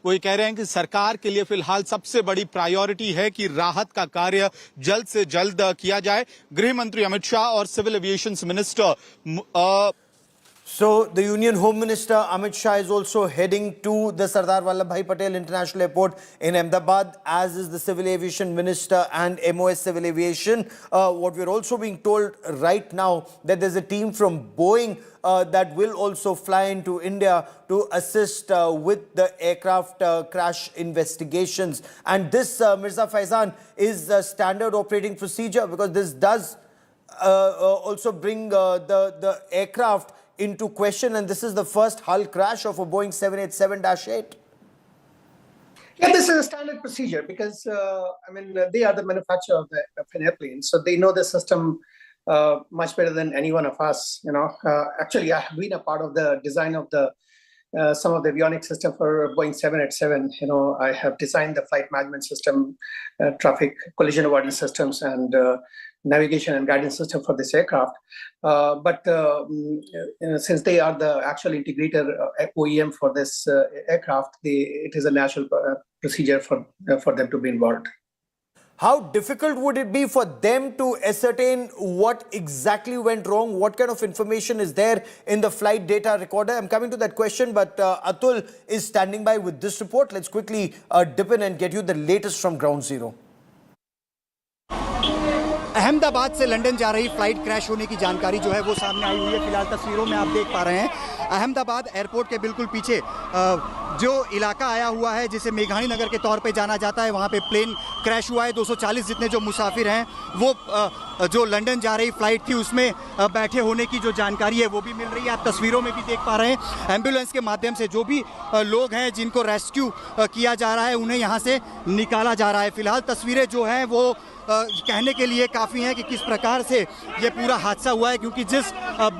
वो ये कह रहे हैं कि सरकार के लिए फिलहाल सबसे बड़ी प्रायोरिटी है कि राहत का कार्य जल्द से जल्द किया जाए। गृह मंत्री अमित शाह और civil aviation minister So the Union Home Minister Amit Shah is also heading to the Sardar Vallabhbhai Patel International Airport in Ahmedabad, as is the Civil Aviation Minister and MOS Civil Aviation. What we're also being told right now that there's a team from Boeing that will also fly into India to assist with the aircraft crash investigations. And this, Mirza Faizan, is a standard operating procedure, because this does also bring the aircraft into question, and this is the first hull crash of a Boeing 787-8. Yeah, this is a standard procedure because, they are the manufacturer of an airplane, so they know the system much better than any one of us. Actually, I have been a part of the design of the some of the avionics system for Boeing 787. I have designed the flight management system, traffic collision avoidance systems, and navigation and guidance system for this aircraft. But since they are the actual integrator OEM for this aircraft, it is a natural procedure for them to be involved. How difficult would it be for them to ascertain what exactly went wrong? What kind of information is there in the flight data recorder? I'm coming to that question, but Atul is standing by with this report. Let's quickly dip in and get you the latest from ground zero. Ahmedabad से London जा रही flight crash होने की जानकारी जो है वो सामने आई हुई है। फिलहाल तस्वीरों में आप देख पा रहे हैं अहमदाबाद एयरपोर्ट के बिल्कुल पीछे जो इलाका आया हुआ है जिसे मेघानी नगर के तौर पे जाना जाता है, वहाँ पे प्लेन क्रैश हुआ है। 240 जितने जो मुसाफिर हैं वो जो लंदन जा रही फ्लाइट थी उसमें बैठे होने की जो जानकारी है वो भी मिल रही है। आप तस्वीरों में भी देख पा रहे हैं एम्बुलेंस के माध्यम से जो भी लोग हैं जिनको रेस्क्यू किया जा रहा है उन्हें यहाँ से निकाला जा रहा है। फिलहाल तस्वीरें जो हैं वो कहने के लिए काफ़ी हैं कि किस प्रकार से ये पूरा हादसा हुआ है, क्योंकि जिस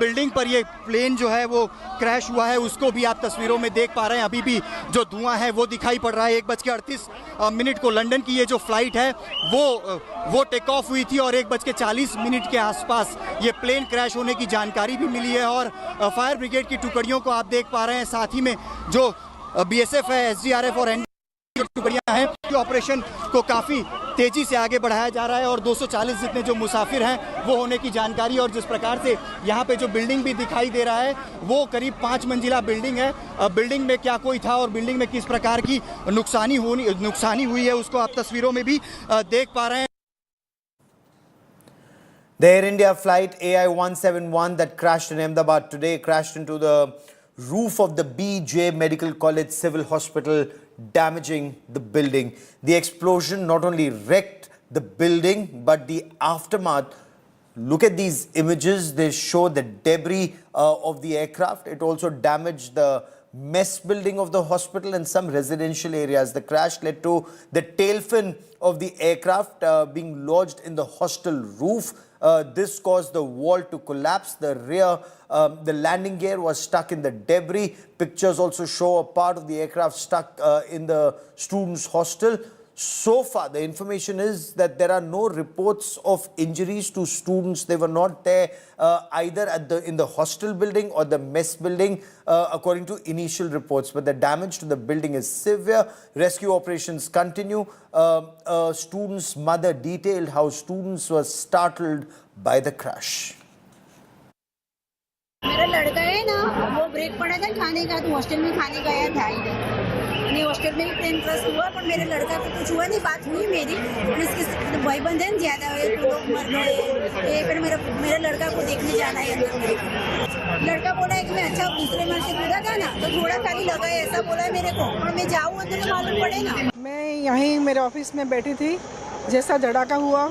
बिल्डिंग पर ये प्लेन जो है वो क्रैश हुआ है उसको भी आप तस्वीरों में देख पा रहे हैं। अभी भी जो धुआं है वो दिखाई पड़ रहा है। 1:38 को लंदन की ये जो फ्लाइट है वो टेक ऑफ हुई थी और 1:40 के आसपास ये प्लेन क्रैश होने की जानकारी भी मिली है। और फायर ब्रिगेड की टुकड़ियों को आप देख पा रहे हैं, साथ ही में जो BSF है, SDRF और NDRF टुकड़ियाँ हैं, ऑपरेशन को काफ़ी तेजी से आगे बढ़ाया जा रहा है। और 240 जितने जो मुसाफिर हैं वो होने की जानकारी। और जिस प्रकार से यहाँ पे जो बिल्डिंग भी दिखाई दे रहा है वो करीब 5 मंजिला बिल्डिंग है। बिल्डिंग में क्या कोई था और बिल्डिंग में किस प्रकार की नुकसानी हुई है उसको आप तस्वीरों में भी देख पा रहे हैं। The Air India flight AI-171 that crashed in Ahmedabad today crashed into the roof of the BJ Medical College Civil Hospital, damaging the building. The explosion not only wrecked the building, but the aftermath. Look at these images. They show the debris of the aircraft. It also damaged the mess building of the hospital and some residential areas. The crash led to the tail fin of the aircraft being lodged in the hostel roof. This caused the wall to collapse. The landing gear was stuck in the debris. Pictures also show a part of the aircraft stuck in the students' hostel. So far, the information is that there are no reports of injuries to students. They were not there either in the hostel building or the mess building, according to initial reports. But the damage to the building is severe. Rescue operations continue. A student's mother detailed how students were startled by the crash. मेरा लड़का है ना, वो break पड़ा था खाने का, तो हॉस्टल में खाने गया था। हॉस्टल में ही प्लेन क्रैश हुआ, पर मेरे लड़का को कुछ हुआ नहीं। बात हुई मेरी, इसके भाई बंधन ज्यादा है तो लोग मर गए। फिर मेरा लड़का को देखने जाना है अंदर। लड़का बोला है कि मैं अच्छा दूसरे मन से कूदा था ना, तो थोड़ा खाली लगा है, ऐसा बोला है मेरे को। और मैं जाऊँ अंदर तो मालूम पड़े ना। मैं यहीं मेरे ऑफिस में बैठी थी, जैसा धड़ाका हुआ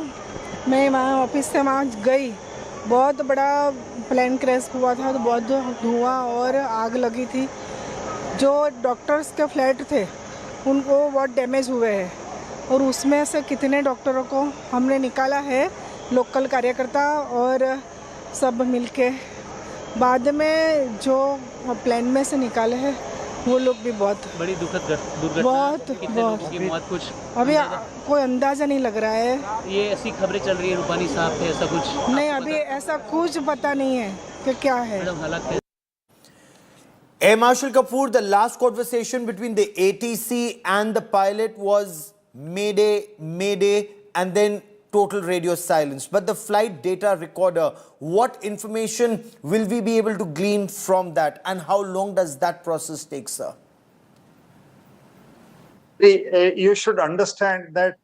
मैं वहाँ ऑफिस से वहाँ गई। बहुत बड़ा प्लेन क्रैश हुआ था, तो बहुत धुआं और आग लगी थी। जो डॉक्टर्स के फ्लैट थे उनको बहुत डैमेज हुए हैं, और उसमें से कितने डॉक्टरों को हमने निकाला है, लोकल कार्यकर्ता और सब मिलके। बाद में जो प्लेन में से निकाले हैं वो लोग भी बहुत बड़ी दुखद दुर्घटना। बहुत कुछ अभी कोई अंदाजा नहीं लग रहा है। ये ऐसी खबरें चल रही है रूपानी साहब थे, ऐसा कुछ नहीं, अभी ऐसा कुछ पता नहीं है कि क्या है। Air Marshal Kapoor, the last conversation between the ATC and the pilot was Mayday, Mayday, and then total radio silence. But the flight data recorder, what information will we be able to glean from that, and how long does that process take, sir? You should understand that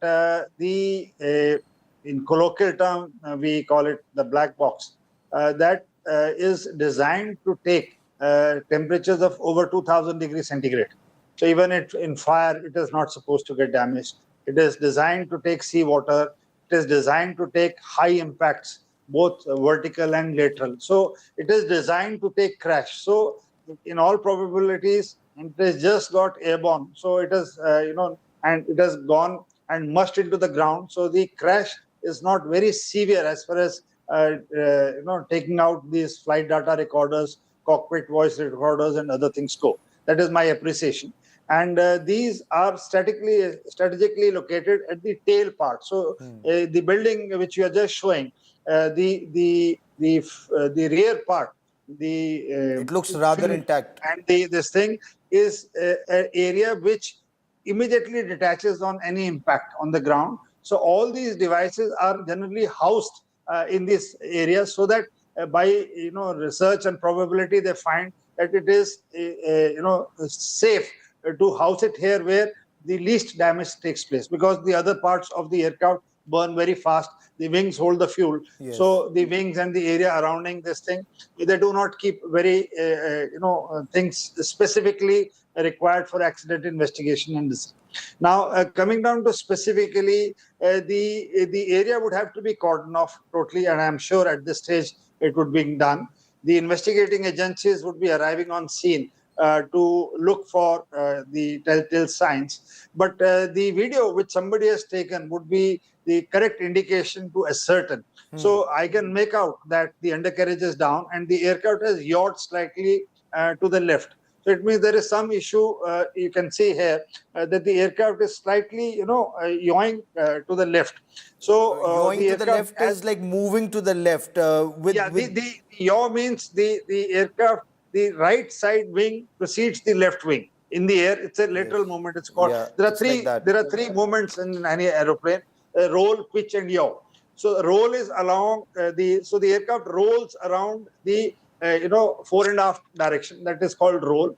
in colloquial term, we call it the black box. That is designed to take temperatures of over 2000 degrees centigrade. So even in fire, it is not supposed to get damaged. It is designed to take seawater. It is designed to take high impacts, both vertical and lateral. So it is designed to take crash. So in all probabilities, it has just got airborne. So it is, and it has gone and mushed into the ground. So the crash is not very severe as far as, taking out these flight data recorders, cockpit voice recorders, and other things go. That is my appreciation. And these are strategically located at the tail part. So the building which you are just showing, the rear part, it looks rather intact. And this thing is an area which immediately detaches on any impact on the ground. So all these devices are generally housed in this area, so that by research and probability, they find that it is safe to house it here where the least damage takes place, because the other parts of the aircraft burn very fast. The wings hold the fuel. Yes. So the wings and the area surrounding this thing, they do not keep very things specifically required for accident investigation and this. Now coming down to specifically the area would have to be cordoned off totally, and I'm sure at this stage it would be done. The investigating agencies would be arriving on scene to look for the telltale signs. But the video which somebody has taken would be the correct indication to ascertain. So I can make out that the undercarriage is down and the aircraft has yawed slightly to the left. So it means there is some issue. You can see here that the aircraft is slightly, yawing to the left. So yawing to the left is like moving to the left. The yaw means the aircraft, the right side wing precedes the left wing. In the air, it's a lateral movement. It's called. Yeah, there are three movements in any aeroplane: roll, pitch, and yaw. So roll is along so the aircraft rolls around the 4.5 direction. That is called roll.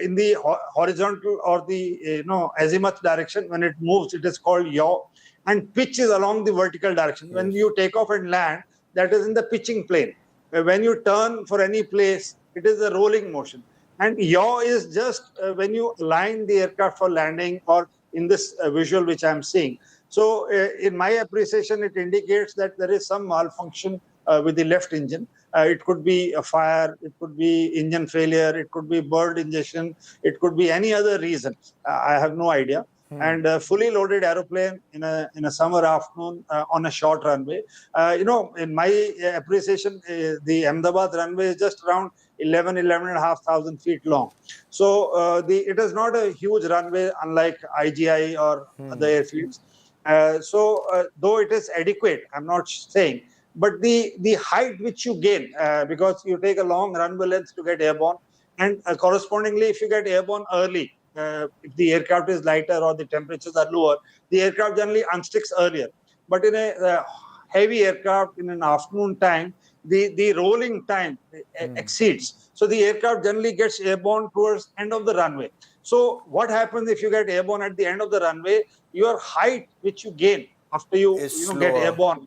In the horizontal or the azimuth direction, when it moves, it is called yaw. And pitch is along the vertical direction. Yes. When you take off and land, that is in the pitching plane. When you turn for any place, it is a rolling motion. And yaw is just when you align the aircraft for landing, or in this visual which I am seeing. So in my appreciation, it indicates that there is some malfunction with the left engine. It could be a fire, it could be engine failure, it could be bird ingestion, it could be any other reason. I have no idea. And a fully loaded aeroplane in a summer afternoon on a short runway. In my appreciation, the Ahmedabad runway is just around 11,500 feet long. So it is not a huge runway, unlike IGI or other airfields. Though it is adequate, I'm not saying, but the height which you gain, because you take a long runway length to get airborne, and correspondingly, if you get airborne early, if the aircraft is lighter or the temperatures are lower, the aircraft generally unsticks earlier. But in a heavy aircraft in an afternoon time, the rolling time exceeds. So the aircraft generally gets airborne towards end of the runway. So what happens if you get airborne at the end of the runway? Your height which you gain after you get airborne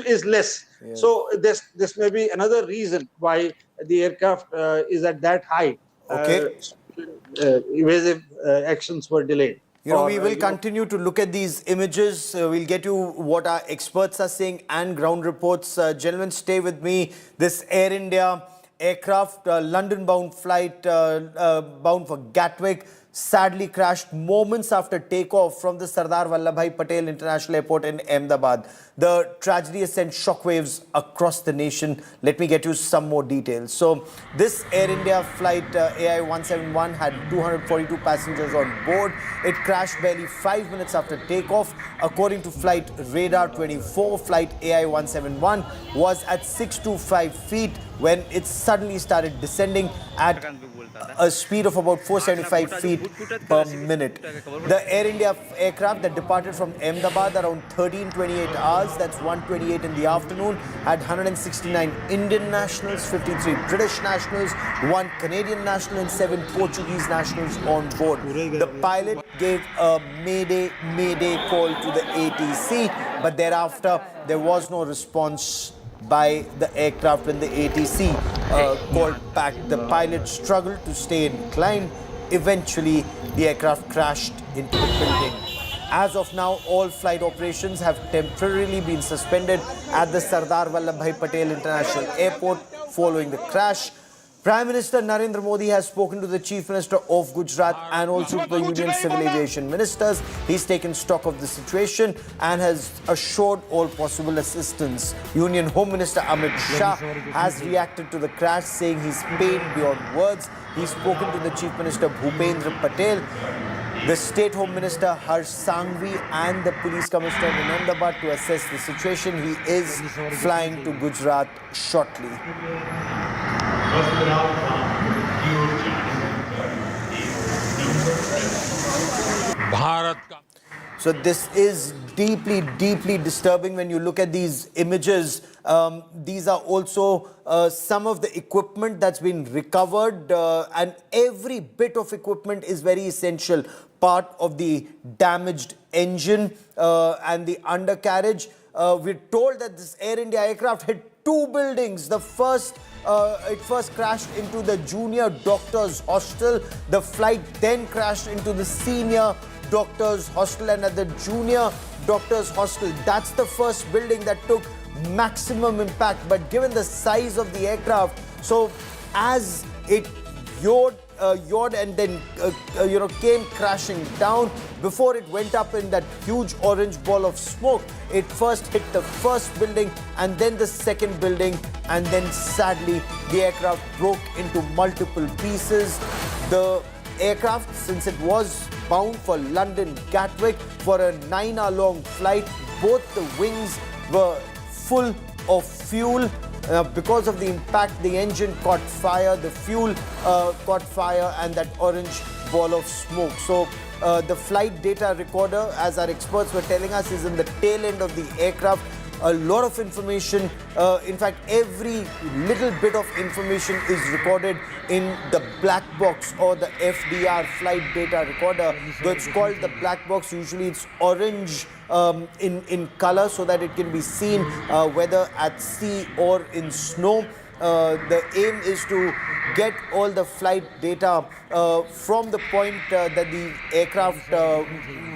is less. Yes. So this may be another reason why the aircraft is at that height. Okay. Evasive actions were delayed. We will continue to look at these images. We'll get you what our experts are saying and ground reports. Gentlemen, stay with me. This Air India aircraft, London-bound flight bound for Gatwick, sadly crashed moments after takeoff from the Sardar Vallabhbhai Patel International Airport in Ahmedabad. The tragedy has sent shockwaves across the nation. Let me get you some more details. So this Air India flight AI-171 had 242 passengers on board. It crashed barely 5 minutes after takeoff. According to Flight Radar 24, flight AI-171 was at 625 feet when it suddenly started descending at a speed of about 475 feet per minute. The Air India aircraft that departed from Ahmedabad around 13:28 hours, that's 1:28 in the afternoon, had 169 Indian nationals, 53 British nationals, 1 Canadian national and 7 Portuguese nationals on board. The pilot gave a mayday call to the ATC, but thereafter there was no response by the aircraft when the ATC called back. The pilot struggled to stay inclined. Eventually, the aircraft crashed into the building. As of now, all flight operations have temporarily been suspended at the Sardar Vallabhbhai Patel International Airport following the crash. Prime Minister Narendra Modi has spoken to the Chief Minister of Gujarat and also to the Union Civil Aviation Ministers. He's taken stock of the situation and has assured all possible assistance. Union Home Minister Amit Shah has reacted to the crash, saying he's pained beyond words. He's spoken to the Chief Minister Bhupendra Patel, the State Home Minister Harsh Sanghvi and the Police Commissioner in Ahmedabad to assess the situation. He is flying to Gujarat shortly. So this is deeply disturbing when you look at these images. These are also some of the equipment that's been recovered, and every bit of equipment is very essential. Part of the damaged engine and the undercarriage. We're told that this Air India aircraft hit 2 buildings. The first, it first crashed into the junior doctors hostel. The flight then crashed into the senior doctors hostel, and at the junior doctors hostel, that's the first building that took maximum impact. But given the size of the aircraft, so as it yawed and then came crashing down, before it went up in that huge orange ball of smoke, it first hit the first building and then the second building, and then sadly the aircraft broke into multiple pieces. The aircraft, since it was bound for London Gatwick for a 9-hour-long flight, both the wings were full of fuel. Because of the impact, the engine caught fire, the fuel caught fire, and that orange ball of smoke. So the flight data recorder, as our experts were telling us, is in the tail end of the aircraft. A lot of information, in fact, every little bit of information is recorded in the black box or the FDR flight data recorder. Though it's called the black box, usually it's orange in color so that it can be seen whether at sea or in snow. The aim is to get all the flight data from the point that the aircraft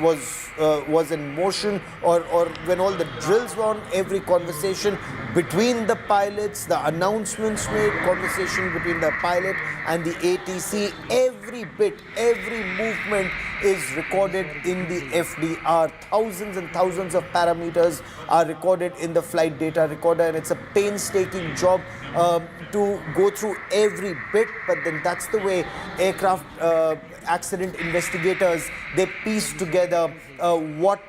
was in motion, or when all the drills were on, every conversation between the pilots, the announcements made, conversation between the pilot and the ATC, every bit, every movement is recorded in the FDR. Thousands and thousands of parameters are recorded in the flight data recorder, and it's a painstaking job to go through every bit, but then that's the way aircraft accident investigators, they piece together what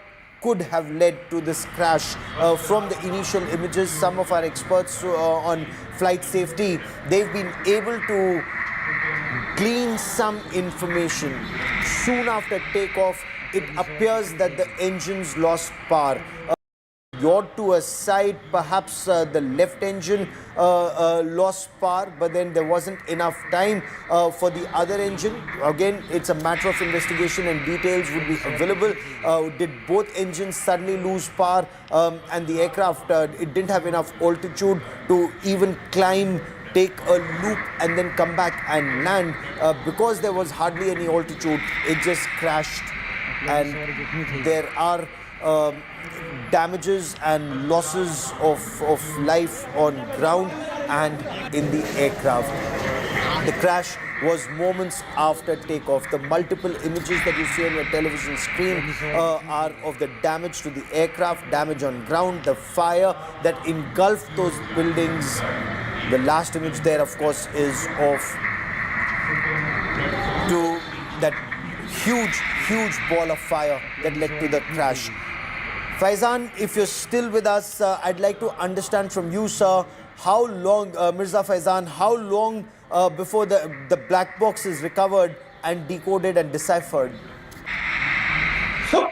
could have led to this crash. From the initial images, some of our experts on flight safety, they've been able to glean some information. Soon after takeoff, it appears that the engines lost power. Yawed to a side, perhaps the left engine lost power, but then there wasn't enough time for the other engine. Again, it's a matter of investigation and details would be available. Did both engines suddenly lose power, and the aircraft, it didn't have enough altitude to even climb, take a loop and then come back and land. Because there was hardly any altitude, it just crashed, and there are damages and losses of life on ground and in the aircraft. The crash was moments after takeoff. The multiple images that you see on your television screen are of the damage to the aircraft, damage on ground, the fire that engulfed those buildings. The last image there, of course, is of that huge ball of fire that led to the crash. Faizan, if you're still with us, I'd like to understand from you, sir, how long, Mirza Faizan, how long before the black box is recovered and decoded and deciphered? So,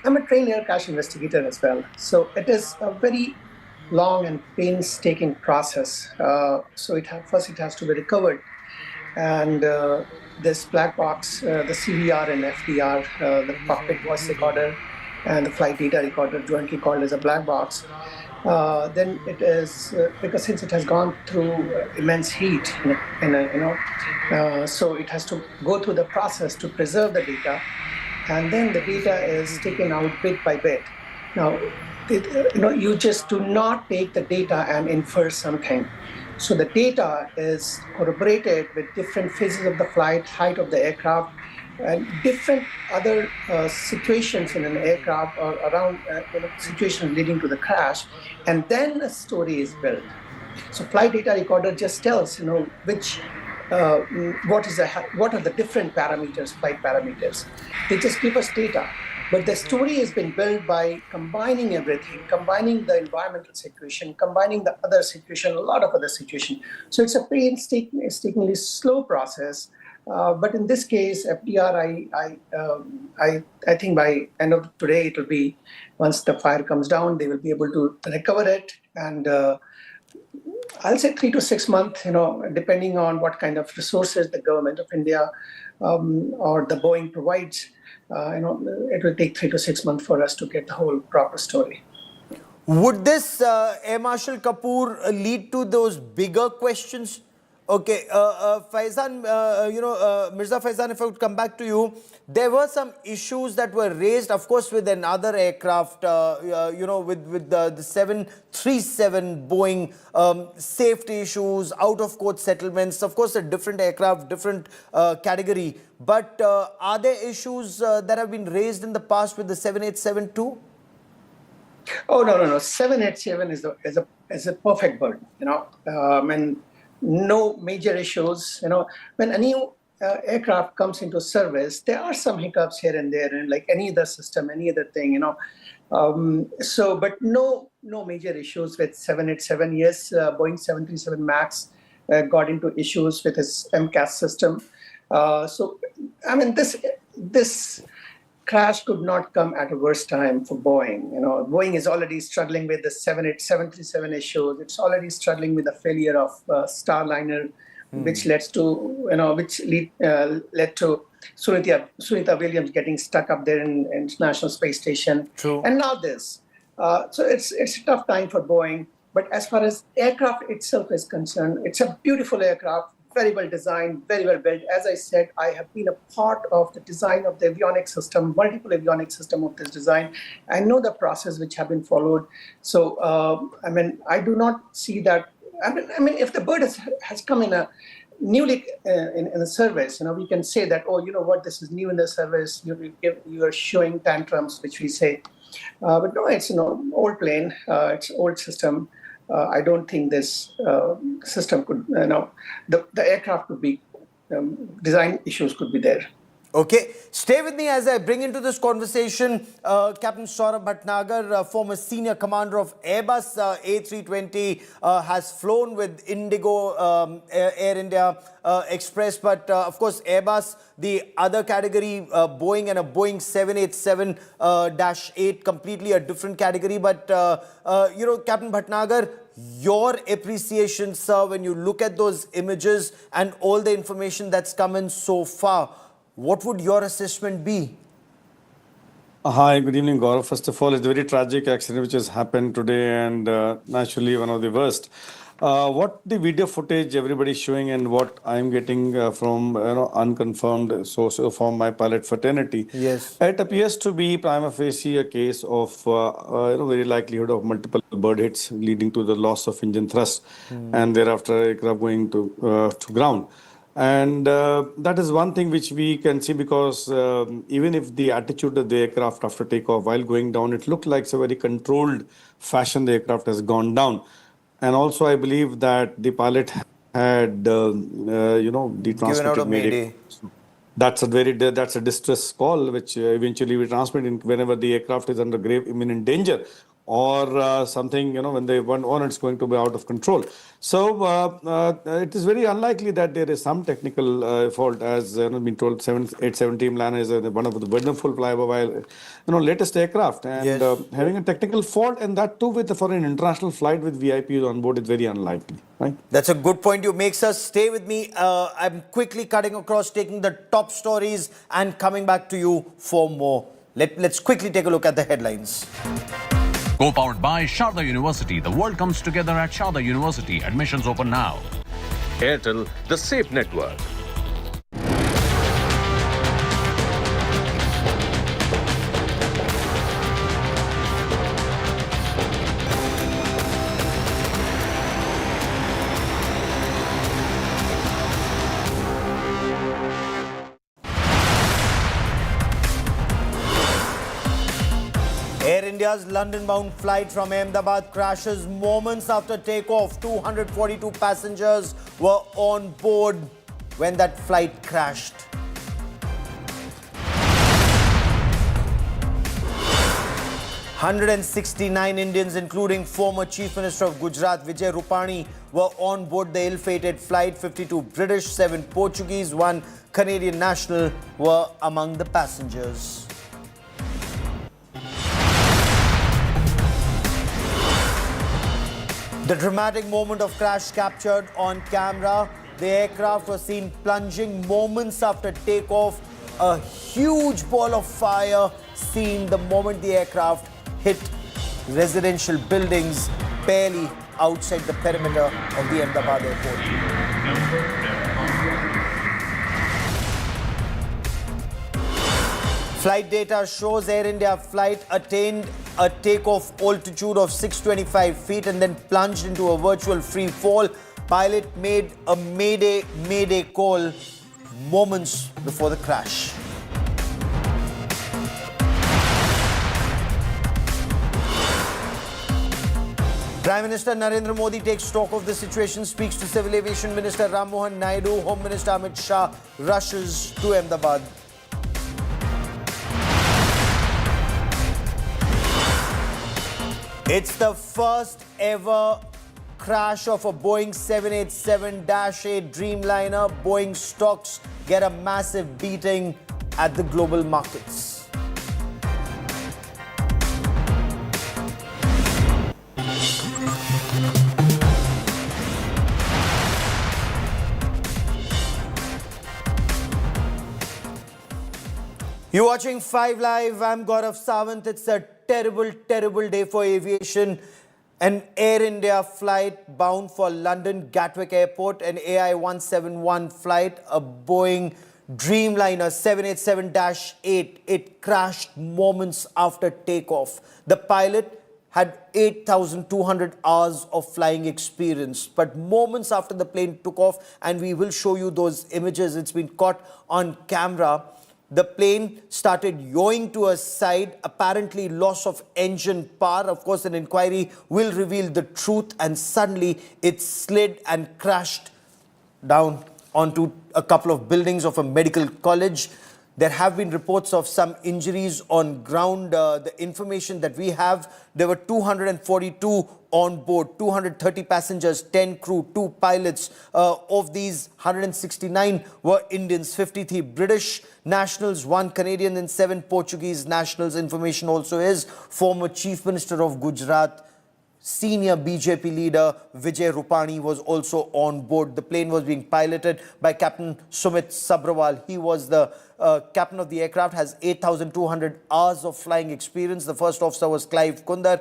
I'm a trained air crash investigator as well. So it is a very long and painstaking process. So first it has to be recovered. And this black box, the CVR and FDR, the cockpit voice recorder and the flight data recorder, jointly called as a black box. Then it is, because since it has gone through immense heat, so it has to go through the process to preserve the data, and then the data is taken out bit by bit. Now, you just do not take the data and infer something. So the data is corroborated with different phases of the flight, height of the aircraft, and different other situations in an aircraft or around situations leading to the crash, and then a story is built. So flight data recorder just tells which what are the different parameters, flight parameters. They just give us data. But the story has been built by combining everything, combining the environmental situation, combining the other situation, a lot of other situations. So it's a painstakingly slow process. But in this case, FDR, I think by end of today, it will be, once the fire comes down, they will be able to recover it. And I'll say 3 to 6 months, depending on what kind of resources the government of India or the Boeing provides. It will take 3 to 6 months for us to get the whole proper story. Would this, Air Marshal Kapoor, lead to those bigger questions? Okay, Faizan, Mirza Faizan, if I would come back to you, there were some issues that were raised, of course, with another aircraft, with the 737 Boeing, safety issues, out-of-court settlements, of course, a different aircraft, different category. But are there issues that have been raised in the past with the 787 too? Oh, no. 787 is a perfect bird, and no major issues. When a new aircraft comes into service, there are some hiccups here and there, and like any other system, any other thing, but no major issues with 787. Yes, Boeing 737 MAX got into issues with its MCAS system. This crash could not come at a worse time for Boeing. Boeing is already struggling with the 737 issues. It's already struggling with the failure of Starliner, which led to Sunita Williams getting stuck up there in International Space Station. True. And now this. So it's a tough time for Boeing. But as far as aircraft itself is concerned, it's a beautiful aircraft, very well designed, very well built. As I said, I have been a part of the design of the avionics system, multiple avionics system of this design. I know the process which have been followed. So, I do not see that. If the bird has come in a newly in the service, we can say that, this is new in the service. You are showing tantrums, which we say. But no, it's an old plane. It's an old system. I don't think this system could, the aircraft could be, design issues could be there. Okay, stay with me as I bring into this conversation Captain Saurabh Bhatnagar, former senior commander of Airbus A320, has flown with Indigo, Air India Express, but of course Airbus, the other category, Boeing and a Boeing 787-8, completely a different category. But Captain Bhatnagar, your appreciation, sir, when you look at those images and all the information that's come in so far, what would your assessment be? Hi, good evening, Gaurav. First of all, it's a very tragic accident which has happened today, and naturally one of the worst. What the video footage everybody is showing and what I'm getting from unconfirmed sources from my pilot fraternity, yes, it appears to be prima facie a case of very likelihood of multiple bird hits leading to the loss of engine thrust, and thereafter aircraft going to ground. And that is one thing which we can see, because even if the attitude of the aircraft after takeoff while going down, it looked like a very controlled fashion the aircraft has gone down. And also I believe that the pilot had, the transmitter made it. That's a distress call, which eventually we transmit in whenever the aircraft is under grave imminent danger. or something, when they want on, it's going to be out of control. So it is very unlikely that there is some technical fault, as been told. 787 Dreamliner is one of the wonderful fly-by-wire, latest aircraft, and having a technical fault, and that too for an international flight with VIPs on board, is very unlikely. Right? That's a good point you make, sir. Stay with me. I'm quickly cutting across, taking the top stories and coming back to you for more. Let's quickly take a look at the headlines. Co-powered by Sardar University. The world comes together at Sardar University. Admissions open now. Airtel, the safe network. Air India's London-bound flight from Ahmedabad crashes moments after takeoff. 242 passengers were on board when that flight crashed. "169 Indians, including former Chief Minister of Gujarat Vijay Rupani, were on board the ill-fated flight. 52 British, 7 Portuguese, 1 Canadian national were among the passengers. The dramatic moment of crash captured on camera. The aircraft was seen plunging moments after takeoff. A huge ball of fire seen the moment the aircraft hit residential buildings barely outside the perimeter of the Ahmedabad airport. Flight data shows Air India flight attained a takeoff altitude of 625 feet and then plunged into a virtual free fall. Pilot made a mayday call moments before the crash. Prime Minister Narendra Modi takes stock of the situation, speaks to Civil Aviation Minister Ram Mohan Naidu. Home Minister Amit Shah rushes to Ahmedabad. It's the first ever crash of a Boeing 787-8 Dreamliner. Boeing stocks get a massive beating at the global markets. You're watching 5 Live. I'm Gaurav Sawant. It's a terrible day for aviation. An Air India flight bound for London Gatwick Airport, an AI-171 flight, a Boeing Dreamliner 787-8. It crashed moments after takeoff. The pilot had 8,200 hours of flying experience. But moments after the plane took off, and we will show you those images, it's been caught on camera, the plane started yawing to a side, apparently loss of engine power. Of course, an inquiry will reveal the truth, and suddenly it slid and crashed down onto a couple of buildings of a medical college. There have been reports of some injuries on ground. The information that we have, there were 242 on board, 230 passengers, 10 crew, 2 pilots. Of these, 169 were Indians, 53 British nationals, 1 Canadian and 7 Portuguese nationals. Information also is former Chief Minister of Gujarat, senior BJP leader Vijay Rupani was also on board. The plane was being piloted by Captain Sumit Sabrawal. He was the captain of the aircraft, has 8,200 hours of flying experience. The first officer was Clive Kundar.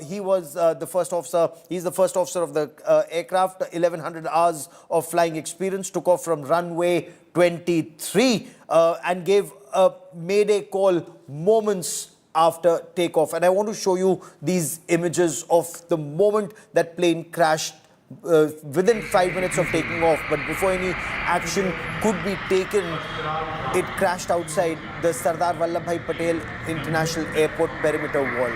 He was the first officer. He's the first officer of the aircraft. 1,100 hours of flying experience. Took off from runway 23 and gave a mayday call moments after takeoff. And I want to show you these images of the moment that plane crashed within 5 minutes of taking off. But before any action could be taken, it crashed outside the Sardar Vallabhbhai Patel International Airport perimeter wall.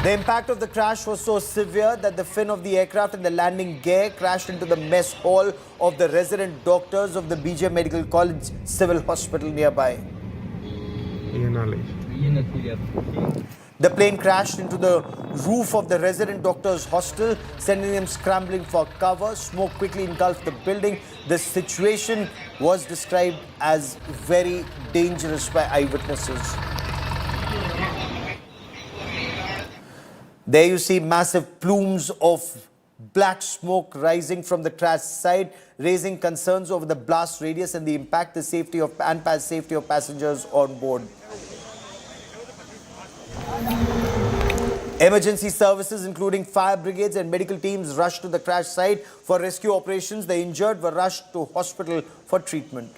The impact of the crash was so severe that the fin of the aircraft and the landing gear crashed into the mess hall of the resident doctors of the BJ Medical College Civil Hospital nearby. The plane crashed into the roof of the resident doctor's hostel, sending them scrambling for cover. Smoke quickly engulfed the building. The situation was described as very dangerous by eyewitnesses. There you see massive plumes of black smoke rising from the crash site, raising concerns over the blast radius and the impact the safety of passengers on board. Emergency services, including fire brigades and medical teams, rushed to the crash site for rescue operations. The injured were rushed to hospital for treatment.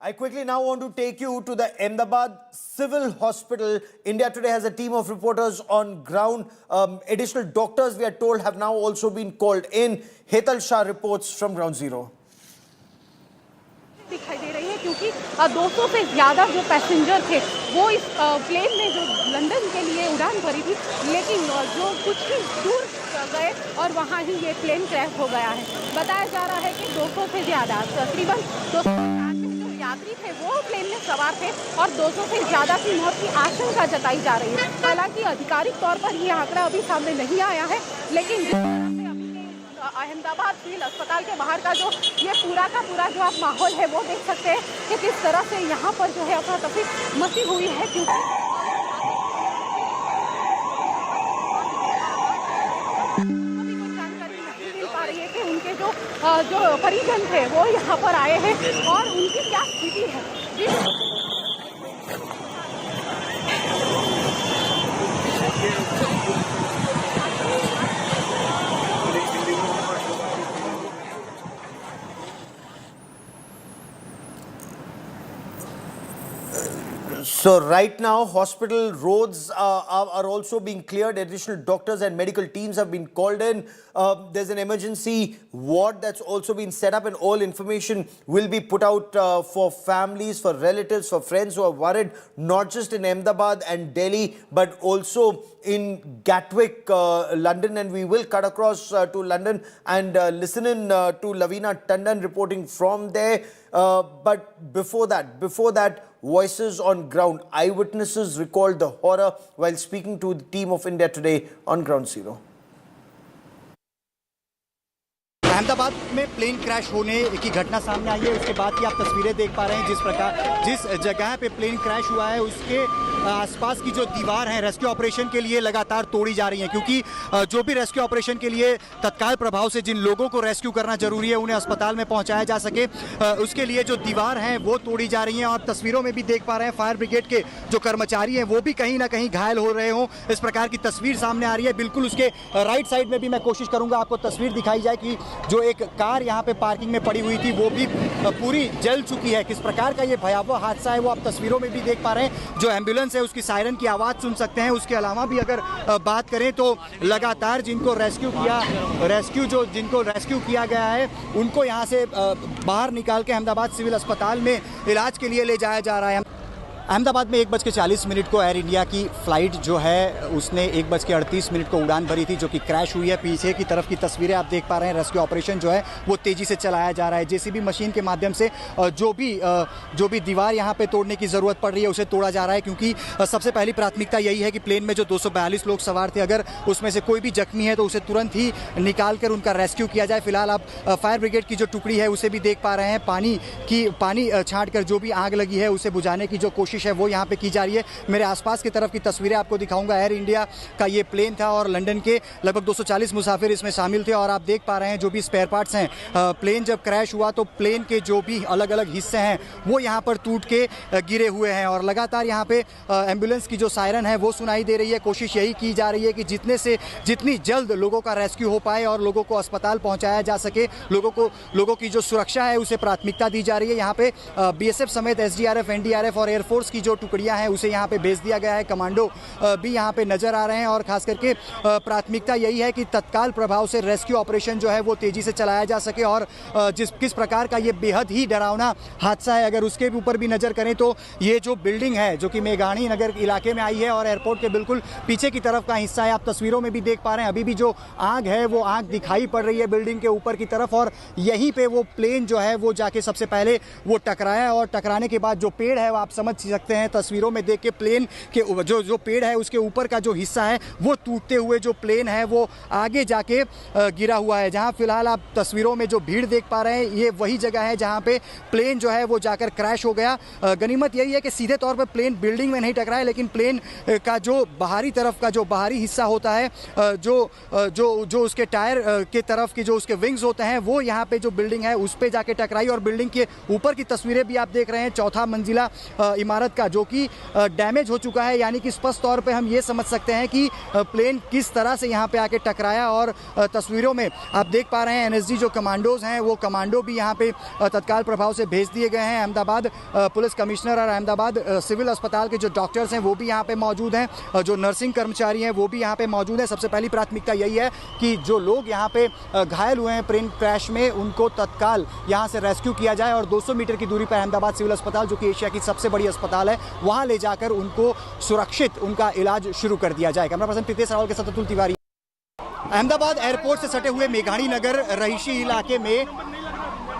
I quickly now want to take you to the Ahmedabad Civil Hospital. India Today has a team of reporters on ground. Additional doctors, we are told, have now also been called in. Hetal Shah reports from Ground Zero. दिखाई दे रही है क्योंकि 200 से ज़्यादा जो passenger थे वो इस प्लेन में जो लंदन के लिए उड़ान भरी थी, लेकिन जो कुछ ही दूर गए और वहाँ ही ये प्लेन क्रैश हो गया है। बताया जा रहा है कि 200 से ज़्यादा तकरीबन 250 जो यात्री थे वो प्लेन में सवार थे और 200 से ज़्यादा की मौत की आशंका जताई जा रही है। हालांकि आधिकारिक तौर पर ये आंकड़ा अभी सामने नहीं आया है, लेकिन अहमदाबाद सिविल अस्पताल के बाहर का जो ये पूरा का पूरा जो आप माहौल है वो देख सकते हैं कि किस तरह से यहाँ पर जो है अफरा-तफरी मची हुई है, क्योंकि अभी कोई जानकारी नहीं मिल पा रही है कि उनके जो परिजन थे वो यहाँ पर आए हैं और उनकी क्या स्थिति है। So right now, hospital roads are also being cleared. Additional doctors and medical teams have been called in. There's an emergency ward that's also been set up, and all information will be put out for families, for relatives, for friends who are worried, not just in Ahmedabad and Delhi, but also in Gatwick, London. And we will cut across to London and listen in to Lavina Tandon reporting from there. But before that, voices on ground. Eyewitnesses recalled the horror while speaking to the team of India Today on Ground Zero. Ahmedabad में plane crash होने की घटना सामने आई है। उसके बाद की आप तस्वीरें देख पा रहे हैं। जिस जगह पे प्लेन क्रैश हुआ है उसके आसपास की जो दीवार है रेस्क्यू ऑपरेशन के लिए लगातार तोड़ी जा रही है, क्योंकि जो भी रेस्क्यू ऑपरेशन के लिए तत्काल प्रभाव से जिन लोगों को रेस्क्यू करना जरूरी है उन्हें अस्पताल में पहुंचाया जा सके, उसके लिए जो दीवार है वो तोड़ी जा रही है। और तस्वीरों में भी देख पा रहे हैं फायर ब्रिगेड के जो कर्मचारी हैं वो भी कहीं ना कहीं घायल हो रहे हों, इस प्रकार की तस्वीर सामने आ रही है। बिल्कुल उसके राइट साइड में भी मैं कोशिश करूंगा आपको तस्वीर दिखाई जाए कि जो एक कार यहाँ पे पार्किंग में पड़ी हुई थी वो भी पूरी जल चुकी है। किस प्रकार का ये भयावह हादसा है वो आप तस्वीरों में भी देख पा रहे हैं। जो एम्बुलेंस है उसकी सायरन की आवाज़ सुन सकते हैं। उसके अलावा भी अगर बात करें तो लगातार जिनको रेस्क्यू किया गया है उनको यहाँ से बाहर निकाल के अहमदाबाद सिविल अस्पताल में इलाज के लिए ले जाया जा रहा है। अहमदाबाद में 1:40 को एयर इंडिया की फ़्लाइट जो है उसने 1:38 को उड़ान भरी थी, जो कि क्रैश हुई है। पीछे की तरफ की तस्वीरें आप देख पा रहे हैं। रेस्क्यू ऑपरेशन जो है वो तेज़ी से चलाया जा रहा है। जेसीबी मशीन के माध्यम से जो भी दीवार यहाँ पे तोड़ने की ज़रूरत पड़ रही है उसे तोड़ा जा रहा है, क्योंकि सबसे पहली प्राथमिकता यही है कि प्लेन में जो 242 लोग सवार थे अगर उसमें से कोई भी जख्मी है तो उसे तुरंत ही निकाल कर उनका रेस्क्यू किया जाए। फिलहाल आप फायर ब्रिगेड की जो टुकड़ी है उसे भी देख पा रहे हैं। पानी छाँट कर जो भी आग लगी है उसे बुझाने की जो कोशिश है वो यहाँ पे की जा रही है। मेरे आसपास की तरफ की तस्वीरें आपको दिखाऊंगा। एयर इंडिया का ये प्लेन था और लंदन के लगभग 240 मुसाफिर इसमें शामिल थे। और आप देख पा रहे हैं जो भी स्पेयर पार्ट्स हैं, प्लेन जब क्रैश हुआ तो प्लेन के जो भी अलग अलग हिस्से हैं वो यहाँ पर टूट के गिरे हुए हैं। और लगातार यहाँ पे एम्बुलेंस की जो सायरन है वो सुनाई दे रही है। कोशिश यही की जा रही है कि जितनी जल्द लोगों का रेस्क्यू हो पाए और लोगों को अस्पताल पहुँचाया जा सके। लोगों की जो सुरक्षा है उसे प्राथमिकता दी जा रही है। यहाँ पे BSF समेत SDRF, NDRF और एयरफोर्स फोर्स की जो टुकड़ियां हैं उसे यहाँ पे भेज दिया गया है। कमांडो भी यहाँ पे नजर आ रहे हैं और खास करके प्राथमिकता यही है कि तत्काल प्रभाव से रेस्क्यू ऑपरेशन जो है वो तेजी से चलाया जा सके। और किस प्रकार का ये बेहद ही डरावना हादसा है, अगर उसके ऊपर भी नजर करें तो ये जो बिल्डिंग है जो कि मेघाणी नगर इलाके में आई है और एयरपोर्ट के बिल्कुल पीछे की तरफ का हिस्सा है, आप तस्वीरों में भी देख पा रहे हैं। अभी भी जो आग है वो आग दिखाई पड़ रही है बिल्डिंग के ऊपर की तरफ और यहीं पे वो प्लेन जो है वो जाके सबसे पहले वो टकराया और टकराने के बाद जो पेड़ है वो आप समझ सकते हैं तस्वीरों में देख के, प्लेन के जो पेड़ है उसके ऊपर का जो हिस्सा है वो टूटते हुए जो प्लेन है वो आगे जाके गिरा हुआ है। जहां फिलहाल आप तस्वीरों में जो भीड़ देख पा रहे हैं ये वही जगह है जहां पे प्लेन जो है वो जाकर क्रैश हो गया। गनीमत यही है कि सीधे तौर पर प्लेन बिल्डिंग में नहीं टकराया, लेकिन प्लेन का जो बाहरी तरफ का जो बाहरी हिस्सा होता है, जो उसके टायर के तरफ की जो उसके विंग्स होते हैं वो यहाँ पे जो बिल्डिंग है उस पे जाके टकराई। और बिल्डिंग के ऊपर की तस्वीरें भी आप देख रहे हैं, चौथा मंजिला इमारत का जो कि डैमेज हो चुका है, यानी कि स्पष्ट तौर पे हम ये समझ सकते हैं कि प्लेन किस तरह से यहाँ पे आके टकराया। और तस्वीरों में आप देख पा रहे हैं एनएसजी जो कमांडोज हैं वो कमांडो भी यहाँ पे तत्काल प्रभाव से भेज दिए गए हैं। अहमदाबाद पुलिस कमिश्नर और अहमदाबाद सिविल अस्पताल के जो डॉक्टर्स हैं वो भी यहाँ पे मौजूद हैं, जो नर्सिंग कर्मचारी हैं वो भी यहाँ पे मौजूद हैं। सबसे पहली प्राथमिकता यही है कि जो लोग यहाँ पे घायल हुए हैं प्लेन क्रैश में उनको तत्काल यहाँ से रेस्क्यू किया जाए और 200 मीटर की दूरी पर अहमदाबाद सिविल अस्पताल जो कि एशिया की सबसे बड़ी अस्पताल है वहाँ ले जाकर उनको सुरक्षित उनका इलाज शुरू कर दिया जाए। कैमरा पर्सन प्रीतेश रावल के साथ अतुल तिवारी। अहमदाबाद एयरपोर्ट से सटे हुए मेघाणी नगर रहीशी इलाके में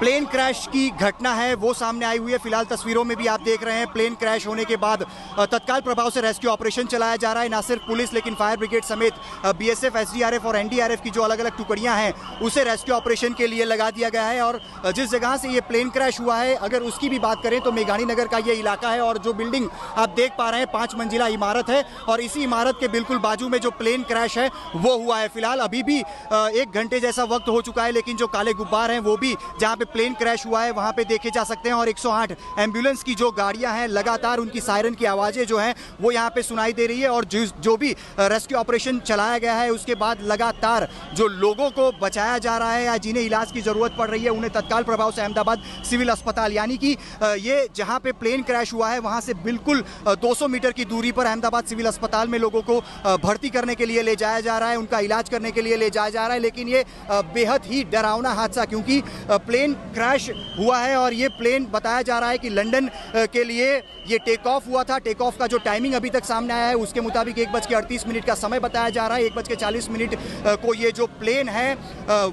प्लेन क्रैश की घटना है वो सामने आई हुई है। फिलहाल तस्वीरों में भी आप देख रहे हैं प्लेन क्रैश होने के बाद तत्काल प्रभाव से रेस्क्यू ऑपरेशन चलाया जा रहा है। ना सिर्फ पुलिस लेकिन फायर ब्रिगेड समेत बीएसएफ, एसडीआरएफ और एनडीआरएफ की जो अलग अलग टुकड़ियां हैं उसे रेस्क्यू ऑपरेशन के लिए लगा दिया गया है। और जिस जगह से ये प्लेन क्रैश हुआ है अगर उसकी भी बात करें तो मेघाणी नगर का ये इलाका है और जो बिल्डिंग आप देख पा रहे हैं 5 मंजिला इमारत है और इसी इमारत के बिल्कुल बाजू में जो प्लेन क्रैश है वो हुआ है। फिलहाल अभी भी 1 घंटे जैसा वक्त हो चुका है, लेकिन जो काले गुब्बार हैं वो भी जहाँ पे प्लेन क्रैश हुआ है वहां पे देखे जा सकते हैं। और 108 एम्बुलेंस की जो गाड़ियां हैं लगातार उनकी सायरन की आवाजें जो हैं वो यहां पे सुनाई दे रही है। और जो भी रेस्क्यू ऑपरेशन चलाया गया है उसके बाद लगातार जो लोगों को बचाया जा रहा है या जिन्हें इलाज की जरूरत पड़ रही है उन्हें तत्काल प्रभाव से अहमदाबाद सिविल अस्पताल, यानी कि ये जहां पे प्लेन क्रैश हुआ है वहां से बिल्कुल 200 मीटर की दूरी पर अहमदाबाद सिविल अस्पताल में लोगों को भर्ती करने के लिए ले जाया जा रहा है, उनका इलाज करने के लिए ले जाया जा रहा है। लेकिन ये बेहद ही डरावना हादसा, क्योंकि प्लेन क्रैश हुआ है और ये प्लेन बताया जा रहा है कि लंदन के लिए ये टेक ऑफ हुआ था। टेक ऑफ का जो टाइमिंग अभी तक सामने आया है उसके मुताबिक 1:38 का समय बताया जा रहा है। 1:40 को ये जो प्लेन है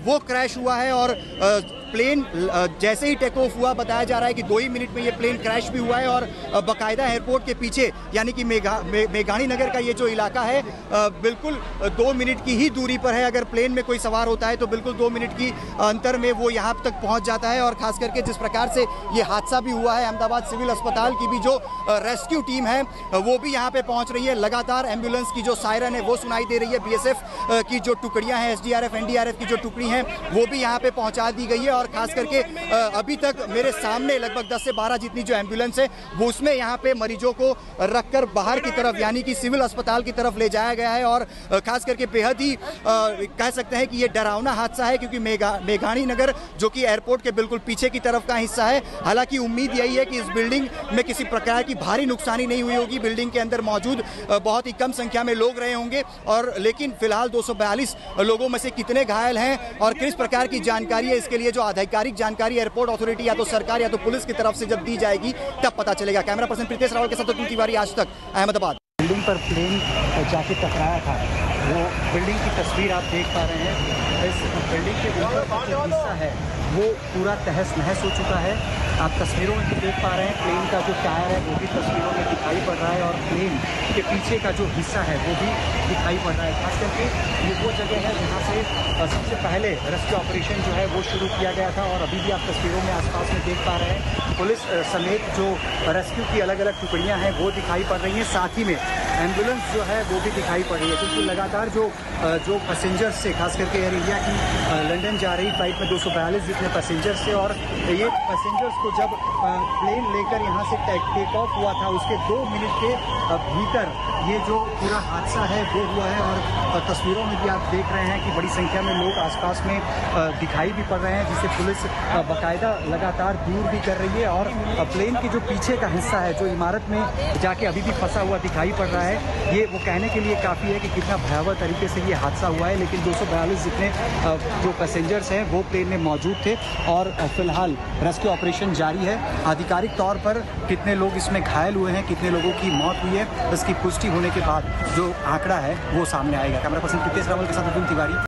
वो क्रैश हुआ है और प्लेन जैसे ही टेक ऑफ हुआ बताया जा रहा है कि 2 ही मिनट में ये प्लेन क्रैश भी हुआ है। और बाकायदा एयरपोर्ट के पीछे यानी कि मेघाणी नगर का ये जो इलाका है बिल्कुल 2 मिनट की ही दूरी पर है। अगर प्लेन में कोई सवार होता है तो बिल्कुल 2 मिनट की अंतर में वो यहाँ तक पहुँच जाता है। और खास करके जिस प्रकार से ये हादसा भी हुआ है, अहमदाबाद सिविल अस्पताल की भी जो रेस्क्यू टीम है वो भी यहाँ पे पहुँच रही है। लगातार एम्बुलेंस की जो सायरन है वो सुनाई दे रही है। बीएसएफ की जो टुकड़ियाँ हैं, एसडीआरएफ, एनडीआरएफ की जो टुकड़ी हैं वो भी यहाँ पे पहुँचा दी गई है। और खास करके अभी तक मेरे सामने लगभग 10 से 12 जितनी जो एम्बुलेंस है वो उसमें यहाँ पे मरीजों को रखकर बाहर की तरफ यानी कि सिविल अस्पताल की तरफ ले जाया गया है। और खास करके बेहद ही कह सकते हैं कि ये डरावना हादसा है, क्योंकि मेघाणी नगर जो कि एयरपोर्ट के बिल्कुल पीछे की तरफ का हिस्सा है। हालांकि उम्मीद यही है कि इस बिल्डिंग में किसी प्रकार की भारी नुकसानी नहीं हुई होगी। बिल्डिंग के अंदर मौजूद बहुत ही कम संख्या में लोग रहे होंगे और लेकिन फिलहाल 242 लोगों में से कितने घायल हैं और किस प्रकार की जानकारी है इसके लिए जो आधिकारिक जानकारी एयरपोर्ट अथॉरिटी या तो सरकार या तो पुलिस की तरफ से जब दी जाएगी तब पता चलेगा। कैमरा पर्सन प्रीतेश रावल के साथ अतुल तिवारी, आज तक, अहमदाबाद। बिल्डिंग पर प्लेन जाके टकराया था, वो बिल्डिंग की तस्वीर आप देख पा रहे हैं। इस बिल्डिंग के ऊपर का जो हिस्सा है वो पूरा तहस नहस हो चुका है। आप तस्वीरों में भी देख पा रहे हैं प्लेन का जो टायर है वो भी तस्वीरों में दिखाई पड़ रहा है और प्लेन के पीछे का जो हिस्सा है वो भी दिखाई पड़ रहा है। खास करके ये वो जगह है जहाँ से सबसे पहले रेस्क्यू ऑपरेशन जो है वो शुरू किया गया था और अभी भी आप तस्वीरों में आसपास में देख पा रहे हैं पुलिस समेत जो रेस्क्यू की अलग अलग टुकड़ियाँ हैं वो दिखाई पड़ रही हैं। साथ ही में एम्बुलेंस जो है वो भी दिखाई पड़ रही है, क्योंकि लगातार जो पैसेंजर्स थे, खास करके एयर इंडिया की लंदन जा रही फ्लाइट में 242 जितने पैसेंजर्स थे, और ये पैसेंजर्स को जब प्लेन लेकर यहाँ से टेक ऑफ हुआ था, उसके 2 मिनट के भीतर ये जो पूरा हादसा है वो हुआ है। और तस्वीरों में भी आप देख रहे हैं कि बड़ी संख्या में लोग आसपास में दिखाई भी पड़ रहे हैं, जिसे पुलिस बाकायदा लगातार दूर भी कर रही है। और प्लेन के जो पीछे का हिस्सा है, जो इमारत में जाके अभी भी फंसा हुआ दिखाई पड़ रहा है, ये वो कहने के लिए काफ़ी है कि कितना भयावह तरीके से ये हादसा हुआ है। लेकिन 242 जितने जो पैसेंजर्स हैं वो प्लेन में मौजूद थे, और फिलहाल रेस्क्यू ऑपरेशन जारी है। आधिकारिक तौर पर कितने लोग इसमें घायल हुए हैं, कितने लोगों की मौत हुई है, इसकी पुष्टि होने के बाद जो आंकड़ा है वो सामने आएगा। कैमरा पर्सन कृतेश रावल के साथ Atul Tiwari.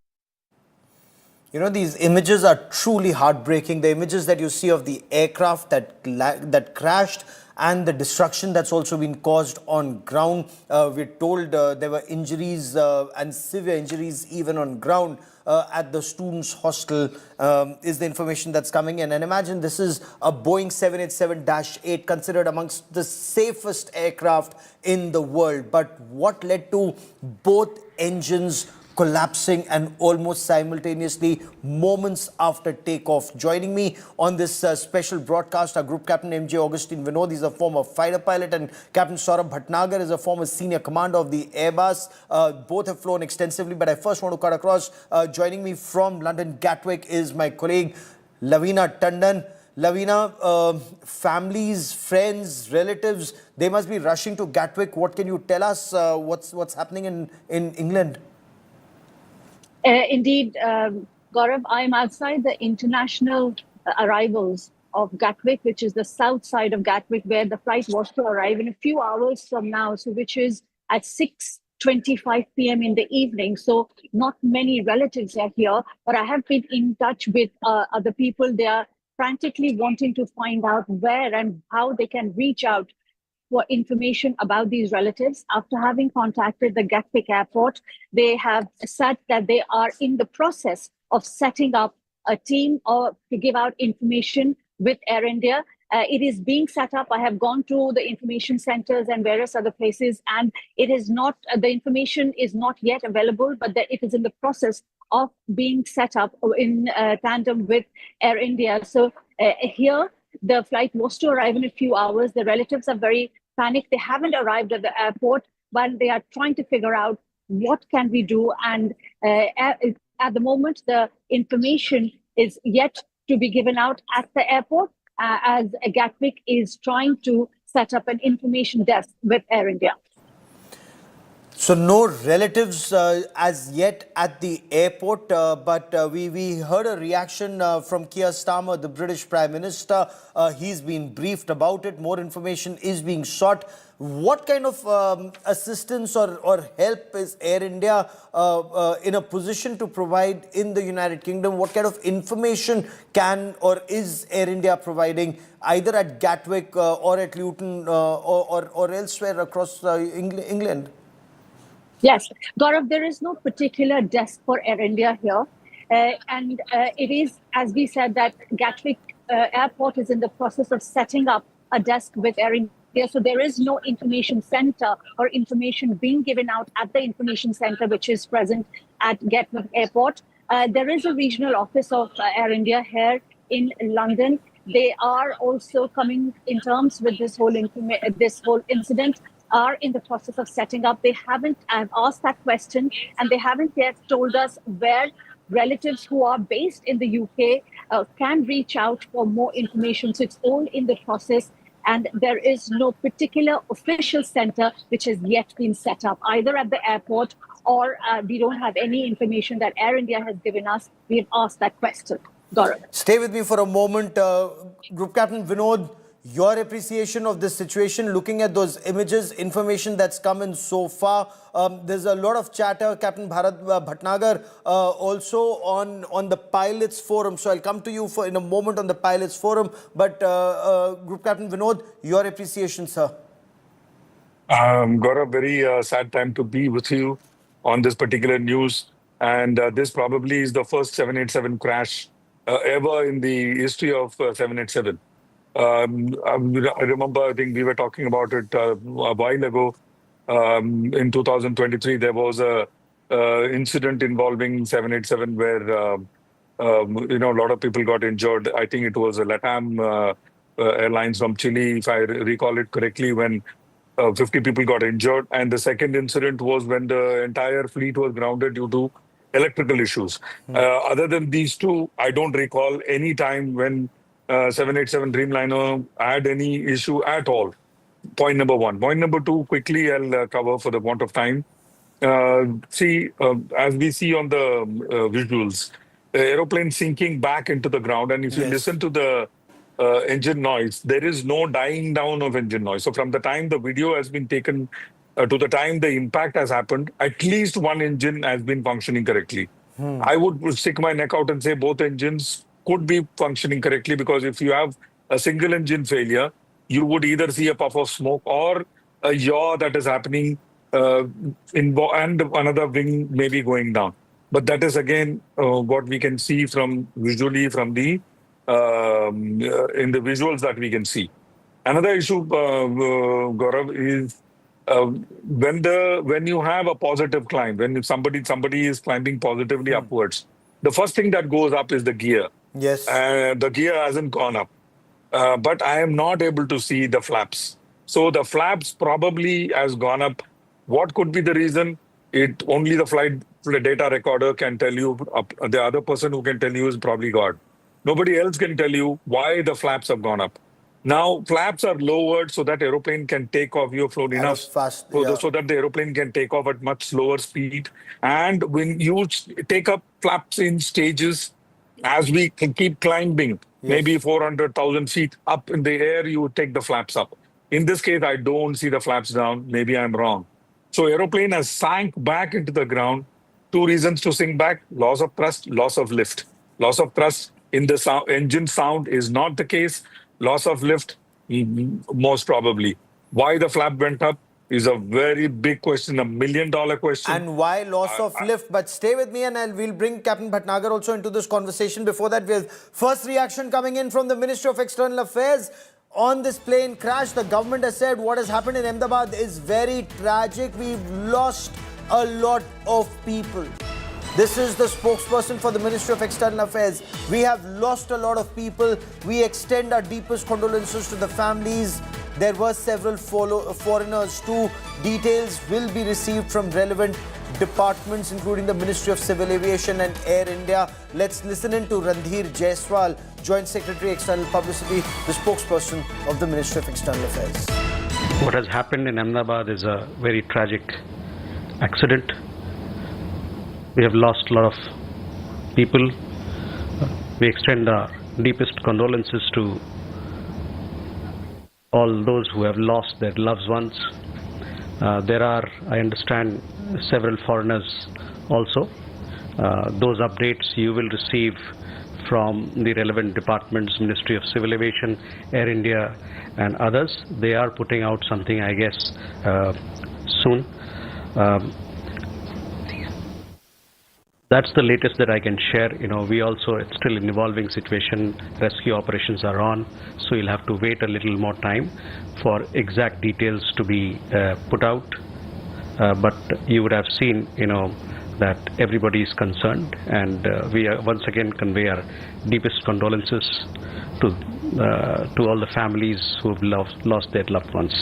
You know, these images are truly heartbreaking. The images that you see of the aircraft that crashed and the destruction that's also been caused on ground. We're told there were injuries and severe injuries even on ground at the students' hostel is the information that's coming in. And imagine this is a Boeing 787-8, considered amongst the safest aircraft in the world. But what led to both engines collapsing and almost simultaneously moments after takeoff? Joining me on this special broadcast are Group Captain MJ Augustine Vinod. He's a former fighter pilot, and Captain Saurabh Bhatnagar is a former senior commander of the Airbus. Both have flown extensively, but I first want to cut across. Joining me from London Gatwick is my colleague Lavina Tandon. Lavina, families, friends, relatives, they must be rushing to Gatwick. What can you tell us? What's happening in England? Indeed, Gaurav, I'm outside the international arrivals of Gatwick, which is the south side of Gatwick, where the flight was to arrive in a few hours from now, so which is at 6:25 p.m. in the evening. So not many relatives are here, but I have been in touch with other people. They are frantically wanting to find out where and how they can reach out for information about these relatives. After having contacted the Gatwick airport, they have said that they are in the process of setting up a team or to give out information with Air India. It is being set up. I have gone to the information centers and various other places, and it is not, the information is not yet available, but that it is in the process of being set up in tandem with Air India. So here, the flight was to arrive in a few hours. The relatives are very panicked. They haven't arrived at the airport, but they are trying to figure out what can we do. And at the moment, the information is yet to be given out at the airport, as Gatwick is trying to set up an information desk with Air India. So no relatives as yet at the airport, but we heard a reaction from Keir Starmer, the British Prime Minister. He's been briefed about it. More information is being sought. What kind of assistance or help is Air India in a position to provide in the United Kingdom? What kind of information can or is Air India providing either at Gatwick or at Luton or elsewhere across England? Yes, Gaurav, there is no particular desk for Air India here. And it is, as we said, that Gatwick Airport is in the process of setting up a desk with Air India. So there is no information center or information being given out at the information center, which is present at Gatwick Airport. There is a regional office of Air India here in London. They are also coming in terms with this whole incident, are in the process of setting up. They haven't, I've asked that question, and they haven't yet told us where relatives who are based in the UK can reach out for more information. So it's all in the process, and there is no particular official center which has yet been set up, either at the airport or we don't have any information that Air India has given us. We've asked that question. Gaurav. Stay with me for a moment. Group Captain Vinod, your appreciation of this situation, looking at those images, information that's come in so far. There's a lot of chatter, Captain Bhatnagar, also on the pilots forum. So I'll come to you in a moment on the pilots forum. But Group Captain Vinod, your appreciation, sir. Gaurav, very sad time to be with you on this particular news. And this probably is the first 787 crash ever in the history of 787. I remember, I think we were talking about it a while ago. In 2023, there was a incident involving 787 where a lot of people got injured. I think it was a LATAM Airlines from Chile, if I recall it correctly, when 50 people got injured. And the second incident was when the entire fleet was grounded due to electrical issues. Other than these two, I don't recall any time when 787 Dreamliner had any issue at all. Point number one. Point number two, quickly I'll cover for the want of time. As we see on the visuals, the aeroplane sinking back into the ground. And if you listen to the engine noise, there is no dying down of engine noise. So from the time the video has been taken to the time the impact has happened, at least one engine has been functioning correctly. I would stick my neck out and say both engines could be functioning correctly, because if you have a single engine failure, you would either see a puff of smoke or a yaw that is happening and another wing maybe going down. But that is again what we can see visually from the in the visuals that we can see. Another issue, Gaurav, is when you have a positive climb, when somebody is climbing positively upwards, the first thing that goes up is the gear. Yes. The gear hasn't gone up, but I am not able to see the flaps. So the flaps probably has gone up. What could be the reason? Only the flight data recorder can tell you. The other person who can tell you is probably God. Nobody else can tell you why the flaps have gone up. Now, flaps are lowered so that aeroplane can take off. You have flown enough so that the aeroplane can take off at much slower speed. And when you take up flaps in stages, as we can keep climbing, maybe 400,000 feet up in the air, you take the flaps up. In this case, I don't see the flaps down. Maybe I'm wrong. So aeroplane has sank back into the ground. Two reasons to sink back: loss of thrust, loss of lift. Loss of thrust in the engine sound is not the case. Loss of lift, most probably. Why the flap went up is a very big question, $1 million question. And why loss of lift? But stay with me, and we'll bring Captain Bhatnagar also into this conversation. Before that, we have first reaction coming in from the Ministry of External Affairs. On this plane crash, the government has said what has happened in Ahmedabad is very tragic. We've lost a lot of people. This is the spokesperson for the Ministry of External Affairs. We have lost a lot of people. We extend our deepest condolences to the families. There were several foreigners too. Details will be received from relevant departments, including the Ministry of Civil Aviation and Air India. Let's listen in to Randhir Jaiswal, Joint Secretary External Publicity, the spokesperson of the Ministry of External Affairs. What has happened in Ahmedabad is a very tragic accident. We have lost a lot of people. We extend our deepest condolences to all those who have lost their loved ones. There are, I understand, several foreigners also. Those updates you will receive from the relevant departments, Ministry of Civil Aviation, Air India and others. They are putting out something, I guess, soon. That's the latest that I can share. We also, it's still an evolving situation. Rescue operations are on, so you'll have to wait a little more time for exact details to be put out. But you would have seen, that everybody is concerned, and we once again convey our deepest condolences to all the families who have lost their loved ones.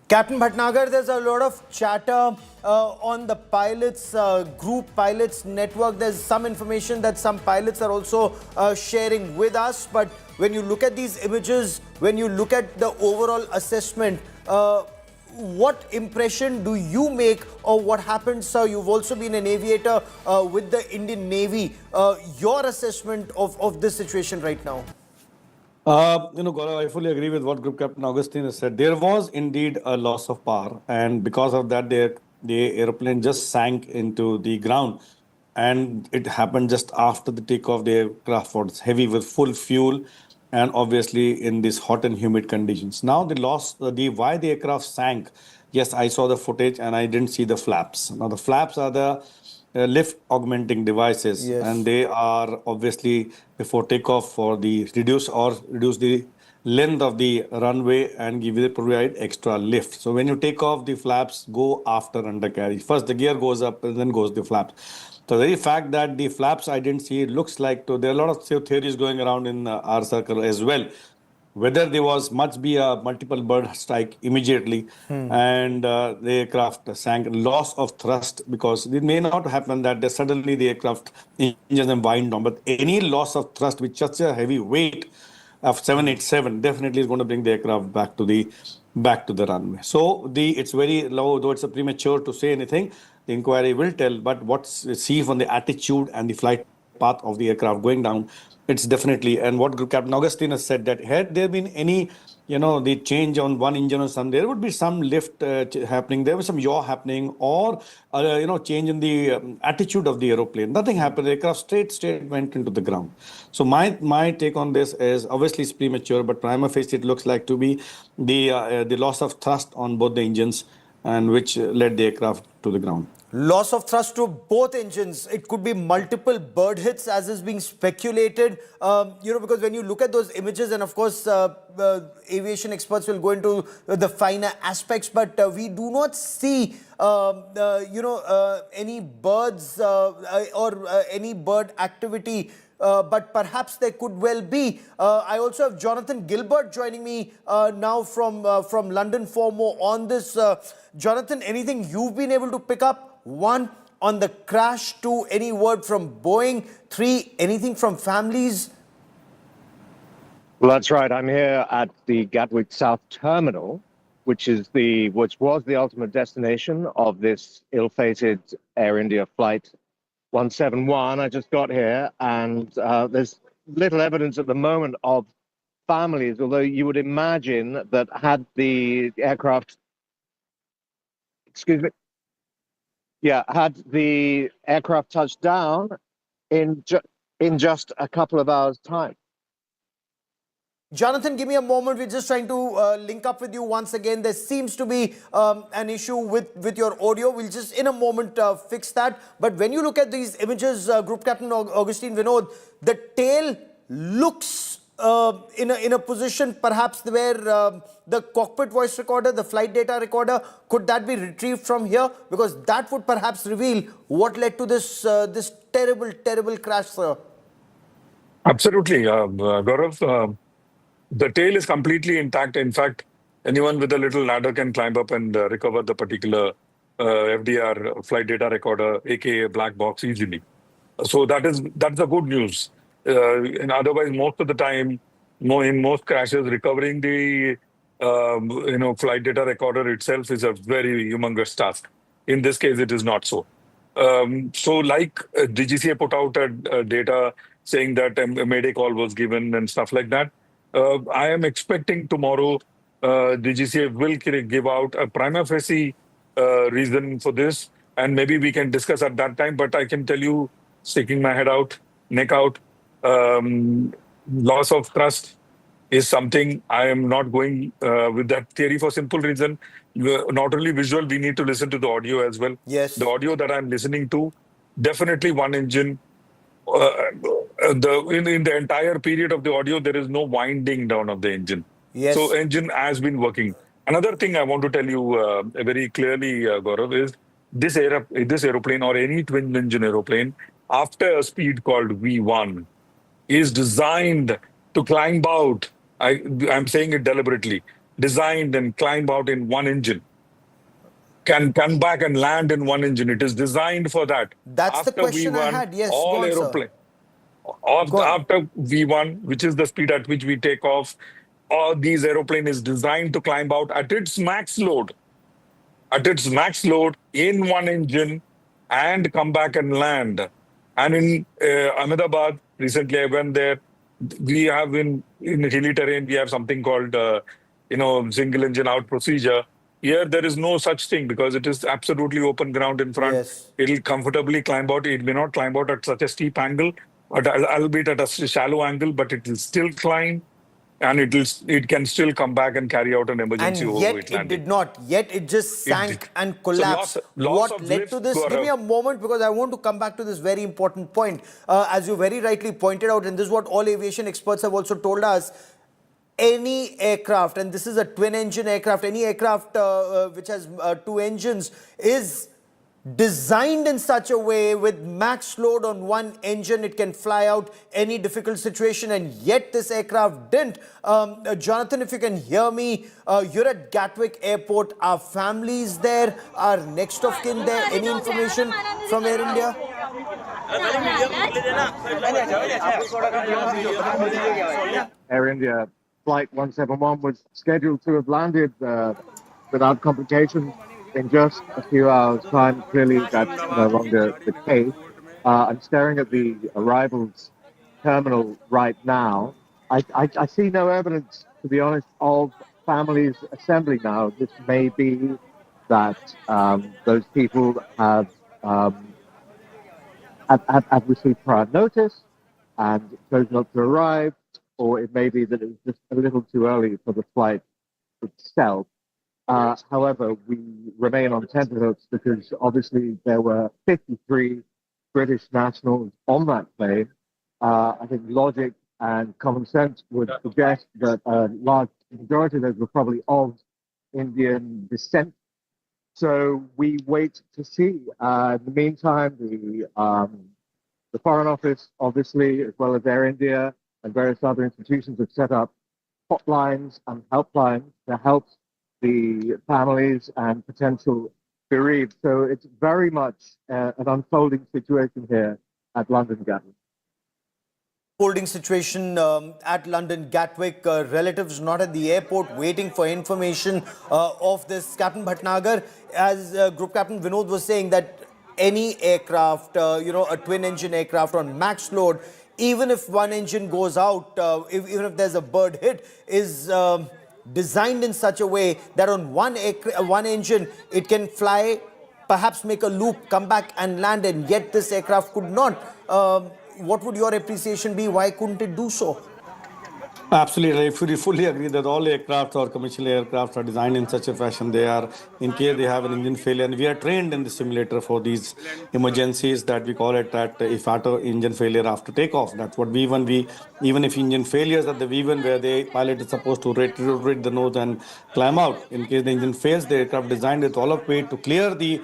Captain Bhatnagar, there's a lot of chatter on the pilots, group pilots network. There's some information that some pilots are also sharing with us. But when you look at these images, when you look at the overall assessment, what impression do you make of what happened, sir? You've also been an aviator with the Indian Navy. Your assessment of this situation right now? Gaurav, I fully agree with what Group Captain Augustine has said. There was indeed a loss of power, and because of that, the airplane just sank into the ground, and it happened just after the takeoff. The aircraft was heavy with full fuel, and obviously in these hot and humid conditions. Now why the aircraft sank. Yes, I saw the footage and I didn't see the flaps. Now the flaps are the lift augmenting devices, and they are obviously before takeoff for the reduce the length of the runway and provide extra lift. So when you take off, the flaps go after undercarriage. First the gear goes up and then goes the flaps. So the very fact that the flaps, I didn't see, it looks like, there are a lot of theories going around in our circle as well, whether there must be a multiple bird strike immediately and the aircraft sank, loss of thrust, because it may not happen that suddenly the aircraft engines and wind down, but any loss of thrust with such a heavy weight of 787 definitely is going to bring the aircraft back to the runway. So it's very low, though it's a premature to say anything. The inquiry will tell, but what's see from the attitude and the flight path of the aircraft going down, it's definitely, and what Captain Augustine has said, that had there been any, the change on one engine or something, there would be some lift happening, there was some yaw happening, or, change in the attitude of the aeroplane. Nothing happened. The aircraft straight went into the ground. So my take on this is, obviously it's premature, but prima facie it looks like to be the loss of thrust on both the engines, and which led the aircraft to the ground. Loss of thrust to both engines. It could be multiple bird hits, as is being speculated. Because when you look at those images, and of course, aviation experts will go into the finer aspects, but we do not see, any birds or any bird activity. But perhaps there could well be. I also have Jonathan Gilbert joining me now from London for more on this. Jonathan, anything you've been able to pick up? 1, on the crash. 2, any word from Boeing? 3, anything from families? Well, that's right. I'm here at the Gatwick South Terminal, which was the ultimate destination of this ill-fated Air India flight 171. I just got here, and there's little evidence at the moment of families, although you would imagine that had the aircraft, had the aircraft touched down in just a couple of hours' time. Jonathan, give me a moment. We're just trying to link up with you once again. There seems to be an issue with your audio. We'll just in a moment fix that. But when you look at these images, Group Captain Augustine Vinod, the tail looks in a position perhaps where the cockpit voice recorder, the flight data recorder, could that be retrieved from here? Because that would perhaps reveal what led to this terrible crash, sir. Absolutely, Gaurav. The tail is completely intact. In fact, anyone with a little ladder can climb up and recover the particular FDR flight data recorder, aka black box, easily. So that's the good news. And otherwise, most of the time, in most crashes, recovering the flight data recorder itself is a very humongous task. In this case, it is not so. So like DGCA put out data saying that a mayday call was given and stuff like that. I am expecting tomorrow DGCA will give out a prima facie reason for this, and maybe we can discuss at that time. But I can tell you, sticking my head out, neck out, loss of thrust is something I am not going with that theory for simple reason. Not only visual, we need to listen to the audio as well. Yes. The audio that I'm listening to, definitely one engine. In the entire period of the audio, there is no winding down of the engine. Yes. So engine has been working. Another thing I want to tell you very clearly, Gaurav, is this aeroplane or any twin engine aeroplane, after a speed called V1, is designed to climb out. I'm saying it deliberately. Designed and climb out in one engine. Can come back and land in one engine. It is designed for that. That's after the question V1, I had. Yes, all go on, aeroplane. Sir. After V1, which is the speed at which we take off, all these aeroplane is designed to climb out at its max load. At its max load in one engine and come back and land. And in Ahmedabad, recently I went there. We have in hilly terrain, we have something called single engine out procedure. Here, there is no such thing because it is absolutely open ground in front. Yes. It will comfortably climb out. It may not climb out at such a steep angle, but albeit at a shallow angle, but it will still climb, and it can still come back and carry out an emergency and overweight yet landing. It did not. Yet it just sank and collapsed. So loss what of led lift, to this? Gaurav. Give me a moment, because I want to come back to this very important point. As you very rightly pointed out, and this is what all aviation experts have also told us, any aircraft, and this is a twin-engine aircraft, any aircraft which has two engines is designed in such a way with max load on one engine, it can fly out any difficult situation, and yet this aircraft didn't. Jonathan, if you can hear me, you're at Gatwick Airport. Are families there? Are next of kin there? Any information from Air India? Air India Flight 171 was scheduled to have landed without complications in just a few hours' time. Clearly, that's no longer the case. I'm staring at the arrivals terminal right now. I see no evidence, to be honest, of families assembling now. This may be that those people have received prior notice and chose not to arrive, or it may be that it was just a little too early for the flight itself. However, we remain on tenterhooks because obviously there were 53 British nationals on that plane. I think logic and common sense would suggest that a large majority of those were probably of Indian descent. So we wait to see. In the meantime, the Foreign Office, obviously, as well as Air India and various other institutions have set up hotlines and helplines to help the families and potential bereaved. So it's very much an unfolding situation here at London Gatwick. Holding situation at London Gatwick, relatives not at the airport waiting for information of this. Captain Bhatnagar, as Group Captain Vinod was saying, that any aircraft, a twin engine aircraft on max load, even if one engine goes out, even if there's a bird hit, is designed in such a way that on one engine it can fly, perhaps make a loop, come back and land, and yet this aircraft could not. What would your appreciation be? Why couldn't it do so? Absolutely. I fully agree that all aircraft or commercial aircraft are designed in such a fashion. They are, in case they have an engine failure, and we are trained in the simulator for these emergencies that we call it that if auto engine failure after takeoff. That's what even if engine failures at the V1 where the pilot is supposed to rotate the nose and climb out. In case the engine fails, the aircraft designed with all of it to clear and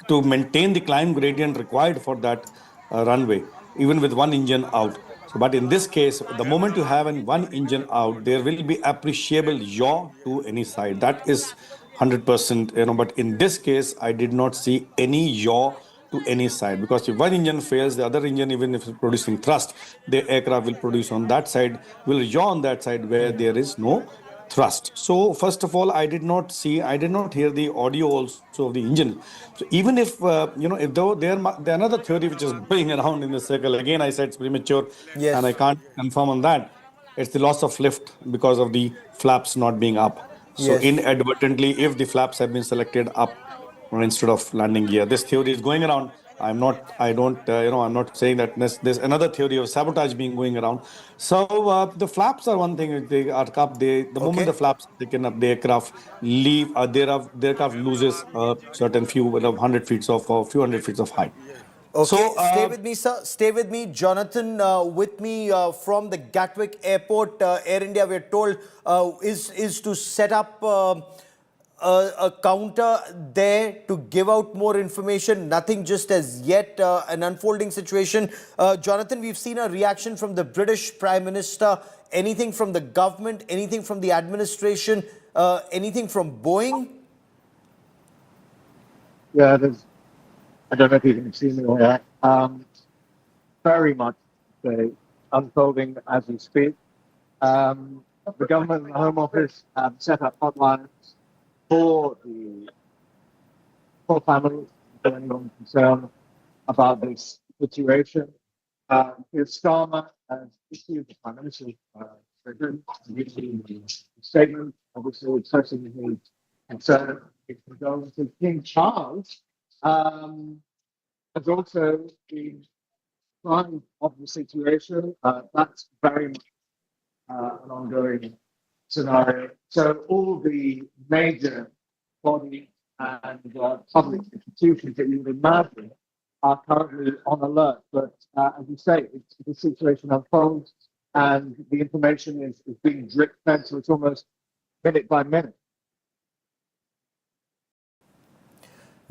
to maintain the climb gradient required for that runway, even with one engine out. So, but in this case, the moment you have one engine out, there will be appreciable yaw to any side. That is 100%, but in this case, I did not see any yaw to any side, because if one engine fails, the other engine, even if it's producing thrust, the aircraft will produce on that side, will yaw on that side where there is no thrust. So first of all, I did not hear the audio also of the engine. So even if if though there another theory which is going around in the circle, again I said it's premature, yes, and I can't confirm on that. It's the loss of lift because of the flaps not being up. So yes, inadvertently, if the flaps have been selected up instead of landing gear, this theory is going around. I'm not saying that there's another theory of sabotage being going around. So the flaps are one thing. They are up. The moment the flaps are taken up, the aircraft leave. The aircraft loses certain few 100 feet of or few hundred feet of height. Okay, So, stay with me, sir. Stay with me. Jonathan, with me from the Gatwick Airport. Air India, we're told, is to set up a counter there to give out more information. Nothing just as yet, an unfolding situation. Jonathan, we've seen a reaction from the British Prime Minister. Anything from the government? Anything from the administration? Anything from Boeing? Yeah, I don't know if you can see me or not. Very much unfolding as we speak. The government and the Home Office have set up hotlines for families, for anyone concerned about this situation. Starmer has issued the Prime Minister's statement, obviously expressing his concern. It's going to King Charles. Has also been part of the situation. That's very much an ongoing scenario. So all the major bodies and public institutions that you would imagine are currently on alert. But as you say, the situation unfolds and the information is being drip fed, so it's almost minute by minute.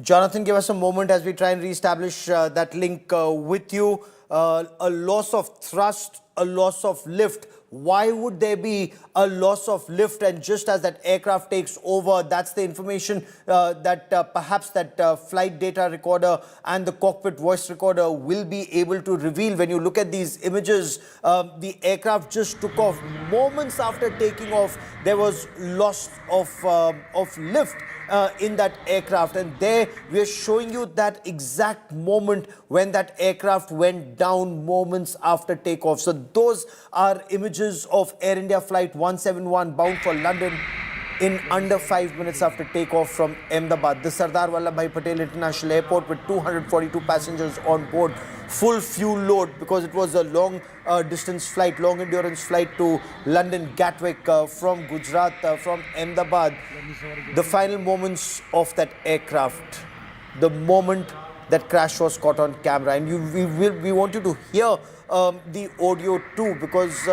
Jonathan, give us a moment as we try and reestablish that link with you. A loss of thrust, a loss of lift. Why would there be a loss of lift? And just as that aircraft takes over, that's the information that perhaps that flight data recorder and the cockpit voice recorder will be able to reveal. When you look at these images, the aircraft just took off. Moments after taking off, there was loss of lift in that aircraft, and there we are showing you that exact moment when that aircraft went down moments after takeoff. So those are images of Air India flight 171 bound for London in under 5 minutes after takeoff from Ahmedabad. The Sardar Vallabhbhai Patel International Airport with 242 passengers on board, full fuel load because it was a long distance flight, long endurance flight to London Gatwick from Gujarat, from Ahmedabad. The final moments of that aircraft, the moment that crash was caught on camera, and we want you to hear the audio too, because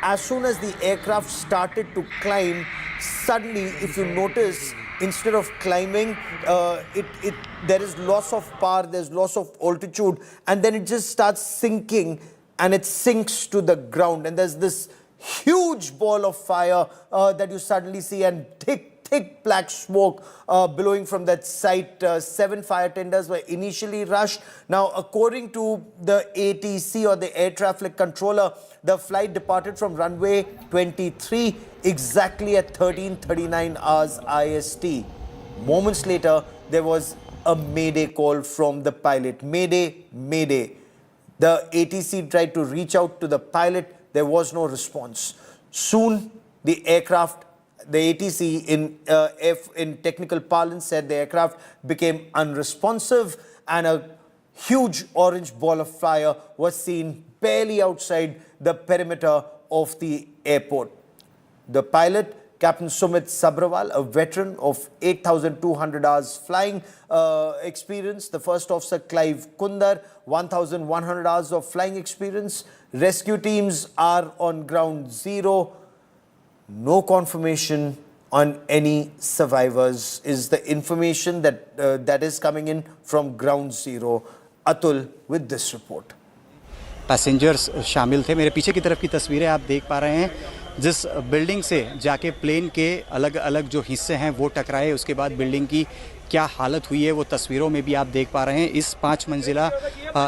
as soon as the aircraft started to climb, suddenly, if you notice, instead of climbing, there is loss of power, there's loss of altitude, and then it just starts sinking and it sinks to the ground. And there's this huge ball of fire that you suddenly see, and thick black smoke billowing from that site. 7 fire tenders were initially rushed. Now, according to the ATC, or the air traffic controller, the flight departed from runway 23 exactly at 13:39 hours IST. Moments later, there was a mayday call from the pilot. Mayday, mayday. The ATC tried to reach out to the pilot. There was no response. Soon, the aircraft, the ATC in technical parlance said the aircraft became unresponsive, and a huge orange ball of fire was seen barely outside the perimeter of the airport. The pilot, Captain Sumit Sabrawal, a veteran of 8,200 hours flying experience. The first officer, Clive Kundar, 1,100 hours of flying experience. Rescue teams are on ground zero. No confirmation on any survivors is the information that is coming in from ground zero. Atul with this report. Passengers शामिल थे। मेरे पीछे की तरफ की तस्वीरें आप देख पा रहे हैं। जिस बिल्डिंग से जाके प्लेन के अलग अलग जो हिस्से हैं वो टकराए, उसके बाद बिल्डिंग की क्या हालत हुई है वो तस्वीरों में भी आप देख पा रहे हैं। इस 5 मंजिला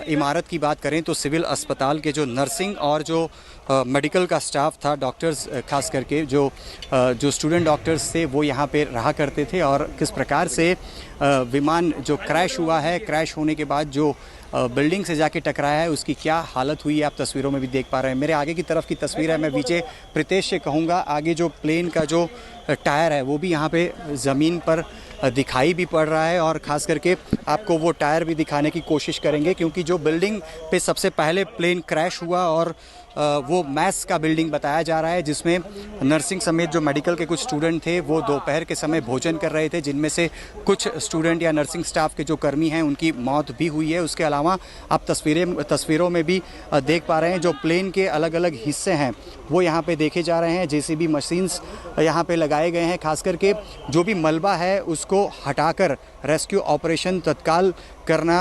इमारत की बात करें तो सिविल अस्पताल के जो नर्सिंग और जो मेडिकल का स्टाफ था, डॉक्टर्स खास करके जो स्टूडेंट डॉक्टर्स थे वो यहाँ पे रहा करते थे, और किस प्रकार से विमान जो क्रैश हुआ है, क्रैश होने के बाद जो बिल्डिंग से जाके टकराया है उसकी क्या हालत हुई है आप तस्वीरों में भी देख पा रहे हैं। मेरे आगे की तरफ की तस्वीर है, मैं विजय प्रीतेश से कहूँगा, आगे जो प्लेन का जो टायर है वो भी यहाँ पे ज़मीन पर दिखाई भी पड़ रहा है, और ख़ास करके आपको वो टायर भी दिखाने की कोशिश करेंगे, क्योंकि जो बिल्डिंग पे सबसे पहले प्लेन क्रैश हुआ और वो मैथ्स का बिल्डिंग बताया जा रहा है, जिसमें नर्सिंग समेत जो मेडिकल के कुछ स्टूडेंट थे वो दोपहर के समय भोजन कर रहे थे, जिनमें से कुछ स्टूडेंट या नर्सिंग स्टाफ के जो कर्मी हैं उनकी मौत भी हुई है। उसके अलावा आप तस्वीरों में भी देख पा रहे हैं जो प्लेन के अलग अलग हिस्से हैं वो यहाँ पे देखे जा रहे हैं। जेसीबी मशीन्स यहाँ पे लगाए गए हैं, खास करके जो भी मलबा है उसको हटाकर रेस्क्यू ऑपरेशन तत्काल करना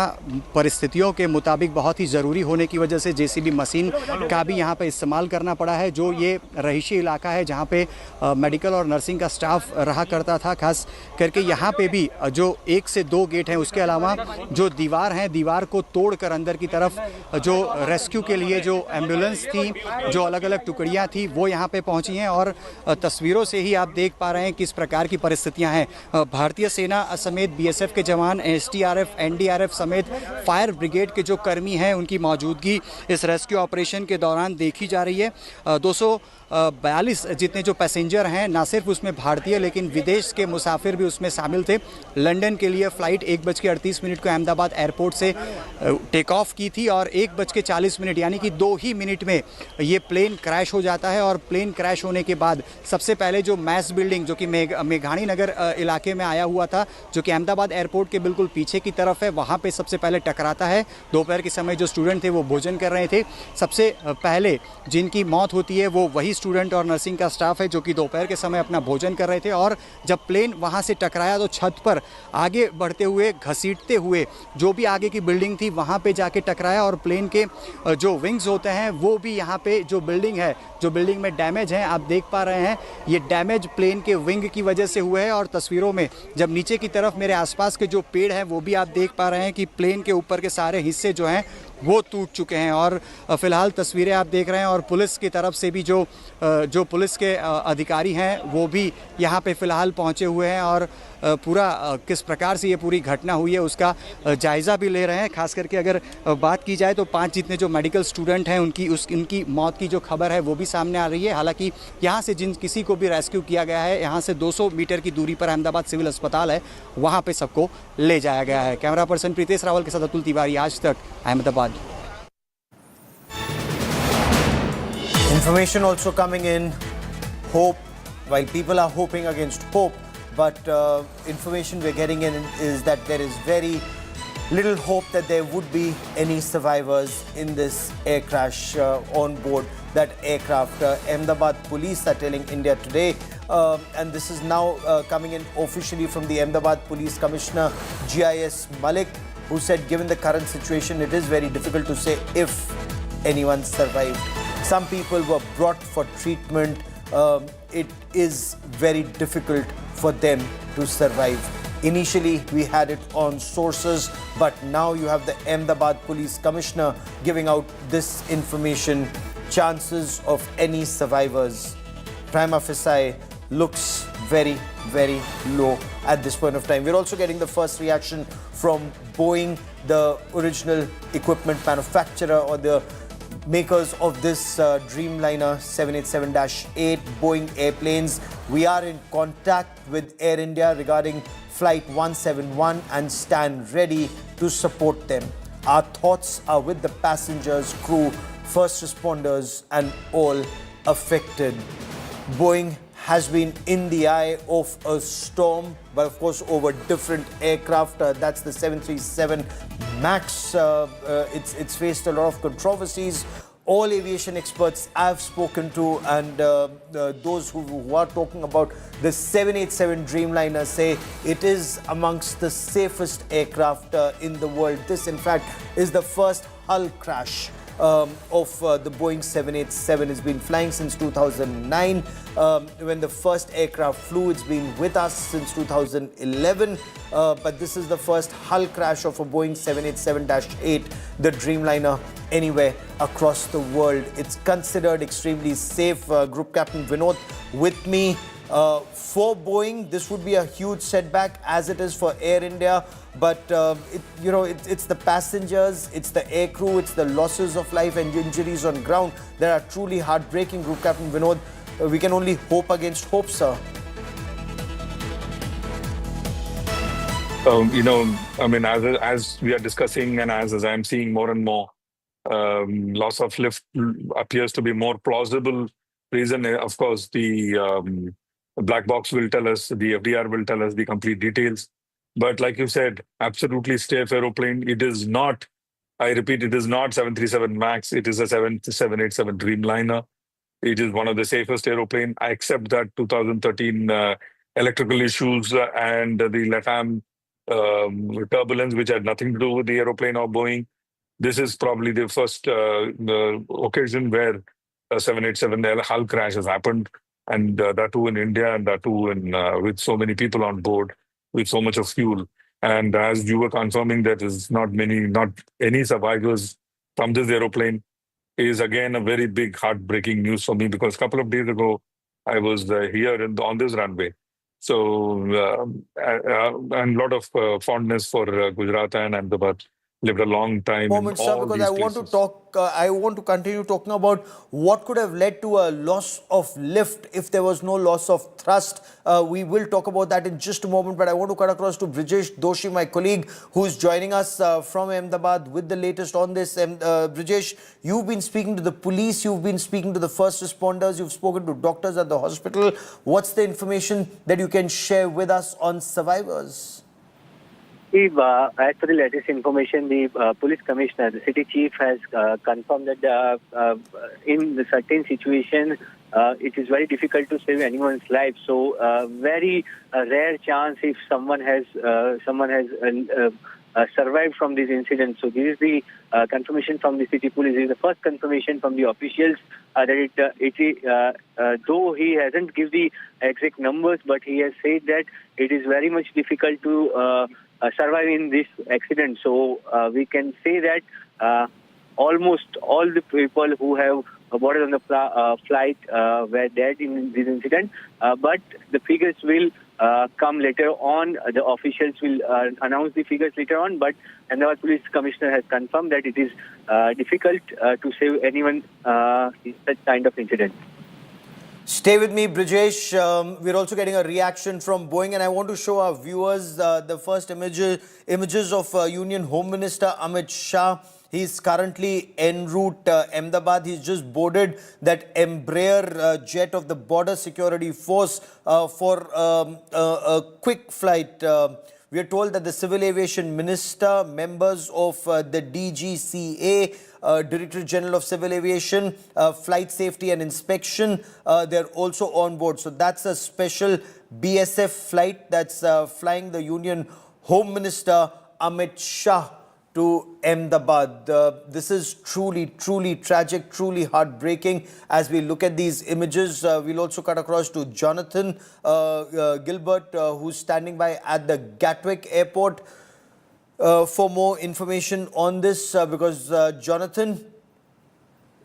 परिस्थितियों के मुताबिक बहुत ही ज़रूरी होने की वजह से जेसीबी मशीन का भी यहाँ पे इस्तेमाल करना पड़ा है। जो ये रहीशी इलाका है जहाँ पे मेडिकल और नर्सिंग का स्टाफ रहा करता था, खास करके यहाँ पे भी जो 1 से 2 गेट हैं, उसके अलावा जो दीवार हैं, दीवार को तोड़कर अंदर की तरफ जो रेस्क्यू के लिए जो एम्बुलेंस थी, जो अलग अलग टुकड़ियाँ थी वो यहाँ पे पहुँची हैं, और तस्वीरों से ही आप देख पा रहे हैं किस प्रकार की परिस्थितियाँ हैं। भारतीय सेना समेत BSF के जवान, SDRF, NDRF समेत फायर ब्रिगेड के जो कर्मी हैं उनकी मौजूदगी इस रेस्क्यू ऑपरेशन के दौरान देखी जा रही है। 242 जितने जो पैसेंजर हैं, ना सिर्फ उसमें भारतीय लेकिन विदेश के मुसाफिर भी उसमें शामिल थे। लंदन के लिए फ़्लाइट 1:38 को अहमदाबाद एयरपोर्ट से टेक ऑफ की थी, और 1:40 यानी कि 2 ही मिनट में ये प्लेन क्रैश हो जाता है। और प्लेन क्रैश होने के बाद सबसे पहले जो मैस बिल्डिंग जो कि मेघाणी नगर इलाके में आया हुआ था, जो कि अहमदाबाद एयरपोर्ट के बिल्कुल पीछे की तरफ है, वहाँ पे सबसे पहले टकराता है। दोपहर के समय जो स्टूडेंट थे वो भोजन कर रहे थे। सबसे पहले जिनकी मौत होती है वो वही स्टूडेंट और नर्सिंग का स्टाफ है जो कि दोपहर के समय अपना भोजन कर रहे थे, और जब प्लेन वहाँ से टकराया तो छत पर आगे बढ़ते हुए, घसीटते हुए जो भी आगे की बिल्डिंग थी वहाँ पे जाके टकराया, और प्लेन के जो विंग्स होते हैं वो भी यहाँ पे जो बिल्डिंग है, जो बिल्डिंग में डैमेज है आप देख पा रहे हैं, ये डैमेज प्लेन के विंग की वजह से हुआ है। और तस्वीरों में जब नीचे की तरफ मेरे आसपास के जो पेड़ हैं वो भी आप देख पा रहे हैं कि प्लेन के ऊपर के सारे हिस्से जो हैं वो टूट चुके हैं। और फिलहाल तस्वीरें आप देख रहे हैं, और पुलिस की तरफ से भी जो पुलिस के अधिकारी हैं वो भी यहाँ पे फिलहाल पहुँचे हुए हैं, और पूरा किस प्रकार से ये पूरी घटना हुई है उसका जायज़ा भी ले रहे हैं। खास करके अगर बात की जाए तो 5 जितने जो मेडिकल स्टूडेंट हैं उनकी मौत की जो खबर है वो भी सामने आ रही है। हालांकि यहाँ से जिन किसी को भी रेस्क्यू किया गया है, यहाँ से 200 मीटर की दूरी पर अहमदाबाद सिविल अस्पताल है, वहाँ पे सबको ले जाया गया है। कैमरा पर्सन प्रीतेश रावल के साथ अतुल तिवारी, आज तक, Ahmedabad. Information also coming in, hope, while people are hoping against hope, but information we're getting in is that there is very little hope that there would be any survivors in this air crash on board that aircraft. Ahmedabad police are telling India Today, and this is now coming in officially from the Ahmedabad Police Commissioner GIS Malik, who said given the current situation it is very difficult to say if anyone survived. Some people were brought for treatment. It is very difficult for them to survive. Initially, we had it on sources, but now you have the Ahmedabad Police Commissioner giving out this information. Chances of any survivors, prima facie, looks very, very low at this point of time. We're also getting the first reaction from Boeing, the original equipment manufacturer or the makers of this Dreamliner 787-8 Boeing airplanes. We are in contact with Air India regarding Flight 171 and stand ready to support them. Our thoughts are with the passengers, crew, first responders and all affected. Boeing has been in the eye of a storm, but of course over different aircraft. That's the 737 MAX. It's faced a lot of controversies. All aviation experts I've spoken to and those who are talking about the 787 Dreamliner say it is amongst the safest aircraft in the world. This in fact is the first hull crash of the Boeing 787. It's been flying since 2009 when the first aircraft flew. It's been with us since 2011, but this is the first hull crash of a Boeing 787-8, the Dreamliner, anywhere across the world. It's considered extremely safe. Group Captain Vinod with me. For Boeing, this would be a huge setback as it is for Air India. But it's the passengers, it's the air crew, it's the losses of life and injuries on ground that are truly heartbreaking. Group Captain Vinod, we can only hope against hope, sir. As we are discussing and as I'm seeing more and more, loss of lift appears to be more plausible reason. Of course, the black box will tell us, the FDR will tell us the complete details. But like you said, absolutely safe aeroplane. It is not, I repeat, it is not 737 MAX. It is a 787 Dreamliner. It is one of the safest aeroplane. I accept that 2013 electrical issues and the LATAM turbulence, which had nothing to do with the aeroplane or Boeing. This is probably the first occasion where a 787 hull crash has happened, and that too in India, and that too in, with so many people on board, with so much of fuel. And as you were confirming, that is not any survivors from this aeroplane is again a very big heartbreaking news for me, because a couple of days ago, I was here on this runway. So, and a lot of fondness for Gujarat and Ahmedabad. Lived a long time moment, in sir, all because these I want places. to talk. I want to continue talking about what could have led to a loss of lift if there was no loss of thrust. We will talk about that in just a moment, but I want to cut across to Brijesh Doshi, my colleague, who is joining us from Ahmedabad with the latest on this. Brijesh, you've been speaking to the police, you've been speaking to the first responders, you've spoken to doctors at the hospital. What's the information that you can share with us on survivors? See, as per the latest information, the police commissioner, the city chief, has confirmed that in the certain situation, it is very difficult to save anyone's life. So, very rare chance if someone has survived from this incident. So, this is the confirmation from the city police. This is the first confirmation from the officials that though he hasn't given the exact numbers, but he has said that it is very much difficult to survive in this accident. So we can say that almost all the people who have boarded on the flight were dead in this incident. But the figures will come later on. The officials will announce the figures later on. But Ahmedabad Police Commissioner has confirmed that it is difficult to save anyone in such kind of incident. Stay with me, Brijesh. We're also getting a reaction from Boeing, and I want to show our viewers the first images of Union Home Minister Amit Shah. He's currently en route Ahmedabad. He's just boarded that Embraer jet of the Border Security Force for a quick flight. We are told that the Civil Aviation Minister, members of the DGCA, Director General of Civil Aviation, Flight Safety and Inspection, they're also on board. So that's a special BSF flight that's flying the Union Home Minister Amit Shah to Ahmedabad. This is truly tragic, truly heartbreaking. As we look at these images, we'll also cut across to Jonathan Gilbert, who's standing by at the Gatwick Airport for more information on this, because Jonathan,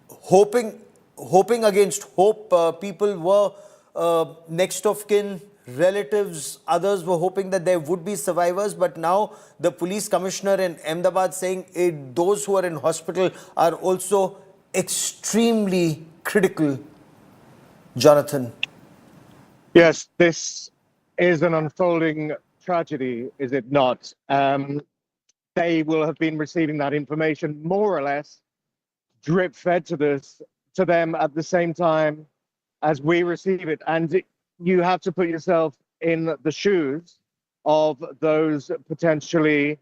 hoping against hope, people were next of kin, relatives, others were hoping that there would be survivors, but now the police commissioner in Ahmedabad saying those who are in hospital are also extremely critical. Jonathan. Yes, this is an unfolding tragedy, is it not? They will have been receiving that information more or less drip fed to them at the same time as we receive it. And you have to put yourself in the shoes of those potentially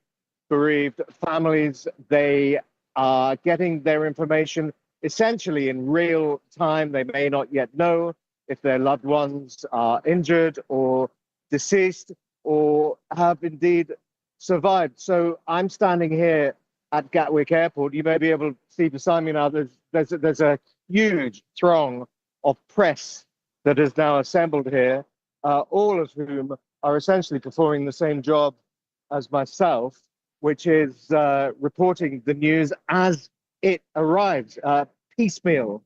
bereaved families. They are getting their information essentially in real time. They may not yet know if their loved ones are injured or deceased or have indeed survived. So I'm standing here at Gatwick Airport. You may be able to see beside me now, there's a huge throng of press that is now assembled here, all of whom are essentially performing the same job as myself, which is reporting the news as it arrives, piecemeal,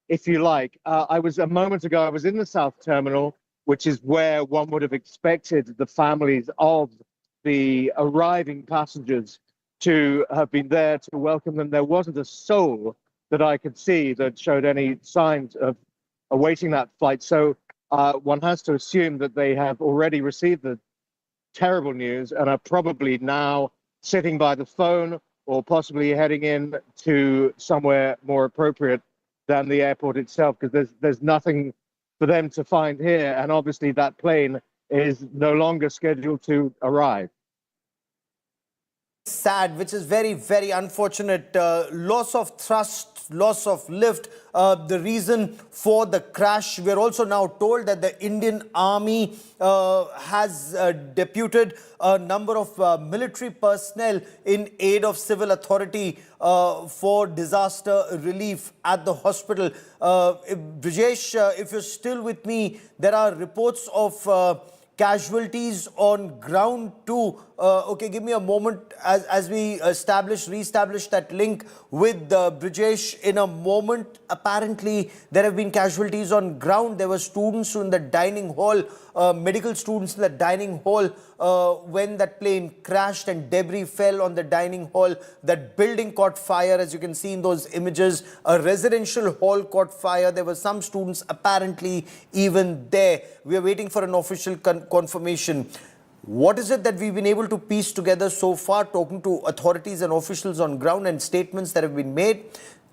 if you like. A moment ago, I was in the South Terminal, which is where one would have expected the families of the arriving passengers to have been there to welcome them. There wasn't a soul that I could see that showed any signs of awaiting that flight. So one has to assume that they have already received the terrible news and are probably now sitting by the phone or possibly heading in to somewhere more appropriate than the airport itself, because there's nothing for them to find here. And obviously that plane is no longer scheduled to arrive. Sad, which is very unfortunate. Loss of thrust, loss of lift, the reason for the crash. We're also now told that the Indian Army has deputed a number of military personnel in aid of civil authority for disaster relief at the hospital. Brijesh, if you're still with me, there are reports of casualties on ground too. Okay, give me a moment as we re-establish that link with Brijesh in a moment. Apparently, there have been casualties on ground. There were students in the dining hall, medical students in the dining hall when that plane crashed and debris fell on the dining hall. That building caught fire, as you can see in those images. A residential hall caught fire. There were some students apparently even there. We are waiting for an official confirmation. What is it that we've been able to piece together so far, talking to authorities and officials on ground and statements that have been made?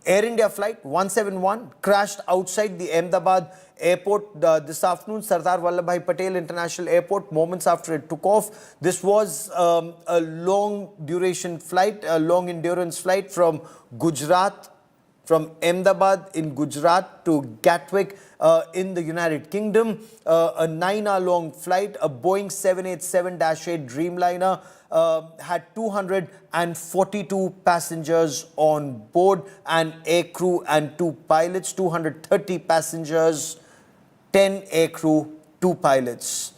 Air India flight 171 crashed outside the Ahmedabad airport this afternoon, Sardar Vallabhbhai Patel International Airport, moments after it took off. This was a long duration flight, a long endurance flight from Gujarat, from Ahmedabad in Gujarat to Gatwick in the United Kingdom. A 9-hour long flight, a Boeing 787-8 Dreamliner had 242 passengers on board, an air crew and 2 pilots, 230 passengers, 10 air crew, 2 pilots.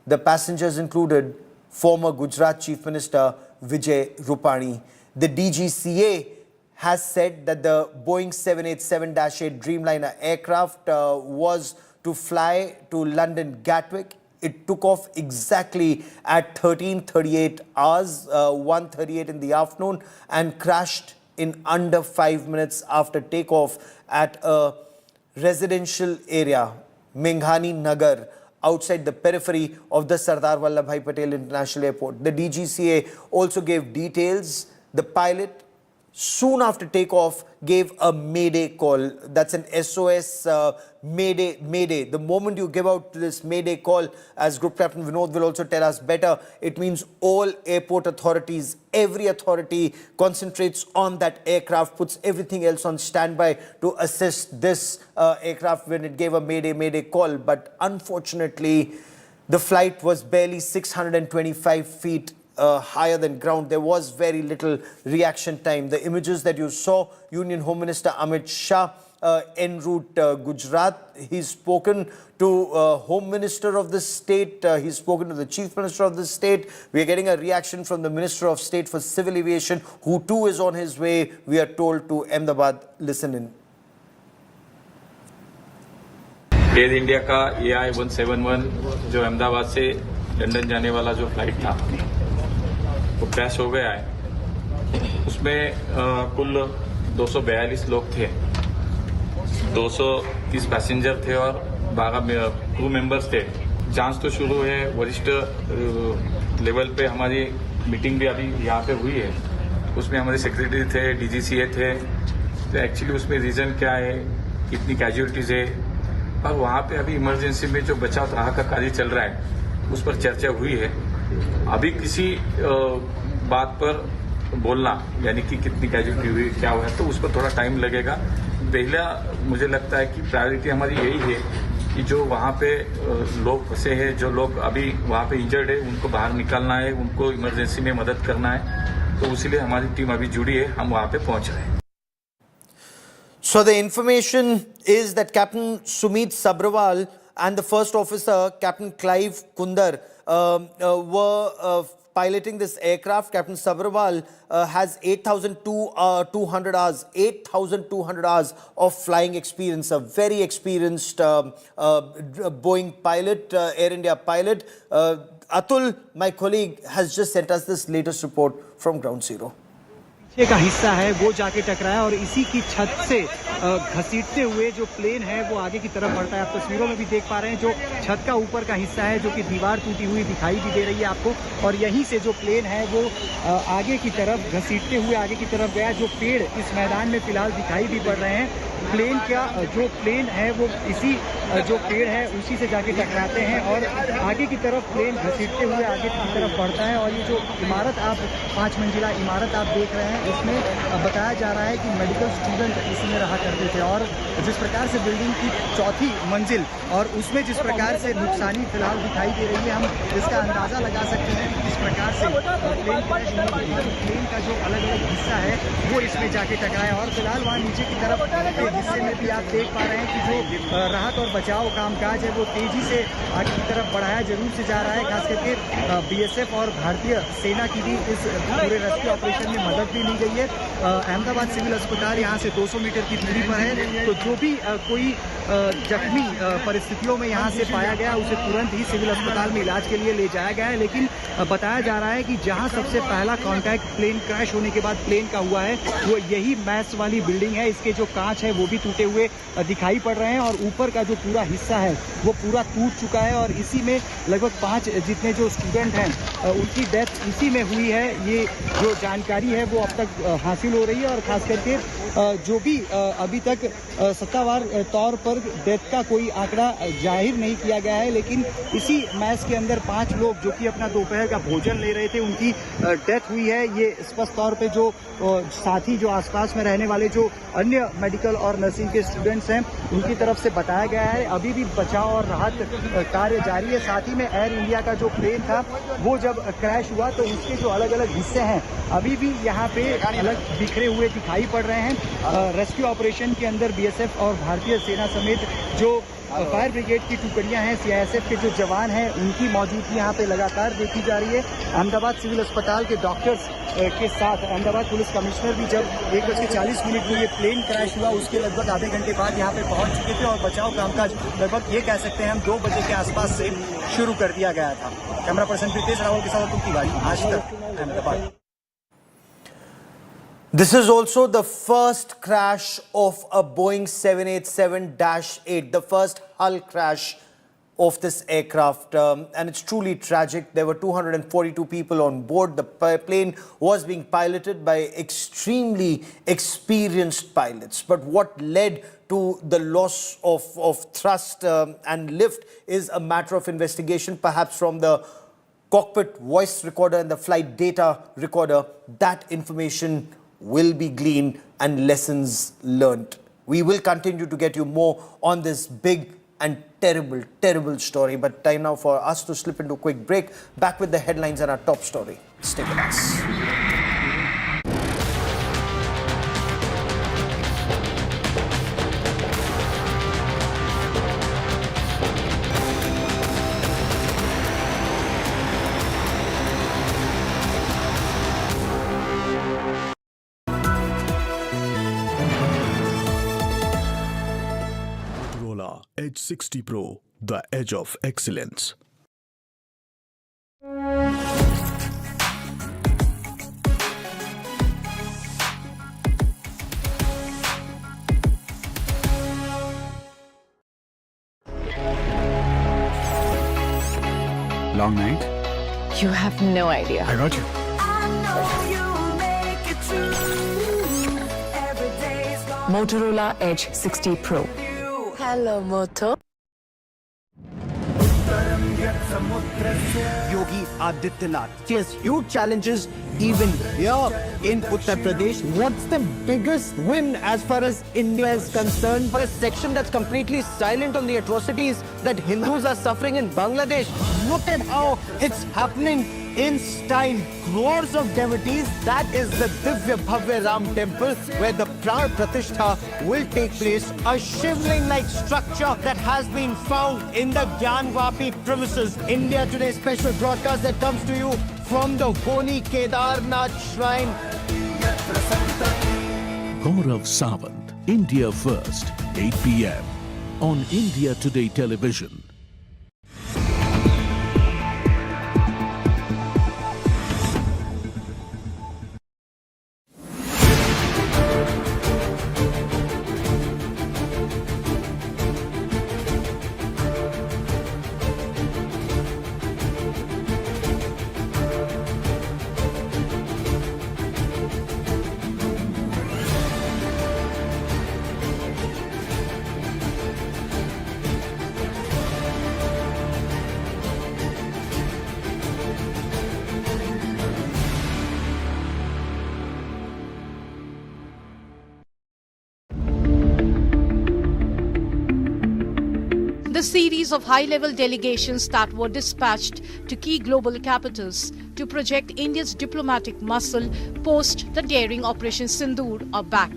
The passengers included former Gujarat Chief Minister Vijay Rupani. The DGCA has said that the Boeing 787-8 Dreamliner aircraft was to fly to London Gatwick. It took off exactly at 13:38 hours, 1:38 in the afternoon, and crashed in under 5 minutes after takeoff at a residential area, Menghani Nagar, outside the periphery of the Sardar Vallabhbhai Patel International Airport. The DGCA also gave details. The pilot, soon after takeoff, gave a mayday call. That's an SOS mayday. The moment you give out this mayday call, as Group Captain Vinod will also tell us better, it means all airport authorities, every authority concentrates on that aircraft, puts everything else on standby to assist this aircraft when it gave a mayday call. But unfortunately, the flight was barely 625 feet higher than ground. There was very little reaction time. The images that you saw, Union Home Minister Amit Shah en route Gujarat, he's spoken to Home Minister of the state, he's spoken to the Chief Minister of the state. We are getting a reaction from the Minister of State for Civil Aviation, who too is on his way, we are told, to Ahmedabad. Listen in. Air India का AI 171 जो अहमदाबाद से London जाने वाला जो flight था वो crash हो गया है। उसमें कुल 242 लोग थे, 230 पैसेंजर थे और 12 क्रू मेंबर्स थे। जांच तो शुरू है, वरिष्ठ लेवल पे हमारी मीटिंग भी अभी यहाँ पे हुई है, उसमें हमारे सेक्रेटरी थे, DGCA थे। तो एक्चुअली उसमें रीजन क्या है, कितनी कैजुअलिटीज है, और वहाँ पे अभी इमरजेंसी में जो बचाव राहत का कार्य चल रहा है उस पर चर्चा हुई है। अभी किसी बात पर बोलना, यानी कि कितनी कैजुअलिटी हुई, क्या हुआ है, तो उस पर थोड़ा टाइम लगेगा। पहला मुझे लगता है कि प्रायोरिटी हमारी यही है कि जो वहाँ पे लोग फंसे हैं, जो लोग अभी वहाँ पे इंजर्ड है, उनको बाहर निकालना है, उनको इमरजेंसी में मदद करना है। तो इसीलिए हमारी टीम अभी जुड़ी है, हम वहाँ पे पहुँच रहे हैं। So the information is that Captain Sumit Sabrawal and the first officer, Captain Clive Kundar, were piloting this aircraft. Captain Sabrawal has 8,200 hours of flying experience. A very experienced Boeing pilot, Air India pilot. Atul, my colleague, has just sent us this latest report from Ground Zero. पीछे का हिस्सा है वो जाके टकराया और इसी की छत से घसीटते हुए जो प्लेन है वो आगे की तरफ बढ़ता है। आप तस्वीरों में भी देख पा रहे हैं, जो छत का ऊपर का हिस्सा है जो कि दीवार टूटी हुई दिखाई भी दे रही है आपको, और यहीं से जो प्लेन है वो आगे की तरफ घसीटते हुए आगे की तरफ गया। जो पेड़ इस मैदान में फिलहाल दिखाई भी पड़ रहे हैं, प्लेन का जो प्लेन है वो इसी जो पेड़ है उसी से जाके टकराते हैं और आगे की तरफ प्लेन घसीटते हुए आगे की तरफ बढ़ता है। और ये जो इमारत आप 5 मंजिला इमारत आप देख रहे हैं, उसमें बताया जा रहा है कि मेडिकल स्टूडेंट इसमें रहा करते थे, और जिस प्रकार से बिल्डिंग की 4थी मंजिल और उसमें जिस प्रकार से नुकसानी फिलहाल दिखाई दे रही है, हम इसका अंदाज़ा लगा सकते हैं कि किस प्रकार से प्लेन का जो अलग अलग हिस्सा है वो इसमें जाके टकराया। और फिलहाल वहाँ नीचे की तरफ एक हिस्से में भी आप देख पा रहे हैं कि जो राहत और बचाव कामकाज है वो तेजी से आगे की तरफ बढ़ाया जरूर से जा रहा है। खास करके BSF और भारतीय सेना की भी इस पूरे रेस्क्यू ऑपरेशन में मदद भी ली गई है। अहमदाबाद सिविल अस्पताल यहाँ से 200 मीटर की दूरी पर है, तो जो भी कोई जख्मी परिस्थितियों में यहाँ से पाया गया उसे तुरंत ही सिविल अस्पताल में इलाज के लिए ले जाया गया है। लेकिन बताया जा रहा है कि जहाँ सबसे पहला कॉन्टैक्ट प्लेन क्रैश होने के बाद प्लेन का हुआ है वो यही मैस वाली बिल्डिंग है। इसके जो कांच है वो भी टूटे हुए दिखाई पड़ रहे हैं और ऊपर का जो पूरा हिस्सा है वो पूरा टूट चुका है, और इसी में लगभग 5 जितने जो स्टूडेंट हैं उनकी डेथ इसी में हुई है। ये जो जानकारी है वो अब तक हासिल हो रही है, और खास करके जो भी अभी तक सत्तावार तौर पर डेथ का कोई आंकड़ा जाहिर नहीं किया गया है, लेकिन इसी मैच के अंदर 5 लोग जो कि अपना दोपहर का भोजन ले रहे थे, उनकी डेथ हुई है। ये स्पष्ट तौर पे जो साथी जो आसपास में रहने वाले जो अन्य मेडिकल और नर्सिंग के स्टूडेंट्स हैं, उनकी तरफ से बताया गया है। अभी भी बचाव और राहत कार्य जारी है। साथ ही में एयर इंडिया का जो प्लेन था वो जब क्रैश हुआ तो उसके जो अलग अलग हिस्से हैं अभी भी यहाँ पे अलग बिखरे हुए दिखाई पड़ रहे हैं। रेस्क्यू ऑपरेशन के अंदर बीएसएफ और भारतीय सेना समेत जो फायर ब्रिगेड की टुकड़ियां हैं, सीआईएसएफ के जो जवान हैं, उनकी मौजूदगी यहाँ पे लगातार देखी जा रही है। अहमदाबाद सिविल अस्पताल के डॉक्टर्स के साथ अहमदाबाद पुलिस कमिश्नर भी जब 1:40 में ये प्लेन क्रैश हुआ उसके लगभग आधे घंटे बाद यहाँ पे पहुंच चुके थे और बचाव कामकाज लगभग ये कह सकते हैं हम 2 बजे के आसपास से शुरू कर दिया गया था। कैमरा पर्सन प्रीतेश रावल के साथ तुम तिवारी, आज तक, Ahmedabad. This is also the first crash of a Boeing 787-8, the first hull crash of this aircraft, and it's truly tragic. There were 242 people on board. The plane was being piloted by extremely experienced pilots. But what led to the loss of thrust and lift is a matter of investigation, perhaps from the cockpit voice recorder and the flight data recorder. That information will be gleaned and lessons learnt. We will continue to get you more on this big and terrible, terrible story. But time now for us to slip into a quick break. Back with the headlines and our top story. Stay with us. Edge 60 Pro, the edge of excellence. Long night? You have no idea. I got you. Motorola Edge 60 Pro. Hello, Moto. Yogi Adityanath faces huge challenges even here in Uttar Pradesh. What's the biggest win as far as India is concerned for a section that's completely silent on the atrocities that Hindus are suffering in Bangladesh? Look at how it's happening in style. Crores of devotees. That is the Divya Bhavya Ram temple where the Pran Pratishtha will take place. A shivling-like structure that has been found in the Gyanvapi premises. India Today special broadcast that comes to you from the Honi Kedarnath Shrine. Gaurav Sawant, India First, 8 p.m. on India Today Television. The series of high-level delegations that were dispatched to key global capitals to project India's diplomatic muscle post the daring Operation Sindoor are back.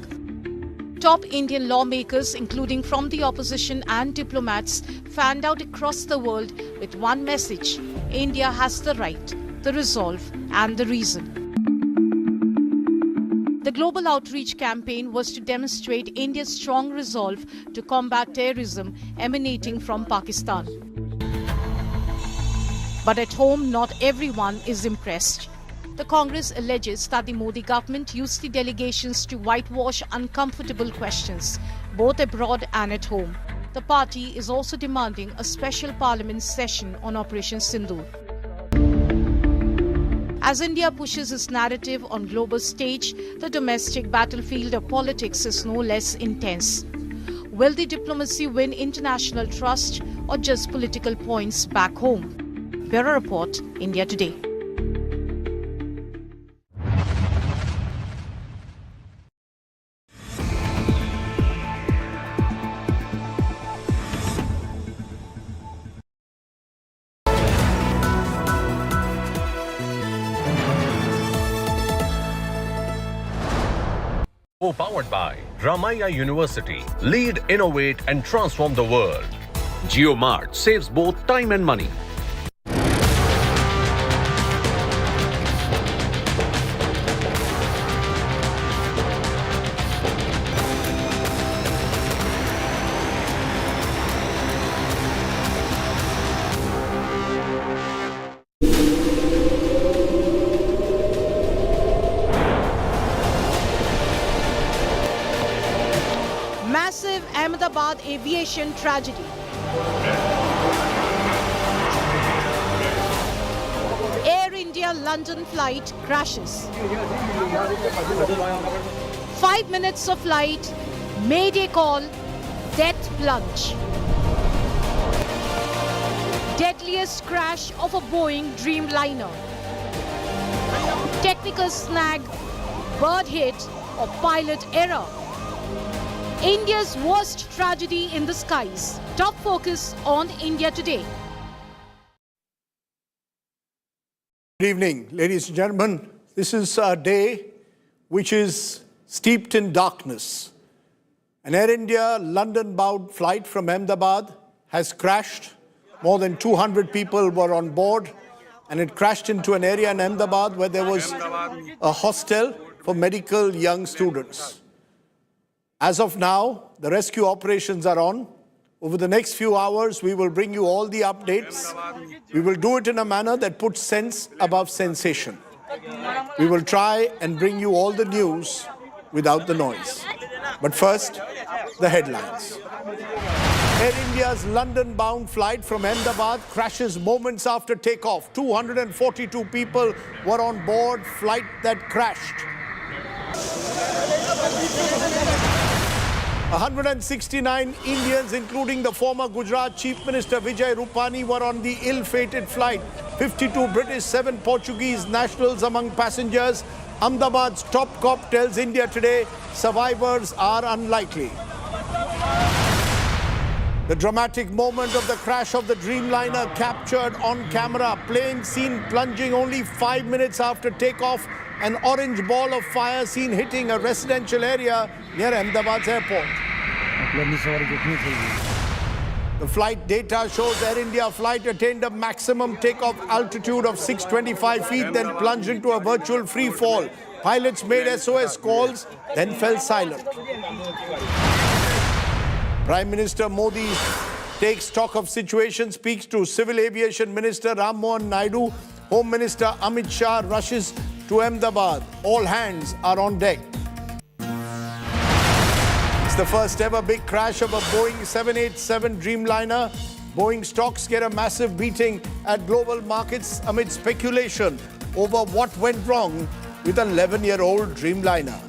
Top Indian lawmakers, including from the opposition and diplomats, fanned out across the world with one message: India has the right, the resolve, and the reason. The global outreach campaign was to demonstrate India's strong resolve to combat terrorism emanating from Pakistan. But at home, not everyone is impressed. The Congress alleges that the Modi government used the delegations to whitewash uncomfortable questions, both abroad and at home. The party is also demanding a special parliament session on Operation Sindoor. As India pushes its narrative on global stage, the domestic battlefield of politics is no less intense. Will the diplomacy win international trust or just political points back home? Bureau Report, India Today. Co-powered by Ramaiah University. Lead, innovate and transform the world. JioMart saves both time and money. Massive Ahmedabad aviation tragedy. Air India London flight crashes. 5 minutes of flight, mayday call, death plunge. Deadliest crash of a Boeing Dreamliner. Technical snag, bird hit or pilot error. India's worst tragedy in the skies. Top focus on India Today. Good evening, ladies and gentlemen. This is a day which is steeped in darkness. An Air India London-bound flight from Ahmedabad has crashed. More than 200 people were on board, and it crashed into an area in Ahmedabad where there was a hostel for medical young students. As of now, the rescue operations are on. Over the next few hours, we will bring you all the updates. We will do it in a manner that puts sense above sensation. We will try and bring you all the news without the noise. But first, the headlines. Air India's London-bound flight from Ahmedabad crashes moments after takeoff. 242 people were on board flight that crashed. 169 Indians, including the former Gujarat Chief Minister Vijay Rupani, were on the ill-fated flight. 52 British, 7 Portuguese nationals among passengers. Ahmedabad's top cop tells India Today survivors are unlikely. The dramatic moment of the crash of the Dreamliner captured on camera. Plane seen plunging only 5 minutes after takeoff. An orange ball of fire seen hitting a residential area near Ahmedabad's airport. The flight data shows Air India flight attained a maximum takeoff altitude of 625 feet, then plunged into a virtual free fall. Pilots made SOS calls, then fell silent. Prime Minister Modi takes stock of situation, speaks to Civil Aviation Minister Ram Mohan Naidu. Home Minister Amit Shah rushes to Ahmedabad. All hands are on deck. It's the first ever big crash of a Boeing 787 Dreamliner. Boeing stocks get a massive beating at global markets amid speculation over what went wrong with an 11-year-old Dreamliner.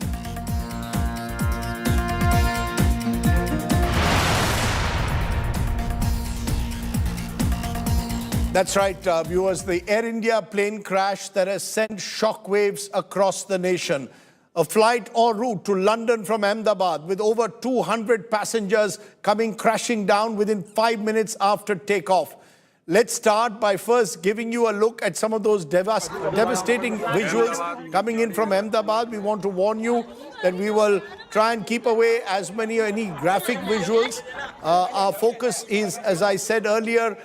That's right, viewers. The Air India plane crash that has sent shockwaves across the nation. A flight en route to London from Ahmedabad with over 200 passengers coming crashing down within 5 minutes after takeoff. Let's start by first giving you a look at some of those devastating visuals coming in from Ahmedabad. We want to warn you that we will try and keep away any graphic visuals. Our focus is, as I said earlier,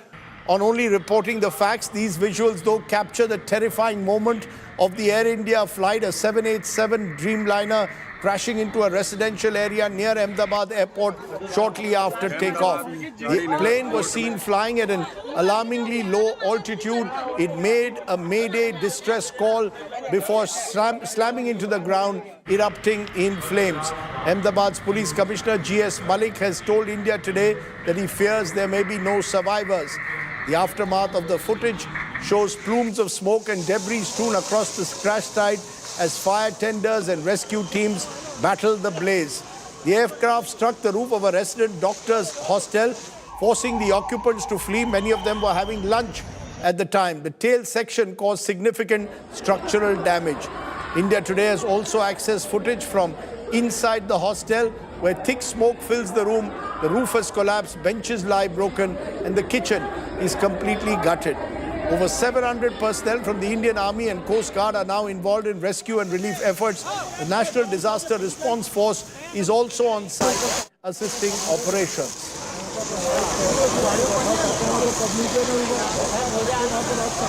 on only reporting the facts. These visuals, though, capture the terrifying moment of the Air India flight, a 787 Dreamliner crashing into a residential area near Ahmedabad airport shortly after takeoff. The plane was seen flying at an alarmingly low altitude. It made a mayday distress call before slamming into the ground, erupting in flames. Ahmedabad's Police Commissioner G.S. Malik has told India Today that he fears there may be no survivors. The aftermath of the footage shows plumes of smoke and debris strewn across the crash site as fire tenders and rescue teams battle the blaze. The aircraft struck the roof of a resident doctor's hostel, forcing the occupants to flee. Many of them were having lunch at the time. The tail section caused significant structural damage. India Today has also accessed footage from inside the hostel where thick smoke fills the room. The roof has collapsed, benches lie broken, and the kitchen is completely gutted. Over 700 personnel from the Indian Army and Coast Guard are now involved in rescue and relief efforts. The National Disaster Response Force is also on site assisting operations.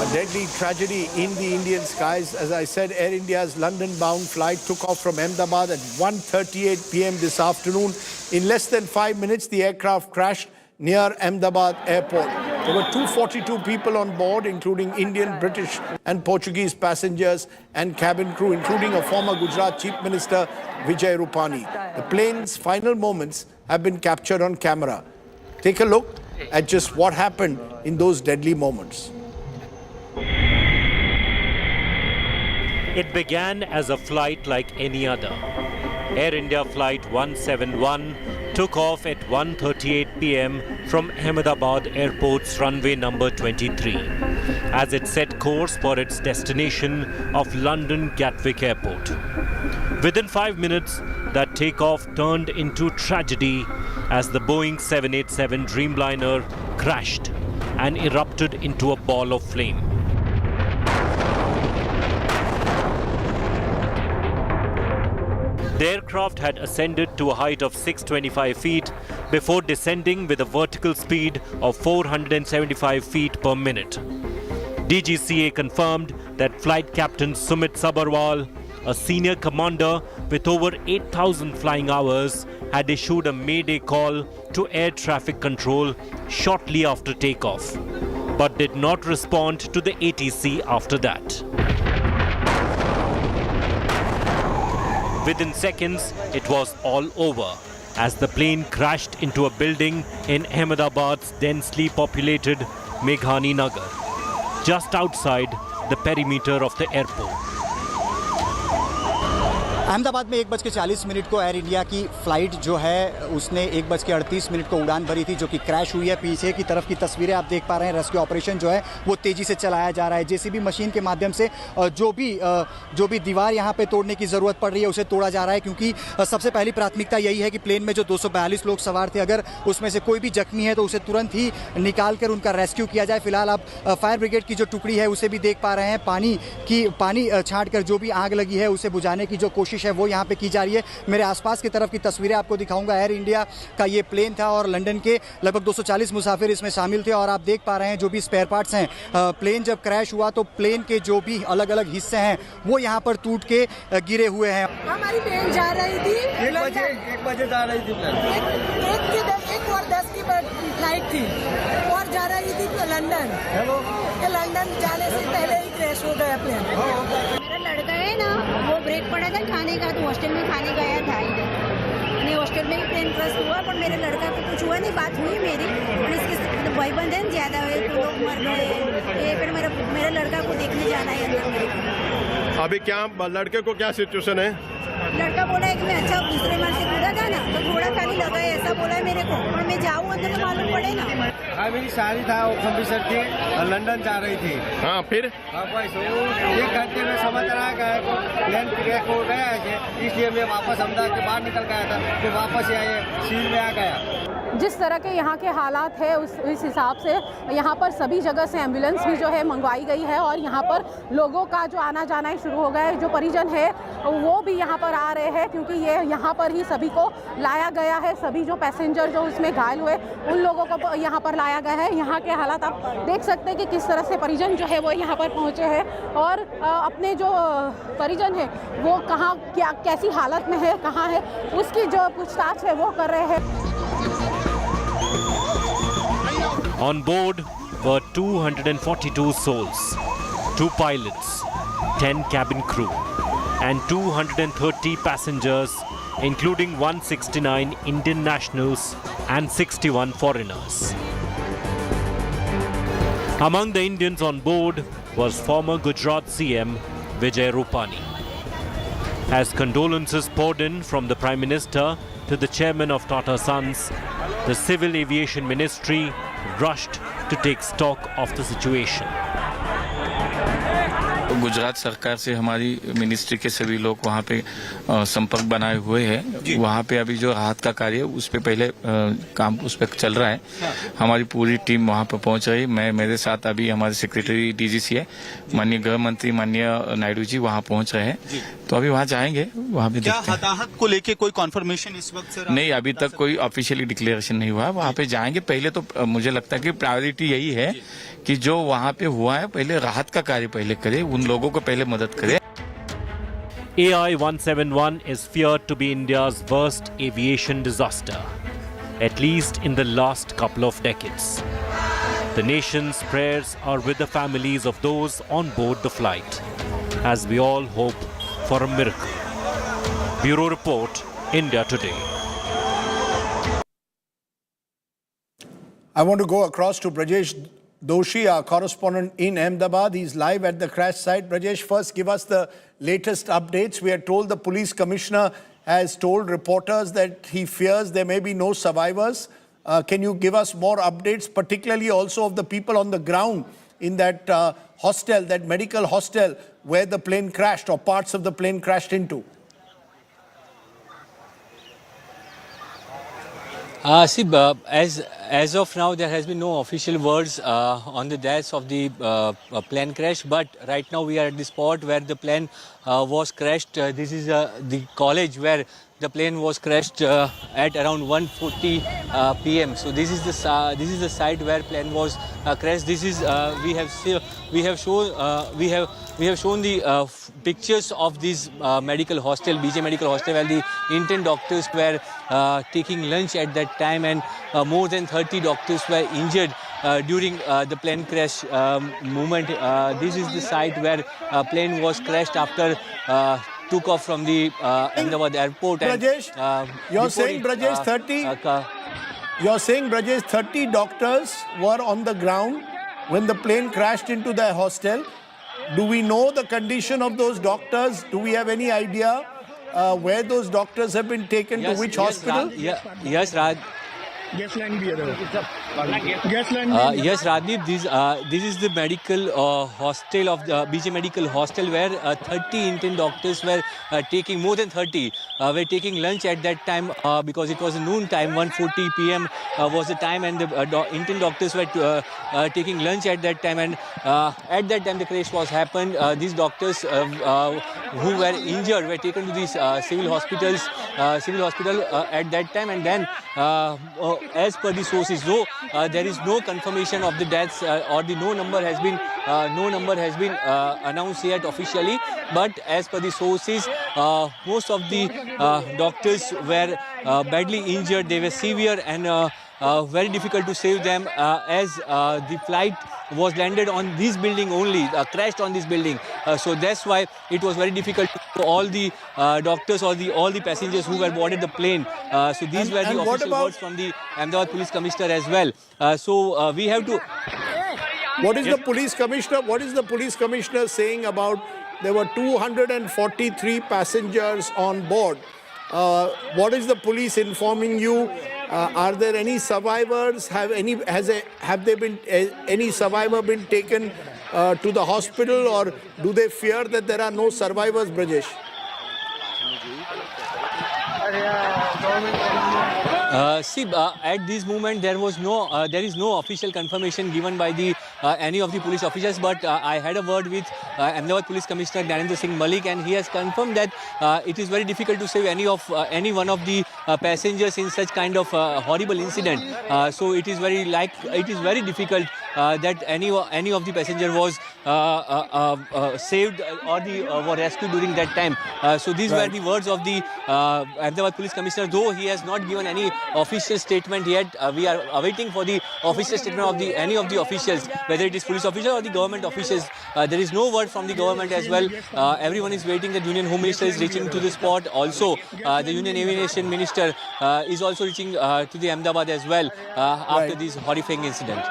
A deadly tragedy in the Indian skies. As I said, Air India's London-bound flight took off from Ahmedabad at 1:38 p.m. this afternoon. In less than 5 minutes, the aircraft crashed near Ahmedabad airport. There were 242 people on board, including Indian, British and Portuguese passengers and cabin crew, including a former Gujarat Chief Minister, Vijay Rupani. The plane's final moments have been captured on camera. Take a look at just what happened in those deadly moments. It began as a flight like any other. Air India Flight 171 took off at 1:38 p.m. from Ahmedabad Airport's runway number 23 as it set course for its destination of London Gatwick Airport. Within 5 minutes, that takeoff turned into tragedy as the Boeing 787 Dreamliner crashed and erupted into a ball of flame. The aircraft had ascended to a height of 625 feet before descending with a vertical speed of 475 feet per minute. DGCA confirmed that Flight Captain Sumit Sabharwal, a senior commander with over 8,000 flying hours, had issued a mayday call to air traffic control shortly after takeoff, but did not respond to the ATC after that. Within seconds, it was all over as the plane crashed into a building in Ahmedabad's densely populated Meghani Nagar, just outside the perimeter of the airport. Ahmedabad में 1:40 को air India की flight जो है उसने 1:38 को उड़ान भरी थी, जो कि क्रैश हुई है। पीछे की तरफ की तस्वीरें आप देख पा रहे हैं। रेस्क्यू ऑपरेशन जो है वो तेज़ी से चलाया जा रहा है। जेसीबी मशीन के माध्यम से जो भी दीवार यहाँ पे तोड़ने की ज़रूरत पड़ रही है उसे तोड़ा जा रहा है, क्योंकि सबसे पहली प्राथमिकता यही है कि प्लेन में जो 242 लोग सवार थे, अगर उसमें से कोई भी जख्मी है तो उसे तुरंत ही निकाल कर उनका रेस्क्यू किया जाए। फिलहाल आप फायर ब्रिगेड की जो टुकड़ी है उसे भी देख पा रहे हैं। पानी छाँट कर जो भी आग लगी है उसे बुझाने की जो कोशिश है वो यहाँ पे की जा रही है। मेरे आसपास की तरफ की तस्वीरें आपको दिखाऊंगा। एयर इंडिया का ये प्लेन था और लंदन के लगभग 240 मुसाफिर इसमें शामिल थे और आप देख पा रहे हैं जो भी स्पेयर पार्ट्स हैं। प्लेन जब क्रैश हुआ तो प्लेन के जो भी अलग अलग हिस्से हैं वो यहाँ पर टूट के गिरे हुए हैं। हमारी प्लेन जा रही थी 1 बजे जा रही थी, 1:10 की फ्लाइट थी और जा रही थी लंदन। लंदन जाने से पहले ही क्रैश हो गया प्लेन। मेरा लड़का है ना, वो ब्रेक पड़ा था खाने का, तो हॉस्टल में खाने गया था ही हॉस्टल में ही प्लेन क्रैश हुआ, पर मेरे लड़का को कुछ हुआ नहीं। बात हुई मेरी, और इसके भाईबंद है ज़्यादा हुए तो लोग मर गए। फिर मेरा लड़का को देखने जाना है अंदर। अभी क्या लड़के को क्या सिचुएशन है? लड़का बोला है कि मैं अच्छा दूसरे मार से कूदा था ना तो थोड़ा खाली लगा है, ऐसा बोला है मेरे को। और मैं जाऊँ अंदर तो मालूम पड़े ना। हाँ, मेरी शादी था, वो कंप्यूटर थी, लंदन जा रही थी। हाँ, फिर 1 घंटे में समझ रहा है प्लेन क्रैश हो गया है, इसलिए मैं वापस अहमदाबाद के बाहर निकल गया था, फिर वापस सील में आ गया। जिस तरह के यहाँ के हालात है इस हिसाब से यहाँ पर सभी जगह से एम्बुलेंस भी जो है मंगवाई गई है और यहाँ पर लोगों का जो आना जाना ही शुरू हो गया है। जो परिजन है वो भी यहाँ पर आ रहे हैं, क्योंकि ये यहाँ पर ही सभी को लाया गया है। सभी जो पैसेंजर जो उसमें घायल हुए उन लोगों को यहाँ पर लाया गया है। यहाँ के हालात आप देख सकते हैं कि किस तरह से परिजन जो है वो यहाँ पर पहुँचे हैं और अपने जो परिजन है वो कहाँ कैसी हालत में है, कहाँ है, उसकी जो पूछताछ है वो कर रहे हैं। On board were 242 souls, 2 pilots, 10 cabin crew, and 230 passengers, including 169 Indian nationals and 61 foreigners. Among the Indians on board was former Gujarat CM Vijay Rupani. As condolences poured in from the Prime Minister to the chairman of Tata Sons, the Civil Aviation Ministry rushed to take stock of the situation. Gujarat सरकार से हमारी ministry के सभी लोग वहाँ पे संपर्क बनाए हुए हैं। वहाँ पे अभी जो राहत का कार्य है उस पे पहले काम उस पे चल रहा है। हमारी पूरी टीम वहाँ पे पहुँच रही। मैं मेरे साथ अभी हमारे सेक्रेटरी डीजीसी है, माननीय गृह मंत्री माननीय नायडू जी वहाँ पहुँच रहे हैं। तो अभी वहाँ जाएंगे, वहाँ भी देखते हैं। हताहत को लेके कोई कॉन्फर्मेशन इस वक्त से नहीं, अभी तक कोई ऑफिशियली डिक्लेरेशन नहीं हुआ। वहाँ पे जाएंगे। पहले तो मुझे लगता है कि प्रायोरिटी यही है कि जो वहाँ पे हुआ है पहले राहत का कार्य पहले करे, उन लोगों को पहले मदद करे। AI-171 is feared to be India's worst aviation disaster, at least in the last couple of decades. The nation's prayers are with the families of those on board the flight, as we all hope for a miracle. Bureau Report, India Today. I want to go across to Brajesh Doshi, our correspondent in Ahmedabad. He's live at the crash site. Brajesh, first give us the latest updates. We are told the police commissioner has told reporters that he fears there may be no survivors. Can you give us more updates, particularly also of the people on the ground in that hostel, that medical hostel where the plane crashed or parts of the plane crashed into? As of now, there has been no official words on the deaths of the plane crash. But right now, we are at the spot where the plane was crashed. This is the college where the plane was crashed at around 1:40 p.m. So this is the site where plane was crashed. This is we have shown the pictures of this medical hostel, BJ Medical Hostel, where the Indian doctors were taking lunch at that time, and more than 30 doctors were injured during the plane crash moment. This is the site where plane was crashed after took off from the Ahmedabad airport. Brajesh, you're saying Brajesh 30 doctors were on the ground when the plane crashed into their hostel. Do we know the condition of those doctors? Do we have any idea where those doctors have been taken to which hospital? Yes, Radip, this is the medical hostel of the BJ Medical Hostel, where 30 Indian doctors were taking, more than 30, were taking lunch at that time because it was a noon time, 1:40 p.m. Was the time, and the Indian doctors were taking lunch at that time, and at that time the crash was happened. These doctors who were injured were taken to these civil hospital at that time, and then as per the sources, though there is no confirmation of the deaths or the no number has been announced yet officially, but as per the sources, most of the doctors were badly injured. They were severe and very difficult to save them as the flight was landed on this building only, crashed on this building. So that's why it was very difficult for all the doctors or all the passengers who were boarded the plane. So these were the official words from the Ahmedabad Police Commissioner as well. So we have to... What is the police commissioner? What is the police commissioner saying about there were 243 passengers on board? What is the police informing you? Are there any survivors? Have there been any survivor been taken to the hospital, or do they fear that there are no survivors, Brajesh? At this moment there is no official confirmation given by any of the police officials, but I had a word with Ahmedabad Police Commissioner Narendra Singh Malik, and he has confirmed that it is very difficult to save any one of the passengers in such kind of horrible incident. So it is very difficult that any of the passenger was saved or were rescued during that time. So these were the words of the Ahmedabad Police Commissioner, though he has not given any official statement yet. We are awaiting for the official statement of any of the officials, whether it is police official or the government officials. There is no word from the government as well. Everyone is waiting. The Union Home Minister is reaching to the spot. Also, the Union Aviation Minister is also reaching to the Ahmedabad as well after this horrifying incident.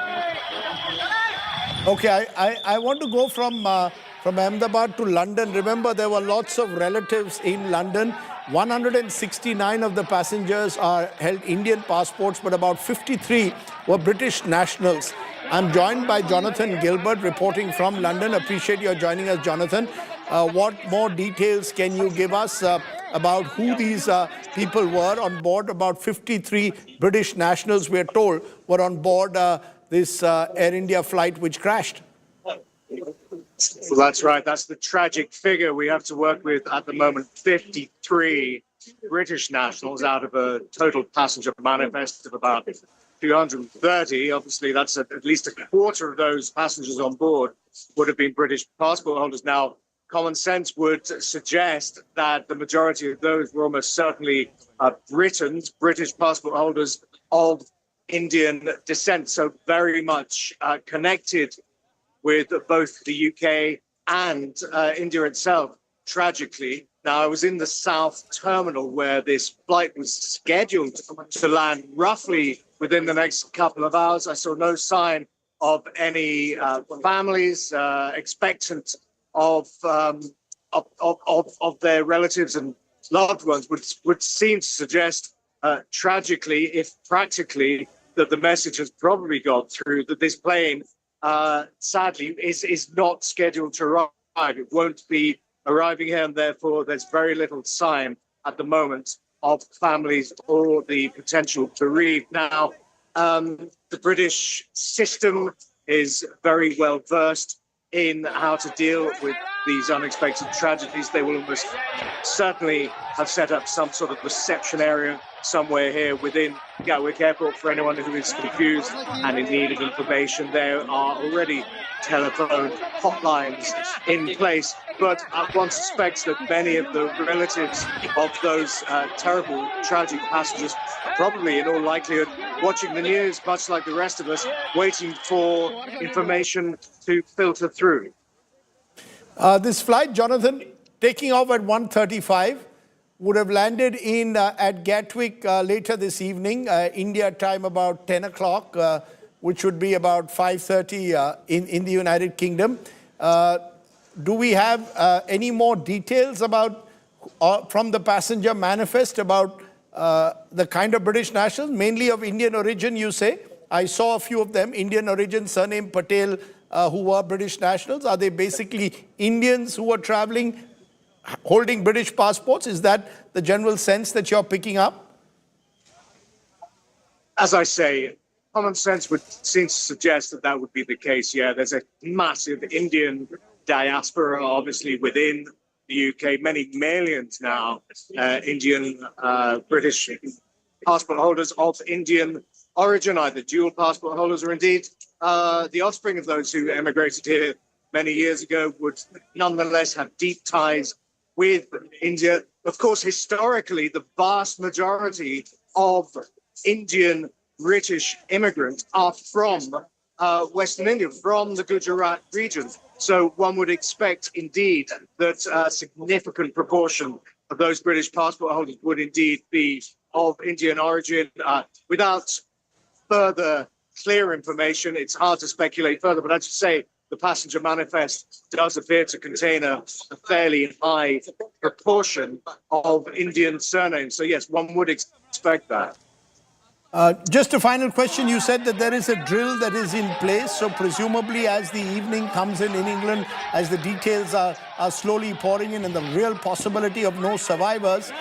Okay, I want to go from Ahmedabad to London. Remember, there were lots of relatives in London. 169 of the passengers held Indian passports, but about 53 were British nationals. I'm joined by Jonathan Gilbert, reporting from London. Appreciate your joining us, Jonathan. What more details can you give us about who these people were on board? About 53 British nationals, we're told, were on board this Air India flight which crashed. Well, that's right. That's the tragic figure we have to work with at the moment. 53 British nationals out of a total passenger manifest of about 230. Obviously, that's at least a quarter of those passengers on board would have been British passport holders. Now, common sense would suggest that the majority of those were almost certainly Britons, British passport holders of Indian descent, so very much connected with both the UK and India itself, tragically. Now, I was in the South Terminal where this flight was scheduled to land roughly within the next couple of hours. I saw no sign of any families expectant of their relatives and loved ones, would seem to suggest, tragically, if practically, that the message has probably got through that this plane, sadly, is not scheduled to arrive. It won't be arriving here, and therefore there's very little sign at the moment of families or the potential bereaved. Now, the British system is very well versed in how to deal with these unexpected tragedies. They will almost certainly have set up some sort of reception area somewhere here within Gatwick Airport for anyone who is confused and in need of information. There are already telephone hotlines in place, but one suspects that many of the relatives of those terrible, tragic passengers are probably, in all likelihood, watching the news, much like the rest of us, waiting for information to filter through. This flight, Jonathan, taking off at 1:35, would have landed at Gatwick later this evening, India time about 10 o'clock, which would be about 5:30 in the United Kingdom. Do we have any more details about from the passenger manifest about the kind of British nationals, mainly of Indian origin, you say? I saw a few of them, Indian origin, surname Patel, who were British nationals. Are they basically Indians who were traveling, holding British passports? Is that the general sense that you're picking up? As I say, common sense would seem to suggest that that would be the case. Yeah, there's a massive Indian diaspora, obviously, within the UK. Many millions now, Indian, British passport holders of Indian origin, either dual passport holders or indeed the offspring of those who emigrated here many years ago would nonetheless have deep ties with India. Of course, historically, the vast majority of Indian British immigrants are from Western India, from the Gujarat region. So one would expect, indeed, that a significant proportion of those British passport holders would indeed be of Indian origin. Without further clear information, it's hard to speculate further. But as you say, the passenger manifest does appear to contain a fairly high proportion of Indian surnames. So yes, one would expect that. Just a final question. You said that there is a drill that is in place. So presumably as the evening comes in England, as the details are slowly pouring in and the real possibility of no survivors,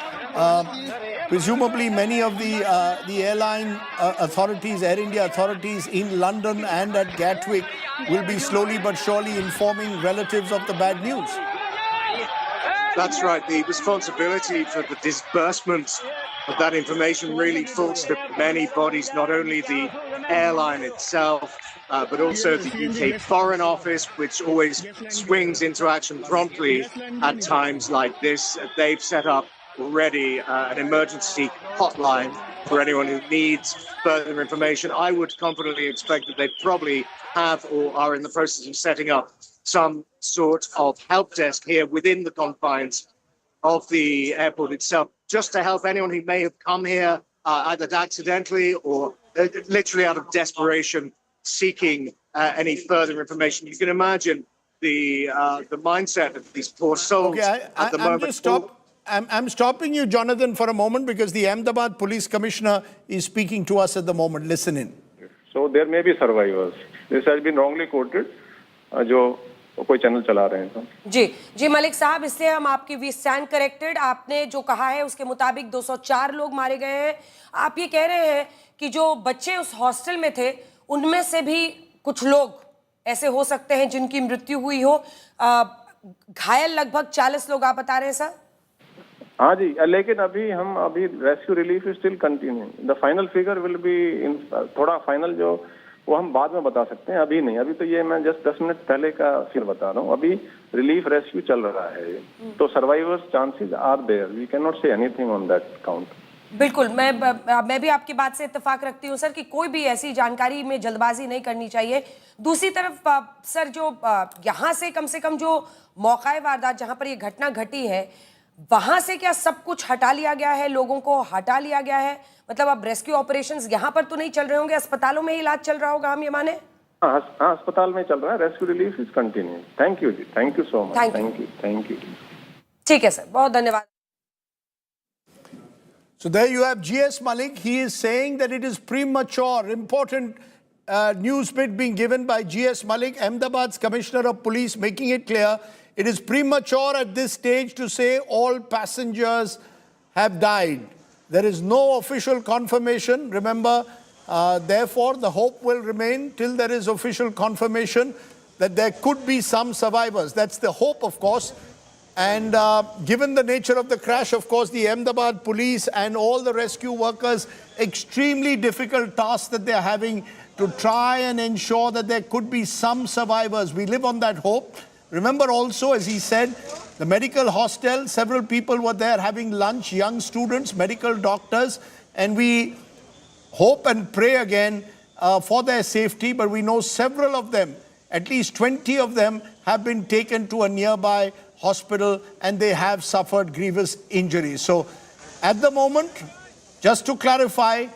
presumably many of the airline authorities, Air India authorities in London and at Gatwick will be slowly but surely informing relatives of the bad news. That's right. The responsibility for the disbursement of that information really falls to many bodies, not only the airline itself, but also the UK Foreign Office, which always swings into action promptly at times like this. They've set up already an emergency hotline for anyone who needs further information. I would confidently expect that they probably have or are in the process of setting up some sort of help desk here within the confines of the airport itself, just to help anyone who may have come here either accidentally or literally out of desperation, seeking any further information. You can imagine the mindset of these poor souls at the moment. I'm stopping you, Jonathan, for a moment because the Ahmedabad Police Commissioner is speaking to us at the moment. Listen in. So there may be survivors. This has been wrongly quoted. जो कोई channel चला रहे हैं तो जी मलिक साहब, इसलिए हम आपकी वी स्टैंड करेक्टेड। आपने जो कहा है उसके मुताबिक 204 लोग मारे गए हैं। आप ये कह रहे हैं कि जो बच्चे उस हॉस्टल में थे उनमें से भी कुछ लोग ऐसे हो सकते हैं जिनकी मृत्यु हुई हो। घायल लगभग 40 लोग आप बता रहे हैं सर? हाँ जी, लेकिन अभी rescue relief is still continuing. The final figure will be in थोड़ा फाइनल जो वो हम बाद में बता सकते हैं, अभी नहीं। अभी तो ये मैं जस्ट 10 मिनट पहले का फिर बता रहा हूँ। अभी रिलीफ रेस्क्यू चल रहा है, तो survivors chances are there. We can not say anything on that count. बिल्कुल, मैं भी आपकी बात से इत्तेफाक रखती हूँ सर कि कोई भी ऐसी जानकारी में जल्दबाजी नहीं करनी चाहिए। दूसरी तरफ सर, जो यहाँ से कम जो मौका वारदात जहाँ पर ये घटना घटी है, वहां से क्या सब कुछ हटा लिया गया है? लोगों को हटा लिया गया है? मतलब अब रेस्क्यू ऑपरेशंस यहाँ पर तो नहीं चल रहे होंगे, अस्पतालों में इलाज चल रहा होगा, हम ये माने? हाँ, अस्पताल में चल रहा है। Rescue relief is continue. Thank you जी, thank you so much. Thank you. ठीक है सर, बहुत धन्यवाद। So there you have GS Malik. He is saying that it is premature. Important news bit being given by GS Malik, Ahmedabad's Commissioner of Police, making it clear it is premature at this stage to say all passengers have died. There is no official confirmation. Remember, therefore, the hope will remain till there is official confirmation that there could be some survivors. That's the hope, of course. And given the nature of the crash, of course, the Ahmedabad police and all the rescue workers, extremely difficult task that they're having to try and ensure that there could be some survivors. We live on that hope. Remember also, as he said, the medical hostel, several people were there having lunch, young students, medical doctors, and we hope and pray again for their safety, but we know several of them, at least 20 of them, have been taken to a nearby hospital and they have suffered grievous injuries. So at the moment, just to clarify,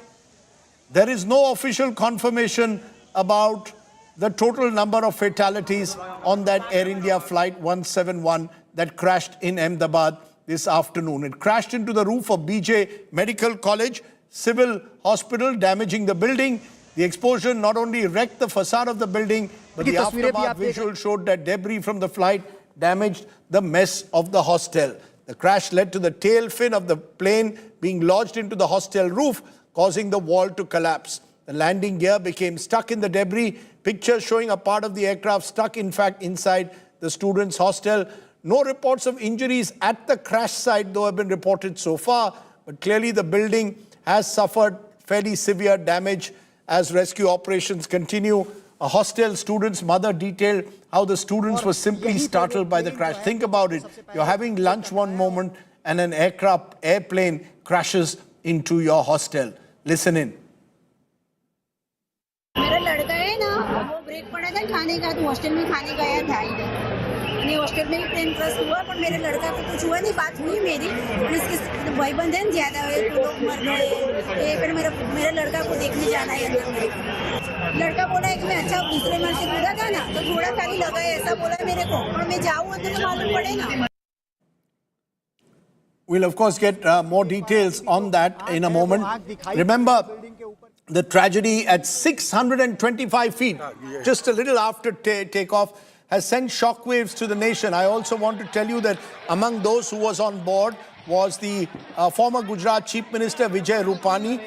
there is no official confirmation about the total number of fatalities on that Air India flight 171 that crashed in Ahmedabad this afternoon. It crashed into the roof of BJ Medical College Civil Hospital, damaging the building. The explosion not only wrecked the facade of the building, but the aftermath visual showed that debris from the flight damaged the mess of the hostel. The crash led to the tail fin of the plane being lodged into the hostel roof, causing the wall to collapse. The landing gear became stuck in the debris. Pictures showing a part of the aircraft stuck, in fact, inside the students' hostel. No reports of injuries at the crash site, though, have been reported so far. But clearly the building has suffered fairly severe damage as rescue operations continue. A hostel student's mother detailed how the students were simply startled by the crash. Think about it. You're having lunch one moment and an airplane crashes into your hostel. Listen in. मेरा लड़का है ना, वो break पड़ा था खाने का, तो हॉस्टल में खाने गया था नहीं, हॉस्टल में ही प्लेन क्रैश हुआ, पर मेरे लड़का को कुछ हुआ नहीं। बात हुई मेरी, इसके भाई बंद है ज्यादा हुए तो लोग मर गए। फिर मेरा लड़का को देखने जाना है अंदर। लड़का बोला है कि मैं अच्छा दूसरे मन से कूदा था ना, तो थोड़ा खाली लगा है, ऐसा बोला मेरे को, और मैं जाऊँ अंदर तो मालूम पड़ेगा। We'll of course get more details on that in a moment. Remember, the tragedy at 625 feet, just a little after takeoff, has sent shockwaves to the nation. I also want to tell you that among those who was on board was the former Gujarat Chief Minister Vijay Rupani.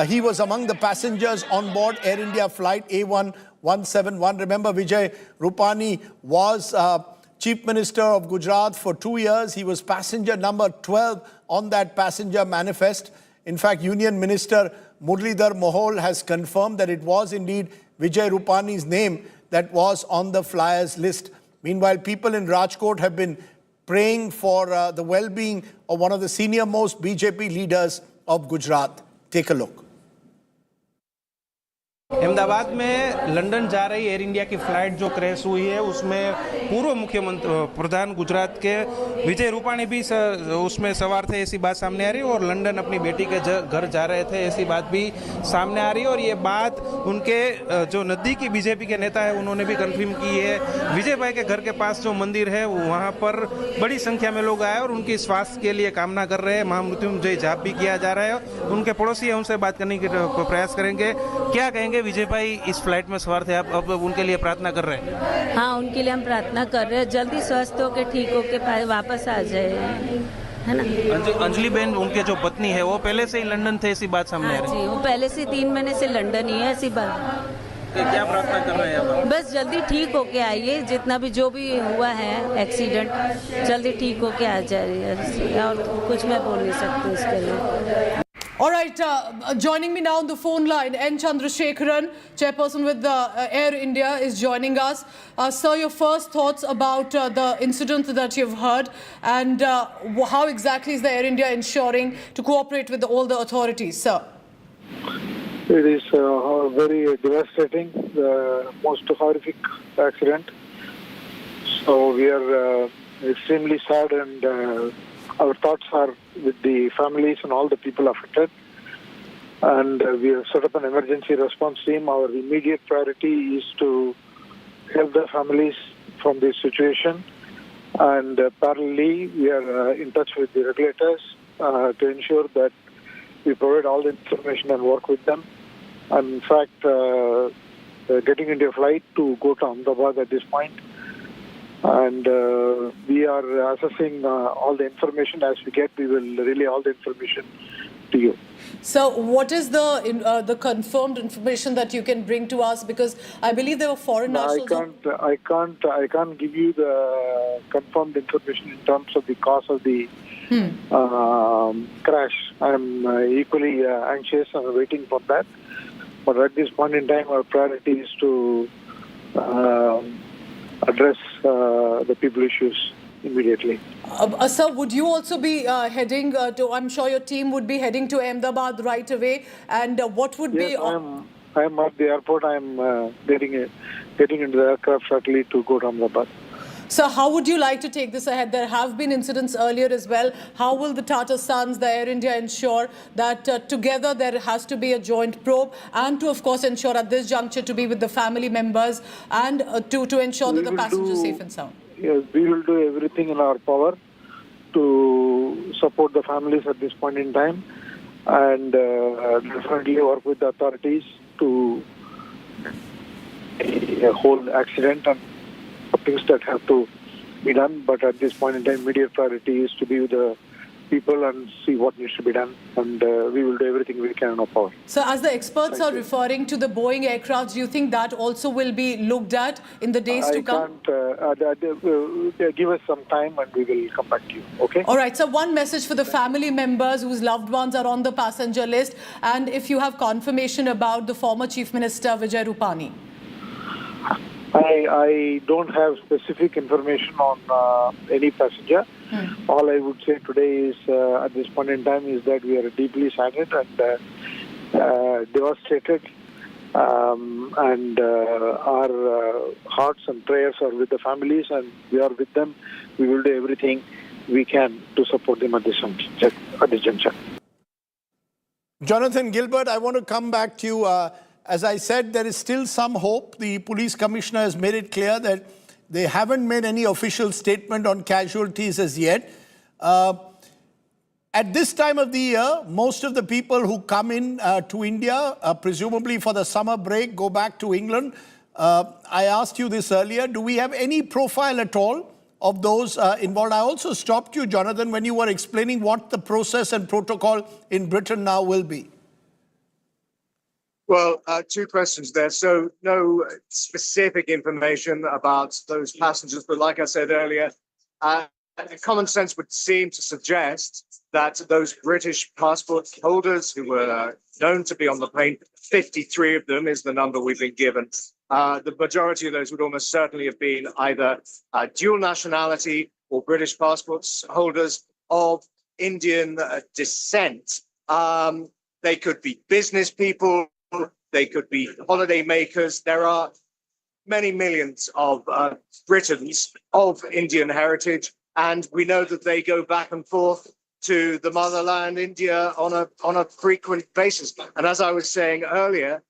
He was among the passengers on board Air India flight A171. Remember, Vijay Rupani was Chief Minister of Gujarat for 2 years. He was passenger number 12 on that passenger manifest. In fact, Union Minister Muralidhar Mohol has confirmed that it was indeed Vijay Rupani's name that was on the flyers list. Meanwhile, people in Rajkot have been praying for the well-being of one of the senior-most BJP leaders of Gujarat. Take a look. Ahmedabad में London जा रही air India की flight जो crash हुई है उसमें पूर्व मुख्यमंत्री प्रधान गुजरात के विजय रूपाणी भी उसमें सवार थे, ऐसी बात सामने आ रही है। और लंदन अपनी बेटी के घर जा रहे थे, ऐसी बात भी सामने आ रही है। और ये बात उनके जो नज़दीकी बीजेपी के नेता है उन्होंने भी कन्फर्म की है। विजय भाई के घर के पास जो मंदिर है वहाँ पर बड़ी संख्या में लोग आए और उनकी स्वास्थ्य के लिए कामना कर रहे हैं। महामृत्युंजय जाप भी किया जा रहा है। उनके पड़ोसी हैं, उनसे बात करने के प्रयास करेंगे। क्या कहेंगे विजय भाई इस फ्लाइट में सवार थे, आप अब उनके लिए प्रार्थना कर रहे हैं? हाँ, उनके लिए हम प्रार्थना कर रहे हैं, जल्दी स्वस्थ होके ठीक होके वापस आ जाए, है ना। अंजलि बहन उनके जो पत्नी है वो पहले से ही लंदन थे, ऐसी बात सामने आ रही है। जी, वो पहले से 3 महीने से लंदन ही है, ऐसी बात। क्या प्रार्थना कर रहे हैं आप? बस जल्दी ठीक होके आइए, जितना भी जो भी हुआ है एक्सीडेंट जल्दी ठीक होके आ जाए, और कुछ मैं बोल नहीं सकती इसके लिए। All right, joining me now on the phone line, N. Chandrasekharan, chairperson with Air India, is joining us. Sir, your first thoughts about the incident that you've heard, and how exactly is the Air India ensuring to cooperate with all the authorities, sir? It is very devastating, most horrific accident. So we are extremely sad, and our thoughts are with the families and all the people affected. And we have set up an emergency response team. Our immediate priority is to help the families from this situation. And parallelly, we are in touch with the regulators to ensure that we provide all the information and work with them. And in fact, getting into a flight to go to Ahmedabad at this point. And we are assessing all the information. As we get, we will relay all the information to you. So what is the confirmed information that you can bring to us? Because I believe there were foreign nationals. I can't give you the confirmed information in terms of the cause of the crash. I'm equally anxious and waiting for that. But at this point in time, our priority is to address the people issues immediately. Sir, would you also be heading to, I'm sure your team would be heading to Ahmedabad right away, and what would be... I am at the airport. I am getting into the aircraft shortly to go to Ahmedabad. So how would you like to take this ahead? There have been incidents earlier as well. How will the Tata Sons, the Air India, ensure that together there has to be a joint probe, and to, of course, ensure at this juncture to be with the family members and to ensure that the passengers are safe and sound? Yes, we will do everything in our power to support the families at this point in time, and definitely work with the authorities to a whole accident and things that have to be done. But at this point in time, immediate priority is to be with the people and see what needs to be done, and we will do everything we can in our power. So as the experts are referring to the Boeing aircraft, do you think that also will be looked at in the days to come? Give us some time and we will come back to you, okay? All right, so one message for the family members whose loved ones are on the passenger list, and if you have confirmation about the former Chief Minister Vijay Rupani. I don't have specific information on any passenger. All I would say today is, at this point in time, is that we are deeply saddened and devastated. And our hearts and prayers are with the families, and we are with them. We will do everything we can to support them at this juncture. Jonathan Gilbert, I want to come back to you. As I said, there is still some hope. The police commissioner has made it clear that they haven't made any official statement on casualties as yet. At this time of the year, most of the people who come in to India, presumably for the summer break, go back to England. I asked you this earlier. Do we have any profile at all of those involved? I also stopped you, Jonathan, when you were explaining what the process and protocol in Britain now will be. Well, two questions there. So no specific information about those passengers, but like I said earlier, common sense would seem to suggest that those British passport holders who were known to be on the plane, 53 of them is the number we've been given. The majority of those would almost certainly have been either dual nationality or British passports holders of Indian descent. They could be business people. they could be holiday makers. There are many millions of Britons of Indian heritage, and we know that they go back and forth to the motherland, India, on a frequent basis. And as I was saying earlier,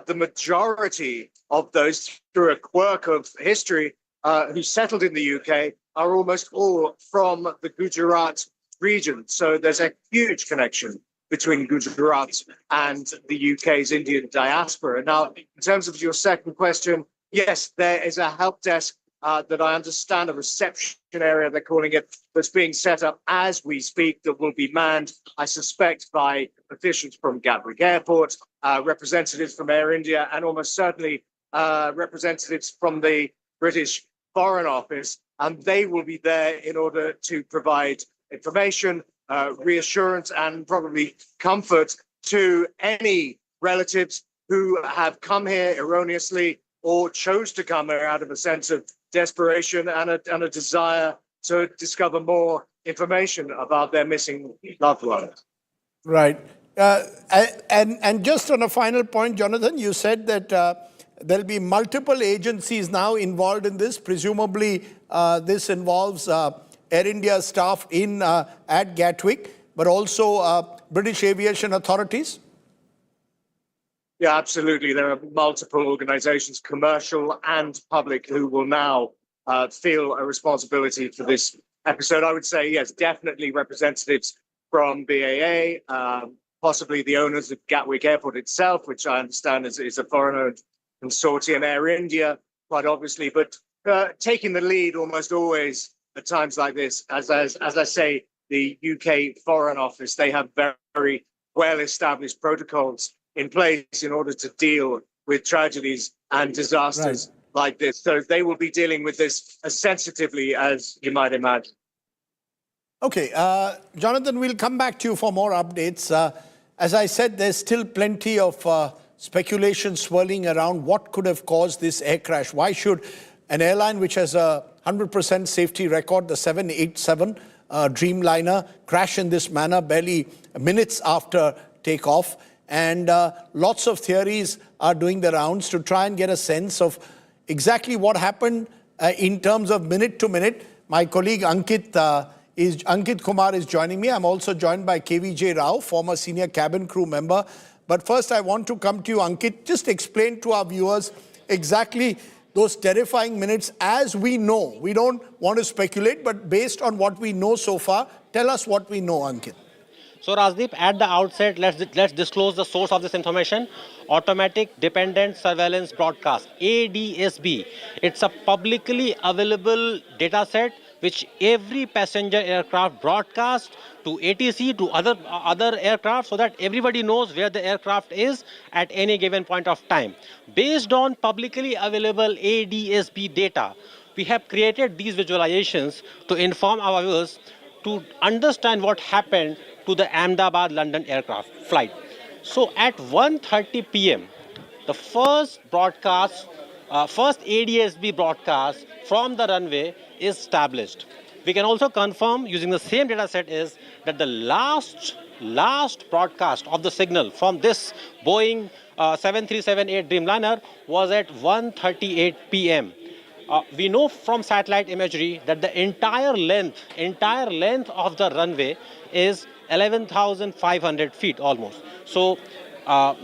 the majority of those, through a quirk of history, who settled in the UK are almost all from the Gujarat region. So there's a huge connection between Gujarat and the UK's Indian diaspora. Now, in terms of your second question, yes, there is a help desk that I understand, a reception area, they're calling it, that's being set up as we speak, that will be manned, I suspect, by officials from Gatwick Airport, representatives from Air India, and almost certainly representatives from the British Foreign Office. And they will be there in order to provide information, reassurance, and probably comfort to any relatives who have come here erroneously or chose to come here out of a sense of desperation and a desire to discover more information about their missing loved ones. Right. And just on a final point, Jonathan, you said that there'll be multiple agencies now involved in this. Presumably, this involves Air India staff at Gatwick, but also British aviation authorities? Yeah, absolutely. There are multiple organizations, commercial and public, who will now feel a responsibility for this episode. I would say, yes, definitely representatives from BAA, possibly the owners of Gatwick Airport itself, which I understand is a foreign-owned consortium, Air India, quite obviously, but taking the lead almost always at times like this, as I say, the UK Foreign Office, they have very well-established protocols in place in order to deal with tragedies and disasters like this. So they will be dealing with this as sensitively as you might imagine. Okay, Jonathan, we'll come back to you for more updates. As I said, there's still plenty of speculation swirling around what could have caused this air crash. Why should an airline which has a 100% safety record, the 787 Dreamliner, crash in this manner barely minutes after takeoff? And lots of theories are doing the rounds to try and get a sense of exactly what happened in terms of minute to minute. My colleague Ankit Kumar is joining me. I'm also joined by KVJ Rao, former senior cabin crew member. But first, I want to come to you, Ankit. Just explain to our viewers exactly those terrifying minutes as we know. We don't want to speculate, but based on what we know so far, tell us what we know, Ankit. So Rajdeep, at the outset, let's disclose the source of this information. Automatic Dependent Surveillance Broadcast, ADSB. It's a publicly available data set which every passenger aircraft broadcasts to ATC, to other aircraft, so that everybody knows where the aircraft is at any given point of time. Based on publicly available ADSB data, we have created these visualizations to inform our viewers to understand what happened to the Ahmedabad-London aircraft flight. So at 1:30 p.m., the first ADSB broadcast from the runway is established. We can also confirm, using the same data set, is that the last broadcast of the signal from this Boeing 7378 Dreamliner was at 1:38 p.m. We know from satellite imagery that the entire length of the runway is 11,500 feet almost. So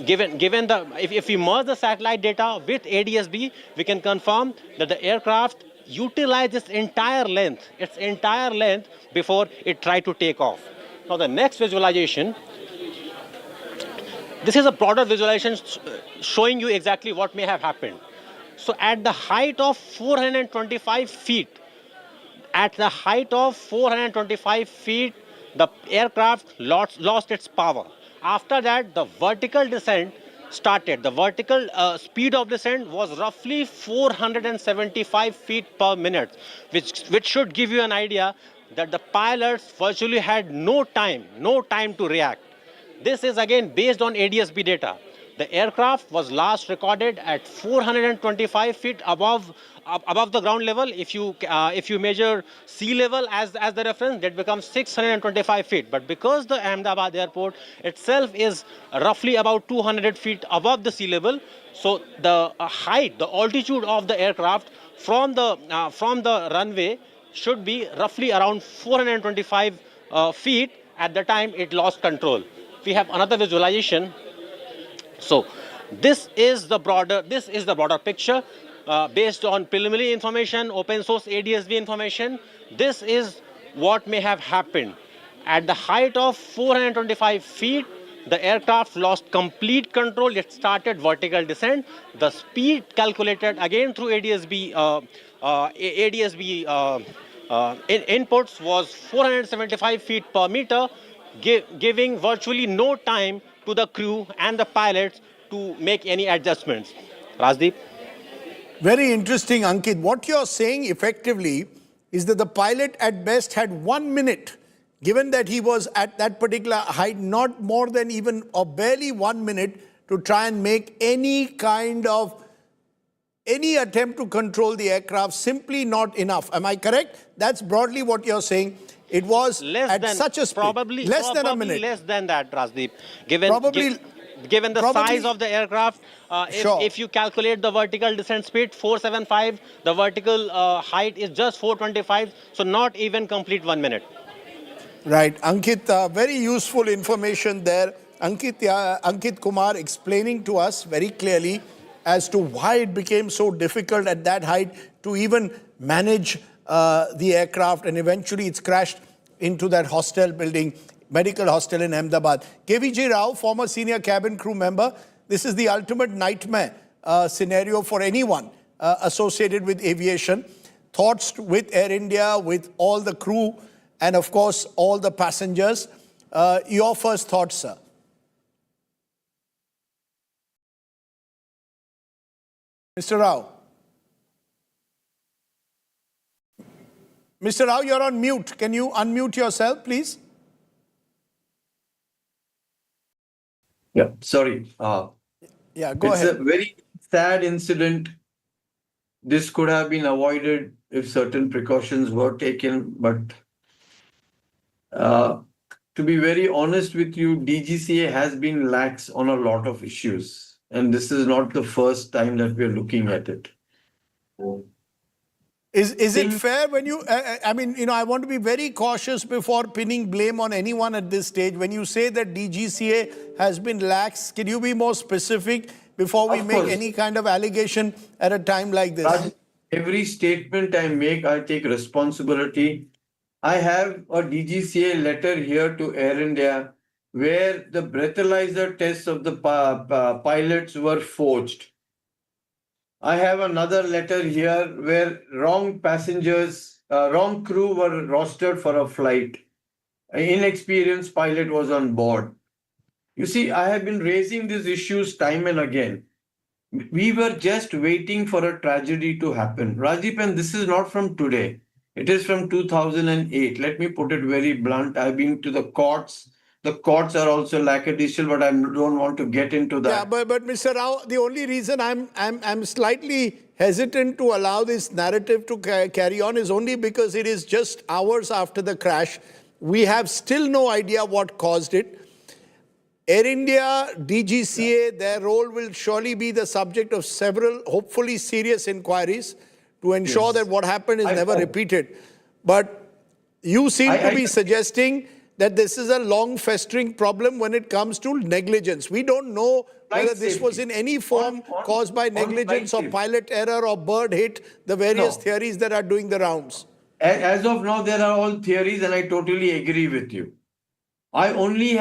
given the, if we merge the satellite data with ADSB, we can confirm that the aircraft utilized its entire length before it tried to take off. Now the next visualization, this is a broader visualization showing you exactly what may have happened. So at the height of 425 feet, the aircraft lost its power. After that, the vertical descent started. The vertical speed of descent was roughly 475 feet per minute, which should give you an idea that the pilots virtually had no time to react. This is again based on ADSB data. The aircraft was last recorded at 425 feet above the ground level. If you measure sea level as the reference, that becomes 625 feet. But because the Ahmedabad airport itself is roughly about 200 feet above the sea level, so the height, the altitude of the aircraft from the runway should be roughly around 425 feet at the time it lost control. We have another visualization. So this is the broader picture based on preliminary information, open source ADSB information. This is what may have happened. At the height of 425 feet, the aircraft lost complete control. It started vertical descent. The speed calculated again through ADSB inputs was 475 feet per meter, giving virtually no time to the crew and the pilots to make any adjustments. Rajdeep? Very interesting, Ankit. What you're saying effectively is that the pilot at best had 1 minute, given that he was at that particular height, not more than even or barely 1 minute to try and make any attempt to control the aircraft, simply not enough. Am I correct? That's broadly what you're saying. It was such a speed. Probably less than a minute. Less than that, Rajdeep. Given the size of the aircraft, if you calculate the vertical descent speed, 475, the vertical height is just 425, so not even complete 1 minute. Right. Ankit, very useful information there. Ankit Kumar explaining to us very clearly as to why it became so difficult at that height to even manage the aircraft, and eventually it's crashed into that hostel building, medical hostel in Ahmedabad. KVJ Rao, former senior cabin crew member, this is the ultimate nightmare scenario for anyone associated with aviation. Thoughts with Air India, with all the crew, and of course all the passengers. Your first thoughts, sir? Mr. Rao. Mr. Rao, you're on mute. Can you unmute yourself, please? Yeah, sorry. Yeah, go ahead. It's a very sad incident. This could have been avoided if certain precautions were taken, but to be very honest with you, DGCA has been lax on a lot of issues, and this is not the first time that we're looking at it. Is it fair when you, I want to be very cautious before pinning blame on anyone at this stage. When you say that DGCA has been lax, can you be more specific before we make any kind of allegation at a time like this? Raj, every statement I make, I take responsibility. I have a DGCA letter here to Air India where the breathalyzer tests of the pilots were forged. I have another letter here where wrong crew were rostered for a flight. An inexperienced pilot was on board. You see, I have been raising these issues time and again. We were just waiting for a tragedy to happen. Rajiv, and this is not from today. It is from 2008. Let me put it very blunt. I've been to the courts. The courts are also lackadaisical, but I don't want to get into that. Yeah, but Mr. Rao, the only reason I'm slightly hesitant to allow this narrative to carry on is only because it is just hours after the crash. We have still no idea what caused it. Air India, DGCA, their role will surely be the subject of several, hopefully serious inquiries to ensure that what happened is never repeated. But you seem to be suggesting that this is a long festering problem when it comes to negligence. We don't know whether this was in any form caused by negligence or pilot error or bird hit, the various theories that are doing the rounds. As of now, there are all theories, and I totally agree with you. My only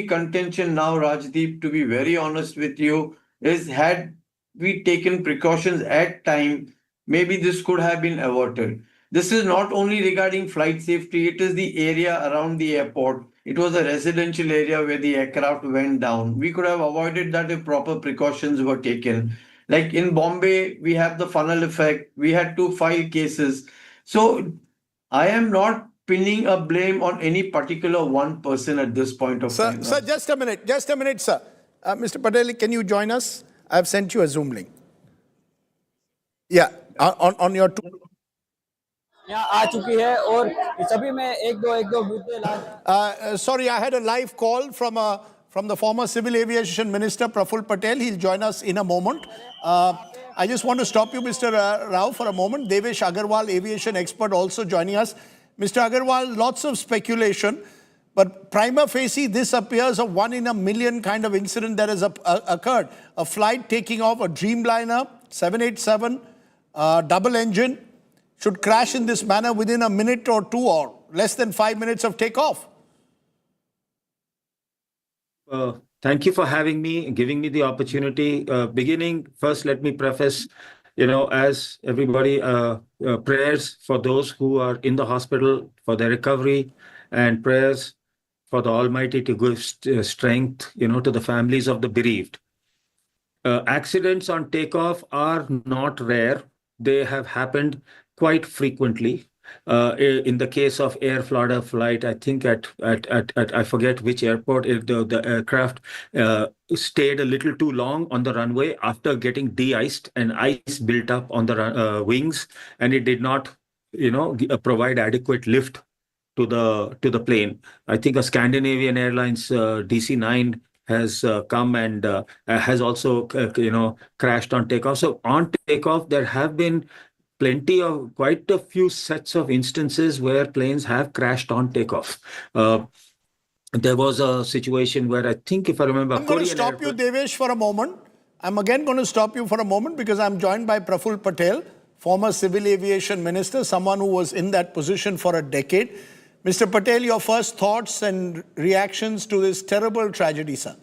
contention now, Rajdeep, to be very honest with you, is had we taken precautions at time, maybe this could have been averted. This is not only regarding flight safety, it is the area around the airport. It was a residential area where the aircraft went down. We could have avoided that if proper precautions were taken. Like in Bombay, we have the funnel effect. We had to file cases. So I am not pinning a blame on any particular one person at this point of time. Sir, just a minute, sir. Mr. Patel, can you join us? I've sent you a Zoom link. Yeah, on your two. यहाँ आ चुकी है और सभी में एक दो बूथे Sorry, I had a live call from the former Civil Aviation Minister Praful Patel. He'll join us in a moment. I just want to stop you, Mr. Rao, for a moment. Devesh Agarwal, aviation expert, also joining us. Mr. Agarwal, lots of speculation, but prima facie, this appears a 1 in a million kind of incident that has occurred. A flight taking off, a Dreamliner, 787, double engine, should crash in this manner within a minute or two or less than 5 minutes of takeoff. Thank you for having me and giving me the opportunity. First, let me preface, as everybody, prayers for those who are in the hospital for their recovery, and prayers for the Almighty to give strength, to the families of the bereaved. Accidents on takeoff are not rare. They have happened quite frequently. In the case of Air Florida flight, I think at I forget which airport, the aircraft stayed a little too long on the runway after getting de-iced, and ice built up on the wings, and it did not, provide adequate lift to the plane. I think a Scandinavian Airlines DC-9 has come and has also crashed on takeoff. So on takeoff, there have been quite a few sets of instances where planes have crashed on takeoff. There was a situation where I think, if I remember, I'm going to stop you, Devesh, for a moment. I'm again going to stop you for a moment because I'm joined by Praful Patel, former Civil Aviation Minister, someone who was in that position for a decade. Mr. Patel, your first thoughts and reactions to this terrible tragedy, sir?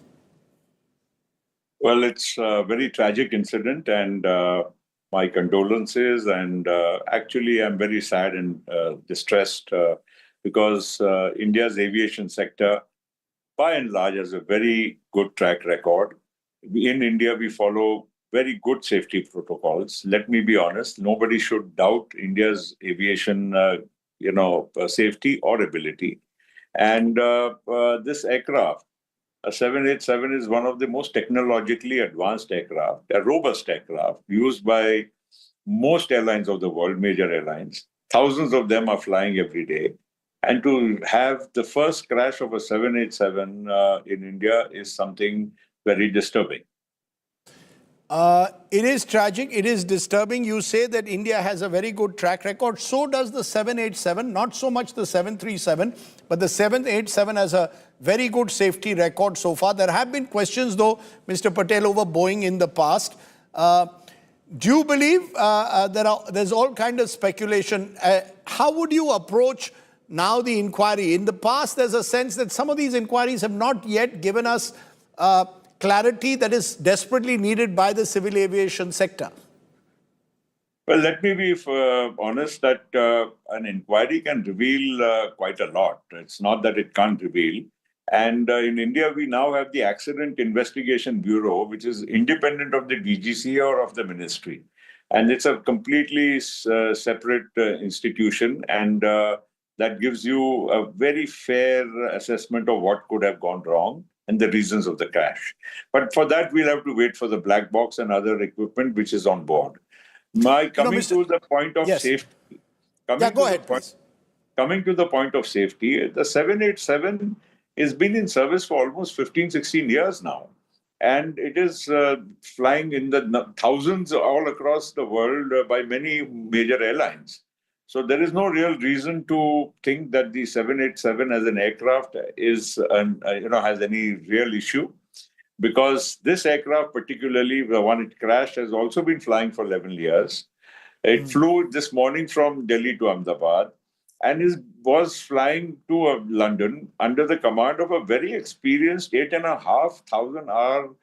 Well, it's a very tragic incident, and my condolences. And actually, I'm very sad and distressed because India's aviation sector, by and large, has a very good track record. In India, we follow very good safety protocols. Let me be honest, nobody should doubt India's aviation safety or ability. And this aircraft, a 787, is one of the most technologically advanced aircraft, a robust aircraft used by most airlines of the world, major airlines. Thousands of them are flying every day. And to have the first crash of a 787 in India is something very disturbing. It is tragic. It is disturbing. You say that India has a very good track record. So does the 787, not so much the 737, but the 787 has a very good safety record so far. There have been questions, though, Mr. Patel, over Boeing in the past. Do you believe there's all kind of speculation? How would you approach now the inquiry? In the past, there's a sense that some of these inquiries have not yet given us clarity that is desperately needed by the civil aviation sector. Well, let me be honest that an inquiry can reveal quite a lot. It's not that it can't reveal. And in India, we now have the Accident Investigation Bureau, which is independent of the DGCA or of the ministry. And it's a completely separate institution. And that gives you a very fair assessment of what could have gone wrong and the reasons of the crash. But for that, we'll have to wait for the black box and other equipment which is on board. Coming to the point of safety. Coming to the point of safety, the 787 has been in service for almost 15, 16 years now. And it is flying in the thousands all across the world by many major airlines. So there is no real reason to think that the 787 as an aircraft is, has any real issue, because this aircraft, particularly the one it crashed, has also been flying for 11 years. It flew this morning from Delhi to Ahmedabad and was flying to London under the command of a very experienced 8,500-hour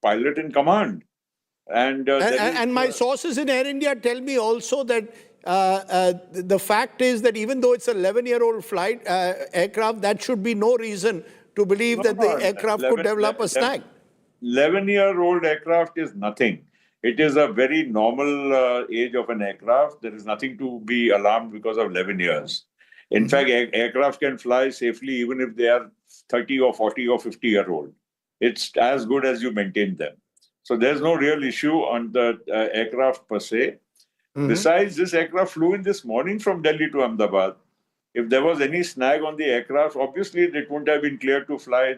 pilot in command. And my sources in Air India tell me also that the fact is that even though it's an 11-year-old flight aircraft, that should be no reason to believe that the aircraft could develop a snag. 11-year-old aircraft is nothing. It is a very normal age of an aircraft. There is nothing to be alarmed because of 11 years. In fact, aircraft can fly safely even if they are 30 or 40 or 50-year-old. It's as good as you maintain them. So there's no real issue on the aircraft per se. Besides, this aircraft flew in this morning from Delhi to Ahmedabad. If there was any snag on the aircraft, obviously it wouldn't have been cleared to fly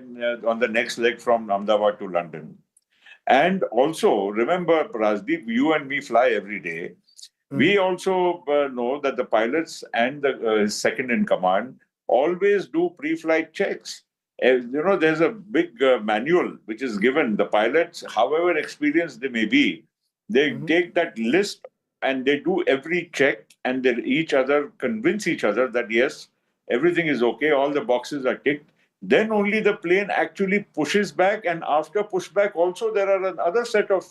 on the next leg from Ahmedabad to London. And also, remember, Rajdeep, you and me fly every day. We also know that the pilots and the second in command always do pre-flight checks. There's a big manual which is given. The pilots, however experienced they may be, they take that list and they do every check, and they convince each other that yes, everything is okay, all the boxes are ticked. Then only the plane actually pushes back, and after pushback also there are another set of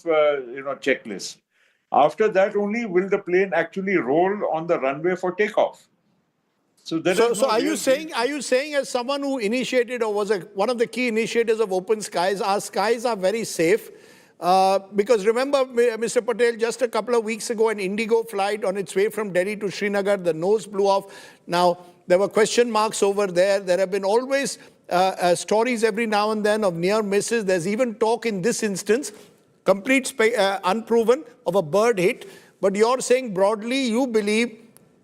checklists. After that only will the plane actually roll on the runway for takeoff. So are you saying as someone who initiated or was one of the key initiators of open skies, our skies are very safe? Because remember, Mr. Patel, just a couple of weeks ago, an Indigo flight on its way from Delhi to Srinagar, the nose blew off. Now, there were question marks over there. There have been always stories every now and then of near misses. There's even talk in this instance, complete unproven, of a bird hit. But you're saying broadly, you believe,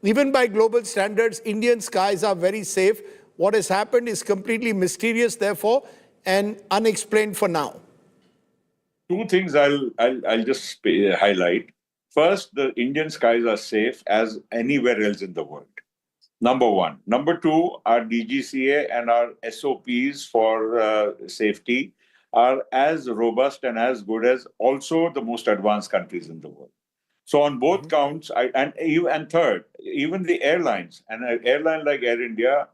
even by global standards, Indian skies are very safe. What has happened is completely mysterious, therefore, and unexplained for now. Two things I'll just highlight. First, the Indian skies are safe as anywhere else in the world. Number one. Number two, our DGCA and our SOPs for safety are as robust and as good as also the most advanced countries in the world. So on both counts, and third, even the airlines, and an airline like Air India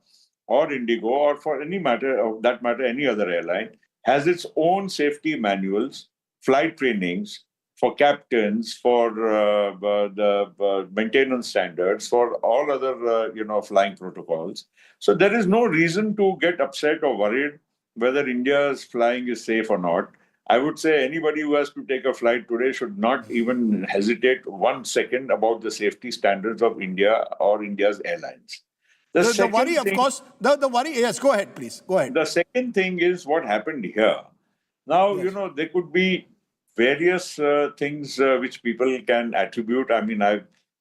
or Indigo, or for any matter of that matter, any other airline, has its own safety manuals, flight trainings for captains, for the maintenance standards, for all other flying protocols. So there is no reason to get upset or worried whether India's flying is safe or not. I would say anybody who has to take a flight today should not even hesitate 1 second about the safety standards of India or India's airlines. The worry, of course, the worry, yes, go ahead, please. Go ahead. The second thing is what happened here. Now, there could be various things which people can attribute. I mean,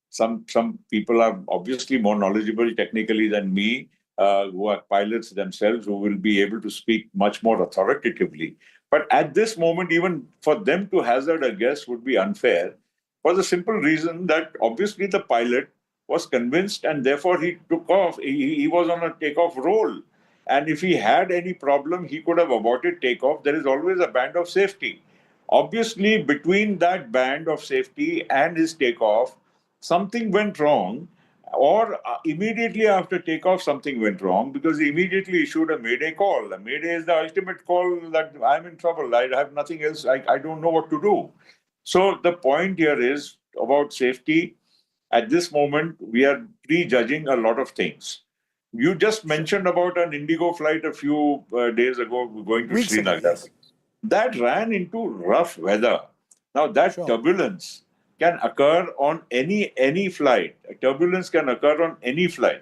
some people are obviously more knowledgeable technically than me, who are pilots themselves, who will be able to speak much more authoritatively. But at this moment, even for them to hazard a guess would be unfair, for the simple reason that obviously the pilot was convinced and therefore he took off. He was on a takeoff roll. And if he had any problem, he could have aborted takeoff. There is always a band of safety. Obviously, between that band of safety and his takeoff, something went wrong, or immediately after takeoff, something went wrong, because he immediately issued a mayday call. A mayday is the ultimate call that I'm in trouble. I have nothing else. I don't know what to do. So the point here is about safety. At this moment, we are prejudging a lot of things. You just mentioned about an Indigo flight a few days ago going to Srinagar. That ran into rough weather. Now, that turbulence can occur on any flight. Turbulence can occur on any flight.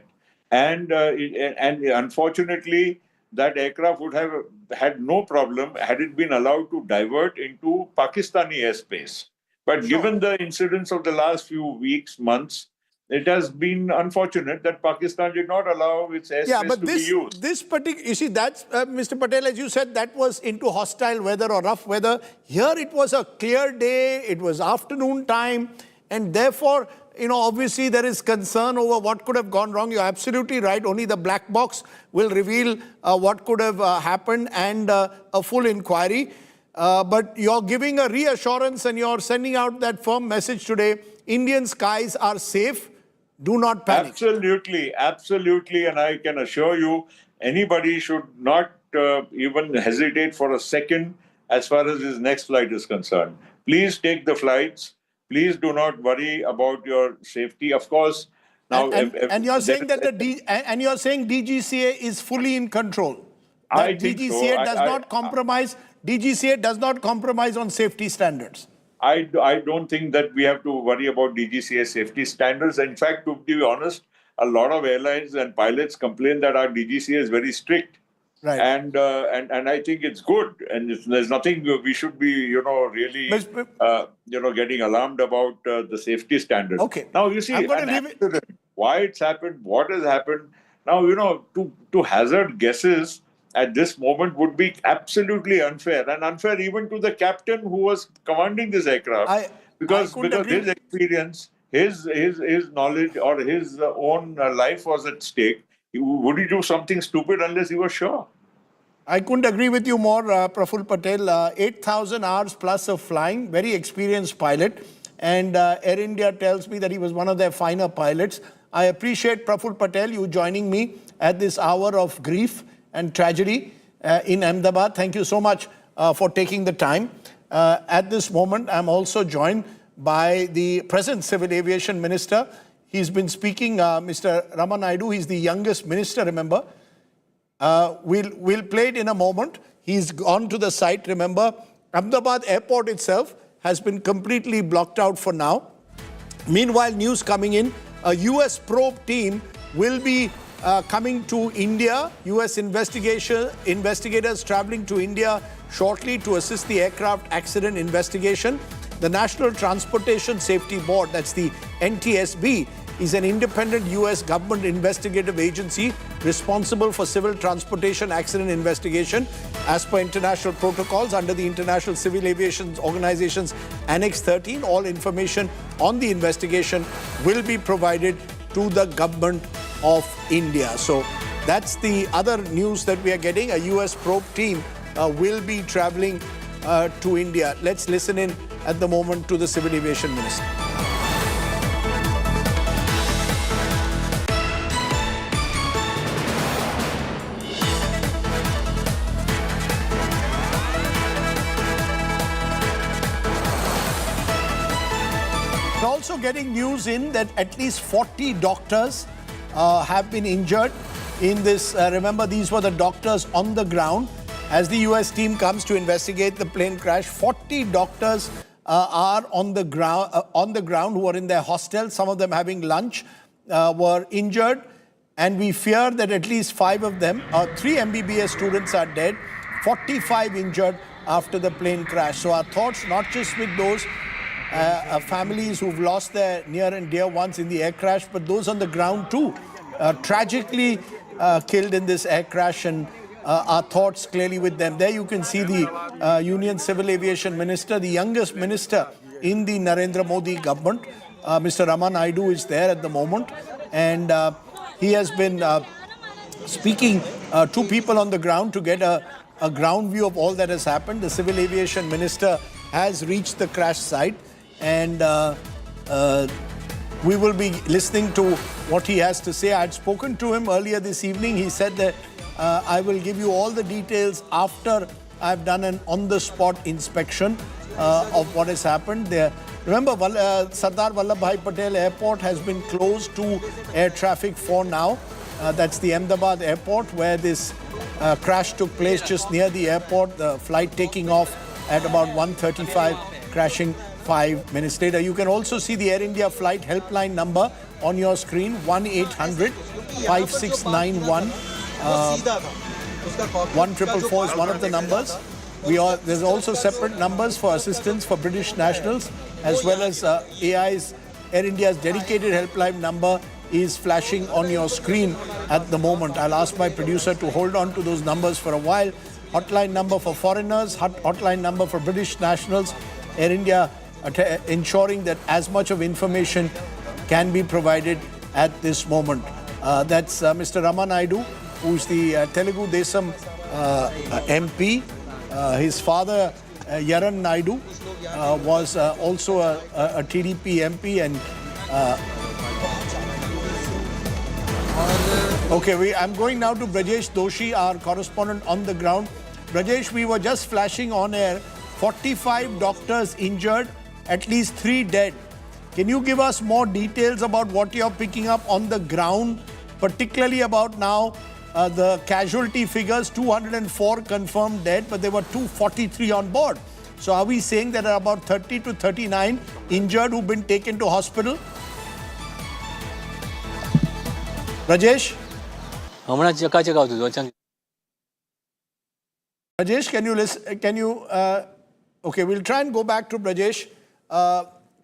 And unfortunately, that aircraft would have had no problem had it been allowed to divert into Pakistani airspace. But given the incidents of the last few weeks, months, it has been unfortunate that Pakistan did not allow its airspace to be used. This particular, you see, that's, Mr. Patel, as you said, that was into hostile weather or rough weather. Here it was a clear day, it was afternoon time, and therefore, obviously there is concern over what could have gone wrong. You're absolutely right. Only the black box will reveal what could have happened and a full inquiry. But you're giving a reassurance and you're sending out that firm message today. Indian skies are safe. Do not panic. Absolutely, absolutely. And I can assure you, anybody should not even hesitate for a second as far as his next flight is concerned. Please take the flights. Please do not worry about your safety. Of course, now and you're saying that you're saying DGCA is fully in control. I think DGCA does not compromise. DGCA does not compromise on safety standards. I don't think that we have to worry about DGCA safety standards. In fact, to be honest, a lot of airlines and pilots complain that our DGCA is very strict. Right. And I think it's good, and there's nothing we should be, really, getting alarmed about the safety standard. Okay. Now you see, I'm going an to leave it. accident, why it's happened, what has happened. Now to hazard guesses at this moment would be absolutely unfair, and unfair even to the captain who was commanding this aircraft, because his experience, his knowledge, or his own life was at stake. Would he do something stupid unless he was sure? I couldn't agree with you more, Praful Patel. 8,000 hours plus of flying, very experienced pilot. And Air India tells me that he was one of their finer pilots. I appreciate, Praful Patel, you joining me at this hour of grief and tragedy in Ahmedabad. Thank you so much for taking the time. At this moment, I'm also joined by the present Civil Aviation Minister. He's been speaking, Mr. Raman Naidu. He's the youngest minister, remember. We'll play it in a moment. He's gone to the site, remember. Ahmedabad airport itself has been completely blocked out for now. Meanwhile, news coming in, a US probe team will be coming to India. US investigators traveling to India shortly to assist the aircraft accident investigation. The National Transportation Safety Board, that's the NTSB, is an independent US government investigative agency responsible for civil transportation accident investigation as per international protocols under the International Civil Aviation Organization's Annex 13. All information on the investigation will be provided to the government of India. So that's the other news that we are getting. A US probe team will be traveling to India. Let's listen in at the moment to the Civil Aviation Minister. We're also getting news in that at least 40 doctors have been injured in this. Remember, these were the doctors on the ground. As the US team comes to investigate the plane crash, 40 doctors are on the ground who are in their hostel, some of them having lunch, were injured. And we fear that at least 5 of them, 3 MBBS students are dead, 45 injured after the plane crash. So our thoughts not just with those families who've lost their near and dear ones in the air crash, but those on the ground too, tragically killed in this air crash, and our thoughts clearly with them. There you can see the Union Civil Aviation Minister, the youngest minister in the Narendra Modi government. Mr. Raman Naidu is there at the moment, and he has been speaking to people on the ground to get a ground view of all that has happened. The Civil Aviation Minister has reached the crash site, and we will be listening to what he has to say. I had spoken to him earlier this evening. He said that I will give you all the details after I've done an on-the-spot inspection of what has happened there. Remember, Sardar Vallabhbhai Patel Airport has been closed to air traffic for now. That's the Ahmedabad airport where this crash took place, just near the airport. The flight taking off at about 1:35, crashing 5 minutes later. You can also see the Air India flight helpline number on your screen, 1-800-5691. 1444 is one of the numbers. There's also separate numbers for assistance for British nationals, as well as Air India's dedicated helpline number is flashing on your screen at the moment. I'll ask my producer to hold on to those numbers for a while. Hotline number for foreigners, hotline number for British nationals. Air India ensuring that as much of information can be provided at this moment. That's Mr. Raman Naidu, who's the Telugu Desam MP. His father, Yaran Naidu, was also a TDP MP. And okay, I'm going now to Brajesh Doshi, our correspondent on the ground. Brajesh, we were just flashing on air, 45 doctors injured, at least 3 dead. Can you give us more details about what you're picking up on the ground, particularly about now the casualty figures? 204 confirmed dead, but there were 243 on board. So are we saying that there are about 30 to 39 injured who've been taken to hospital? Rajesh? Brajesh, can you listen? Can you? Okay, we'll try and go back to Brajesh.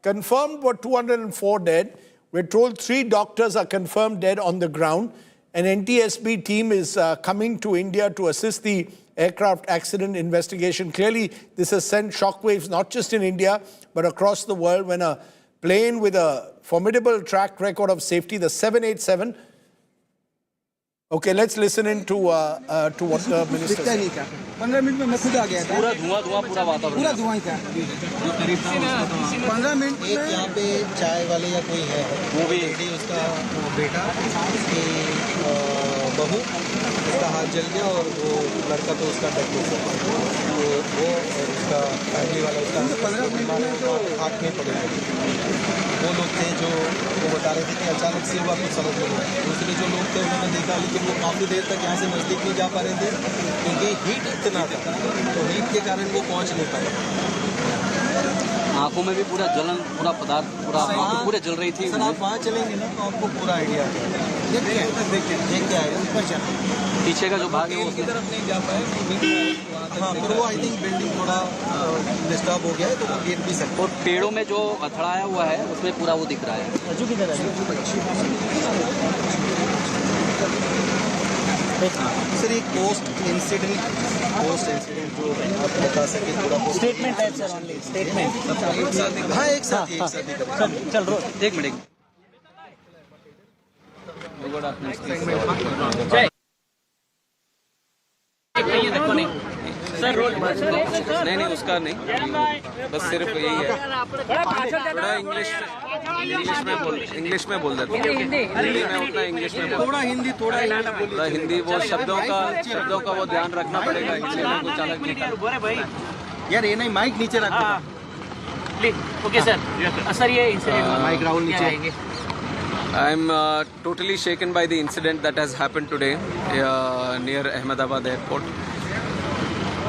Confirmed were 204 dead. We're told 3 doctors are confirmed dead on the ground. An NTSB team is coming to India to assist the aircraft accident investigation. Clearly, this has sent shockwaves not just in India, but across the world when a plane with a formidable track record of safety, the 787. Okay, let's listen in to what the minister said. 15 minute में मैं खुद आ गया था। पूरा पूरा वातावरण पूरा धुआं ही था। 15 मिनट में यहाँ पे चाय वाले या कोई है वो भी उसका बेटा उसकी बहू उसका हाथ जल गया और वो लड़का तो उसका डेथ हो गया तो वो उसका फैमिली वाला उसका 15 मिनट में हाथ में पड़े वो लोग थे जो वो बता रहे थे कि अचानक से हुआ कुछ समझ नहीं आया। दूसरे जो लोग थे उन्होंने देखा लेकिन वो काफ़ी देर तक यहाँ से नज़दीक नहीं जा पा रहे थे क्योंकि हीट इतना था तो हीट के कारण वो पहुँच नहीं पाए। आंखों में भी पूरा जलन पूरा पदार्थ पूरा आंखें पूरे जल रही थी। सर आप वहाँ चलेंगे ना तो आपको पूरा आइडिया देख के आएगा ऊपर चलें पीछे का जो भाग है वो की तरफ नहीं जा पाए। हाँ तो वो आई थिंक बिल्डिंग थोड़ा डिस्टर्ब हो गया है तो वो गिर भी सकते। और पेड़ों में जो अथड़ाया हुआ है उसमें पूरा वो दिख रहा है। अजू की तरह सर एक पोस्ट इंसिडेंट जो आप बता सके थोड़ा स्टेटमेंट है सर ओनली स्टेटमेंट। हाँ एक साथ चल रो एक मिनट सर नहीं उसका नहीं बस सिर्फ यही है थोड़ा इंग्लिश में बोल देता हूँ हिंदी में उतना इंग्लिश में थोड़ा हिंदी थोड़ा हिंदी वो शब्दों का वो ध्यान रखना पड़ेगा इसलिए मैं कुछ अलग नहीं कर यार ये नहीं माइक नीचे रख ओके सर ये माइक राहुल नीचे आएंगे। I am totally shaken by the incident that has happened today near Ahmedabad airport.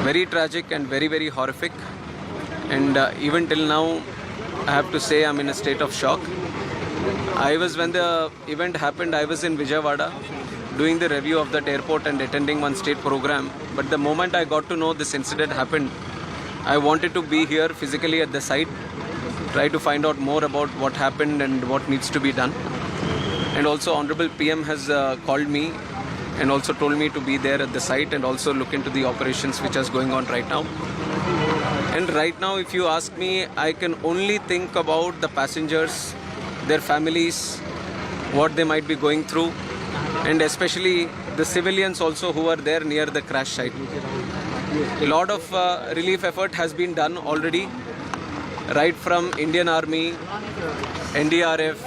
Very tragic and very, very horrific. And even till now, I have to say I'm in a state of shock. When the event happened, I was in Vijayawada doing the review of that airport and attending one state program. But the moment I got to know this incident happened, I wanted to be here physically at the site, try to find out more about what happened and what needs to be done. And also Honorable PM has called me and also told me to be there at the site and also look into the operations which is going on right now. And right now, if you ask me, I can only think about the passengers, their families, what they might be going through, and especially the civilians also who are there near the crash site. A lot of relief effort has been done already, right from Indian Army, NDRF,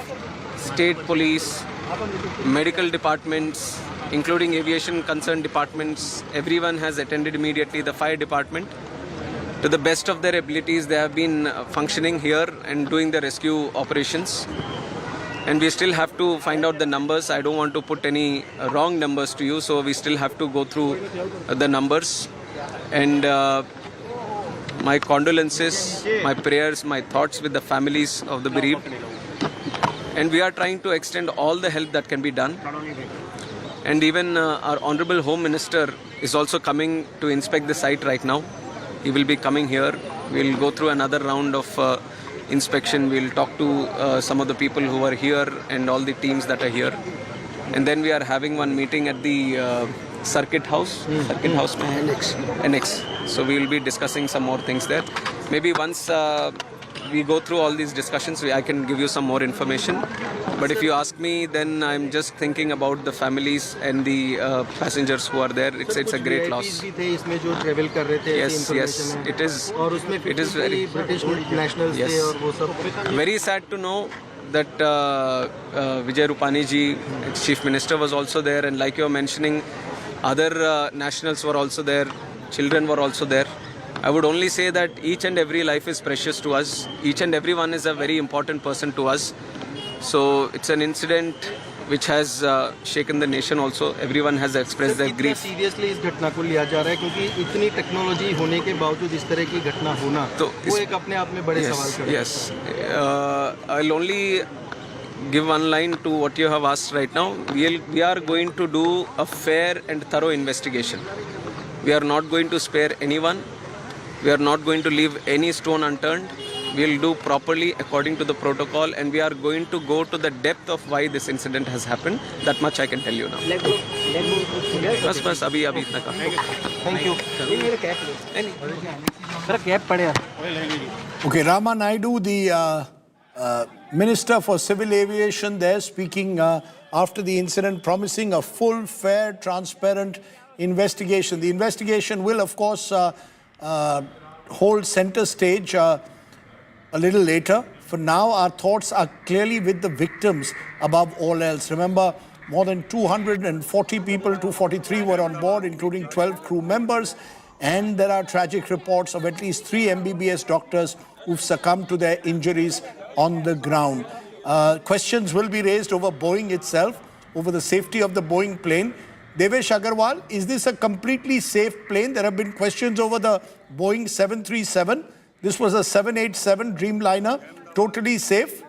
state police, medical departments, including aviation concerned departments. Everyone has attended immediately. The fire department, to the best of their abilities, they have been functioning here and doing the rescue operations. And we still have to find out the numbers. I don't want to put any wrong numbers to you, so we still have to go through the numbers. And my condolences, my prayers, my thoughts with the families of the bereaved. And we are trying to extend all the help that can be done. And even our Honorable Home Minister is also coming to inspect the site right now. He will be coming here. We'll go through another round of inspection. We'll talk to some of the people who are here and all the teams that are here. And then we are having one meeting at the Circuit House. Circuit House? Annex. So we will be discussing some more things there. Maybe once we go through all these discussions, I can give you some more information. But if you ask me, then I'm just thinking about the families and the passengers who are there. It's a great loss. Yes, yes, it is. It is very very sad to know that Vijay Rupani ji, Chief Minister, was also there, and like you're mentioning, other nationals were also there, children were also there. I would only say that each and every life is precious to us. Each and everyone is a very important person to us. So it's an incident which has shaken the nation also. Everyone has expressed their grief. Seriously इस घटना को लिया जा रहा है क्योंकि इतनी technology होने के बावजूद इस तरह की घटना होना तो वो एक अपने आप में बड़े सवाल खड़े हैं. Yes. I'll only give one line to what you have asked right now. We are going to do a fair and thorough investigation. We are not going to spare anyone. We are not going to leave any stone unturned. We'll do properly according to the protocol, and we are going to go to the depth of why this incident has happened. That much I can tell you now. बस अभी इतना का. Thank you. Okay, Rama Naidu, the Minister for Civil Aviation there, speaking after the incident, promising a full, fair, transparent investigation. The investigation will, of course, hold center stage a little later. For now, our thoughts are clearly with the victims above all else. Remember, more than 240 people, 243 were on board, including 12 crew members. And there are tragic reports of at least 3 MBBS doctors who've succumbed to their injuries on the ground. Questions will be raised over Boeing itself, over the safety of the Boeing plane. Devesh Agarwal, is this a completely safe plane? There have been questions over the Boeing 737. This was a 787 Dreamliner, totally safe.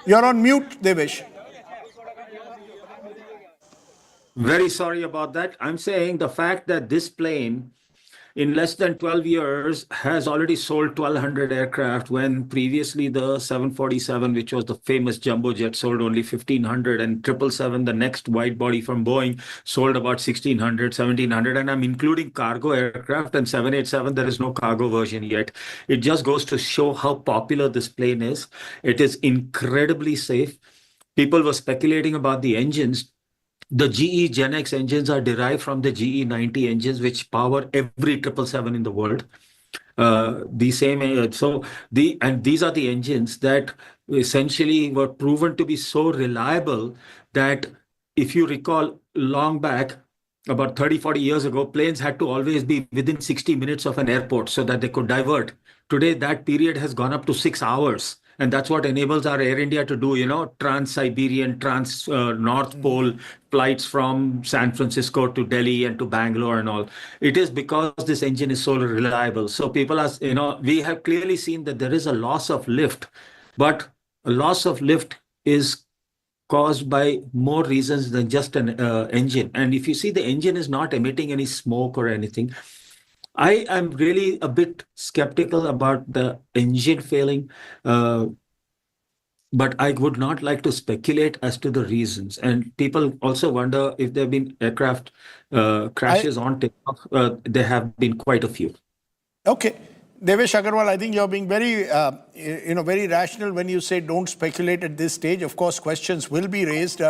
You're on mute, Devesh. Very sorry about that. I'm saying the fact that this plane in less than 12 years has already sold 1,200 aircraft, when previously the 747, which was the famous jumbo jet, sold only 1,500, and 777, the next wide body from Boeing, sold about 1,600, 1,700, and I'm including cargo aircraft, and 787, there is no cargo version yet. It just goes to show how popular this plane is. It is incredibly safe. People were speculating about the engines. The GE Gen X engines are derived from the GE 90 engines, which power every 777 in the world. And these are the engines that essentially were proven to be so reliable that, if you recall, long back, about 30, 40 years ago, planes had to always be within 60 minutes of an airport so that they could divert. Today, that period has gone up to 6 hours. And that's what enables our Air India to do, trans-Siberian, trans-North Pole flights from San Francisco to Delhi and to Bangalore and all. It is because this engine is so reliable. So people are, we have clearly seen that there is a loss of lift, but a loss of lift is caused by more reasons than just an engine. And if you see, the engine is not emitting any smoke or anything. I am really a bit skeptical about the engine failing, but I would not like to speculate as to the reasons. And people also wonder if there have been aircraft crashes on takeoff. There have been quite a few. Okay. Devesh Agarwal, I think you're being very, very rational when you say don't speculate at this stage. Of course, questions will be raised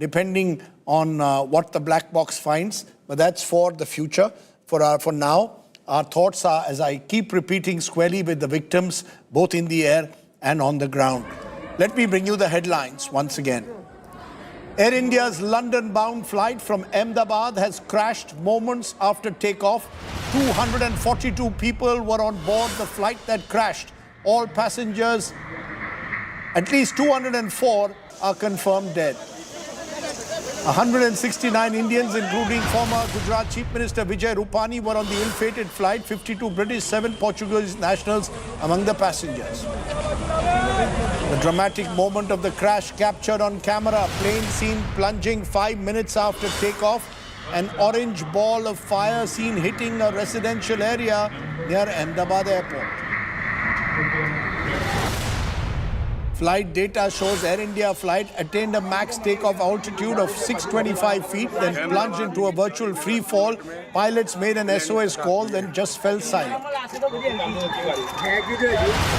depending on what the black box finds, but that's for the future. For now, our thoughts are, as I keep repeating, squarely with the victims, both in the air and on the ground. Let me bring you the headlines once again. Air India's London-bound flight from Ahmedabad has crashed moments after takeoff. 242 people were on board the flight that crashed. All passengers, at least 204, are confirmed dead. 169 Indians, including former Gujarat Chief Minister Vijay Rupani, were on the ill-fated flight. 52 British, 7 Portuguese nationals among the passengers. The dramatic moment of the crash captured on camera. Plane seen plunging 5 minutes after takeoff. An orange ball of fire seen hitting a residential area near Ahmedabad airport. Flight data shows Air India flight attained a max takeoff altitude of 625 feet, then plunged into a virtual free fall. Pilots made an SOS call, then just fell silent.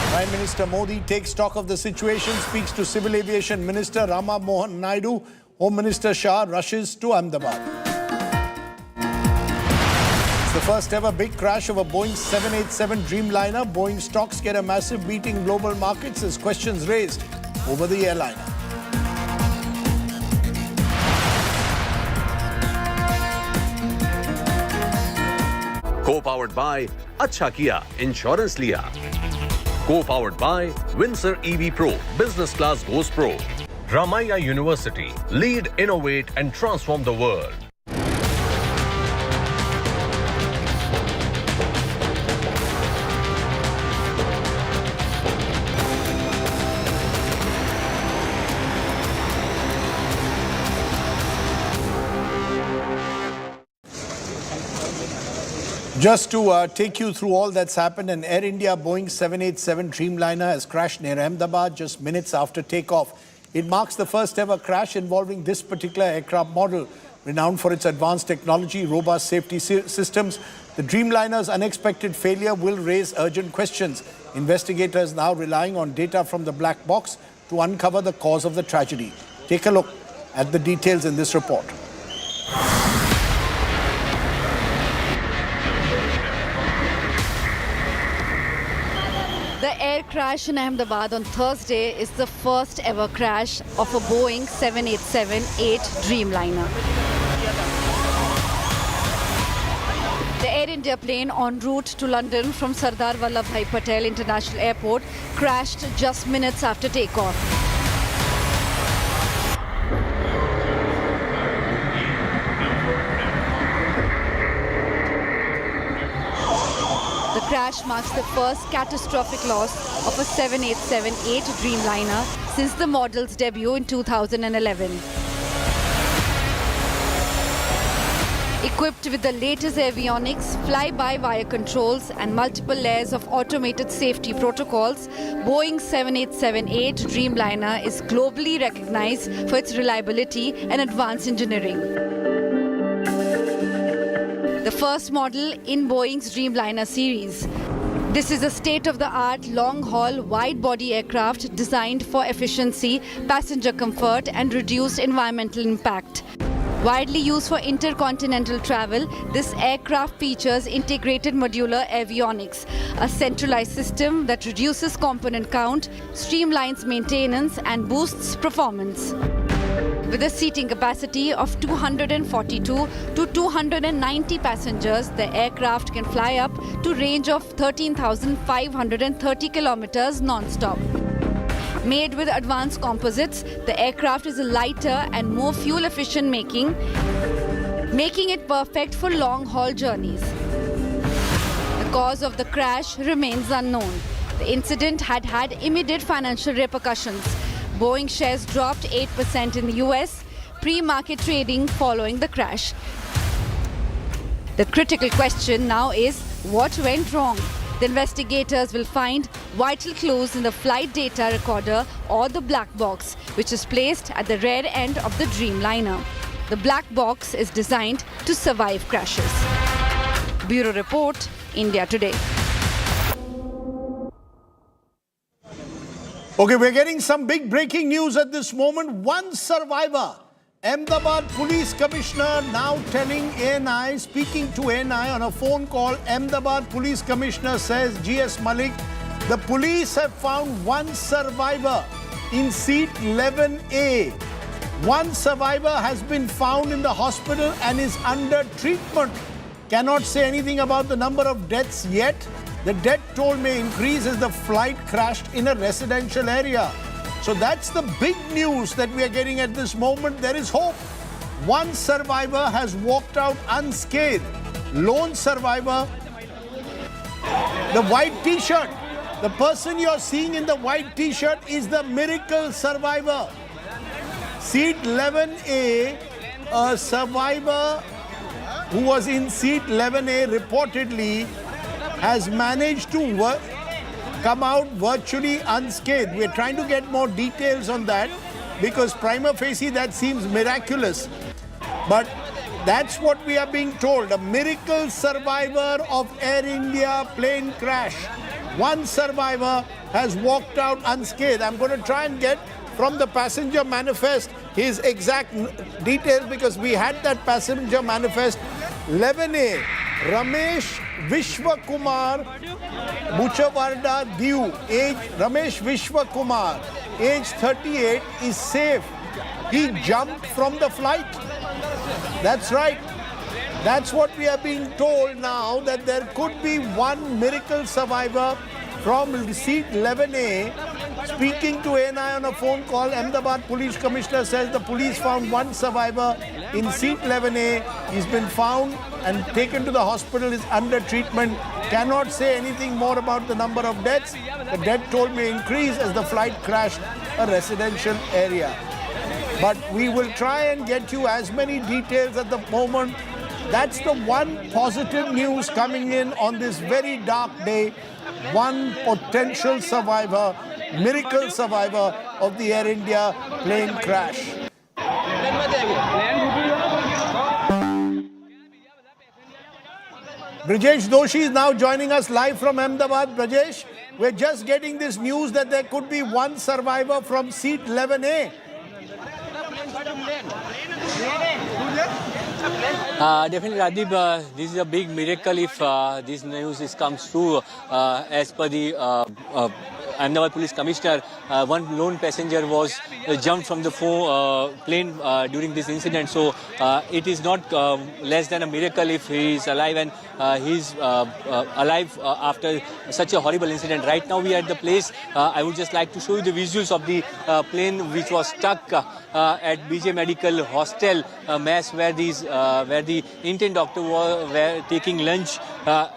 Prime Minister Modi takes stock of the situation, speaks to Civil Aviation Minister Rama Mohan Naidu. Home Minister Shah rushes to Ahmedabad. It's the first ever big crash of a Boeing 787 Dreamliner. Boeing stocks get a massive beating in global markets as questions raised over the airliner. Co-powered by Acha Kiya, Insurance Liya. Co-powered by Windsor EV Pro, Business Class Goes Pro. Ramaiya University, lead, innovate and transform the world. Just to take you through all that's happened, an Air India Boeing 787 Dreamliner has crashed near Ahmedabad just minutes after takeoff. It marks the first ever crash involving this particular aircraft model. Renowned for its advanced technology, robust safety systems, the Dreamliner's unexpected failure will raise urgent questions. Investigators now relying on data from the black box to uncover the cause of the tragedy. Take a look at the details in this report. The air crash in Ahmedabad on Thursday is the first ever crash of a Boeing 787-8 Dreamliner. The Air India plane en route to London from Sardar Vallabhbhai Patel International Airport crashed just minutes after takeoff. The crash marks the first catastrophic loss of a 787-8 Dreamliner since the model's debut in 2011. Equipped with the latest avionics, fly-by-wire controls and multiple layers of automated safety protocols, Boeing 787-8 Dreamliner is globally recognized for its reliability and advanced engineering. The first model in Boeing's Dreamliner series. This is a state-of-the-art long-haul wide-body aircraft designed for efficiency, passenger comfort and reduced environmental impact. Widely used for intercontinental travel, this aircraft features integrated modular avionics, a centralized system that reduces component count, streamlines maintenance and boosts performance. With a seating capacity of 242 to 290 passengers, the aircraft can fly up to a range of 13,530 kilometers non-stop. Made with advanced composites, the aircraft is lighter and more fuel-efficient, making it perfect for long-haul journeys. The cause of the crash remains unknown. The incident had immediate financial repercussions. Boeing shares dropped 8% in the US, pre-market trading following the crash. The critical question now is, what went wrong? The investigators will find vital clues in the flight data recorder or the black box, which is placed at the rear end of the Dreamliner. The black box is designed to survive crashes. Bureau Report, India Today. Okay, we're getting some big breaking news at this moment. One survivor. Ahmedabad Police Commissioner now telling ANI, speaking to ANI on a phone call. Ahmedabad Police Commissioner says, GS Malik, the police have found one survivor in seat 11A. One survivor has been found in the hospital and is under treatment. Cannot say anything about the number of deaths yet. The death toll may increase as the flight crashed in a residential area. So that's the big news that we are getting at this moment. There is hope. One survivor has walked out unscathed. Lone survivor. The white t-shirt. The person you're seeing in the white t-shirt is the miracle survivor. Seat 11A, a survivor who was in seat 11A reportedly has managed to come out virtually unscathed. We're trying to get more details on that because prima facie that seems miraculous. But that's what we are being told. A miracle survivor of Air India plane crash. One survivor has walked out unscathed. I'm going to try and get from the passenger manifest his exact details because we had that passenger manifest. 11A, Ramesh Vishwakumar Buchavarda Diu, age Ramesh Vishwakumar, age 38, is safe. He jumped from the flight. That's right. That's what we are being told now, that there could be one miracle survivor from seat 11A. Speaking to ANI on a phone call, Ahmedabad Police Commissioner says the police found one survivor in seat 11A. He's been found and taken to the hospital, is under treatment. Cannot say anything more about the number of deaths. The death toll may increase as the flight crashed a residential area. But we will try and get you as many details at the moment That's the one positive news coming in on this very dark day. One potential survivor, miracle survivor of the Air India plane crash. Brajesh Doshi is now joining us live from Ahmedabad. Brajesh, we're just getting this news that there could be one survivor from seat 11A. Definitely, Radib, this is a big miracle if this news comes true. As per the Ahmedabad Police Commissioner, one lone passenger was jumped from the plane during this incident. So it is not less than a miracle if he is alive, and he's alive after such a horrible incident. Right now we are at the place. I would just like to show you the visuals of the plane which was stuck at BJ Medical Hostel mess, where the Indian doctor were taking lunch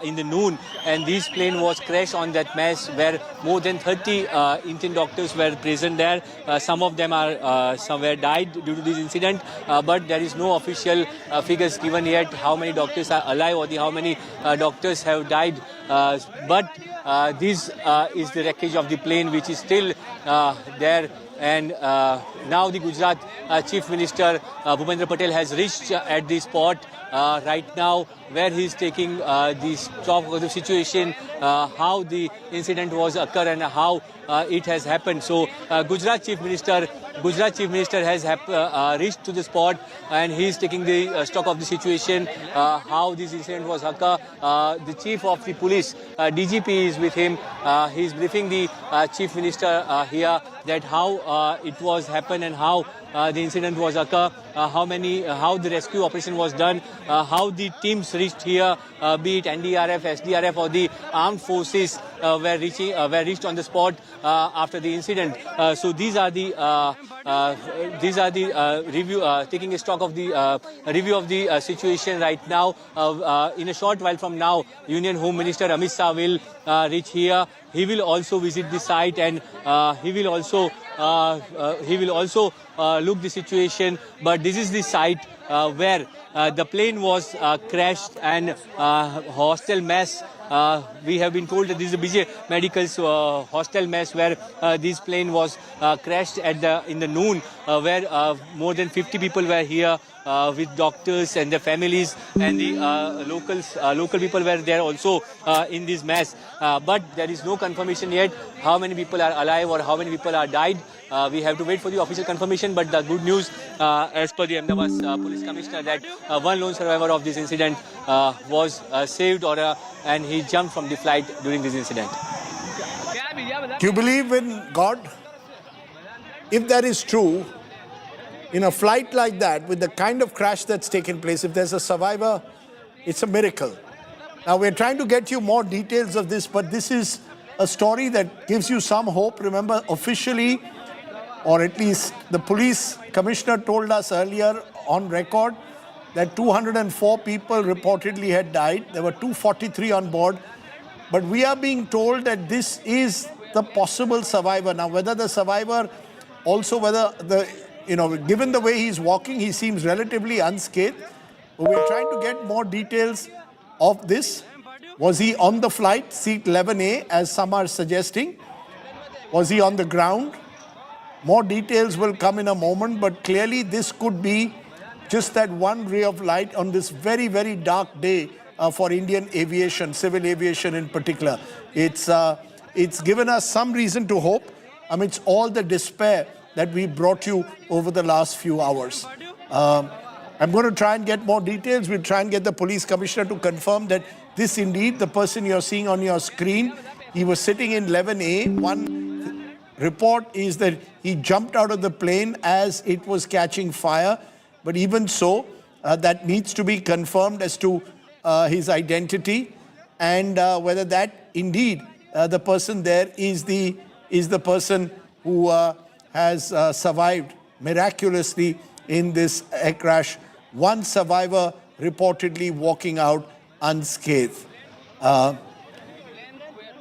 in the noon, and this plane was crashed on that mess where more than 30 Indian doctors were present there. Some of them are somewhere died due to this incident, but there is no official figures given yet how many doctors are alive or how many doctors have died. But this is the wreckage of the plane which is still there. And now the Gujarat Chief Minister Bhupendra Patel has reached at the spot right now, where he is taking the stock of the situation, how the incident was occurred and how it has happened. So Gujarat Chief Minister has reached to the spot, and he is taking the stock of the situation, how this incident was occurred. The Chief of the Police, DGP, is with him. He is briefing the Chief Minister here that how it was happened and how the incident was occurred, how the rescue operation was done, how the teams reached here, be it NDRF, SDRF or the armed forces were reached on the spot after the incident. So these are the review, taking a stock of the review of the situation right now. In a short while from now, Union Home Minister Amit Shah will reach here. He will also visit the site, and he will also look the situation. But this is the site where the plane was crashed, and hostel mess. We have been told that this is a BJ Medical's hostel mess, where this plane was crashed in the noon, where more than 50 people were here with doctors and their families, and the local people were there also in this mess. But there is no confirmation yet how many people are alive or how many people are died. We have to wait for the official confirmation. But the good news, as per the Ahmedabad Police Commissioner, that one lone survivor of this incident was saved, and he jumped from the flight during this incident. Do you believe in God? If that is true, in a flight like that, with the kind of crash that's taken place, if there's a survivor, it's a miracle. Now, we're trying to get you more details of this, but this is a story that gives you some hope. Remember, officially, or at least the police commissioner told us earlier on record, that 204 people reportedly had died. There were 243 on board. But we are being told that this is the possible survivor. Now, whether the survivor also, given the way he's walking, he seems relatively unscathed. But we're trying to get more details of this. Was he on the flight, seat 11A, as some are suggesting? Was he on the ground? More details will come in a moment, but clearly this could be just that one ray of light on this very, very dark day for Indian aviation, civil aviation in particular. It's given us some reason to hope amidst all the despair that we brought you over the last few hours. I'm going to try and get more details. We'll try and get the police commissioner to confirm that this indeed, the person you're seeing on your screen, he was sitting in 11A. One report is that he jumped out of the plane as it was catching fire. But even so, that needs to be confirmed as to his identity, and whether that indeed the person there is the person who has survived miraculously in this air crash. One survivor reportedly walking out unscathed.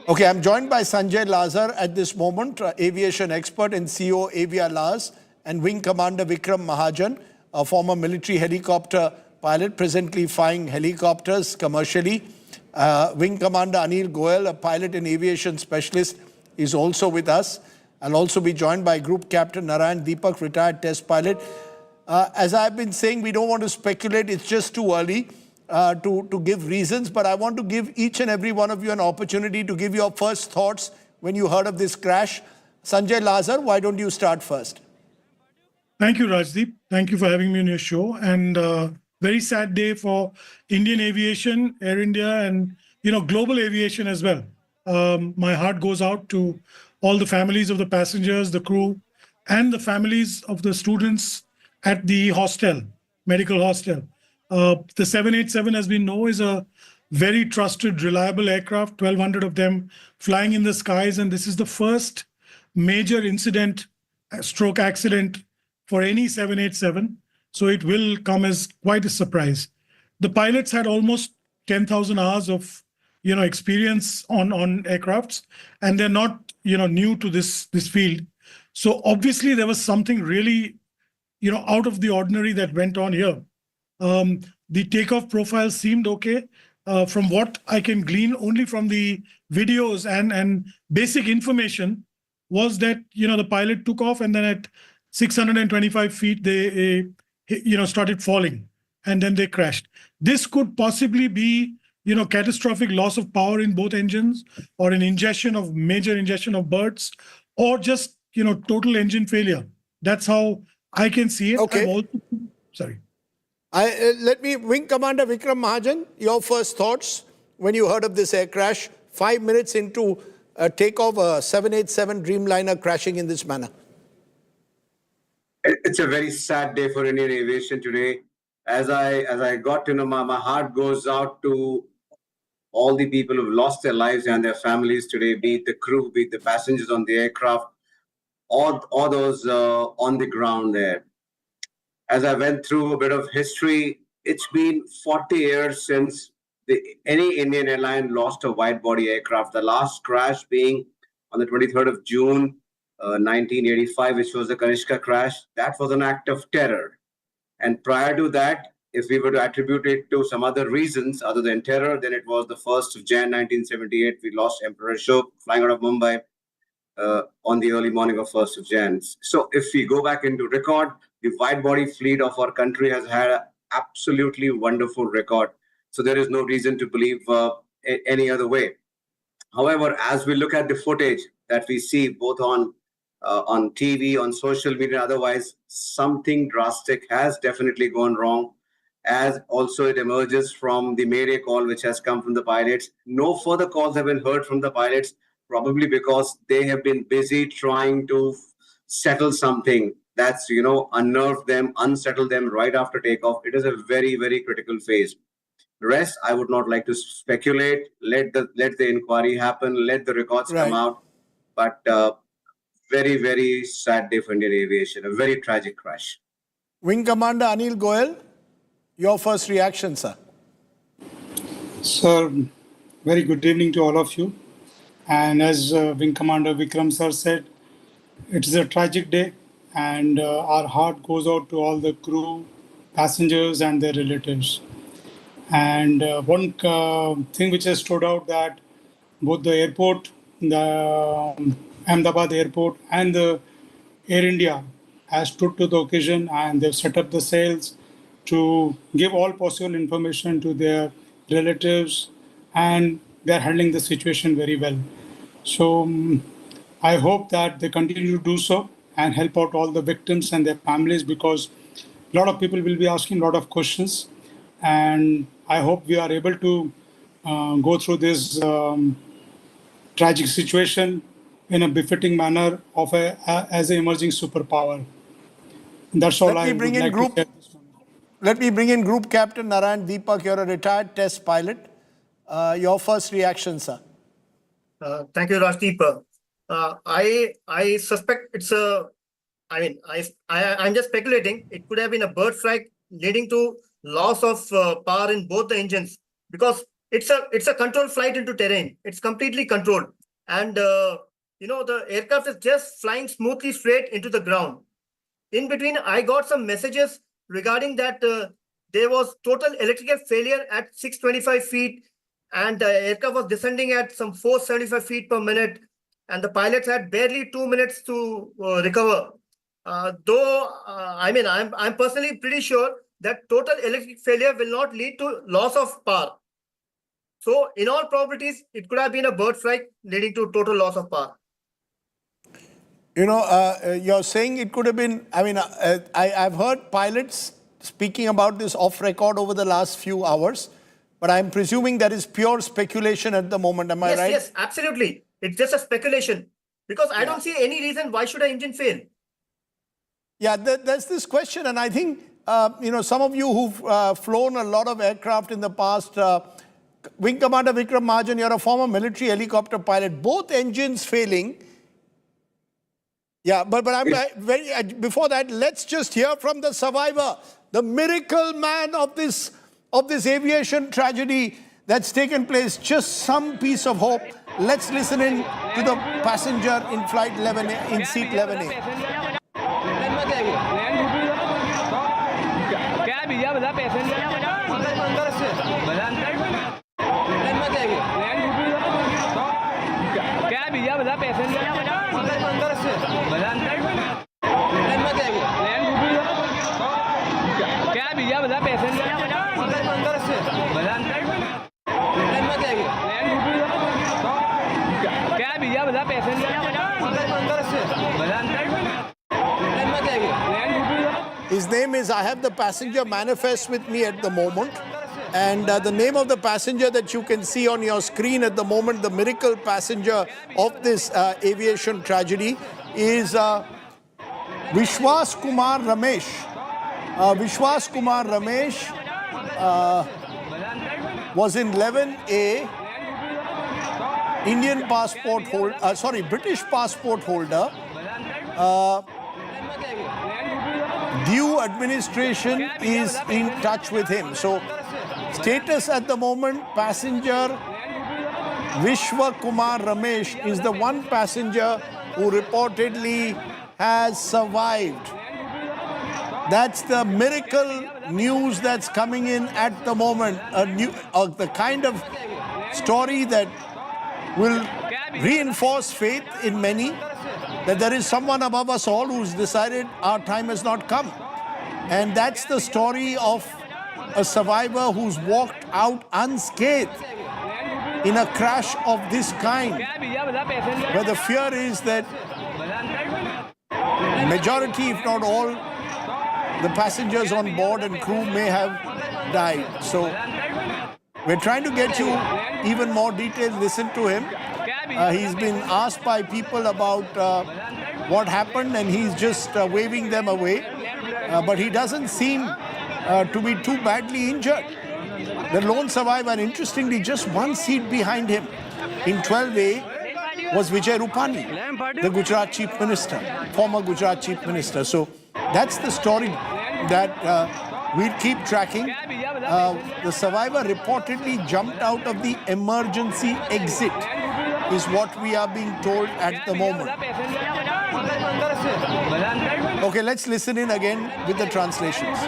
Okay, I'm joined by Sanjay Lazar at this moment, aviation expert and CEO Avia Lars, and Wing Commander Vikram Mahajan, a former military helicopter pilot presently flying helicopters commercially. Wing Commander Anil Goyal, a pilot and aviation specialist, is also with us. I'll also be joined by Group Captain Narayan Deepak, retired test pilot. As I've been saying, we don't want to speculate. It's just too early to give reasons, but I want to give each and every one of you an opportunity to give your first thoughts when you heard of this crash. Sanjay Lazar, why don't you start first? Thank you, Rajdeep. Thank you for having me on your show. And very sad day for Indian aviation, Air India, and global aviation as well. My heart goes out to all the families of the passengers, the crew, and the families of the students at the hostel, medical hostel. The 787, as we know, is a very trusted, reliable aircraft, 1,200 of them flying in the skies. And this is the first major incident, stroke accident for any 787. So it will come as quite a surprise. The pilots had almost 10,000 hours of experience on aircrafts, and they're not new to this field. So obviously there was something really out of the ordinary that went on here. The takeoff profile seemed okay. From what I can glean only from the videos and basic information was that the pilot took off, and then at 625 feet they started falling, and then they crashed. This could possibly be catastrophic loss of power in both engines, or an major ingestion of birds, or just total engine failure. That's how I can see it. Okay. Sorry. Wing Commander Vikram Mahajan, your first thoughts when you heard of this air crash, 5 minutes into takeoff, a 787 Dreamliner crashing in this manner. It's a very sad day for Indian aviation today. As I got to know, my heart goes out to all the people who've lost their lives and their families today, be it the crew, be it the passengers on the aircraft, or those on the ground there. As I went through a bit of history, it's been 40 years since any Indian airline lost a wide-body aircraft. The last crash being on the 23rd of June, 1985, which was the Kanishka crash. That was an act of terror. And prior to that, if we were to attribute it to some other reasons other than terror, then it was the 1st of January 1978. We lost Emperor Ashok flying out of Mumbai on the early morning of 1st of January. So if we go back into record, the wide-body fleet of our country has had an absolutely wonderful record. So there is no reason to believe any other way. However, as we look at the footage that we see both on TV, on social media, otherwise, something drastic has definitely gone wrong. As also it emerges from the Mayday call which has come from the pilots. No further calls have been heard from the pilots, probably because they have been busy trying to settle something that's, unnerved them, unsettle them right after takeoff. It is a very, very critical phase. The rest, I would not like to speculate. Let the inquiry happen. Let the records come out. But very, very sad day for Indian aviation. A very tragic crash. Wing Commander Anil Goyal, your first reaction, sir. Sir, very good evening to all of you. And as Wing Commander Vikram sir said, it is a tragic day, and our heart goes out to all the crew, passengers, and their relatives. And one thing which has stood out, that both the airport, the Ahmedabad airport, and the Air India has stood to the occasion, and they've set up the sails to give all possible information to their relatives, and they're handling the situation very well. So I hope that they continue to do so and help out all the victims and their families, because a lot of people will be asking a lot of questions. And I hope we are able to go through this tragic situation in a befitting manner of as an emerging superpower. And that's all I would like to say. Let me bring in Group Captain Narayan Deepak. You're a retired test pilot. Your first reaction, sir. Thank you, Rajdeep. I suspect it's I'm just speculating. It could have been a bird strike leading to loss of power in both the engines, because it's a controlled flight into terrain. It's completely controlled, and the aircraft is just flying smoothly straight into the ground. In between, I got some messages regarding that there was total electrical failure at 625 feet, and the aircraft was descending at some 475 feet per minute, and the pilots had barely 2 minutes to recover. I'm personally pretty sure that total electric failure will not lead to loss of power. So in all probabilities, it could have been a bird flight leading to total loss of power. You know, you're saying it could have been, I've heard pilots speaking about this off record over the last few hours, but I'm presuming that is pure speculation at the moment. Am I right? Yes, absolutely. It's just a speculation because I don't see any reason why should an engine fail. Yeah, there's this question, and I think, some of you who've flown a lot of aircraft in the past, Wing Commander Vikram Mahajan, you're a former military helicopter pilot, both engines failing. Yeah, but before that, let's just hear from the survivor, the miracle man of this aviation tragedy that's taken place. Just some piece of hope. Let's listen in to the passenger in flight 11A, in seat 11A. His name is, I have the passenger manifest with me at the moment, and the name of the passenger that you can see on your screen at the moment, the miracle passenger of this aviation tragedy, is Vishwas Kumar Ramesh. Vishwas Kumar Ramesh was in 11A, Indian passport holder, British passport holder. Due administration is in touch with him. So, status at the moment, passenger Vishwa Kumar Ramesh is the one passenger who reportedly has survived. That's the miracle news that's coming in at the moment. The kind of story that will reinforce faith in many that there is someone above us all who's decided our time has not come. And that's the story of a survivor who's walked out unscathed in a crash of this kind, where the fear is that majority, if not all, the passengers on board and crew may have died. So we're trying to get you even more details. Listen to him. He's been asked by people about what happened, and he's just waving them away. But he doesn't seem to be too badly injured. The lone survivor, interestingly, just one seat behind him in 12A was Vijay Rupani, the Gujarat Chief Minister, former Gujarat Chief Minister. So that's the story that we'll keep tracking. The survivor reportedly jumped out of the emergency exit, is what we are being told at the moment. Okay, let's listen in again with the translations.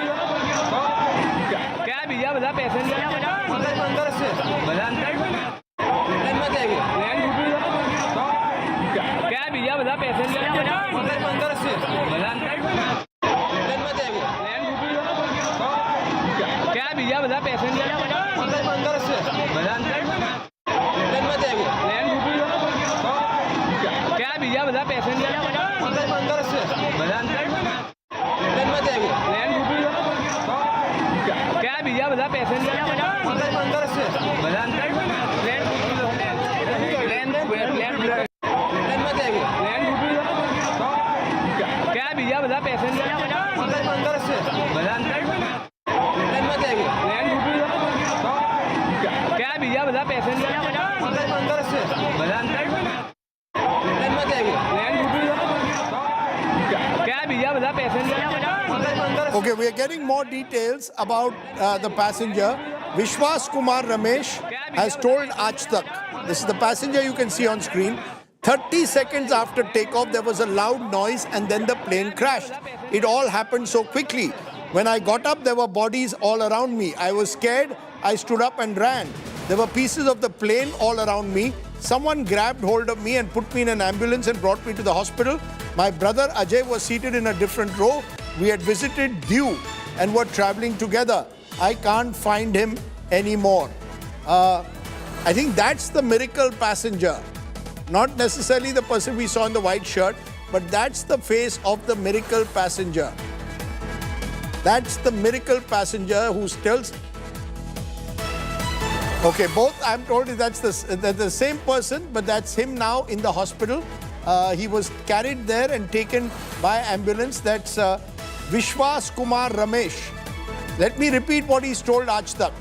Okay, we are getting more details about the passenger. Vishwas Kumar Ramesh has told Aaj Tak, this is the passenger you can see on screen, 30 seconds after takeoff there was a loud noise and then the plane crashed. It all happened so quickly. When I got up, there were bodies all around me. I was scared. I stood up and ran. There were pieces of the plane all around me. Someone grabbed hold of me and put me in an ambulance and brought me to the hospital. My brother Ajay was seated in a different row. We had visited Diu and were traveling together. I can't find him anymore. I think that's the miracle passenger. Not necessarily the person we saw in the white shirt, but that's the face of the miracle passenger. That's the miracle passenger who still... Okay, both I'm told that's the same person, but that's him now in the hospital. He was carried there and taken by ambulance. That's Vishwas Kumar Ramesh. Let me repeat what he's told Aaj Tak.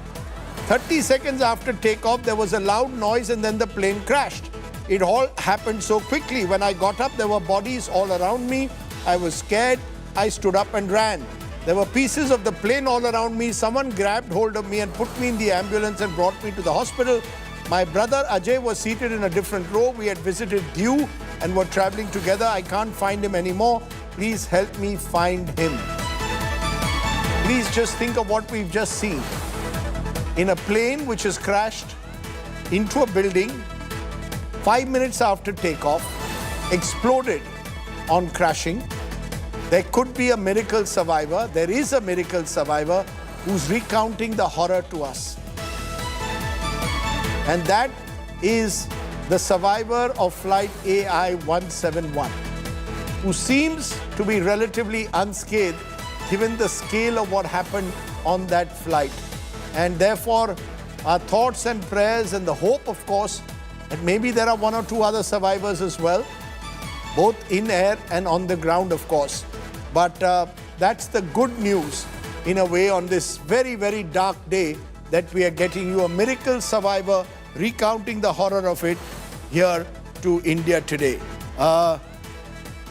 30 seconds after takeoff, there was a loud noise and then the plane crashed. It all happened so quickly. When I got up, there were bodies all around me. I was scared. I stood up and ran. There were pieces of the plane all around me. Someone grabbed hold of me and put me in the ambulance and brought me to the hospital. My brother Ajay was seated in a different row. We had visited Diu and were traveling together. I can't find him anymore. Please help me find him. Please just think of what we've just seen. In a plane which has crashed into a building 5 minutes after takeoff, exploded on crashing. There could be a miracle survivor. There is a miracle survivor who's recounting the horror to us. And that is the survivor of flight AI-171, who seems to be relatively unscathed given the scale of what happened on that flight. And therefore, our thoughts and prayers and the hope, of course, that maybe there are 1 or 2 other survivors as well, both in air and on the ground, of course. But that's the good news, in a way, on this very, very dark day, that we are getting you a miracle survivor recounting the horror of it here to India today.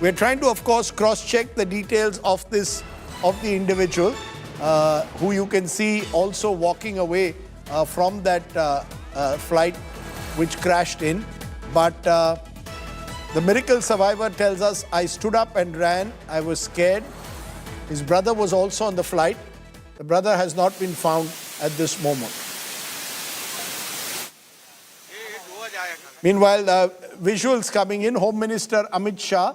We're trying to, of course, cross-check the details of the individual, who you can see also walking away from that flight which crashed in. But the miracle survivor tells us, I stood up and ran. I was scared. His brother was also on the flight. The brother has not been found at this moment. Meanwhile, visuals coming in. Home Minister Amit Shah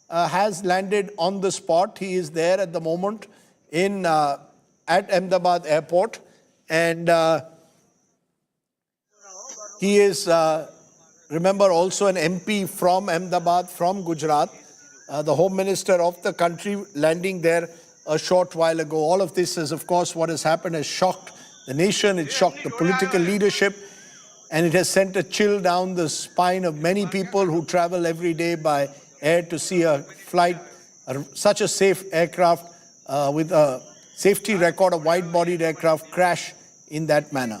has landed on the spot. He is there at the moment at Ahmedabad airport. And he is, remember, also an MP from Ahmedabad, from Gujarat, the Home Minister of the country, landing there a short while ago. All of this is, of course, what has happened has shocked the nation. It shocked the political leadership. And it has sent a chill down the spine of many people who travel every day by air to see a flight, such a safe aircraft with a safety record, a wide-bodied aircraft crash in that manner.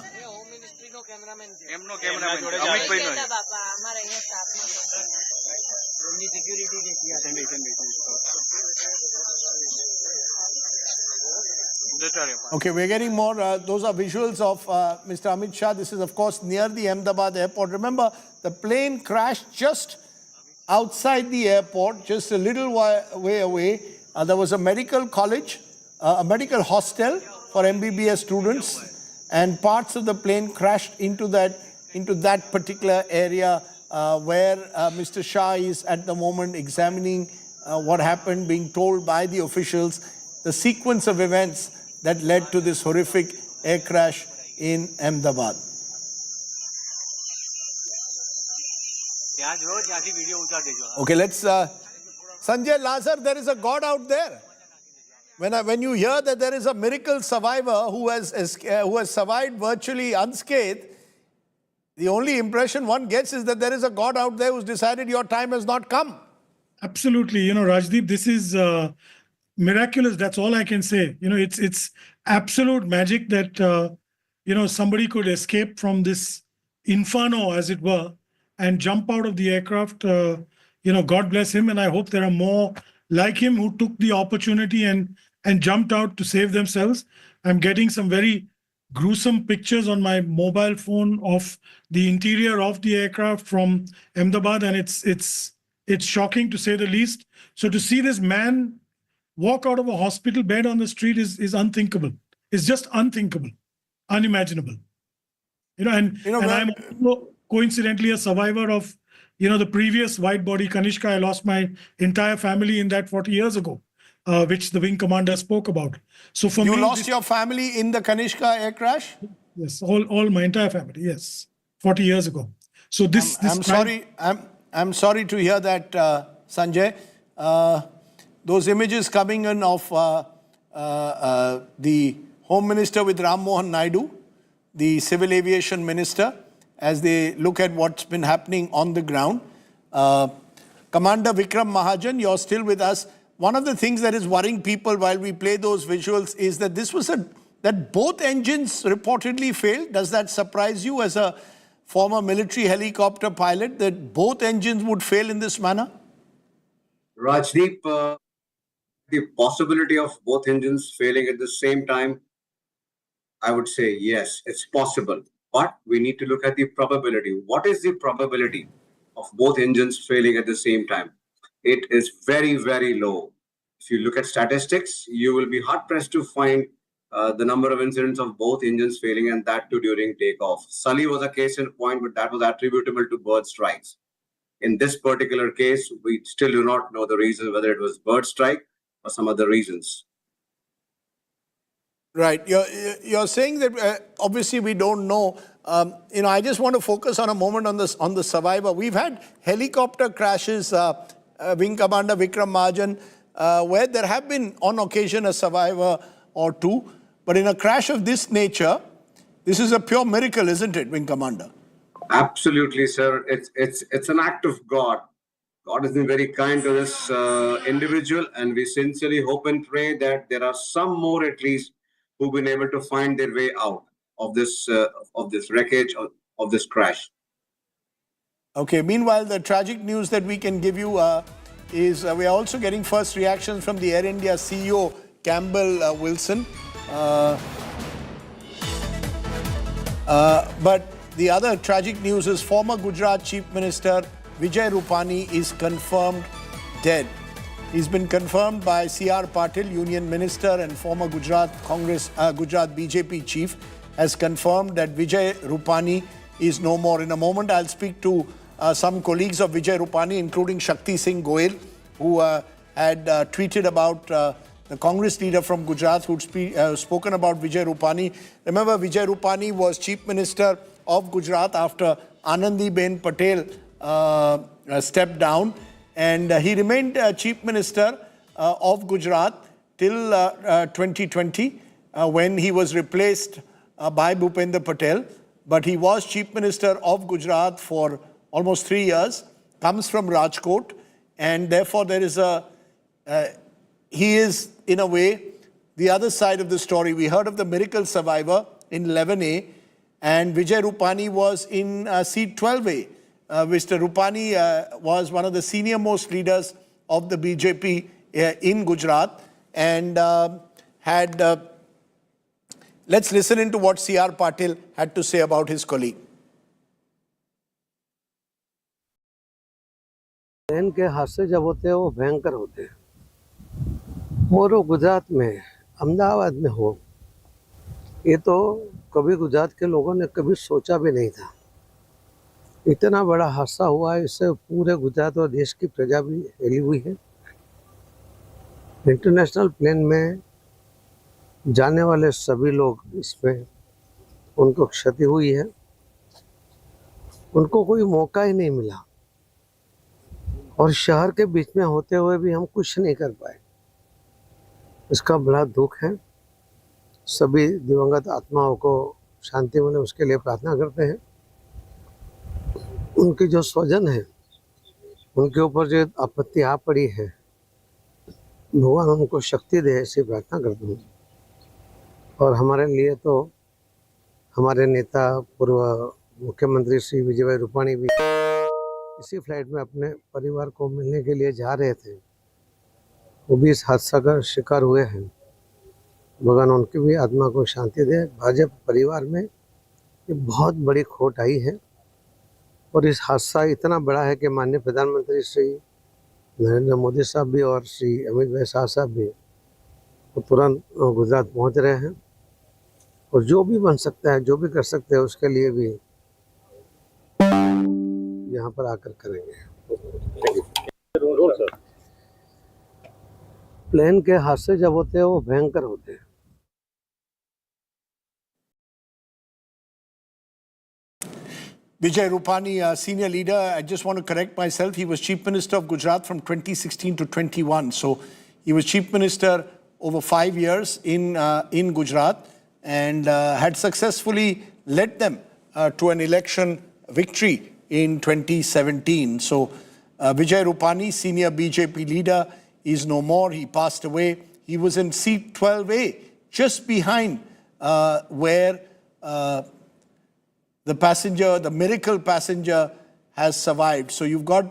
Okay, we're getting more. Those are visuals of Mr. Amit Shah. This is, of course, near the Ahmedabad airport. Remember, the plane crashed just outside the airport, just a little way away. There was a medical college, a medical hostel for MBBS students, and parts of the plane crashed into that particular area where Mr. Shah is at the moment examining what happened, being told by the officials the sequence of events that led to this horrific air crash in Ahmedabad. Okay, let's... Sanjay Lazar, there is a God out there. When you hear that there is a miracle survivor who has survived virtually unscathed, the only impression one gets is that there is a God out there who's decided your time has not come. Absolutely. You know, Rajdeep, this is miraculous. That's all I can say. You know, it's absolute magic that, somebody could escape from this inferno, as it were, and jump out of the aircraft. God bless him. And I hope there are more like him who took the opportunity and jumped out to save themselves. I'm getting some very gruesome pictures on my mobile phone of the interior of the aircraft from Ahmedabad, and it's shocking to say the least. So to see this man walk out of a hospital bed on the street is unthinkable. It's just unthinkable, unimaginable. And I'm also coincidentally a survivor of, the previous wide body Kanishka. I lost my entire family in that 40 years ago, which the wing commander spoke about. So for me, you lost your family in the Kanishka air crash? Yes, all my entire family. Yes, 40 years ago. So I'm sorry to hear that, Sanjay. Those images coming in of the Home Minister with Ram Mohan Naidu, the Civil Aviation Minister, as they look at what's been happening on the ground. Commander Vikram Mahajan, you're still with us. One of the things that is worrying people while we play those visuals is that that both engines reportedly failed. Does that surprise you as a former military helicopter pilot, that both engines would fail in this manner? Rajdeep, the possibility of both engines failing at the same time, I would say yes, it's possible. But we need to look at the probability. What is the probability of both engines failing at the same time? It is very, very low. If you look at statistics, you will be hard-pressed to find the number of incidents of both engines failing, and that too during takeoff. Sully was a case in point, but that was attributable to bird strikes. In this particular case, we still do not know the reason, whether it was bird strike or some other reasons. Right. You're saying that obviously we don't know. I just want to focus on a moment on the survivor. We've had helicopter crashes, Wing Commander Vikram Mahajan, where there have been on occasion a survivor or two. But in a crash of this nature, this is a pure miracle, isn't it, Wing Commander? Absolutely, sir. It's an act of God. God has been very kind to this individual, and we sincerely hope and pray that there are some more at least who've been able to find their way out of this wreckage, of this crash. Okay. Meanwhile, the tragic news that we can give you is we are also getting first reactions from the Air India CEO, Campbell Wilson. But the other tragic news is former Gujarat Chief Minister Vijay Rupani is confirmed dead. He's been confirmed by C.R. Patel, Union Minister and former Gujarat BJP Chief, has confirmed that Vijay Rupani is no more. In a moment, I'll speak to some colleagues of Vijay Rupani, including Shakti Singh Goel, who had tweeted about the Congress leader from Gujarat who'd spoken about Vijay Rupani. Remember, Vijay Rupani was Chief Minister of Gujarat after Anandiben Patel stepped down. And he remained Chief Minister of Gujarat till 2020 when he was replaced by Bhupendra Patel. But he was Chief Minister of Gujarat for almost 3 years, comes from Rajkot, and therefore there is he is, in a way, the other side of the story. We heard of the miracle survivor in 11A, and Vijay Rupani was in seat 12A. Mr. Rupani was one of the senior most leaders of the BJP in Gujarat and let's listen into what C.R. Patil had to say about his colleague. Train के हादसे जब होते हैं वो भयंकर होते हैं और वो गुजरात में अहमदाबाद में हो, ये तो कभी गुजरात के लोगों ने कभी सोचा भी नहीं था। इतना बड़ा हादसा हुआ है, इससे पूरे गुजरात और देश की प्रजा भी हिली हुई है। इंटरनेशनल प्लेन में जाने वाले सभी लोग इसमें उनको क्षति हुई है, उनको कोई मौका ही नहीं मिला और शहर के बीच में होते हुए भी हम कुछ नहीं कर पाए। इसका बड़ा दुख है। सभी दिवंगत आत्माओं को शांति मिले उसके लिए प्रार्थना करते हैं। उनके जो स्वजन है, उनके ऊपर जो आपत्ति आ पड़ी है, भगवान उनको शक्ति दे, ऐसी प्रार्थना करता हूँ। और हमारे लिए तो हमारे नेता पूर्व मुख्यमंत्री श्री विजय भाई रूपाणी भी इसी फ्लाइट में अपने परिवार को मिलने के लिए जा रहे थे, वो भी इस हादसा का शिकार हुए हैं। भगवान उनकी भी आत्मा को शांति दे। भाजपा परिवार में ये बहुत बड़ी खोट आई है और इस हादसा इतना बड़ा है कि माननीय प्रधानमंत्री श्री नरेंद्र मोदी साहब भी और श्री अमित भाई शाह साहब भी वो तुरंत गुजरात पहुंच रहे हैं और जो भी बन सकता है, जो भी कर सकते हैं, उसके लिए भी यहाँ पर आकर करेंगे। प्लेन के हादसे जब होते हैं वो भयंकर होते हैं। Vijay Rupani, senior leader, I just want to correct myself. He was Chief Minister of Gujarat from 2016 to 21. So he was Chief Minister over 5 years in Gujarat and had successfully led them to an election victory in 2017. So Vijay Rupani, senior BJP leader, is no more. He passed away. He was in seat 12A, just behind where the passenger, the miracle passenger, has survived. So you've got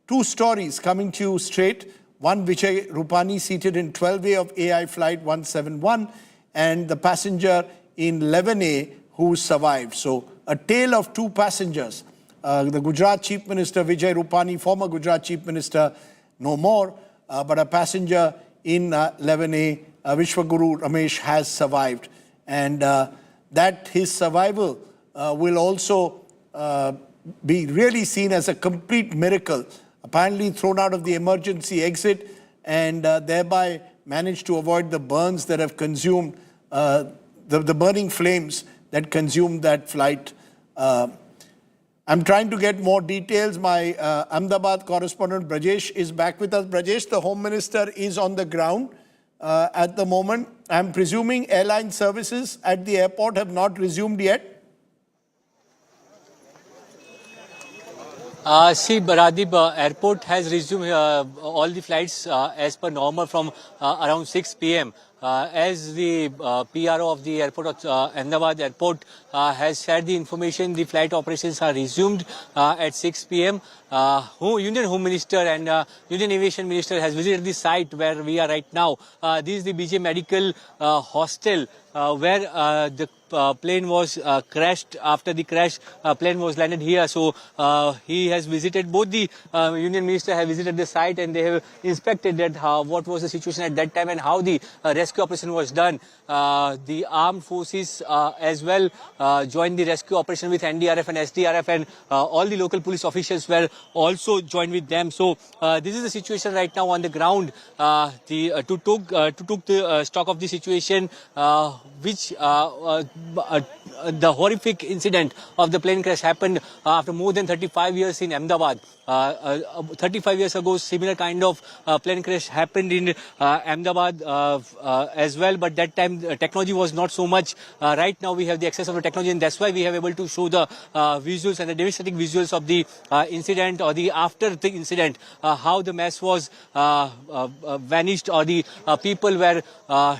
two stories coming to you straight. One, Vijay Rupani seated in 12A of AI Flight 171, and the passenger in 11A who survived. So a tale of two passengers. The Gujarat Chief Minister, Vijay Rupani, former Gujarat Chief Minister, no more, but a passenger in 11A, Vishwaguru Ramesh, has survived. And that his survival will also be really seen as a complete miracle. Apparently thrown out of the emergency exit and thereby managed to avoid the burns that have consumed, the burning flames that consumed that flight. I'm trying to get more details. My Ahmedabad correspondent Brajesh is back with us. Brajesh, the Home Minister is on the ground at the moment. I'm presuming airline services at the airport have not resumed yet. See, Baradib, airport has resumed all the flights as per normal from around 6 p.m. As the PRO of the airport of Ahmedabad airport has shared the information, the flight operations are resumed at 6 p.m. Union Home Minister and Union Aviation Minister has visited the site where we are right now. This is the BJ Medical Hostel where the plane was crashed. After the crash, plane was landed here. So he has visited, both the Union Minister have visited the site and they have inspected that what was the situation at that time and how the rescue operation was done. The armed forces as well joined the rescue operation with NDRF and SDRF, and all the local police officials were also joined with them. So this is the situation right now on the ground. To took the stock of the situation, which the horrific incident of the plane crash happened after more than 35 years in Ahmedabad. 35 years ago, similar kind of plane crash happened in Ahmedabad as well, but that time technology was not so much. Right now we have the access of the technology, and that's why we have able to show the visuals and the devastating visuals of the incident or the after the incident, how the mess was vanished, or the people were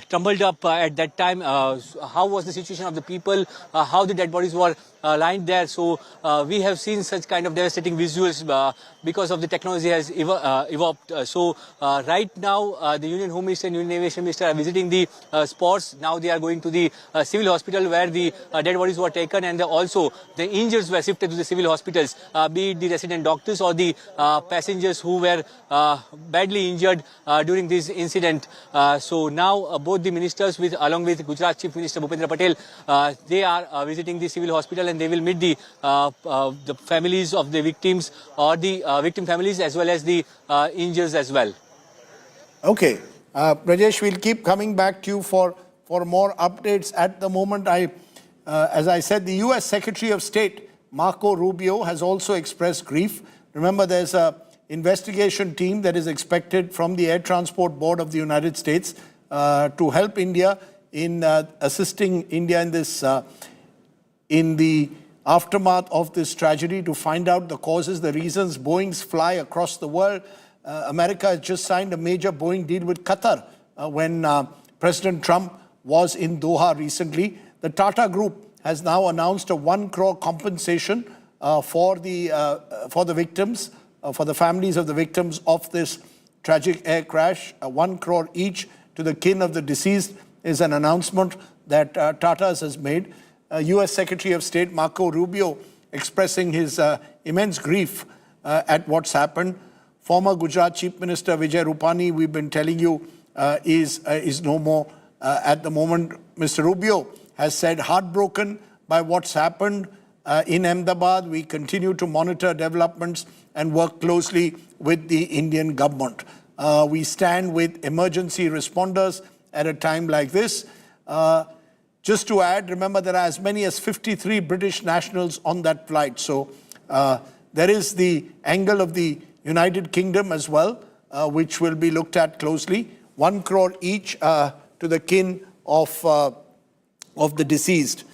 tumbled up at that time. How was the situation of the people, how the dead bodies were lying there. So we have seen such kind of devastating visuals because of the technology has evolved. So right now the Union Home Minister and Union Aviation Minister are visiting the spots. Now they are going to the civil hospital where the dead bodies were taken, and also the injuries were shifted to the civil hospitals, be it the resident doctors or the passengers who were badly injured during this incident. So now both the ministers along with Gujarat Chief Minister Bhupendra Patel, they are visiting the civil hospital, and they will meet the families of the victims or the victim families as well as the injuries as well. Okay. Brajesh, we'll keep coming back to you for more updates. At the moment, as I said, the US Secretary of State, Marco Rubio, has also expressed grief. Remember, there's an investigation team that is expected from the Air Transport Board of the United States to help India in assisting India in this in the aftermath of this tragedy, to find out the causes, the reasons. Boeings fly across the world. America has just signed a major Boeing deal with Qatar when President Trump was in Doha recently. The Tata Group has now announced a 1 crore compensation for the victims, for the families of the victims of this tragic air crash. 1 crore each to the kin of the deceased is an announcement that Tata's has made. US Secretary of State Marco Rubio expressing his immense grief at what's happened. Former Gujarat Chief Minister Vijay Rupani, we've been telling you, is no more at the moment. Mr. Rubio has said heartbroken by what's happened in Ahmedabad. We continue to monitor developments and work closely with the Indian government. We stand with emergency responders at a time like this. Just to add, remember there are as many as 53 British nationals on that flight. So there is the angle of the United Kingdom as well, which will be looked at closely. 1 crore each to the kin of the deceased.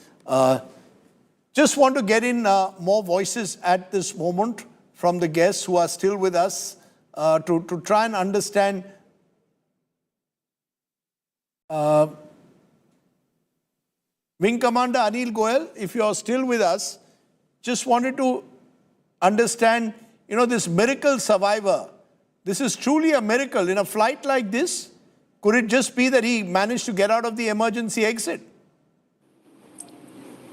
Just want to get in more voices at this moment from the guests who are still with us to try and understand Wing Commander Anil Goyal, if you are still with us, just wanted to understand, this miracle survivor. This is truly a miracle. In a flight like this, could it just be that he managed to get out of the emergency exit?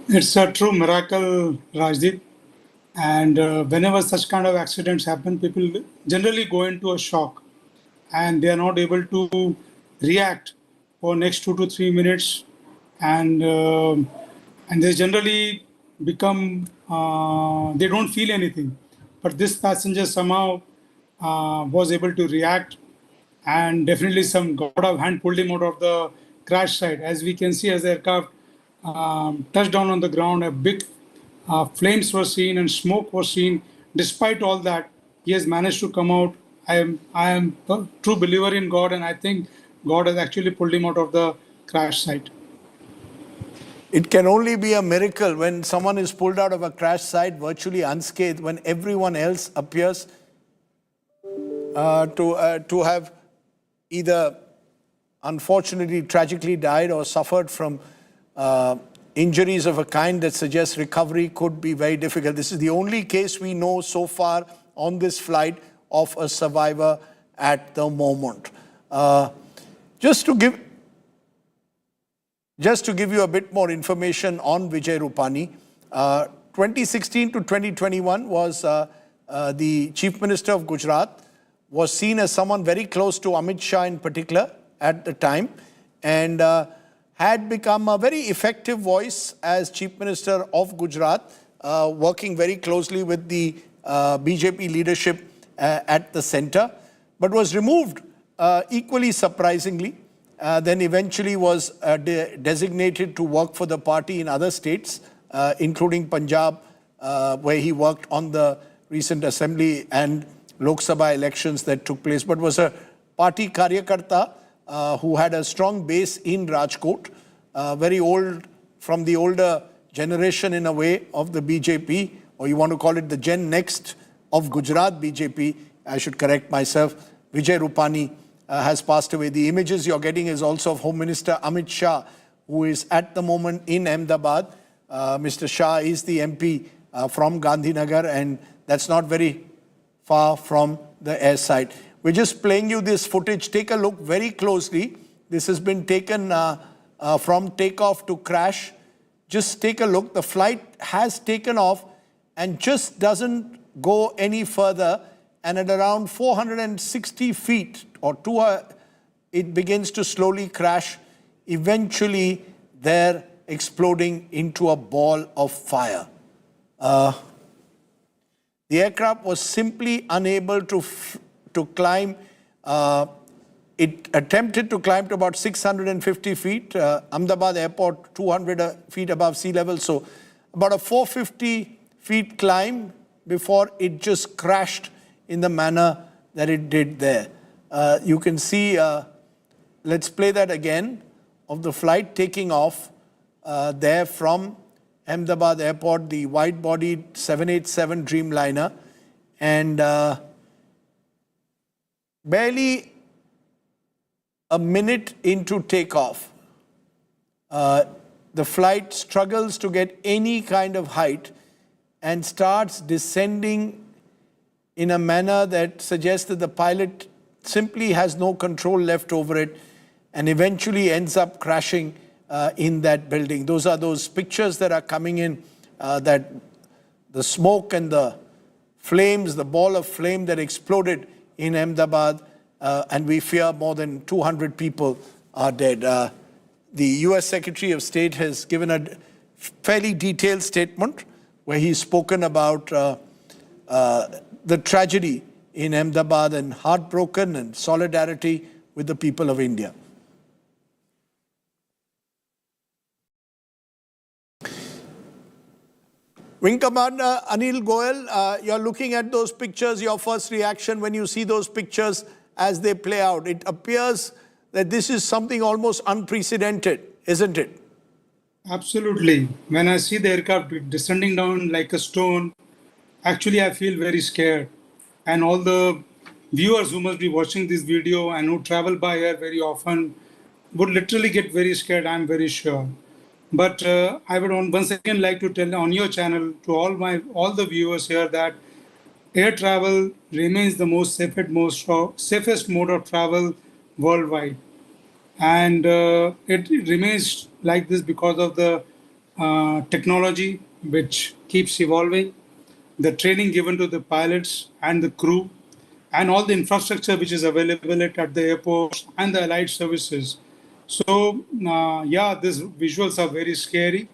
It's a true miracle, Rajdeep. And whenever such kind of accidents happen, people generally go into a shock and they are not able to react for next 2 to 3 minutes. And they generally become, they don't feel anything. But this passenger somehow was able to react, and definitely some god of hand pulled him out of the crash site. As we can see, as the aircraft touched down on the ground, a big flames were seen and smoke was seen. Despite all that, he has managed to come out. I am a true believer in God, and I think God has actually pulled him out of the crash site. It can only be a miracle when someone is pulled out of a crash site virtually unscathed, when everyone else appears to have either unfortunately tragically died or suffered from injuries of a kind that suggests recovery could be very difficult. This is the only case we know so far on this flight of a survivor at the moment. Just to give you a bit more information on Vijay Rupani, 2016 to 2021 was the Chief Minister of Gujarat, was seen as someone very close to Amit Shah in particular at the time, and had become a very effective voice as Chief Minister of Gujarat, working very closely with the BJP leadership at the center, but was removed equally surprisingly. Then eventually was designated to work for the party in other states, including Punjab, where he worked on the recent Assembly and Lok Sabha elections that took place, but was a party karyakarta who had a strong base in Rajkot, very old, from the older generation in a way of the BJP, or you want to call it the Gen Next of Gujarat BJP, I should correct myself. Vijay Rupani has passed away. The images you're getting is also of Home Minister Amit Shah, who is at the moment in Ahmedabad. Mr. Shah is the MP from Gandhinagar, and that's not very far from the air site. We're just playing you this footage. Take a look very closely. This has been taken from takeoff to crash. Just take a look. The flight has taken off and just doesn't go any further. And at around 460 feet or it begins to slowly crash, eventually there exploding into a ball of fire. The aircraft was simply unable to climb. It attempted to climb to about 650 feet. Ahmedabad airport, 200 feet above sea level. So about a 450 feet climb before it just crashed in the manner that it did there. You can see, let's play that again, of the flight taking off there from Ahmedabad airport, the wide-bodied 787 Dreamliner, and barely a minute into takeoff, the flight struggles to get any kind of height and starts descending in a manner that suggests that the pilot simply has no control left over it and eventually ends up crashing in that building. Those are those pictures that are coming in, that the smoke and the flames, the ball of flame that exploded in Ahmedabad and we fear more than 200 people are dead. The US Secretary of State has given a fairly detailed statement where he's spoken about the tragedy in Ahmedabad and heartbroken and solidarity with the people of India. Wing Commander Anil Goyal, you're looking at those pictures, your first reaction when you see those pictures as they play out. It appears that this is something almost unprecedented, isn't it? Absolutely. When I see the aircraft descending down like a stone, actually I feel very scared. And all the viewers who must be watching this video and who travel by here very often would literally get very scared, I'm very sure. But I would once again like to tell on your channel to all the viewers here that air travel remains the safest mode of travel worldwide. And it remains like this because of the technology which keeps evolving, the training given to the pilots and the crew, and all the infrastructure which is available at the airports and the allied services. So, yeah, these visuals are very scary.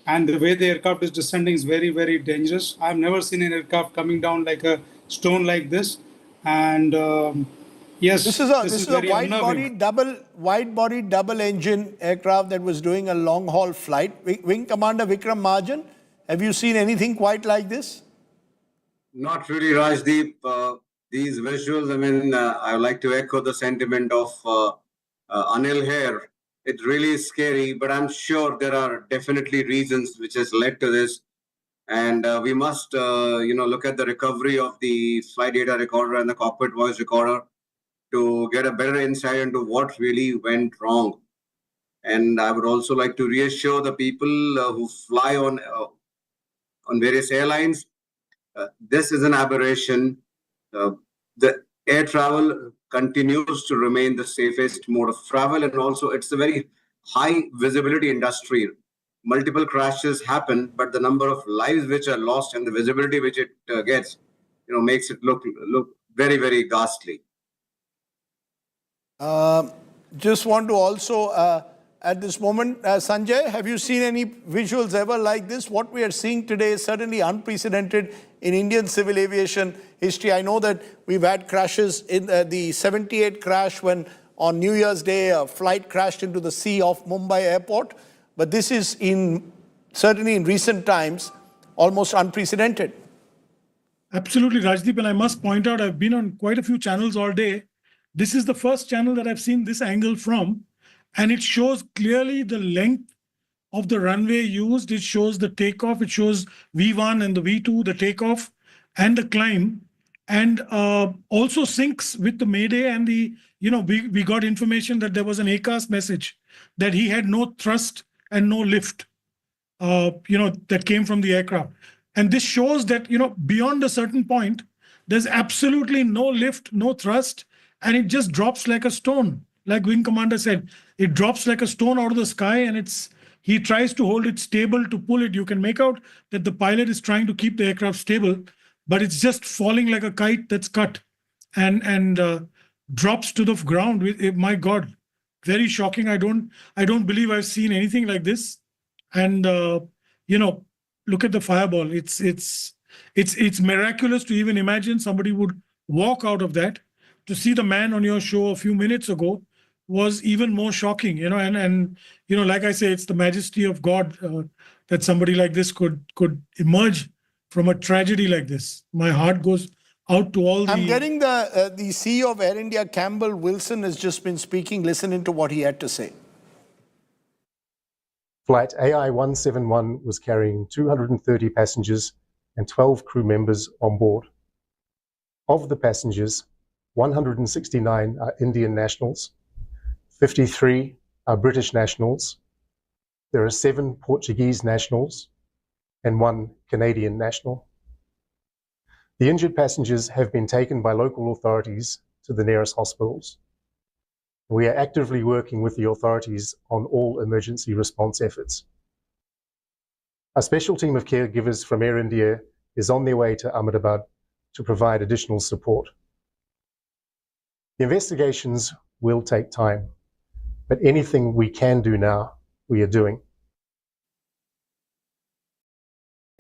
And the way the aircraft is descending is very, very dangerous. I've never seen an aircraft coming down like a stone like this. And yes, this is a wide-body double-engine aircraft that was doing a long-haul flight. Wing Commander Vikram Mahajan, have you seen anything quite like this? Not really, Rajdeep. These visuals, I mean, I would like to echo the sentiment of Anil here. It really is scary, but I'm sure there are definitely reasons which has led to this. And we must, look at the recovery of the flight data recorder and the cockpit voice recorder to get a better insight into what really went wrong. And I would also like to reassure the people who fly on various airlines. This is an aberration. The air travel continues to remain the safest mode of travel, and also it's a very high visibility industry. Multiple crashes happen, but the number of lives which are lost and the visibility which it gets, makes it look very, very ghastly. Just want to also, at this moment, Sanjay, have you seen any visuals ever like this? What we are seeing today is certainly unprecedented in Indian civil aviation history. I know that we've had crashes in the 78 crash when on New Year's Day a flight crashed into the sea off Mumbai airport. But this is certainly in recent times almost unprecedented. Absolutely, Rajdeep. And I must point out, I've been on quite a few channels all day. This is the first channel that I've seen this angle from. And it shows clearly the length of the runway used. It shows the takeoff. It shows V1 and the V2, the takeoff and the climb. And also syncs with the Mayday and we got information that there was an ACAS message that he had no thrust and no lift, that came from the aircraft. And this shows that, beyond a certain point, there's absolutely no lift, no thrust, and it just drops like a stone. Like Wing Commander said, it drops like a stone out of the sky, and he tries to hold it stable to pull it. You can make out that the pilot is trying to keep the aircraft stable, but it's just falling like a kite that's cut and drops to the ground. My God, very shocking. I don't believe I've seen anything like this. And look at the fireball. It's miraculous to even imagine somebody would walk out of that. To see the man on your show a few minutes ago was even more shocking, and like I say, it's the majesty of God that somebody like this could emerge from a tragedy like this. My heart goes out to all I'm getting the CEO of Air India, Campbell Wilson, has just been speaking. Listen into what he had to say. Flight AI 171 was carrying 230 passengers and 12 crew members on board. Of the passengers, 169 are Indian nationals, 53 are British nationals, there are 7 Portuguese nationals, and 1 Canadian national. The injured passengers have been taken by local authorities to the nearest hospitals. We are actively working with the authorities on all emergency response efforts. A special team of caregivers from Air India is on their way to Ahmedabad to provide additional support. The investigations will take time, but anything we can do now, we are doing.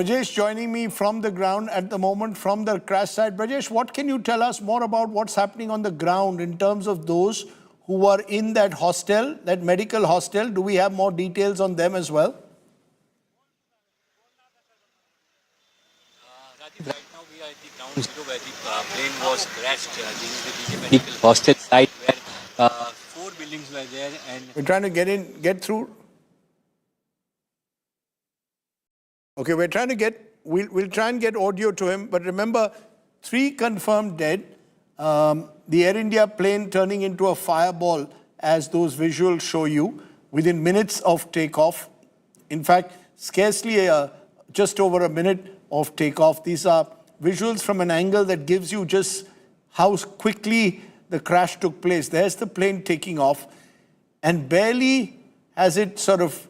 Brajesh joining me from the ground at the moment, from the crash site. Brajesh, what can you tell us more about what's happening on the ground in terms of those who were in that hostel, that medical hostel? Do we have more details on them as well? Right now we are at the ground zero where the plane was crashed. This is the BJ Medical Hostel site where 4 buildings were there and... We're trying to get through. Okay, we're trying to we'll try and get audio to him, but remember, 3 confirmed dead. The Air India plane turning into a fireball as those visuals show you within minutes of takeoff. In fact, scarcely just over a minute of takeoff. These are visuals from an angle that gives you just how quickly the crash took place. There's the plane taking off, and barely has it sort of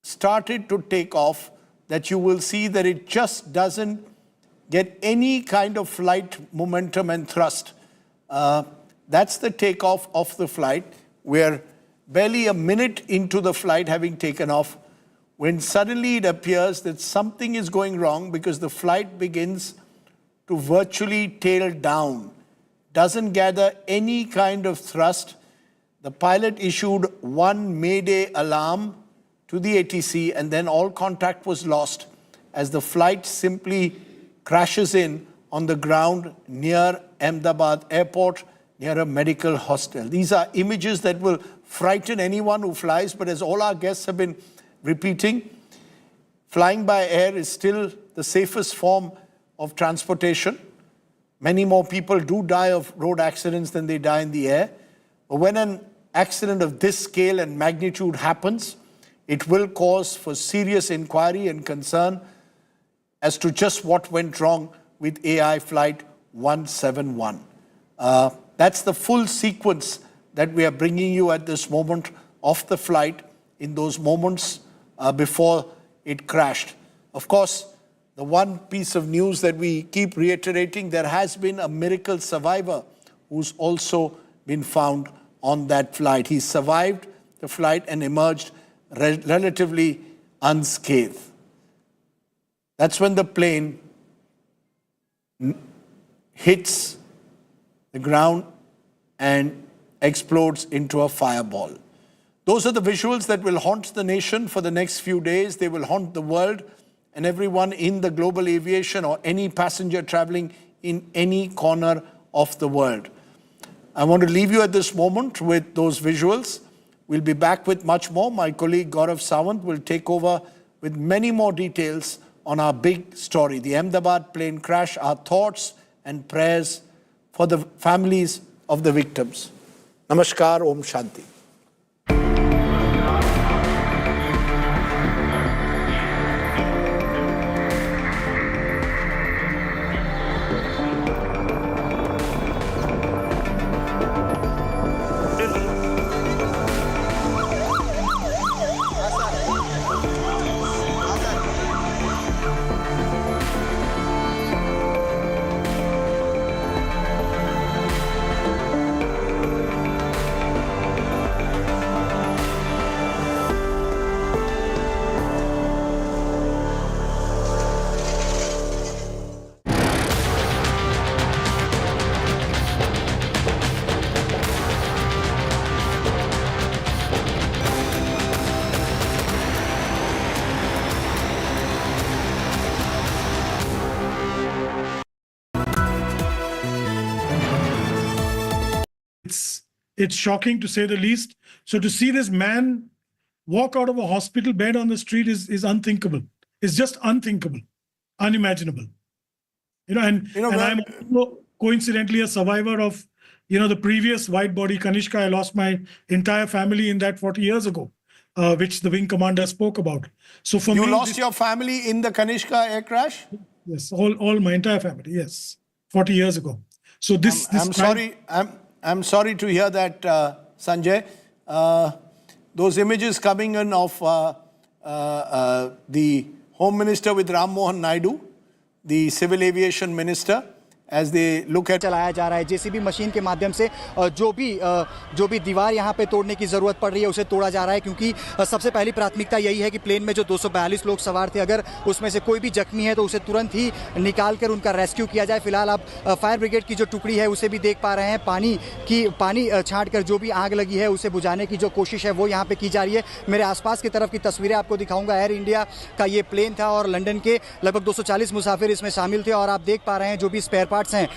started to take off that you will see that it just doesn't get any kind of flight momentum and thrust. That's the takeoff of the flight. We're barely a minute into the flight having taken off when suddenly it appears that something is going wrong because the flight begins to virtually tail down, doesn't gather any kind of thrust. The pilot issued one Mayday alarm to the ATC, and then all contact was lost as the flight simply crashes in on the ground near Ahmedabad airport, near a medical hostel. These are images that will frighten anyone who flies, but as all our guests have been repeating, flying by air is still the safest form of transportation. Many more people do die of road accidents than they die in the air. But when an accident of this scale and magnitude happens, it will cause for serious inquiry and concern as to just what went wrong with AI Flight 171. That's the full sequence that we are bringing you at this moment of the flight, in those moments before it crashed. Of course, the one piece of news that we keep reiterating, there has been a miracle survivor who's also been found on that flight. He survived the flight and emerged relatively unscathed. That's when the plane hits the ground and explodes into a fireball. Those are the visuals that will haunt the nation for the next few days. They will haunt the world and everyone in the global aviation or any passenger traveling in any corner of the world. I want to leave you at this moment with those visuals. We'll be back with much more. My colleague Gaurav Sawant will take over with many more details on our big story, the Ahmedabad plane crash, our thoughts and prayers for the families of the victims. Namaskar, Om Shanti. It's shocking to say the least. So to see this man walk out of a hospital bed on the street is unthinkable. It's just unthinkable, unimaginable. And I'm also coincidentally a survivor of, the previous wide-body Kanishka. I lost my entire family in that 40 years ago, which the wing commander spoke about. So for me, you lost your family in the Kanishka air crash? Yes, all my entire family. Yes, 40 years ago. So this. I'm sorry to hear that, Sanjay. Those images coming in of the Home Minister with Ram Mohan Naidu, the Civil Aviation Minister, as they look at चलाया जा रहा है JCB machine के माध्यम से जो भी दीवार यहाँ पे तोड़ने की ज़रूरत पड़ रही है उसे तोड़ा जा रहा है, क्योंकि सबसे पहली प्राथमिकता यही है कि प्लेन में जो 242 लोग सवार थे, अगर उसमें से कोई भी जख्मी है तो उसे तुरंत ही निकाल कर उनका रेस्क्यू किया जाए। फिलहाल आप फायर ब्रिगेड की जो टुकड़ी है उसे भी देख पा रहे हैं। पानी छांट कर जो भी आग लगी है उसे बुझाने की जो कोशिश है वो यहाँ पे की जा रही है। मेरे आसपास की तरफ की तस्वीरें आपको दिखाऊंगा। एयर इंडिया का ये प्लेन था और लंदन के लगभग 240 मुसाफिर इसमें शामिल थे और आप देख पा रहे हैं जो भी स्पेयर पार्ट्स हैं।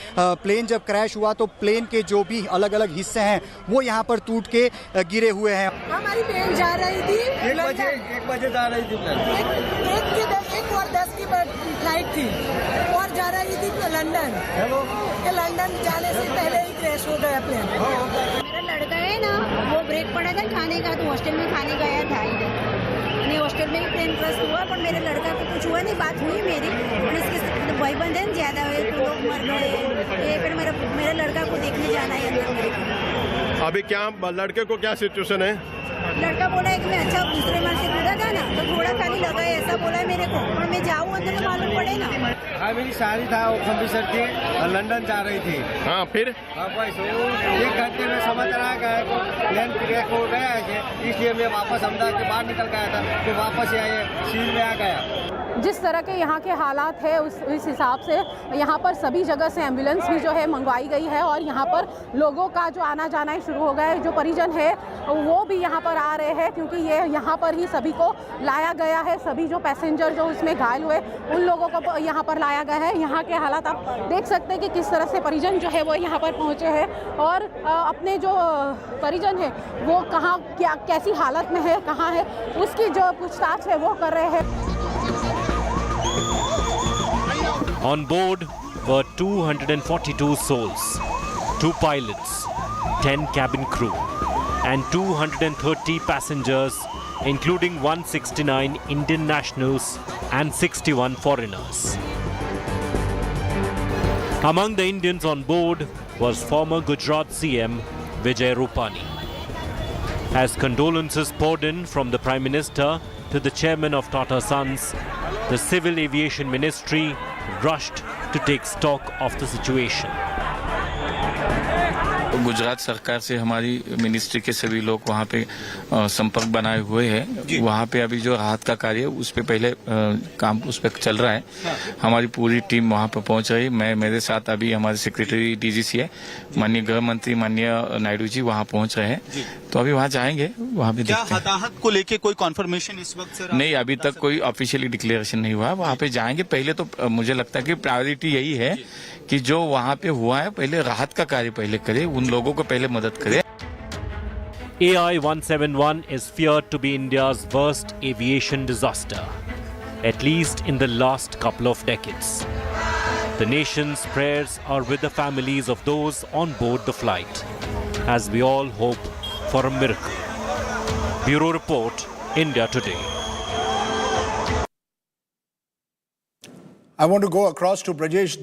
प्लेन जब क्रैश हुआ तो प्लेन के जो भी अलग अलग हिस्से हैं वो यहाँ पर टूट के गिरे हुए हैं। हमारी प्लेन जा रही थी 1 बजे जा रही थी प्लेन, 1:10 की फ्लाइट थी और जा रही थी लंदन। लंदन जाने से पहले ही क्रैश हो गया प्लेन। मेरा लड़का है ना, वो ब्रेक पड़ा था खाने का, तो हॉस्टल में खाने गया था नहीं, हॉस्टल में ही प्लेन क्रैश हुआ। पर मेरे लड़का को कुछ हुआ नहीं, बात हुई मेरी, और इसके भाई बंद है ज्यादा हुए तो लोग मर गए। ये फिर मेरे लड़का को देखने जाना है अंदर मेरे। अभी क्या लड़के को क्या सिचुएशन है? लड़का बोला है कि मैं अच्छा दूसरे मार से कूदा था ना तो थोड़ा खाली लगा है, ऐसा बोला है मेरे को, और मैं जाऊँ अंदर तो मालूम पड़े ना। हाँ, मेरी शादी था, वो खम्बीसर थी, लंदन जा रही थी। हाँ, फिर 1 घंटे में समझ रहा है प्लेन क्रैश हो गया है, इसलिए मैं वापस अहमदाबाद के बाहर निकल गया था, तो वापस आए सील में आ गया। जिस तरह के यहाँ के हालात है उस हिसाब से यहाँ पर सभी जगह से एम्बुलेंस भी जो है मंगवाई गई है और यहाँ पर लोगों का जो आना जाना ही शुरू हो गया है। जो परिजन है वो भी यहाँ पर आ रहे हैं, क्योंकि ये यहाँ पर ही सभी को लाया गया है। सभी जो पैसेंजर जो उसमें घायल हुए उन लोगों को यहाँ पर लाया गया है। यहाँ के हालात आप देख सकते हैं कि किस तरह से परिजन जो है वो यहाँ पर पहुँचे हैं और अपने जो परिजन है वो कहाँ कैसी हालत में है, कहाँ है, उसकी जो पूछताछ है वो कर रहे हैं। On board were 242 souls, 2 pilots, 10 cabin crew, and 230 passengers, including 169 Indian nationals and 61 foreigners. Among the Indians on board was former Gujarat CM Vijay Rupani. As condolences poured in from the Prime Minister to the chairman of Tata Sons, the Civil Aviation Ministry rushed to take stock of the situation. Gujarat सरकार से हमारी ministry के सभी लोग वहाँ पे संपर्क बनाए हुए हैं। वहाँ पे अभी जो राहत का कार्य है उस पे पहले काम उस पे चल रहा है। हमारी पूरी टीम वहाँ पे पहुँच रही है। मेरे साथ अभी हमारे सेक्रेटरी डीजीसी है, माननीय गृह मंत्री माननीय नायडू जी वहाँ पहुँच रहे हैं, तो अभी वहाँ जाएंगे। वहाँ पे क्या हताहत को लेके कोई कॉन्फर्मेशन इस वक्त से नहीं, अभी तक कोई ऑफिशियली डिक्लेरेशन नहीं हुआ। वहाँ पे जाएंगे। पहले तो मुझे लगता है कि प्रायोरिटी यही है कि जो वहाँ पे हुआ है पहले राहत का कार्य पहले करे, उन लोगों को पहले मदद करे। AI-171 is feared to be India's worst aviation disaster, at least in the last couple of decades. The nation's prayers are with the families of those on board the flight, as we all hope for a miracle. Bureau Report, India Today. I want to go across to Brajesh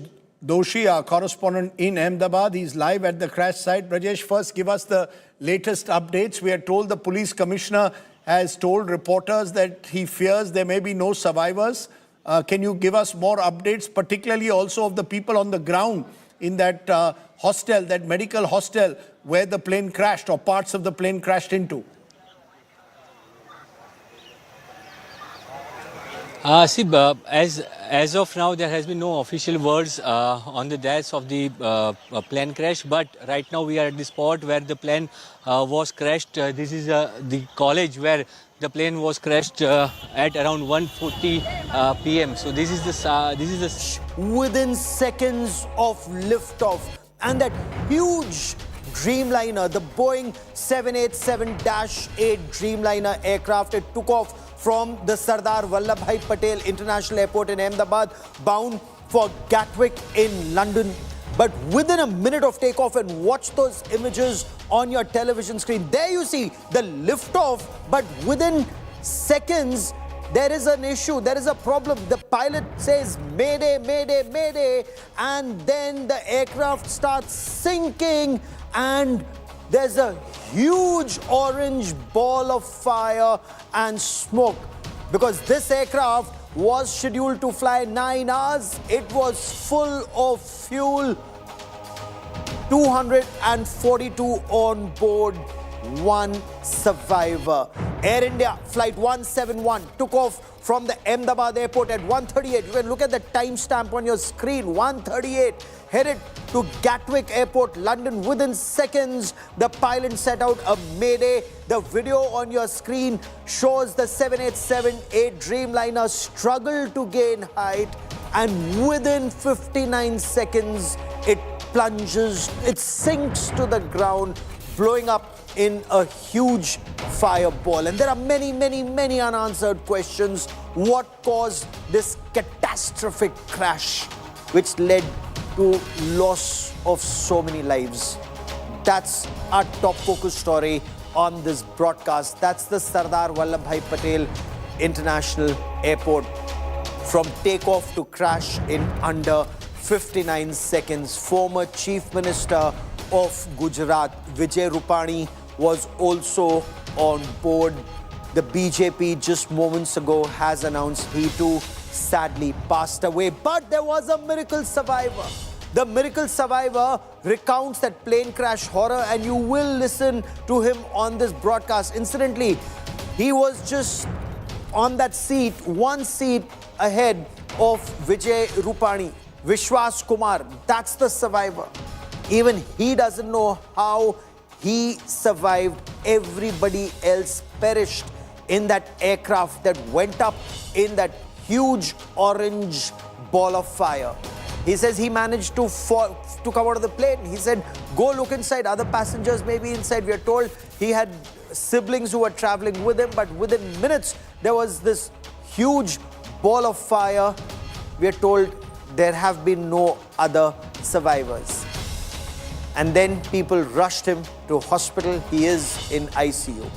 Doshi, our correspondent in Ahmedabad. He's live at the crash site. Brajesh, first give us the latest updates. We are told the police commissioner has told reporters that he fears there may be no survivors. Can you give us more updates, particularly also of the people on the ground in that hostel, that medical hostel where the plane crashed or parts of the plane crashed into? See, as of now, there has been no official words on the deaths of the plane crash. But right now, we are at the spot where the plane was crashed. This is the college where the plane was crashed at around 1:40 p.m. So this is the within seconds of liftoff, and that huge Dreamliner, the Boeing 787-8 Dreamliner aircraft, it took off from the Sardar Vallabhbhai Patel International Airport in Ahmedabad, bound for Gatwick in London. But within a minute of takeoff, and watch those images on your television screen, there you see the liftoff, but within seconds, there is an issue, there is a problem. The pilot says, "Mayday, mayday, mayday," and then the aircraft starts sinking, and there's a huge orange ball of fire and smoke, because this aircraft was scheduled to fly 9 hours. It was full of fuel. 242 on board, one survivor. Air India Flight 171 took off from the Ahmedabad airport at 1:38. You can look at the timestamp on your screen, 1:38. Headed to Gatwick Airport, London. Within seconds, the pilot set out a mayday. The video on your screen shows the 787-8 Dreamliner struggle to gain height, and within 59 seconds, it plunges, it sinks to the ground, blowing up in a huge fireball. And there are many, many, many unanswered questions. What caused this catastrophic crash, which led to loss of so many lives? That's our top focus story on this broadcast. That's the Sardar Vallabhbhai Patel International Airport. From takeoff to crash in under 59 seconds. Former Chief Minister of Gujarat, Vijay Rupani, was also on board. The BJP just moments ago has announced he too sadly passed away. But there was a miracle survivor. The miracle survivor recounts that plane crash horror, and you will listen to him on this broadcast. Incidentally, he was just on that seat, one seat ahead of Vijay Rupani. Vishwas Kumar, that's the survivor. Even he doesn't know how he survived. Everybody else perished in that aircraft that went up in that huge orange ball of fire. He says he managed to come out of the plane. He said, go look inside. Other passengers may be inside. We are told he had siblings who were traveling with him, but within minutes, there was this huge ball of fire. We are told there have been no other survivors. And then people rushed him to hospital. He is in ICU.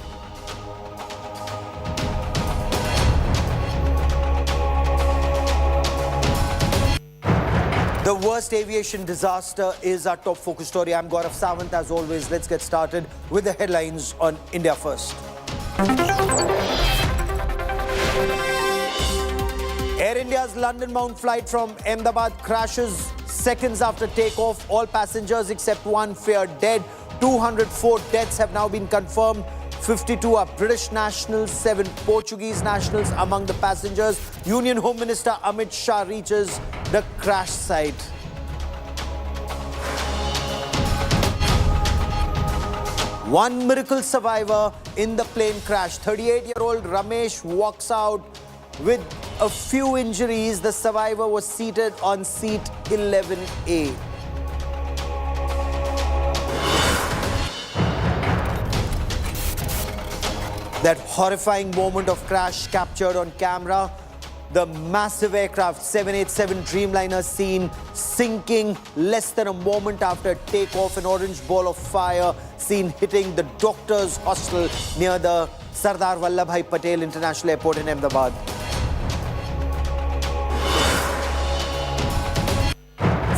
The worst aviation disaster is our top focus story. I'm Gaurav Sawant. As always, let's get started with the headlines on India First. Air India's London-bound flight from Ahmedabad crashes seconds after takeoff. All passengers except one feared dead. 204 deaths have now been confirmed. 52 are British nationals, 7 Portuguese nationals among the passengers. Union Home Minister Amit Shah reaches the crash site. One miracle survivor in the plane crash. 38-year-old Ramesh walks out with a few injuries. The survivor was seated on seat 11A. That horrifying moment of crash captured on camera. The massive aircraft 787 Dreamliner seen sinking less than a moment after takeoff. An orange ball of fire seen hitting the doctor's hostel near the Sardar Vallabhbhai Patel International Airport in Ahmedabad.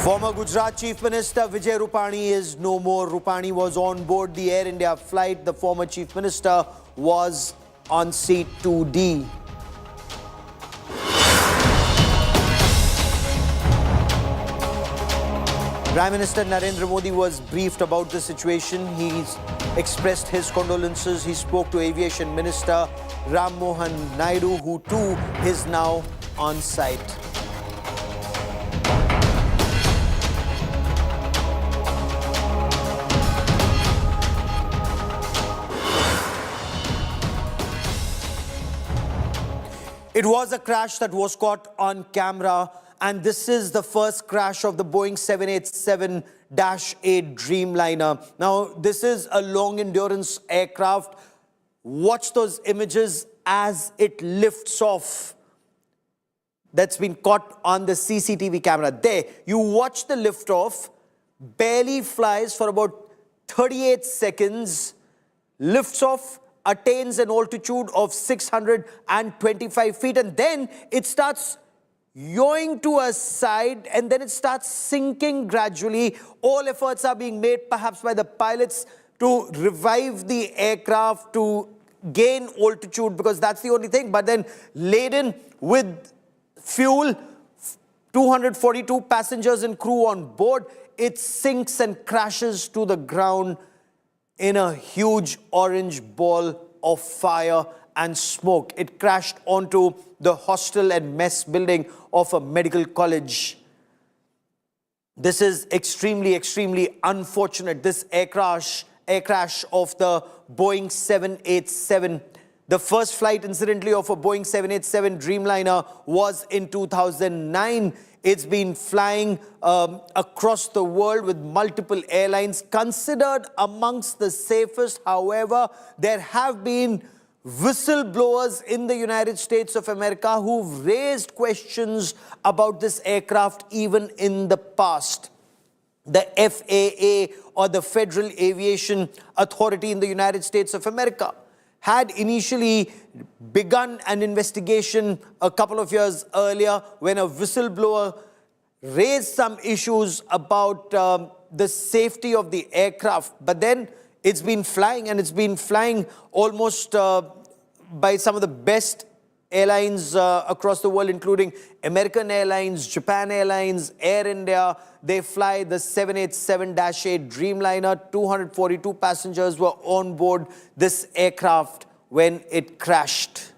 Former Gujarat Chief Minister Vijay Rupani is no more. Rupani was on board the Air India flight. The former Chief Minister was on seat 2D. Prime Minister Narendra Modi was briefed about the situation. He's expressed his condolences. He spoke to Aviation Minister Ram Mohan Naidu, who too is now on site. It was a crash that was caught on camera, and this is the first crash of the Boeing 787-8 Dreamliner. Now, this is a long-endurance aircraft. Watch those images as it lifts off. That's been caught on the CCTV camera. There, you watch the liftoff, barely flies for about 38 seconds, lifts off, attains an altitude of 625 feet, and then it starts yawing to a side, and then it starts sinking gradually. All efforts are being made, perhaps by the pilots, to revive the aircraft, to gain altitude, because that's the only thing. But then laden with fuel, 242 passengers and crew on board. It sinks and crashes to the ground in a huge orange ball of fire and smoke. It crashed onto the hostel and mess building of a medical college. This is extremely, extremely unfortunate. This air crash of the Boeing 787. The first flight, incidentally, of a Boeing 787 Dreamliner was in 2009. It's been flying across the world with multiple airlines, considered amongst the safest. However, there have been whistleblowers in the United States of America who've raised questions about this aircraft even in the past. The FAA, or the Federal Aviation Authority in the United States of America, had initially begun an investigation a couple of years earlier when a whistleblower raised some issues about the safety of the aircraft. But then it's been flying, and it's been flying almost by some of the best airlines across the world, including American Airlines, Japan Airlines, Air India. They fly the 787-8 Dreamliner. 242 passengers were on board this aircraft when it crashed.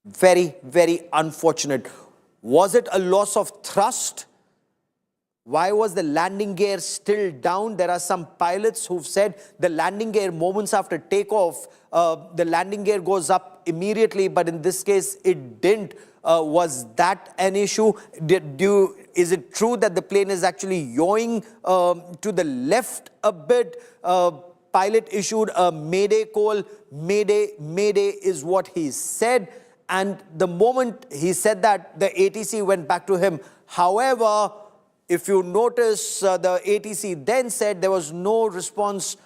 Very, very unfortunate. Was it a loss of thrust? Why was the landing gear still down? There are some pilots who've said the landing gear, moments after takeoff, the landing gear goes up immediately, but in this case, it didn't. Was that an issue? Is it true that the plane is actually yawing to the left a bit? Pilot issued a mayday call. Mayday, mayday is what he said. And the moment he said that, the ATC went back to him. However, if you notice, the ATC then said there was no response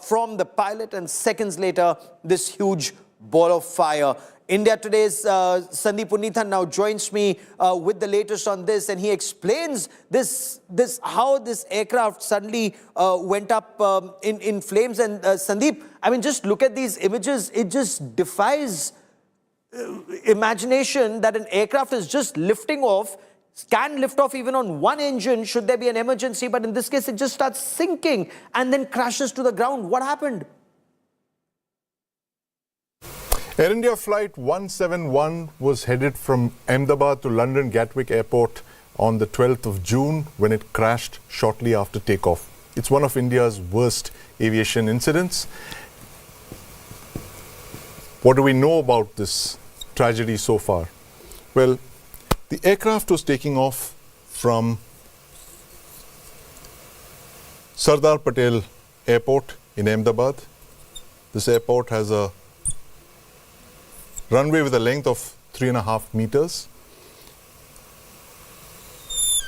from the pilot, and seconds later, this huge ball of fire. India Today's Sandeep Puneethan now joins me with the latest on this, and he explains how this aircraft suddenly went up in flames. And Sandeep, I mean, just look at these images. It just defies imagination that an aircraft is just lifting off, can lift off even on one engine should there be an emergency, but in this case it just starts sinking and then crashes to the ground. What happened? Air India Flight 171 was headed from Ahmedabad to London Gatwick Airport on the 12th of June when it crashed shortly after takeoff. It's one of India's worst aviation incidents. What do we know about this tragedy so far? Well, the aircraft was taking off from Sardar Patel Airport in Ahmedabad. This airport has a runway with a length of 3.5 meters.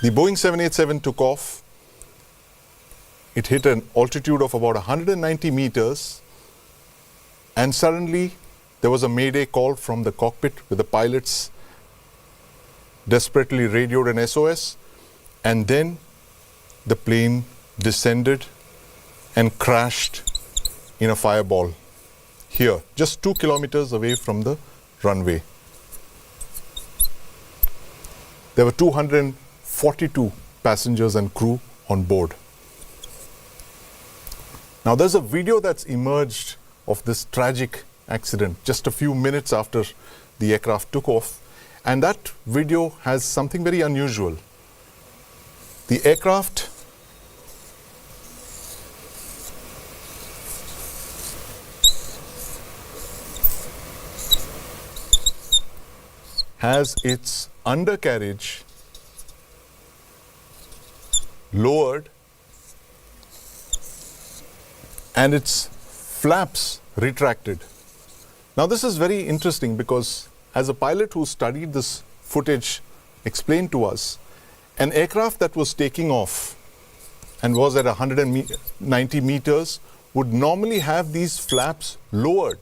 The Boeing 787 took off. It hit an altitude of about 190 meters, and suddenly there was a mayday call from the cockpit with the pilots desperately radioed an SOS, and then the plane descended and crashed in a fireball here, just 2 kilometers away from the runway. There were 242 passengers and crew on board. Now there's a video that's emerged of this tragic accident just a few minutes after the aircraft took off, and that video has something very unusual. The aircraft has its undercarriage lowered and its flaps retracted. Now this is very interesting because as a pilot who studied this footage explained to us, an aircraft that was taking off and was at 190 meters would normally have these flaps lowered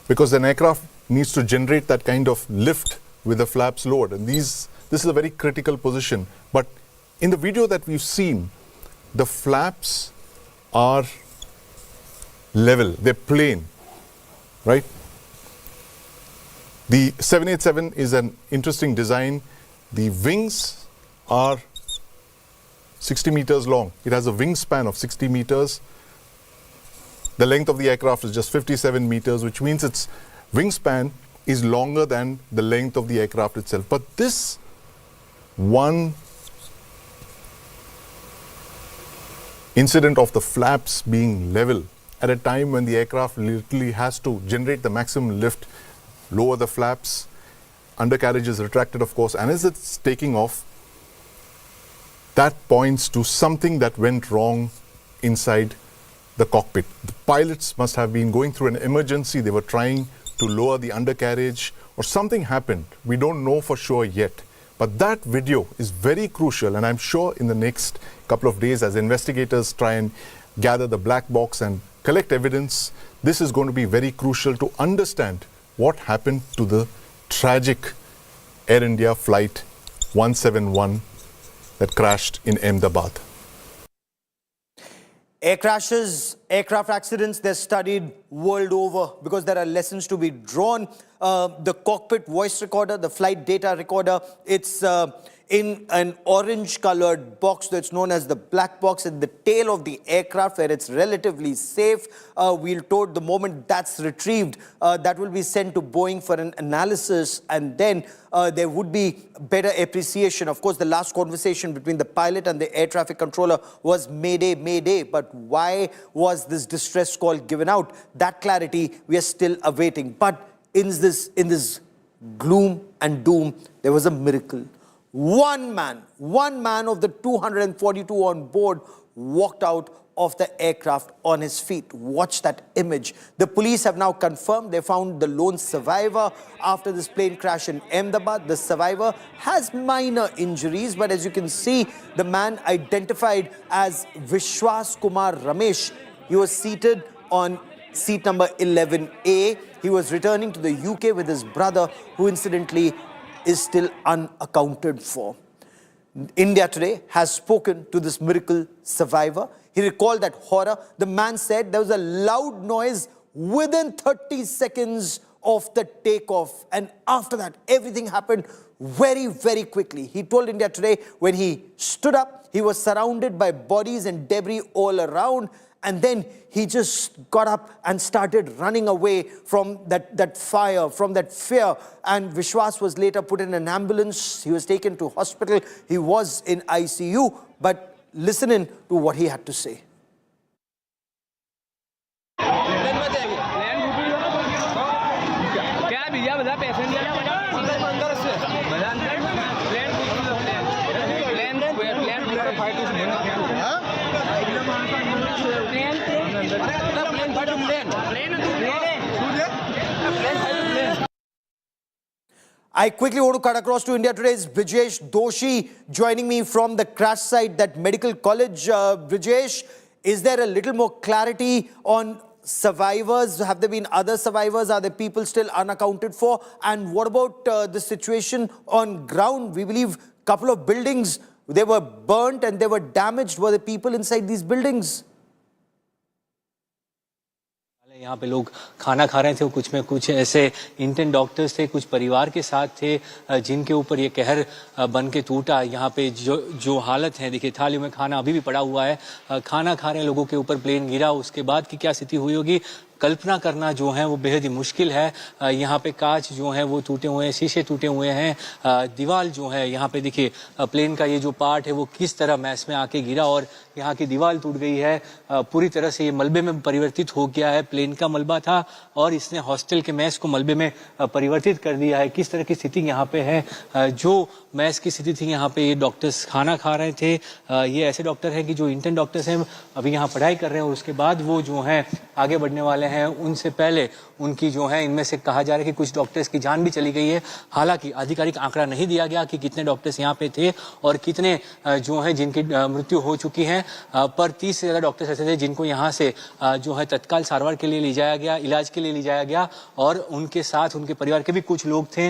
because an aircraft needs to generate that kind of lift with the flaps lowered, and this is a very critical position. But in the video that we've seen, the flaps are level, they're plain, right? The 787 is an interesting design. The wings are 60 meters long. It has a wingspan of 60 meters. The length of the aircraft is just 57 meters, which means its wingspan is longer than the length of the aircraft itself. But this one incident of the flaps being level at a time when the aircraft literally has to generate the maximum lift, lower the flaps, undercarriage is retracted, of course, and as it's taking off, that points to something that went wrong inside the cockpit. The pilots must have been going through an emergency. They were trying to lower the undercarriage, or something happened. We don't know for sure yet. But that video is very crucial, and I'm sure in the next couple of days, as investigators try and gather the black box and collect evidence, this is going to be very crucial to understand what happened to the tragic Air India flight 171 that crashed in Ahmedabad. Air crashes, aircraft accidents, they're studied world over because there are lessons to be drawn. The cockpit voice recorder, the flight data recorder, it's in an orange-colored box that's known as the black box at the tail of the aircraft where it's relatively safe. We'll told the moment that's retrieved, that will be sent to Boeing for an analysis, and then there would be better appreciation. Of course, the last conversation between the pilot and the air traffic controller was Mayday, Mayday. But why was this distress call given out? That clarity we are still awaiting. But in this gloom and doom, there was a miracle. One man of the 242 on board walked out of the aircraft on his feet. Watch that image. The police have now confirmed they found the lone survivor after this plane crash in Ahmedabad. The survivor has minor injuries, but as you can see, the man identified as Vishwas Kumar Ramesh. He was seated on seat number 11A. He was returning to the UK with his brother, who incidentally is still unaccounted for. India Today has spoken to this miracle survivor. He recalled that horror. The man said there was a loud noise within 30 seconds of the takeoff. And after that, everything happened very, very quickly. He told India Today when he stood up, he was surrounded by bodies and debris all around. And then he just got up and started running away from that fire, from that fear. And Vishwas was later put in an ambulance. He was taken to hospital. He was in ICU. But listen in to what he had to say. I quickly want to cut across to India Today's Brijesh Doshi joining me from the crash site, that medical college. Brijesh, is there a little more clarity on survivors? Have there been other survivors? Are there people still unaccounted for? And what about the situation on ground? We believe a couple of buildings, they were burnt and they were damaged. Were there people inside these buildings? यहाँ पे लोग खाना खा रहे थे, कुछ में कुछ ऐसे इंडियन डॉक्टर्स थे, कुछ परिवार के साथ थे जिनके ऊपर ये कहर बन के टूटा। यहाँ पे जो हालत है, देखिए थालियों में खाना अभी भी पड़ा हुआ है, खाना खा रहे लोगों के ऊपर प्लेन गिरा, उसके बाद की क्या स्थिति हुई होगी कल्पना करना जो है वो बेहद ही मुश्किल है। यहाँ पे कांच जो है वो टूटे हुए हैं, शीशे टूटे हुए हैं, दीवार जो है यहाँ पे देखिए प्लेन का ये जो पार्ट है वो किस तरह मैस में आके गिरा और यहाँ की दीवार टूट गई है, पूरी तरह से ये मलबे में परिवर्तित हो गया है। प्लेन का मलबा था और इसने हॉस्टल के मैस को मलबे में परिवर्तित कर दिया है। किस तरह की स्थिति यहाँ पे है, जो मैस की स्थिति थी यहाँ पे ये डॉक्टर्स खाना खा रहे थे। ये ऐसे डॉक्टर हैं कि जो इंटर्न डॉक्टर्स हैं अभी यहाँ पढ़ाई कर रहे हैं और उसके बाद वो जो हैं आगे बढ़ने वाले हैं। उनसे पहले उनकी जो है इनमें से कहा जा रहा है कि कुछ डॉक्टर्स की जान भी चली गई है। हालांकि आधिकारिक आंकड़ा नहीं दिया गया कि कितने डॉक्टर्स यहाँ पे थे और कितने जो है जिनकी मृत्यु हो चुकी है, पर 30 से ज़्यादा डॉक्टर्स ऐसे थे जिनको यहाँ से जो है तत्काल सारवार के लिए ले जाया गया, इलाज के लिए ले जाया गया और उनके साथ उनके परिवार के भी कुछ लोग थे।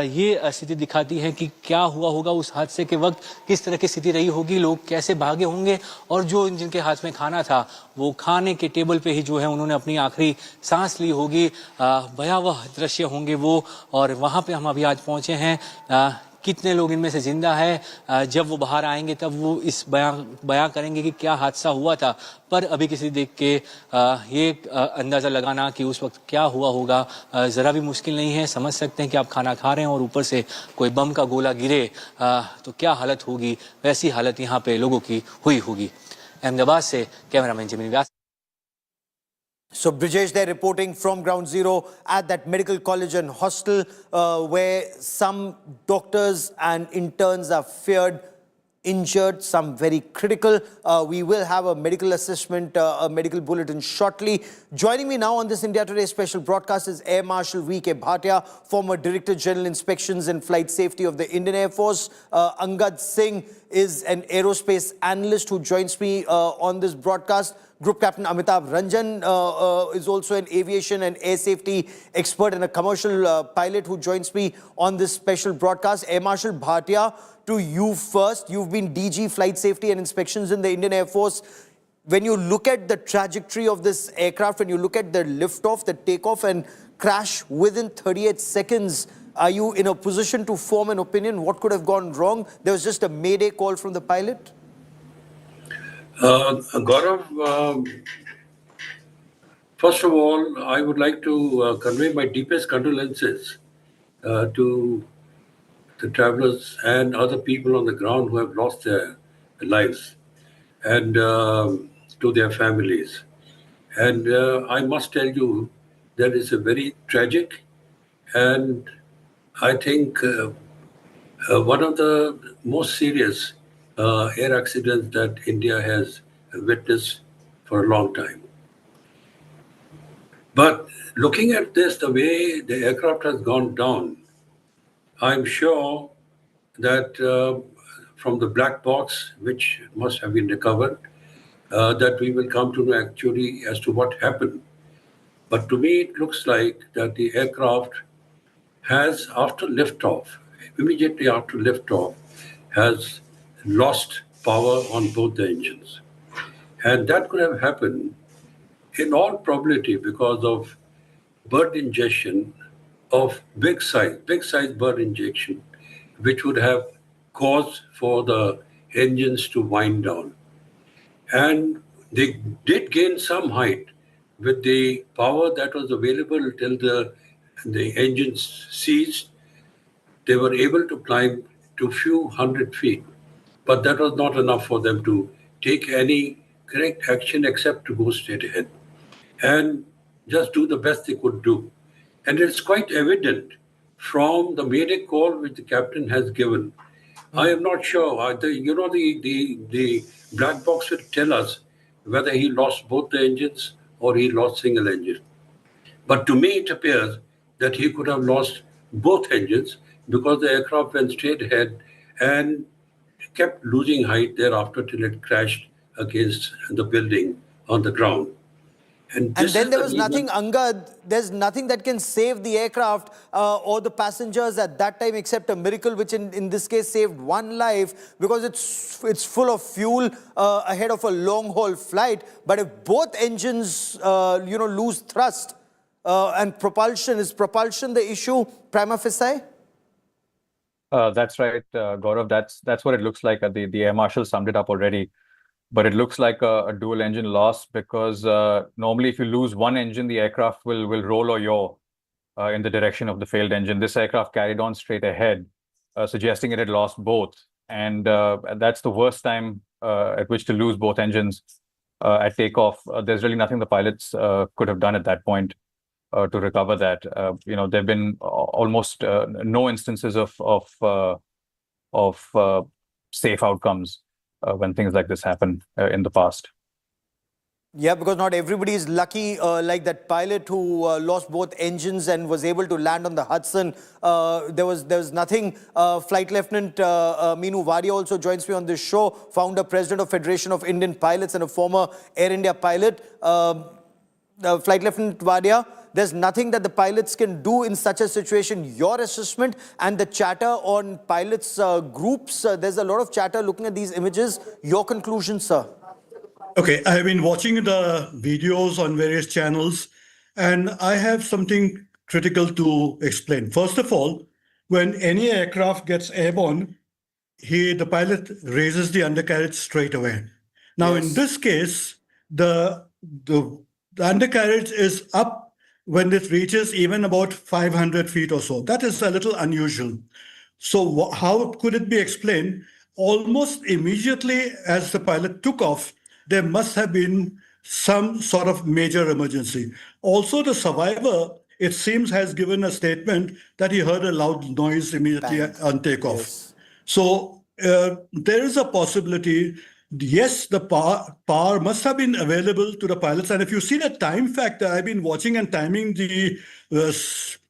ये स्थिति दिखाती है कि क्या हुआ होगा उस हादसे के वक्त, किस तरह की स्थिति रही होगी, लोग कैसे भागे होंगे और जो जिनके हाथ में खाना था वो खाने के टेबल पे ही जो है उन्होंने अपनी आखिरी सांस ली होगी। भयावह दृश्य होंगे वो, और वहाँ पे हम अभी आज पहुँचे हैं। कितने लोग इनमें से जिंदा है, जब वो बाहर आएंगे तब वो इस बयां करेंगे कि क्या हादसा हुआ था। पर अभी किसी देख के ये अंदाज़ा लगाना कि उस वक्त क्या हुआ होगा ज़रा भी मुश्किल नहीं है। समझ सकते हैं कि आप खाना खा रहे हैं और ऊपर से कोई बम का गोला गिरे तो क्या हालत होगी, वैसी हालत यहाँ पे लोगों की हुई होगी। अहमदाबाद से cameraman Gemini Vyas. So Brijesh there reporting from ground zero at that medical college and hostel where some doctors and interns are feared injured, some very critical. We will have a medical assessment, a medical bulletin shortly. Joining me now on this India Today special broadcast is Air Marshal V.K. Bhatia, former Director General Inspections and Flight Safety of the Indian Air Force. Angad Singh is an aerospace analyst who joins me on this broadcast. Group Captain Amitabh Ranjan is also an aviation and air safety expert and a commercial pilot who joins me on this special broadcast. Air Marshal Bhatia, to you first. You've been DG Flight Safety and Inspections in the Indian Air Force. When you look at the trajectory of this aircraft, when you look at the liftoff, the takeoff and crash within 38 seconds, are you in a position to form an opinion? What could have gone wrong? There was just a mayday call from the pilot? Gaurav, first of all, I would like to convey my deepest condolences to the travelers and other people on the ground who have lost their lives, and to their families. And I must tell you that it's a very tragic and I think one of the most serious air accidents that India has witnessed for a long time. But looking at this, the way the aircraft has gone down, I'm sure that from the black box, which must have been recovered, that we will come to know actually as to what happened. But to me, it looks like that the aircraft has, after liftoff, immediately after liftoff, has lost power on both the engines. And that could have happened in all probability because of bird ingestion of big size bird injection, which would have caused for the engines to wind down. And they did gain some height with the power that was available till the engines ceased. They were able to climb to few hundred feet, but that was not enough for them to take any correct action except to go straight ahead and just do the best they could do. And it's quite evident from the mayday call which the captain has given. I am not sure. The black box will tell us whether he lost both the engines or he lost single engine. But to me, it appears that he could have lost both engines because the aircraft went straight ahead and kept losing height thereafter till it crashed against the building on the ground. And then there was nothing, Angad, there's nothing that can save the aircraft or the passengers at that time except a miracle, which in this case saved one life because it's full of fuel ahead of a long-haul flight. But if both engines, lose thrust and propulsion, is propulsion the issue prima facie? That's right, Gaurav. That's what it looks like. The Air Marshal summed it up already. But it looks like a dual engine loss because normally if you lose one engine, the aircraft will roll or yaw in the direction of the failed engine. This aircraft carried on straight ahead, suggesting it had lost both. And that's the worst time at which to lose both engines at takeoff. There's really nothing the pilots could have done at that point to recover that. There have been almost no instances of safe outcomes when things like this happen in the past. Yeah, because not everybody is lucky like that pilot who lost both engines and was able to land on the Hudson. There was nothing. Flight Lieutenant Meenu Vadia also joins me on this show, founder, president of Federation of Indian Pilots and a former Air India pilot. Flight Lieutenant Vadia, there's nothing that the pilots can do in such a situation. Your assessment and the chatter on pilots groups, there's a lot of chatter looking at these images. Your conclusion, sir? Okay, I have been watching the videos on various channels, and I have something critical to explain. First of all, when any aircraft gets airborne, the pilot raises the undercarriage straight away. Now, in this case, the undercarriage is up when it reaches even about 500 feet or so. That is a little unusual. So how could it be explained? Almost immediately as the pilot took off, there must have been some sort of major emergency. Also, the survivor, it seems, has given a statement that he heard a loud noise immediately on takeoff. So there is a possibility, yes, the power must have been available to the pilots. And if you see the time factor, I've been watching and timing the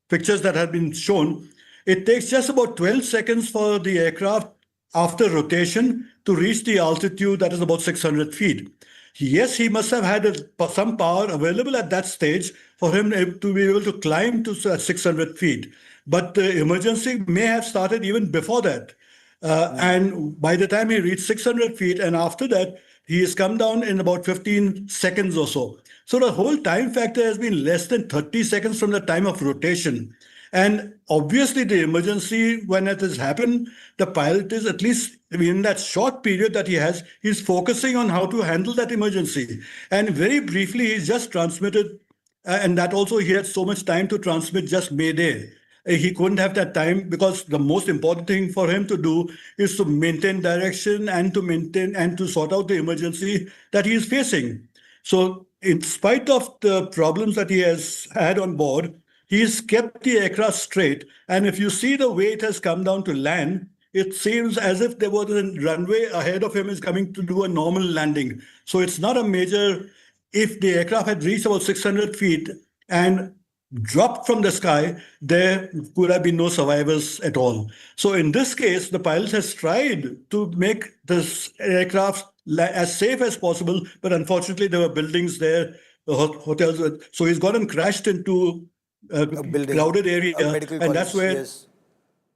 pictures that have been shown. It takes just about 12 seconds for the aircraft after rotation to reach the altitude that is about 600 feet. Yes, he must have had some power available at that stage for him to be able to climb to 600 feet. But the emergency may have started even before that. And by the time he reached 600 feet, and after that, he has come down in about 15 seconds or so. So the whole time factor has been less than 30 seconds from the time of rotation. And obviously, the emergency, when it has happened, the pilot is, at least in that short period that he has, he's focusing on how to handle that emergency. And very briefly, he's just transmitted, and that also he had so much time to transmit just Mayday. He couldn't have that time because the most important thing for him to do is to maintain direction and to maintain and to sort out the emergency that he is facing. So in spite of the problems that he has had on board, he's kept the aircraft straight. And if you see the way it has come down to land, it seems as if there was a runway ahead of him is coming to do a normal landing. So it's not a major, if the aircraft had reached about 600 feet and dropped from the sky, there could have been no survivors at all. So in this case, the pilot has tried to make this aircraft as safe as possible, but unfortunately there were buildings there, hotels, so he's gone and crashed into a crowded area, and that's where,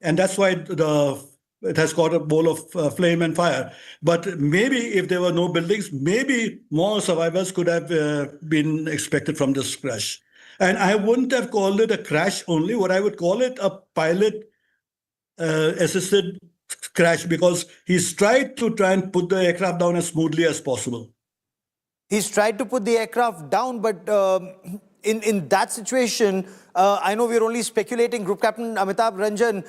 and that's why it has caught a bowl of flame and fire. But maybe if there were no buildings, maybe more survivors could have been expected from this crash. And I wouldn't have called it a crash only. What I would call it a pilot assisted crash, because he's tried to and put the aircraft down as smoothly as possible. He's tried to put the aircraft down, but in that situation, I know we're only speculating, Group Captain Amitabh Ranjan,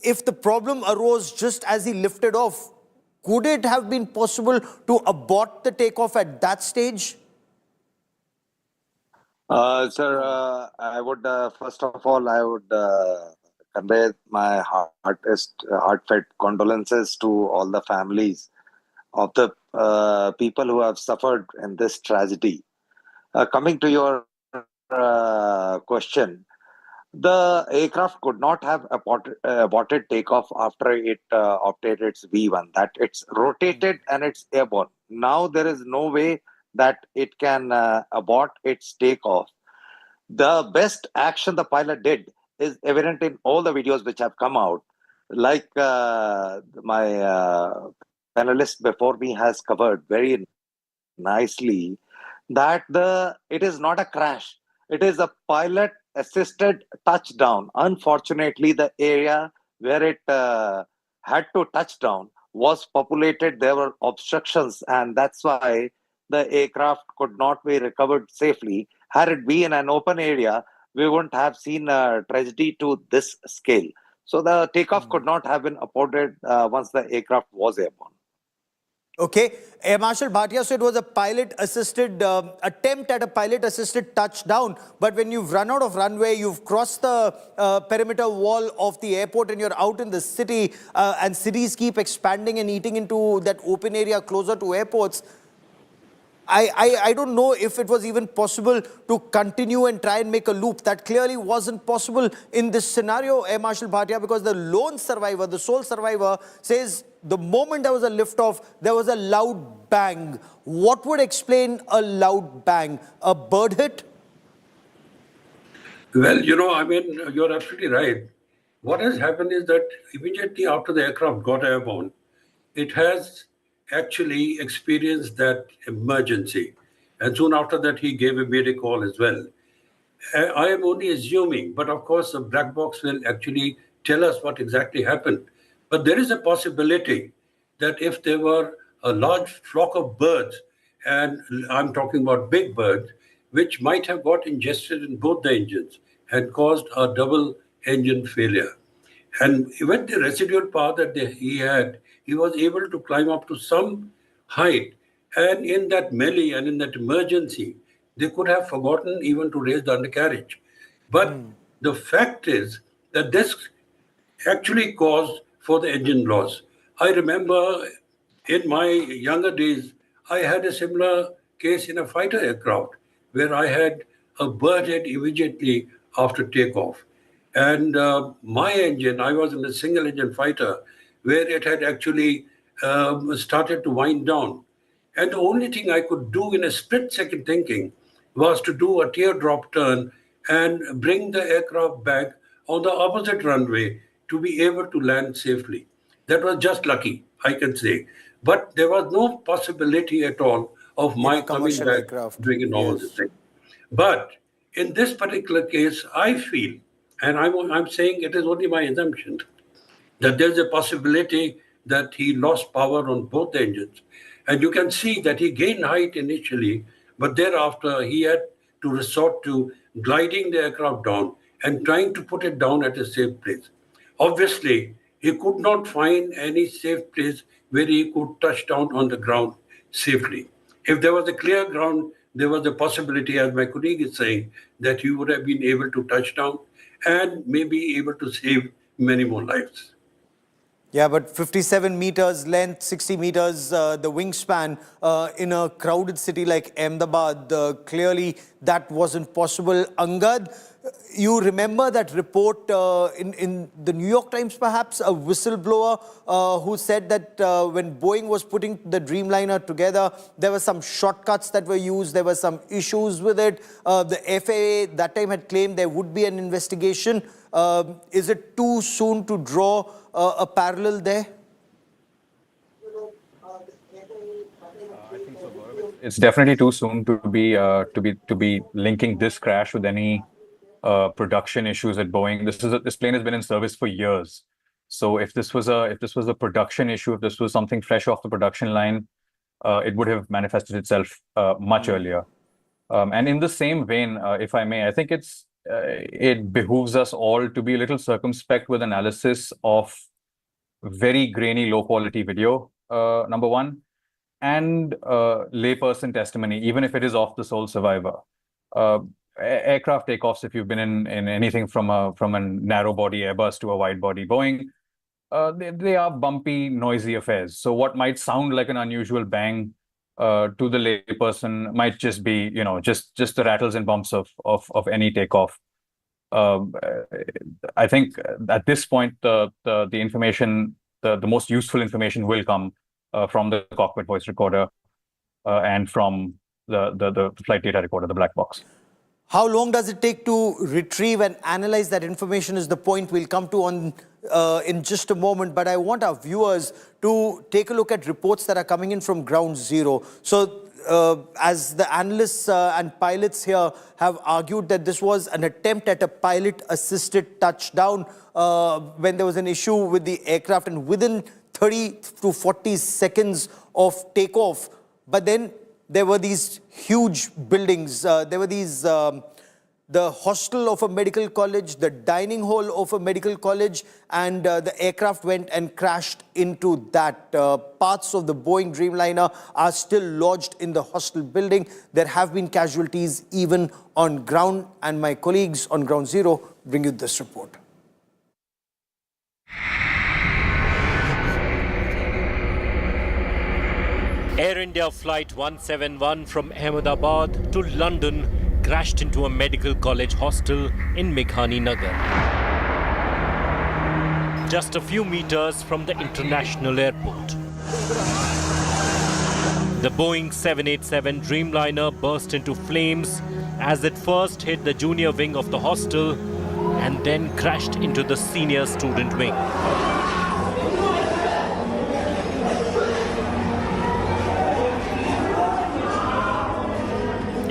if the problem arose just as he lifted off, could it have been possible to abort the takeoff at that stage? Sir, I would, first of all, I would convey my heartfelt condolences to all the families of the people who have suffered in this tragedy. Coming to your question, the aircraft could not have aborted takeoff after it obtained its V1, that it's rotated and it's airborne. Now there is no way that it can abort its takeoff. The best action the pilot did is evident in all the videos which have come out. Like my panelist before me has covered very nicely, that it is not a crash. It is a pilot-assisted touchdown. Unfortunately, the area where it had to touch down was populated. There were obstructions, and that's why the aircraft could not be recovered safely. Had it been an open area, we wouldn't have seen a tragedy to this scale. So the takeoff could not have been aborted once the aircraft was airborne. Okay, Air Marshal Bhatia said it was a pilot-assisted attempt at a pilot-assisted touchdown. But when you've run out of runway, you've crossed the perimeter wall of the airport and you're out in the city, and cities keep expanding and eating into that open area closer to airports. I don't know if it was even possible to continue and try and make a loop. That clearly wasn't possible in this scenario, Air Marshal Bhatia, because the lone survivor, the sole survivor, says the moment there was a liftoff, there was a loud bang. What would explain a loud bang? A bird hit? Well, I mean, you're absolutely right. What has happened is that immediately after the aircraft got airborne, it has actually experienced that emergency. And soon after that, he gave a mayday call as well. I am only assuming, but of course, the black box will actually tell us what exactly happened. But there is a possibility that if there were a large flock of birds, and I'm talking about big birds, which might have got ingested in both the engines and caused a double engine failure. And with the residual power that he had, he was able to climb up to some height. And in that melee and in that emergency, they could have forgotten even to raise the undercarriage. But the fact is that this actually caused for the engine loss. I remember in my younger days, I had a similar case in a fighter aircraft where I had a bird head immediately after takeoff. And my engine, I was in a single engine fighter where it had actually started to wind down. And the only thing I could do in a split second thinking was to do a teardrop turn and bring the aircraft back on the opposite runway to be able to land safely. That was just lucky, I can say. But there was no possibility at all of my coming back doing a normal thing. But in this particular case, I feel, and I'm saying it is only my assumption, that there's a possibility that he lost power on both engines. And you can see that he gained height initially, but thereafter he had to resort to gliding the aircraft down and trying to put it down at a safe place. Obviously, he could not find any safe place where he could touch down on the ground safely. If there was a clear ground, there was a possibility, as my colleague is saying, that he would have been able to touch down and maybe able to save many more lives. Yeah, but 57 meters length, 60 meters the wingspan in a crowded city like Ahmedabad, clearly that wasn't possible. Angad, you remember that report in the New York Times, perhaps, a whistleblower who said that when Boeing was putting the Dreamliner together, there were some shortcuts that were used, there were some issues with it. The FAA that time had claimed there would be an investigation. Is it too soon to draw a parallel there? It's definitely too soon to be linking this crash with any production issues at Boeing. This plane has been in service for years. So if this was a production issue, if this was something fresh off the production line, it would have manifested itself much earlier. And in the same vein, if I may, I think it behooves us all to be a little circumspect with analysis of very grainy, low quality video, number one, and layperson testimony, even if it is of the sole survivor. Aircraft takeoffs, if you've been in anything from a narrow body Airbus to a wide body Boeing, they are bumpy, noisy affairs. So what might sound like an unusual bang to the layperson might just be, just the rattles and bumps of any takeoff. I think at this point, the information, the most useful information will come from the cockpit voice recorder and from the flight data recorder, the black box. How long does it take to retrieve and analyze that information is the point we'll come to in just a moment. But I want our viewers to take a look at reports that are coming in from Ground Zero. So as the analysts and pilots here have argued that this was an attempt at a pilot-assisted touchdown when there was an issue with the aircraft and within 30 to 40 seconds of takeoff. But then there were these huge buildings. There were these, the hostel of a medical college, the dining hall of a medical college, and the aircraft went and crashed into that. Parts of the Boeing Dreamliner are still lodged in the hostel building. There have been casualties even on ground, and my colleagues on Ground Zero bring you this report. Air India Flight 171 from Ahmedabad to London crashed into a medical college hostel in Meghani Nagar. Just a few meters from the international airport. The Boeing 787 Dreamliner burst into flames as it first hit the junior wing of the hostel and then crashed into the senior student wing.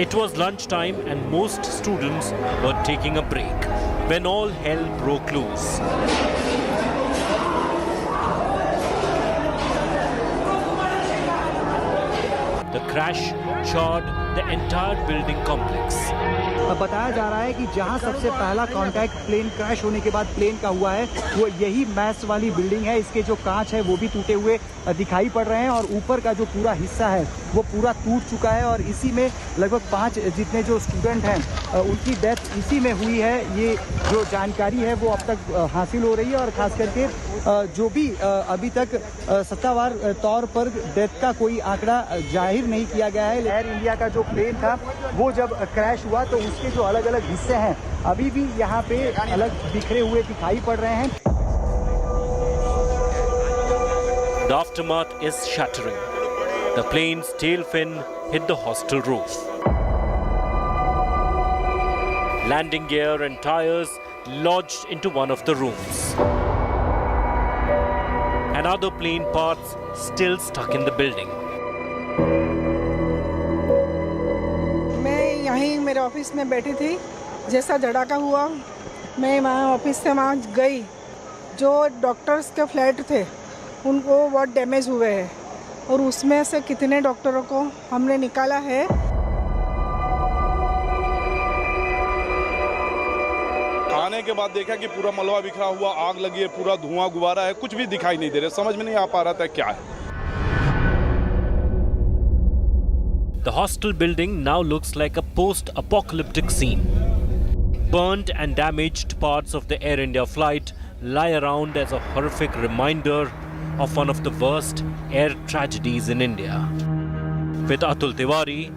It was lunchtime and most students were taking a break when all hell broke loose. The crash charred the entire building complex. बताया जा रहा है कि जहां सबसे पहला contact plane crash होने के बाद प्लेन का हुआ है वो यही मैस वाली बिल्डिंग है। इसके जो कांच है वो भी टूटे हुए दिखाई पड़ रहे हैं और ऊपर का जो पूरा हिस्सा है वो पूरा टूट चुका है और इसी में लगभग 5 जितने जो स्टूडेंट हैं उनकी डेथ इसी में हुई है। ये जो जानकारी है वो अब तक हासिल हो रही है और खास करके जो भी अभी तक सत्तावार तौर पर डेथ का कोई आंकड़ा जाहिर नहीं किया गया है। एयर इंडिया का जो प्लेन था वो जब क्रैश हुआ तो उसके जो अलग अलग हिस्से हैं अभी भी यहाँ पे अलग बिखरे हुए दिखाई पड़ रहे हैं। The aftermath is shattering. The plane's tail fin hit the hostel roof. Landing gear and tires lodged into one of the rooms. And other plane parts still stuck in the building. मैं यहीं मेरे office में बैठी थी, जैसा धड़ाका हुआ मैं वहाँ ऑफिस से वहाँ गई। जो डॉक्टर्स के फ्लैट थे उनको बहुत डैमेज हुए हैं और उसमें से कितने डॉक्टरों को हमने निकाला है। आने के बाद देखा कि पूरा मलबा बिखरा हुआ, आग लगी है, पूरा धुआं गुब्बारा है, कुछ भी दिखाई नहीं दे रहा, समझ में नहीं आ पा रहा था क्या है। The hostel building now looks like a post-apocalyptic scene. Burnt and damaged parts of the Air India flight lie around as a horrific reminder of one of the worst air tragedies in India. With Atul Tiwari,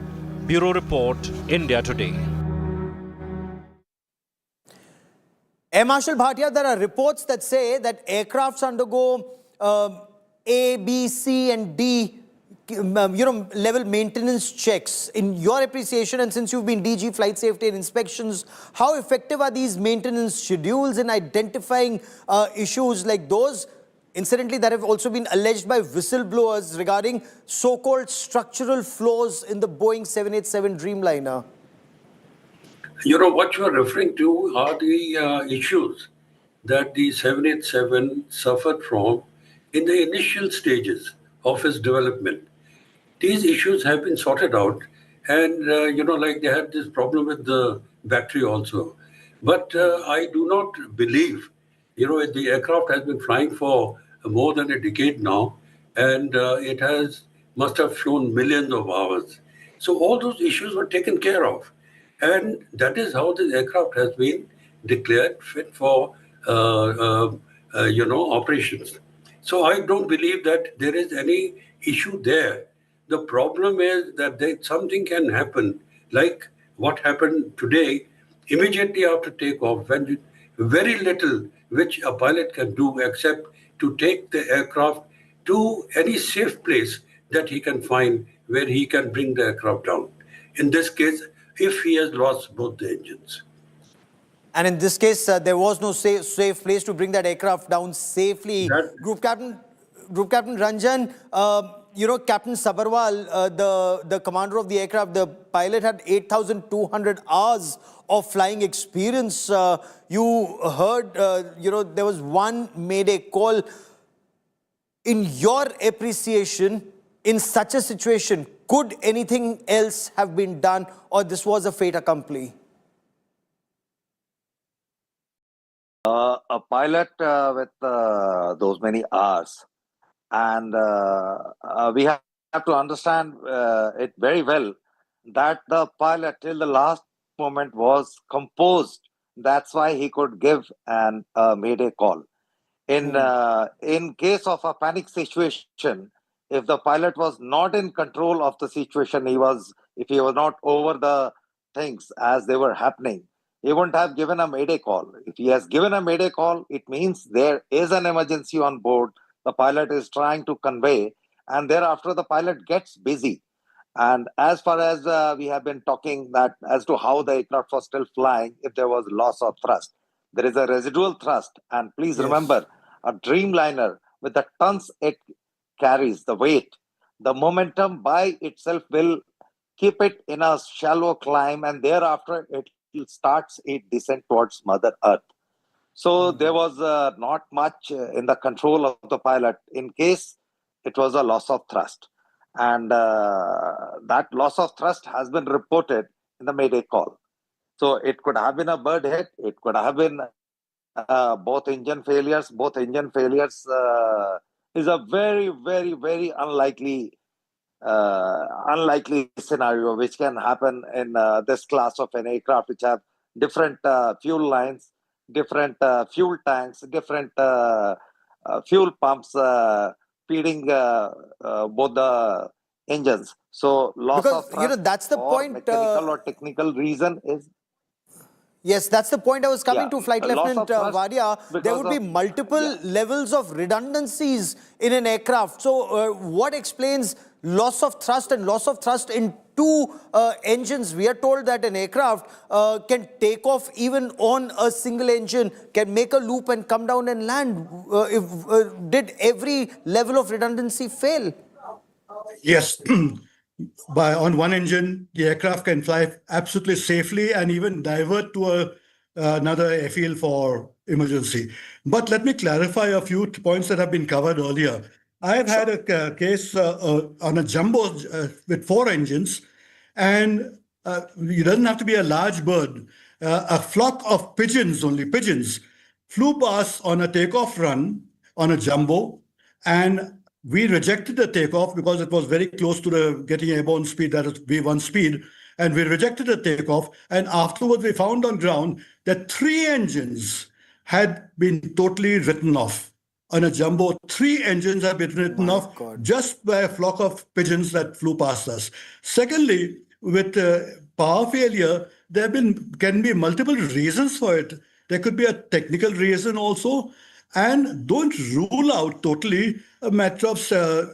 Bureau Report, India Today. Air Marshal Bhatia, there are reports that say that aircrafts undergo A, B, C and D level maintenance checks. In your appreciation, and since you've been DG Flight Safety and Inspections, how effective are these maintenance schedules in identifying issues like those, incidentally, that have also been alleged by whistleblowers regarding so-called structural flaws in the Boeing 787 Dreamliner? You know, what you are referring to are the issues that the 787 suffered from in the initial stages of its development. These issues have been sorted out and, like they had this problem with the battery also. But I do not believe, the aircraft has been flying for more than a decade now and it must have flown millions of hours. So all those issues were taken care of. And that is how this aircraft has been declared fit for, operations. So I don't believe that there is any issue there. The problem is that something can happen, like what happened today, immediately after takeoff, when very little which a pilot can do except to take the aircraft to any safe place that he can find where he can bring the aircraft down. In this case, if he has lost both the engines. And in this case, there was no safe place to bring that aircraft down safely. Group Captain Ranjan, Captain Sabarwal, the commander of the aircraft, the pilot had 8,200 hours of flying experience. You heard, there was one mayday call. In your appreciation, in such a situation, could anything else have been done, or this was a fait accompli? A pilot with those many hours, and we have to understand it very well that the pilot till the last moment was composed. That's why he could give an mayday call. In case of a panic situation, if the pilot was not in control of the situation, if he was not over the things as they were happening, he wouldn't have given a mayday call. If he has given a mayday call, it means there is an emergency on board. The pilot is trying to convey, and thereafter the pilot gets busy. And as far as we have been talking that as to how the aircraft was still flying, if there was loss of thrust, there is a residual thrust. And please remember, a Dreamliner with the tons it carries, the weight, the momentum by itself will keep it in a shallow climb, and thereafter it starts its descent towards Mother Earth. So there was not much in the control of the pilot in case it was a loss of thrust. And that loss of thrust has been reported in the Mayday call. So it could have been a bird hit. It could have been both engine failures. Both engine failures is a very, very, very unlikely scenario which can happen in this class of an aircraft, which have different fuel lines, different fuel tanks, different fuel pumps feeding both the engines. So loss of thrust that's the point. Mechanical or technical reason is. Yes, that's the point I was coming to, Flight Lieutenant Vadia. There would be multiple levels of redundancies in an aircraft. So what explains loss of thrust and loss of thrust in two engines? We are told that an aircraft can take off even on a single engine, can make a loop and come down and land. Did every level of redundancy fail? Yes. On one engine, the aircraft can fly absolutely safely and even divert to another airfield for emergency. But let me clarify a few points that have been covered earlier. I have had a case on a jumbo with 4 engines, and it doesn't have to be a large bird. A flock of pigeons, flew past on a takeoff run on a jumbo, and we rejected the takeoff because it was very close to the getting airborne speed, that is V1 speed, and we rejected the takeoff. And afterwards, we found on ground that 3 engines had been totally written off. On a jumbo, 3 engines have been written off just by a flock of pigeons that flew past us. Secondly, with power failure, can be multiple reasons for it. There could be a technical reason also. And don't rule out totally a matter of sabotage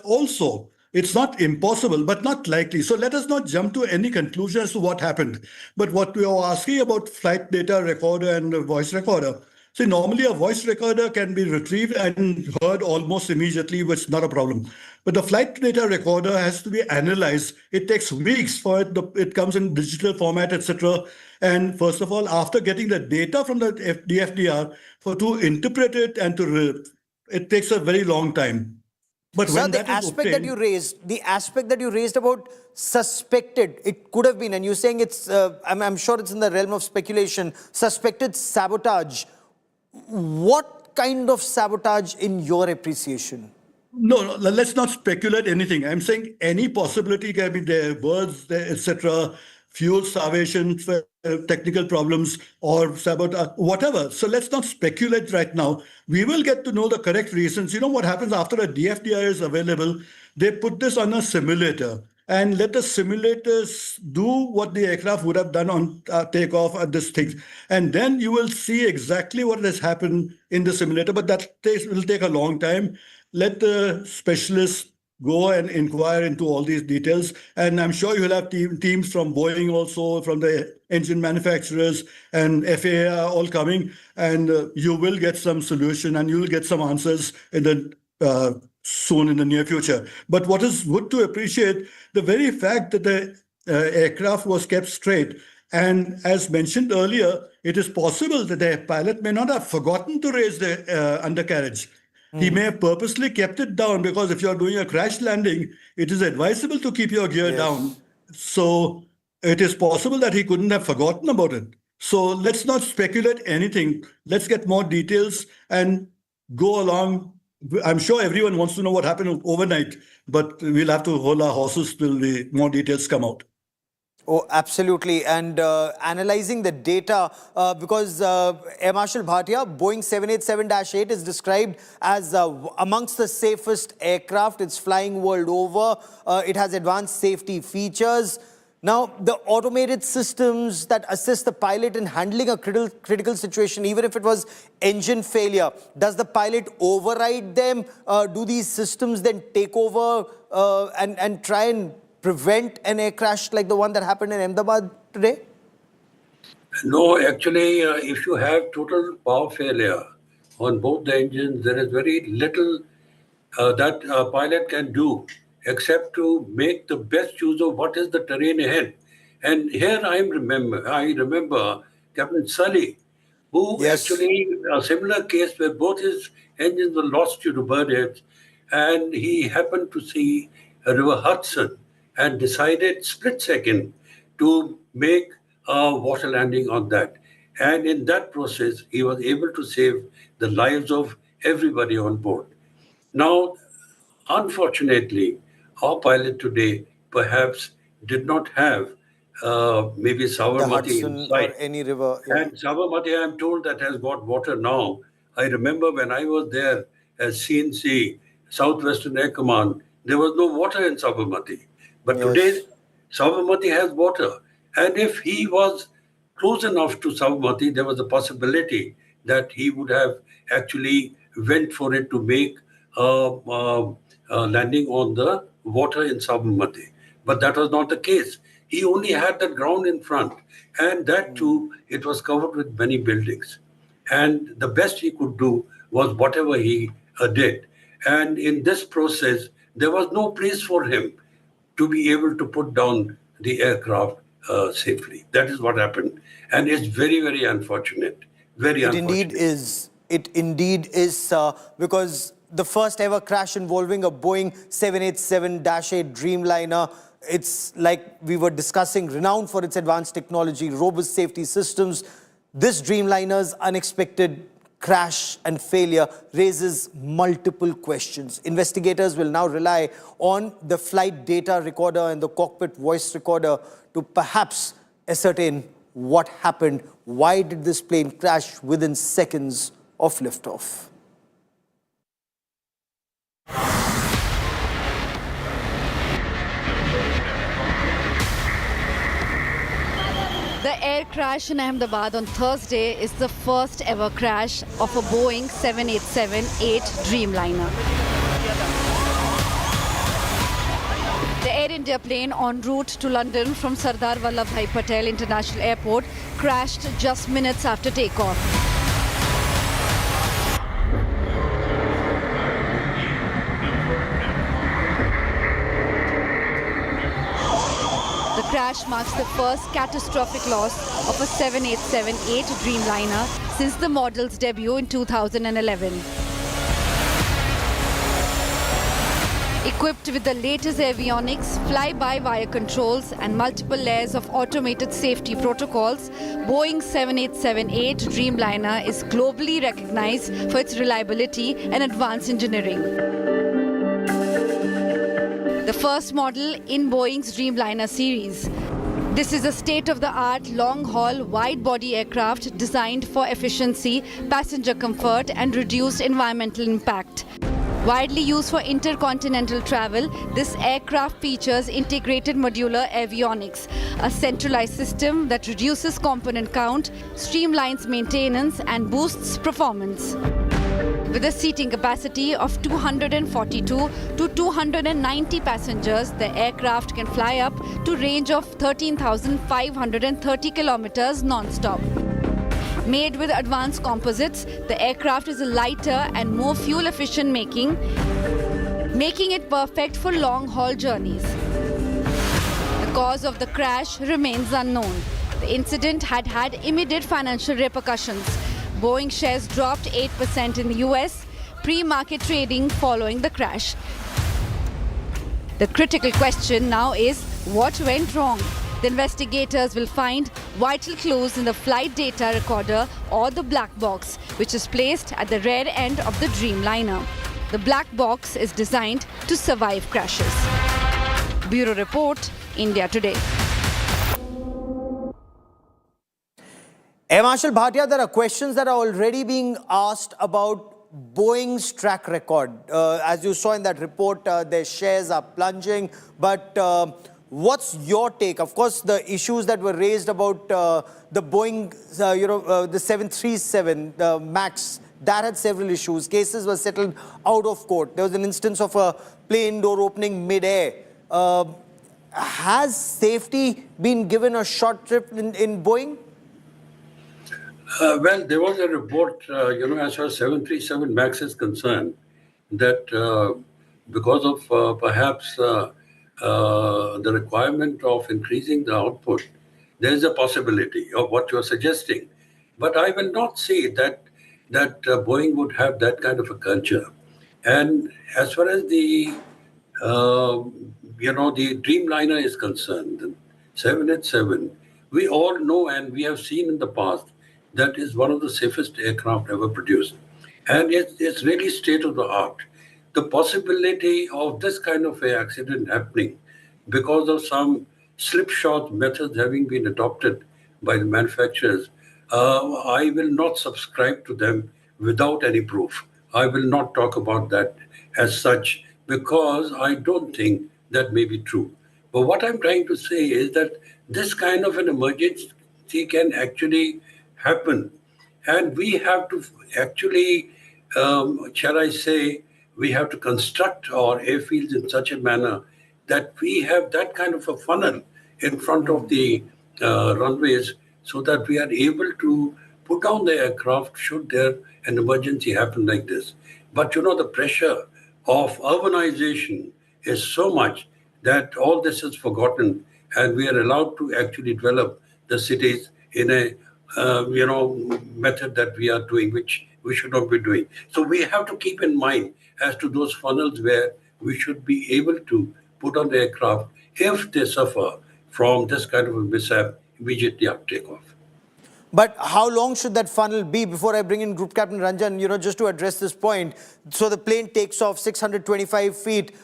also. It's not impossible, but not likely. So let us not jump to any conclusion as to what happened. But what we are asking about flight data recorder and voice recorder. See, normally a voice recorder can be retrieved and heard almost immediately, which is not a problem. But the flight data recorder has to be analyzed. It takes weeks for it. It comes in digital format, etc. And first of all, after getting the data from the DFDR, to interpret it and it takes a very long time. But Sir, the aspect that you raised about suspected, it could have been, and you're saying it's, I'm sure it's in the realm of speculation, suspected sabotage. What kind of sabotage in your appreciation? No, let's not speculate anything. I'm saying any possibility can be there, birds, etc., fuel starvation, technical problems, or sabotage, whatever. So let's not speculate right now. We will get to know the correct reasons. You know what happens after a DFDR is available? They put this on a simulator and let the simulators do what the aircraft would have done on takeoff at this thing. And then you will see exactly what has happened in the simulator. But that will take a long time. Let the specialists go and inquire into all these details. And I'm sure you'll have teams from Boeing also, from the engine manufacturers and FAA are all coming. And you will get some solution and you will get some answers in the soon in the near future. But what is good to appreciate, the very fact that the aircraft was kept straight. And as mentioned earlier, it is possible that the pilot may not have forgotten to raise the undercarriage. He may have purposely kept it down, because if you're doing a crash landing, it is advisable to keep your gear down. So it is possible that he couldn't have forgotten about it. So let's not speculate anything. Let's get more details and go along. I'm sure everyone wants to know what happened overnight, but we'll have to hold our horses till the more details come out. Oh, absolutely. And analyzing the data, because Air Marshal Bhatia, Boeing 787-8 is described as amongst the safest aircraft. It's flying world over. It has advanced safety features. Now, the automated systems that assist the pilot in handling a critical situation, even if it was engine failure, does the pilot override them? Do these systems then take over and try and prevent an air crash like the one that happened in Ahmedabad today? No, actually, if you have total power failure on both the engines, there is very little that a pilot can do except to make the best use of what is the terrain ahead. And here I remember Captain Sully, who actually, a similar case where both his engines were lost due to bird heads, and he happened to see a River Hudson and decided split second to make a water landing on that. And in that process, he was able to save the lives of everybody on board. Now, unfortunately, our pilot today perhaps did not have maybe Sabarmati in sight. Or any river. And Sabarmati, I'm told, that has got water now. I remember when I was there as CNC, Southwestern Air Command, there was no water in Sabarmati. But today, Sabarmati has water. And if he was close enough to Sabarmati, there was a possibility that he would have actually went for it to make landing on the water in Sabarmati. But that was not the case. He only had the ground in front. And that too, it was covered with many buildings. And the best he could do was whatever he did. And in this process, there was no place for him to be able to put down the aircraft safely. That is what happened. And it's very, very unfortunate. Very unfortunate. It indeed is, because the first ever crash involving a Boeing 787-8 Dreamliner, it's like we were discussing, renowned for its advanced technology, robust safety systems. This Dreamliner's unexpected crash and failure raises multiple questions. Investigators will now rely on the flight data recorder and the cockpit voice recorder to perhaps ascertain what happened. Why did this plane crash within seconds of liftoff? The air crash in Ahmedabad on Thursday is the first ever crash of a Boeing 787-8 Dreamliner. The Air India plane en route to London from Sardar Vallabhbhai Patel International Airport crashed just minutes after takeoff. The crash marks the first catastrophic loss of a 787-8 Dreamliner since the model's debut in 2011. Equipped with the latest avionics, fly-by-wire controls and multiple layers of automated safety protocols, Boeing 787-8 Dreamliner is globally recognized for its reliability and advanced engineering. The first model in Boeing's Dreamliner series. This is a state-of-the-art long-haul wide-body aircraft designed for efficiency, passenger comfort and reduced environmental impact. Widely used for intercontinental travel, this aircraft features integrated modular avionics, a centralized system that reduces component count, streamlines maintenance and boosts performance. With a seating capacity of 242 to 290 passengers, the aircraft can fly up to a range of 13,530 kilometers non-stop. Made with advanced composites, the aircraft is lighter and more fuel-efficient, making it perfect for long-haul journeys. The cause of the crash remains unknown. The incident had immediate financial repercussions. Boeing shares dropped 8% in the US, pre-market trading following the crash. The critical question now is, what went wrong? The investigators will find vital clues in the flight data recorder or the black box, which is placed at the rear end of the Dreamliner. The black box is designed to survive crashes. Bureau Report, India Today. Air Marshal Bhatia, there are questions that are already being asked about Boeing's track record. As you saw in that report, their shares are plunging. But what's your take? Of course, the issues that were raised about the Boeing, the 737 MAX, that had several issues. Cases were settled out of court. There was an instance of a plane door opening mid-air. Has safety been given a short trip in Boeing? Well, there was a report, as far as 737 MAX is concerned, that because of perhaps the requirement of increasing the output, there is a possibility of what you're suggesting. But I will not say that Boeing would have that kind of a culture. And as far as the the Dreamliner is concerned, the 787, we all know and we have seen in the past that is one of the safest aircraft ever produced. And it's really state of the art. The possibility of this kind of a accident happening because of some slipshod methods having been adopted by the manufacturers, I will not subscribe to them without any proof. I will not talk about that as such because I don't think that may be true. But what I'm trying to say is that this kind of an emergency can actually happen. And we have to actually, shall I say, we have to construct our airfields in such a manner that we have that kind of a funnel in front of the runways so that we are able to put down the aircraft should there an emergency happen like this. But the pressure of urbanization is so much that all this is forgotten and we are allowed to actually develop the cities in a method that we are doing, which we should not be doing. So we have to keep in mind as to those funnels where we should be able to put on the aircraft if they suffer from this kind of a mishap immediately after takeoff. But how long should that funnel be? Before I bring in Group Captain Ranjan, just to address this point. So the plane takes off 625 feet.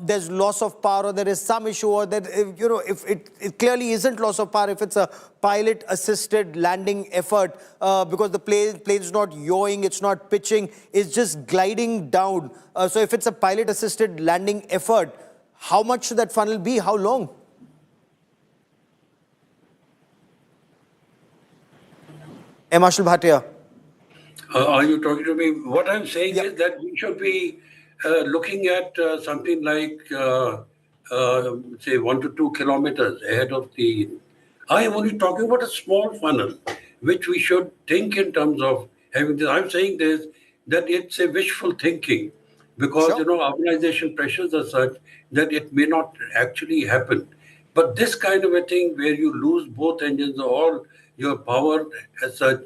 There's loss of power, or there is some issue, or that, if it clearly isn't loss of power, if it's a pilot-assisted landing effort, because the plane's not yawing, it's not pitching, it's just gliding down. So if it's a pilot-assisted landing effort, how much should that funnel be? How long? Marshal Bhatia. Are you talking to me? What I'm saying is that we should be looking at something like, say, 1 to 2 kilometers ahead of the... I am only talking about a small funnel, which we should think in terms of having this. I'm saying this, that it's a wishful thinking because, urbanization pressures are such that it may not actually happen. But this kind of a thing where you lose both engines or all your power as such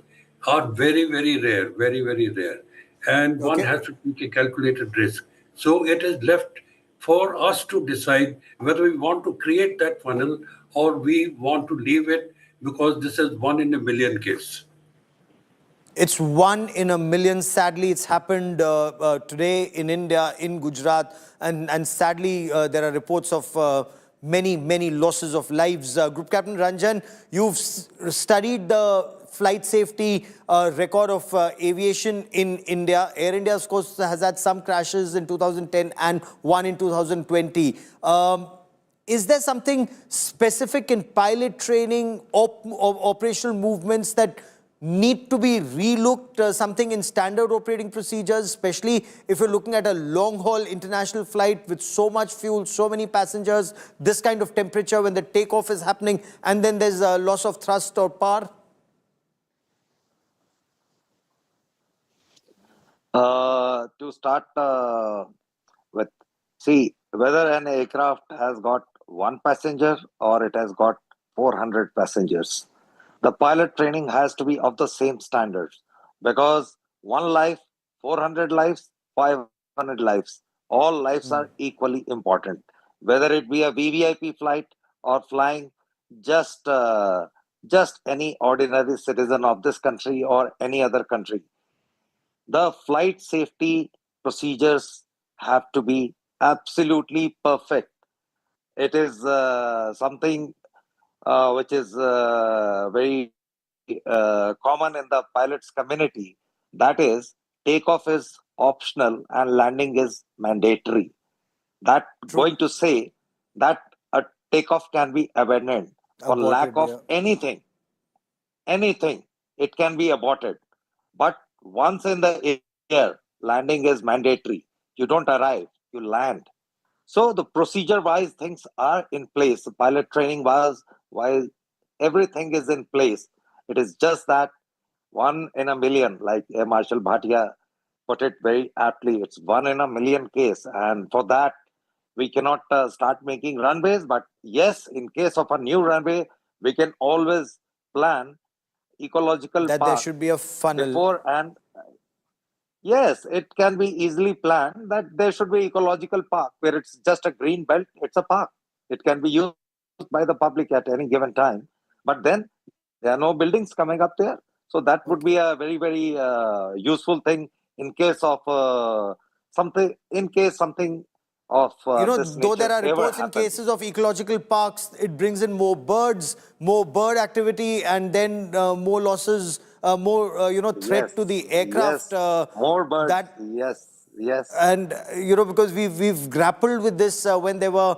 are very, very rare, very, very rare. And one has to take a calculated risk. So it is left for us to decide whether we want to create that funnel or we want to leave it because this is 1 in a million case. It's 1 in a million. Sadly, it's happened today in India, in Gujarat. And sadly, there are reports of many, many losses of lives. Group Captain Ranjan, you've studied the flight safety record of aviation in India. Air India, of course, has had some crashes in 2010 and one in 2020. Is there something specific in pilot training, operational movements that need to be relooked, something in standard operating procedures, especially if you're looking at a long-haul international flight with so much fuel, so many passengers, this kind of temperature when the takeoff is happening, and then there's a loss of thrust or power? To start with, see, whether an aircraft has got 1 passenger or it has got 400 passengers, the pilot training has to be of the same standards, because 1 life, 400 lives, 500 lives, all lives are equally important. Whether it be a VVIP flight or flying just any ordinary citizen of this country or any other country, the flight safety procedures have to be absolutely perfect. It is something which is very common in the pilots community. That is, takeoff is optional and landing is mandatory. That going to say that a takeoff can be abandoned for lack of anything. It can be aborted. But once in the air, landing is mandatory. You don't arrive, you land. So the procedure-wise things are in place. The pilot training-wise, everything is in place. It is just that 1 in a million, like Marshal Bhatia put it very aptly. It's 1 in a million case. And for that, we cannot start making runways. But yes, in case of a new runway, we can always plan ecological that path there should be a funnel before, and yes, it can be easily planned that there should be ecological park where it's just a green belt. It's a park. It can be used by the public at any given time. But then there are no buildings coming up there. So that would be a very, very useful thing in case of something. In case something of this though there nature are ever reports in happens. cases of ecological parks, it brings in more birds, more bird activity, and then more losses, more threat Yes, to the aircraft. yes, more birds. That Yes, yes. And because we've grappled with this when there were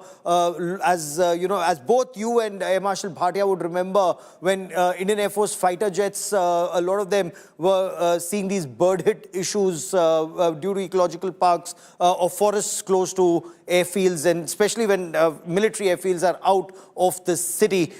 as both you and Air Marshal Bhatia would remember, when Indian Air Force fighter jets, a lot of them were seeing these bird hit issues due to ecological parks or forests close to airfields, and especially when military airfields are out of the city.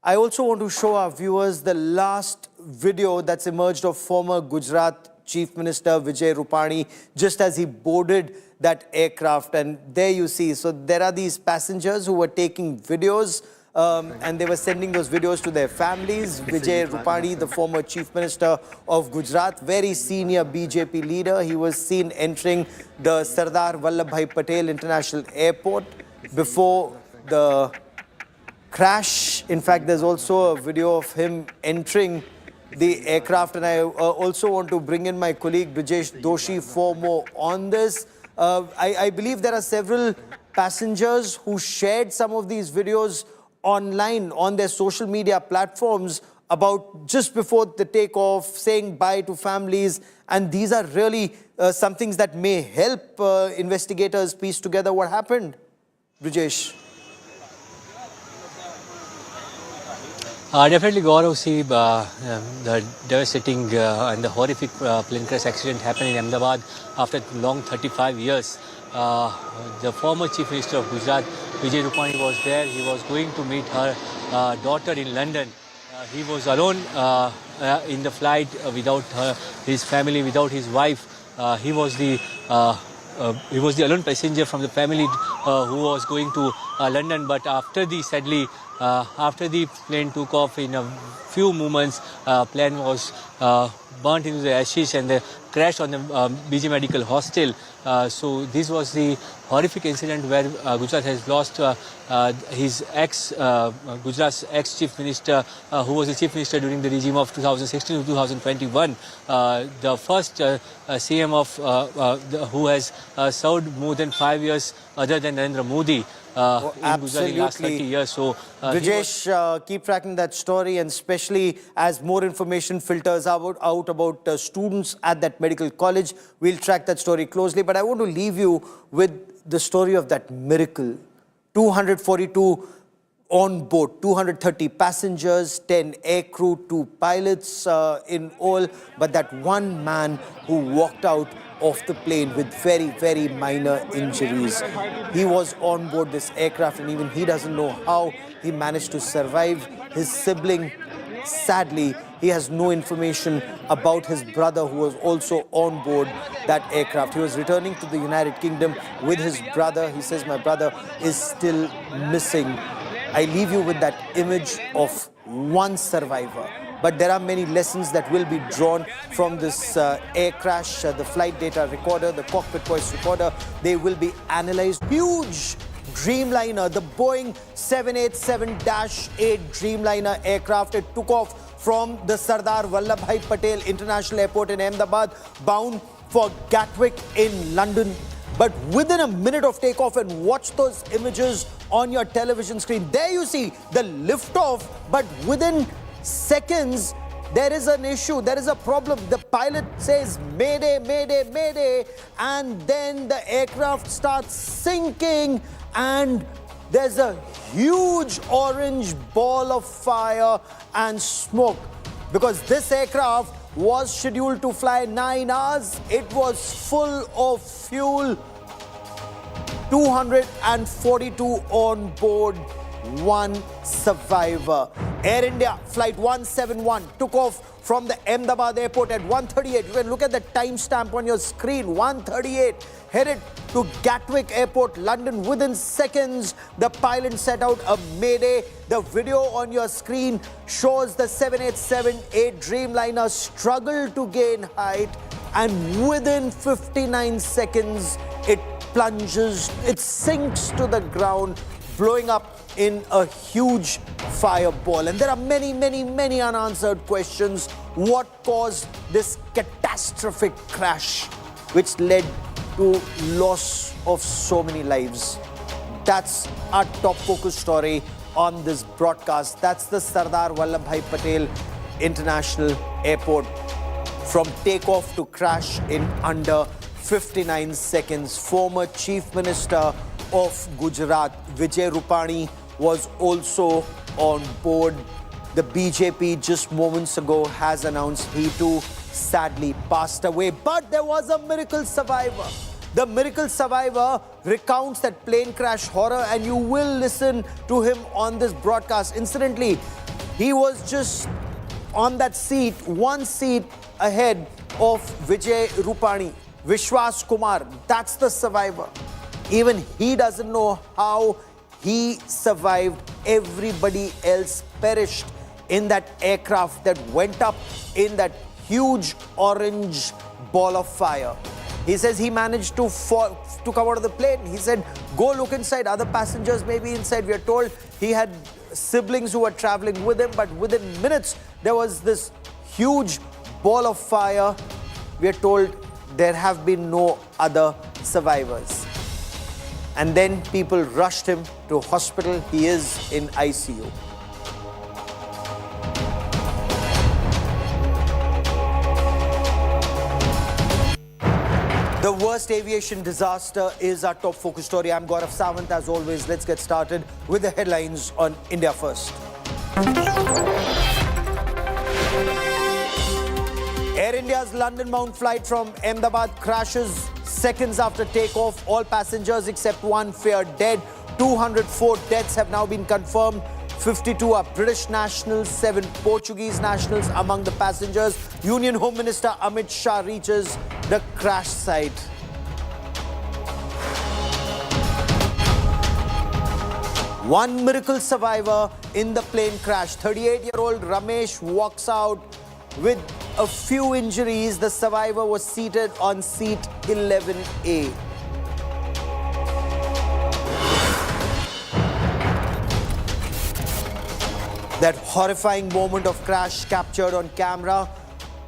I also want to show our viewers the last video that's emerged of former Gujarat Chief Minister Vijay Rupani just as he boarded that aircraft. And there you see, so there are these passengers who were taking videos and they were sending those videos to their families. Vijay Rupani, the former Chief Minister of Gujarat, very senior BJP leader, he was seen entering the Sardar Vallabhbhai Patel International Airport before the crash. In fact, there's also a video of him entering the aircraft, and I also want to bring in my colleague Brijesh Doshi for more on this. I believe there are several passengers who shared some of these videos online on their social media platforms about just before the takeoff, saying bye to families, and these are really some things that may help investigators piece together what happened. Brijesh. Definitely, Gaurav, see the devastating and the horrific plane crash accident happened in Ahmedabad after long 35 years. The former Chief Minister of Gujarat, Vijay Rupani, was there. He was going to meet her daughter in London. He was alone in the flight without his family, without his wife. He was the alone passenger from the family who was going to London. But after the plane took off, in a few moments, plane was burnt into the ashes and crashed on the BG Medical Hostel. So this was the horrific incident where Gujarat has lost his Gujarat's ex-chief minister, who was the chief minister during the regime of 2016 to 2021. The first CM who has served more than 5 years, other than Narendra Modi. In Gujarat in the last 30 years. So, Brijesh, keep tracking that story, and especially as more information filters out about students at that medical college, we'll track that story closely. But I want to leave you with the story of that miracle. 242 on board, 230 passengers, 10 aircrew, 2 pilots in all. But that one man who walked out of the plane with very, very minor injuries. He was on board this aircraft, and even he doesn't know how he managed to survive. His sibling, sadly, he has no information about his brother who was also on board that aircraft. He was returning to the United Kingdom with his brother. He says, my brother is still missing. I leave you with that image of one survivor. But there are many lessons that will be drawn from this air crash. The flight data recorder, the cockpit voice recorder, they will be analyzed. Huge Dreamliner, the Boeing 787-8 Dreamliner aircraft. It took off from the Sardar Vallabhbhai Patel International Airport in Ahmedabad, bound for Gatwick in London. But within a minute of takeoff, and watch those images on your television screen, there you see the liftoff, but within seconds, there is an issue, there is a problem. The pilot says, Mayday, Mayday, Mayday, and then the aircraft starts sinking, and there's a huge orange ball of fire and smoke. Because this aircraft was scheduled to fly 9 hours. It was full of fuel. 242 on board, one survivor. Air India flight 171 took off from the Ahmedabad airport at 1:38. You can look at the timestamp on your screen, 1:38. Headed to Gatwick Airport, London. Within seconds, the pilot set out a mayday. The video on your screen shows the 787-8 Dreamliner struggle to gain height, and within 59 seconds, it plunges, it sinks to the ground, blowing up in a huge fireball. And there are many, many, many unanswered questions. What caused this catastrophic crash, which led to loss of so many lives? That's our top focus story on this broadcast. That's the Sardar Vallabhbhai Patel International Airport. From takeoff to crash in under 59 seconds. Former Chief Minister of Gujarat, Vijay Rupani, was also on board. The BJP just moments ago has announced he too sadly passed away. But there was a miracle survivor. The miracle survivor recounts that plane crash horror, and you will listen to him on this broadcast. Incidentally, he was just on that seat, one seat ahead of Vijay Rupani. Vishwas Kumar, that's the survivor. Even he doesn't know how he survived. Everybody else perished in that aircraft that went up in that huge orange ball of fire. He says he managed to come out of the plane. He said, go look inside. Other passengers may be inside. We are told he had siblings who were traveling with him, but within minutes, there was this huge ball of fire. We are told there have been no other survivors. And then people rushed him to hospital. He is in ICU. The worst aviation disaster is our top focus story. I'm Gaurav Sawant. As always, let's get started with the headlines on India First. Air India's London-bound flight from Ahmedabad crashes seconds after takeoff. All passengers except one feared dead. 204 deaths have now been confirmed. 52 are British nationals, 7 Portuguese nationals among the passengers. Union Home Minister Amit Shah reaches the crash site. One miracle survivor in the plane crash. 38-year-old Ramesh walks out with a few injuries. The survivor was seated on seat 11A. That horrifying moment of crash captured on camera.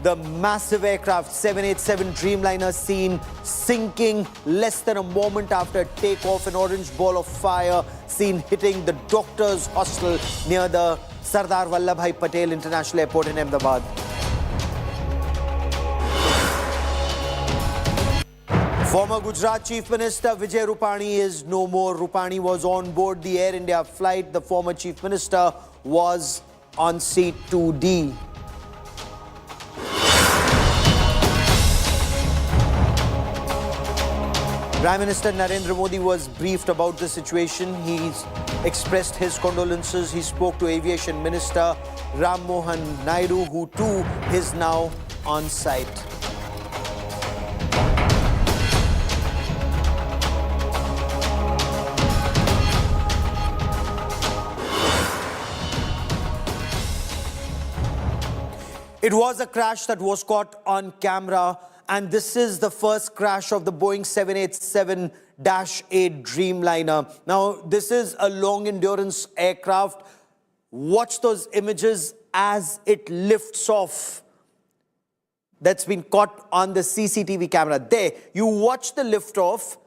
The massive aircraft 787 Dreamliner seen sinking less than a moment after takeoff. An orange ball of fire seen hitting the doctor's hostel near the Sardar Vallabhbhai Patel International Airport in Ahmedabad. Former Gujarat Chief Minister Vijay Rupani is no more. Rupani was on board the Air India flight. The former Chief Minister was on seat 2D. Prime Minister Narendra Modi was briefed about the situation. He's expressed his condolences. He spoke to Aviation Minister Ram Mohan Naidu, who too is now on site. It was a crash that was caught on camera, and this is the first crash of the Boeing 787-8 Dreamliner. Now, this is a long-endurance aircraft. Watch those images as it lifts off. That's been caught on the CCTV camera. There, you watch the liftoff,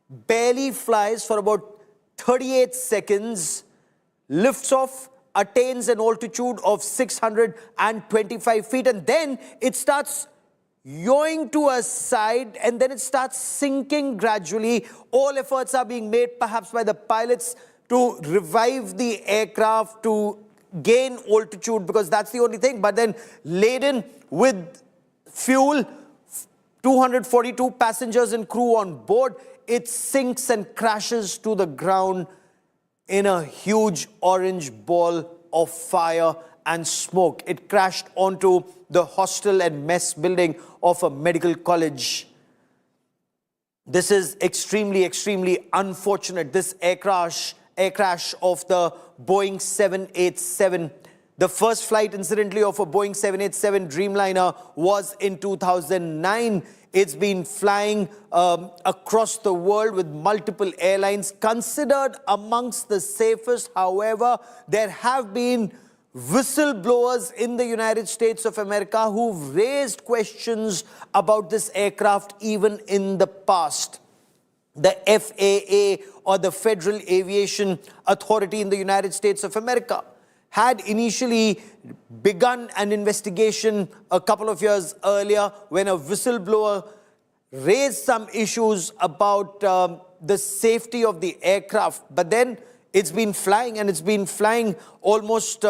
barely flies for about 38 seconds, lifts off, attains an altitude of 625 feet, and then it starts yawing to a side, and then it starts sinking gradually. All efforts are being made, perhaps by the pilots, to revive the aircraft, to gain altitude, because that's the only thing. But then, laden with fuel, 242 passengers and crew on board, it sinks and crashes to the ground in a huge orange ball of fire and smoke. It crashed onto the hostel and mess building of a medical college. This is extremely, extremely unfortunate. This air crash of the Boeing 787. The first flight, incidentally, of a Boeing 787 Dreamliner was in 2009. It's been flying across the world with multiple airlines, considered amongst the safest. However, there have been whistleblowers in the United States of America who've raised questions about this aircraft even in the past. The FAA, or the Federal Aviation Authority in the United States of America, had initially begun an investigation a couple of years earlier when a whistleblower raised some issues about the safety of the aircraft. But then it's been flying, and it's been flying almost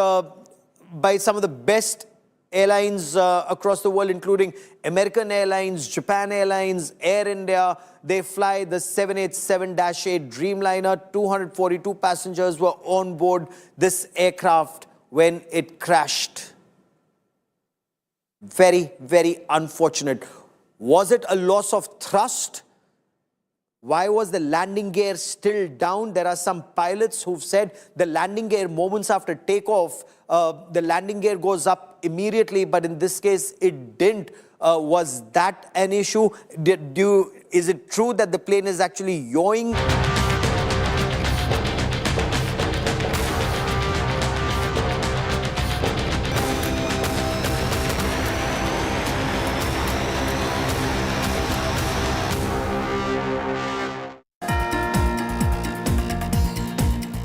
by some of the best airlines across the world, including American Airlines, Japan Airlines, Air India. They fly the 787-8 Dreamliner. 242 passengers were on board this aircraft when it crashed. Very, very unfortunate. Was it a loss of thrust? Why was the landing gear still down? There are some pilots who've said the landing gear, moments after takeoff, the landing gear goes up immediately, but in this case it didn't. Was that an issue? Is it true that the plane is actually yawing?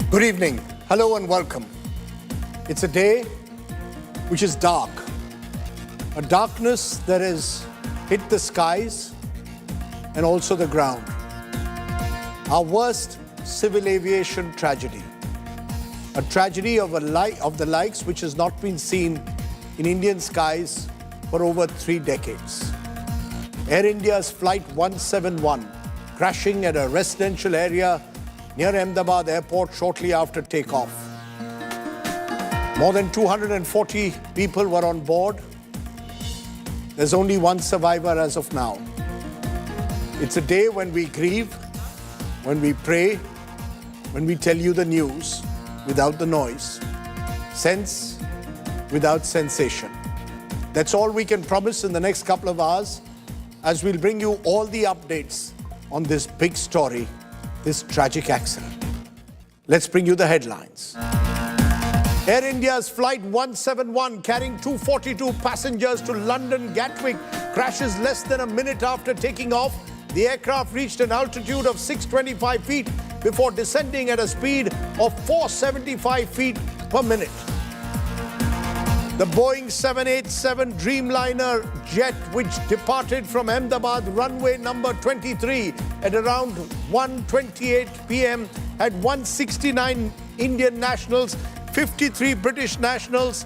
Good evening. Hello and welcome. It's a day which is dark. A darkness that has hit the skies and also the ground. Our worst civil aviation tragedy. A tragedy of the likes which has not been seen in Indian skies for over 3 decades. Air India's Flight 171 crashing at a residential area near Ahmedabad airport shortly after takeoff. More than 240 people were on board. There's only one survivor as of now. It's a day when we grieve, when we pray, when we tell you the news without the noise, sense without sensation. That's all we can promise in the next couple of hours, as we'll bring you all the updates on this big story, this tragic accident. Let's bring you the headlines. Air India's Flight 171 carrying 242 passengers to London Gatwick crashes less than a minute after taking off. The aircraft reached an altitude of 625 feet before descending at a speed of 475 feet per minute. The Boeing 787 Dreamliner jet, which departed from Ahmedabad runway number 23 at around 1:28 p.m., had 169 Indian nationals, 53 British nationals,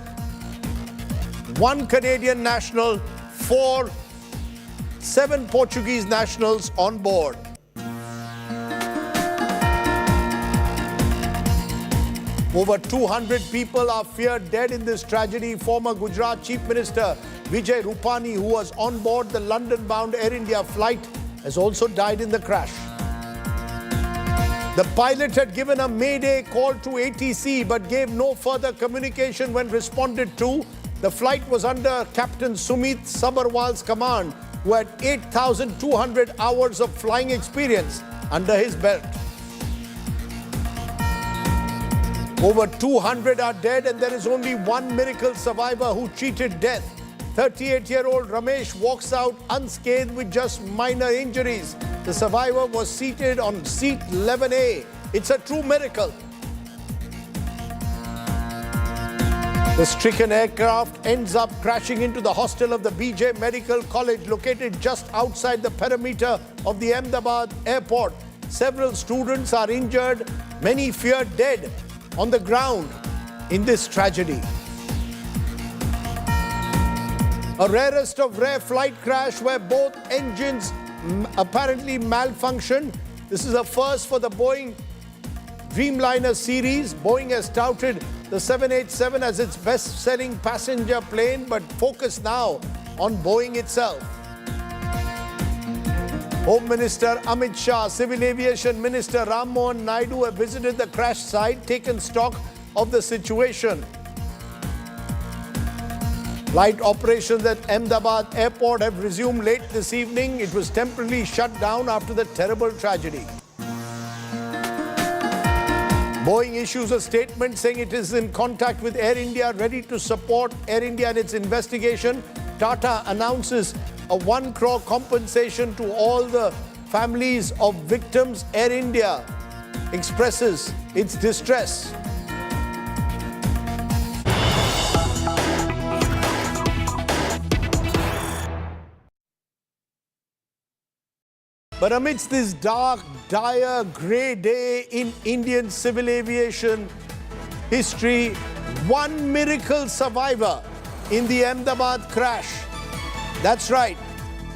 1 Canadian national, 7 Portuguese nationals on board. Over 200 people are feared dead in this tragedy. Former Gujarat Chief Minister Vijay Rupani, who was on board the London-bound Air India flight, has also died in the crash. The pilot had given a mayday call to ATC but gave no further communication when responded to. The flight was under Captain Sumit Sabharwal's command, who had 8,200 hours of flying experience under his belt. Over 200 are dead, and there is only one miracle survivor who cheated death. 38-year-old Ramesh walks out unscathed with just minor injuries. The survivor was seated on seat 11A. It's a true miracle. The stricken aircraft ends up crashing into the hostel of the BJ Medical College, located just outside the perimeter of the Ahmedabad airport. Several students are injured, many feared dead on the ground in this tragedy. A rarest of rare flight crash where both engines apparently malfunctioned. This is a first for the Boeing Dreamliner series. Boeing has touted the 787 as its best-selling passenger plane, but focus now on Boeing itself. Home Minister Amit Shah, Civil Aviation Minister Ram Mohan Naidu have visited the crash site, taken stock of the situation. Flight operations at Ahmedabad airport have resumed late this evening. It was temporarily shut down after the terrible tragedy. Boeing issues a statement saying it is in contact with Air India, ready to support Air India in its investigation. Tata announces a 1 crore compensation to all the families of victims. Air India expresses its distress. But amidst this dark, dire, grey day in Indian civil aviation history, one miracle survivor in the Ahmedabad crash. That's right,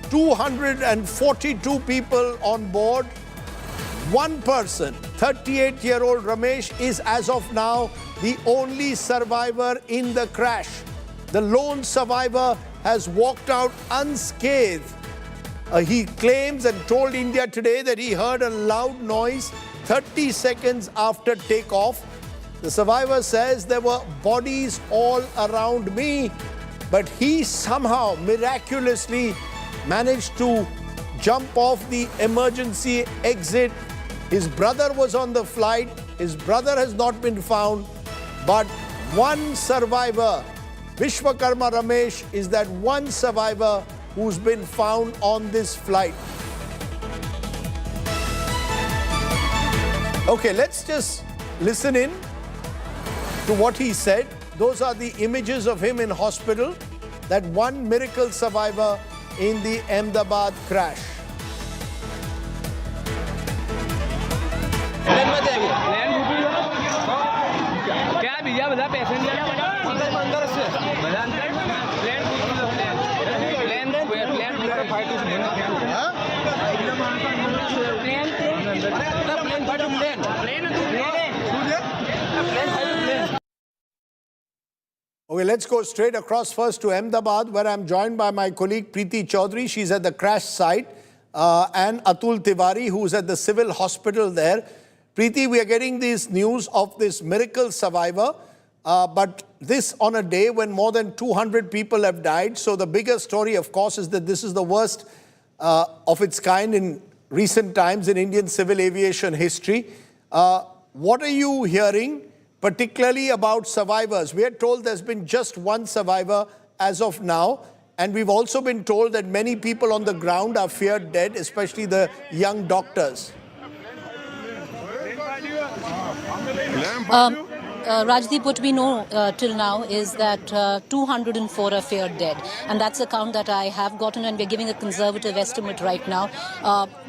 242 people on board. One person, 38-year-old Ramesh, is as of now the only survivor in the crash. The lone survivor has walked out unscathed. He claims and told India Today that he heard a loud noise 30 seconds after takeoff. The survivor says there were bodies all around me, but he somehow miraculously managed to jump off the emergency exit. His brother was on the flight. His brother has not been found, but one survivor, Vishwakarma Ramesh, is that one survivor who's been found on this flight. Okay, let's just listen in to what he said. Those are the images of him in hospital, that one miracle survivor in the Ahmedabad crash. Okay, let's go straight across first to Ahmedabad, where I'm joined by my colleague Preeti Chaudhary. She's at the crash site, and Atul Tiwari, who's at the civil hospital there. Preeti, we are getting this news of this miracle survivor, but this on a day when more than 200 people have died. So the bigger story, of course, is that this is the worst of its kind in recent times in Indian civil aviation history. What are you hearing, particularly about survivors? We are told there's been just one survivor as of now, and we've also been told that many people on the ground are feared dead, especially the young doctors. Rajdeep, what we know till now is that 204 are feared dead. And that's a count that I have gotten, and we're giving a conservative estimate right now.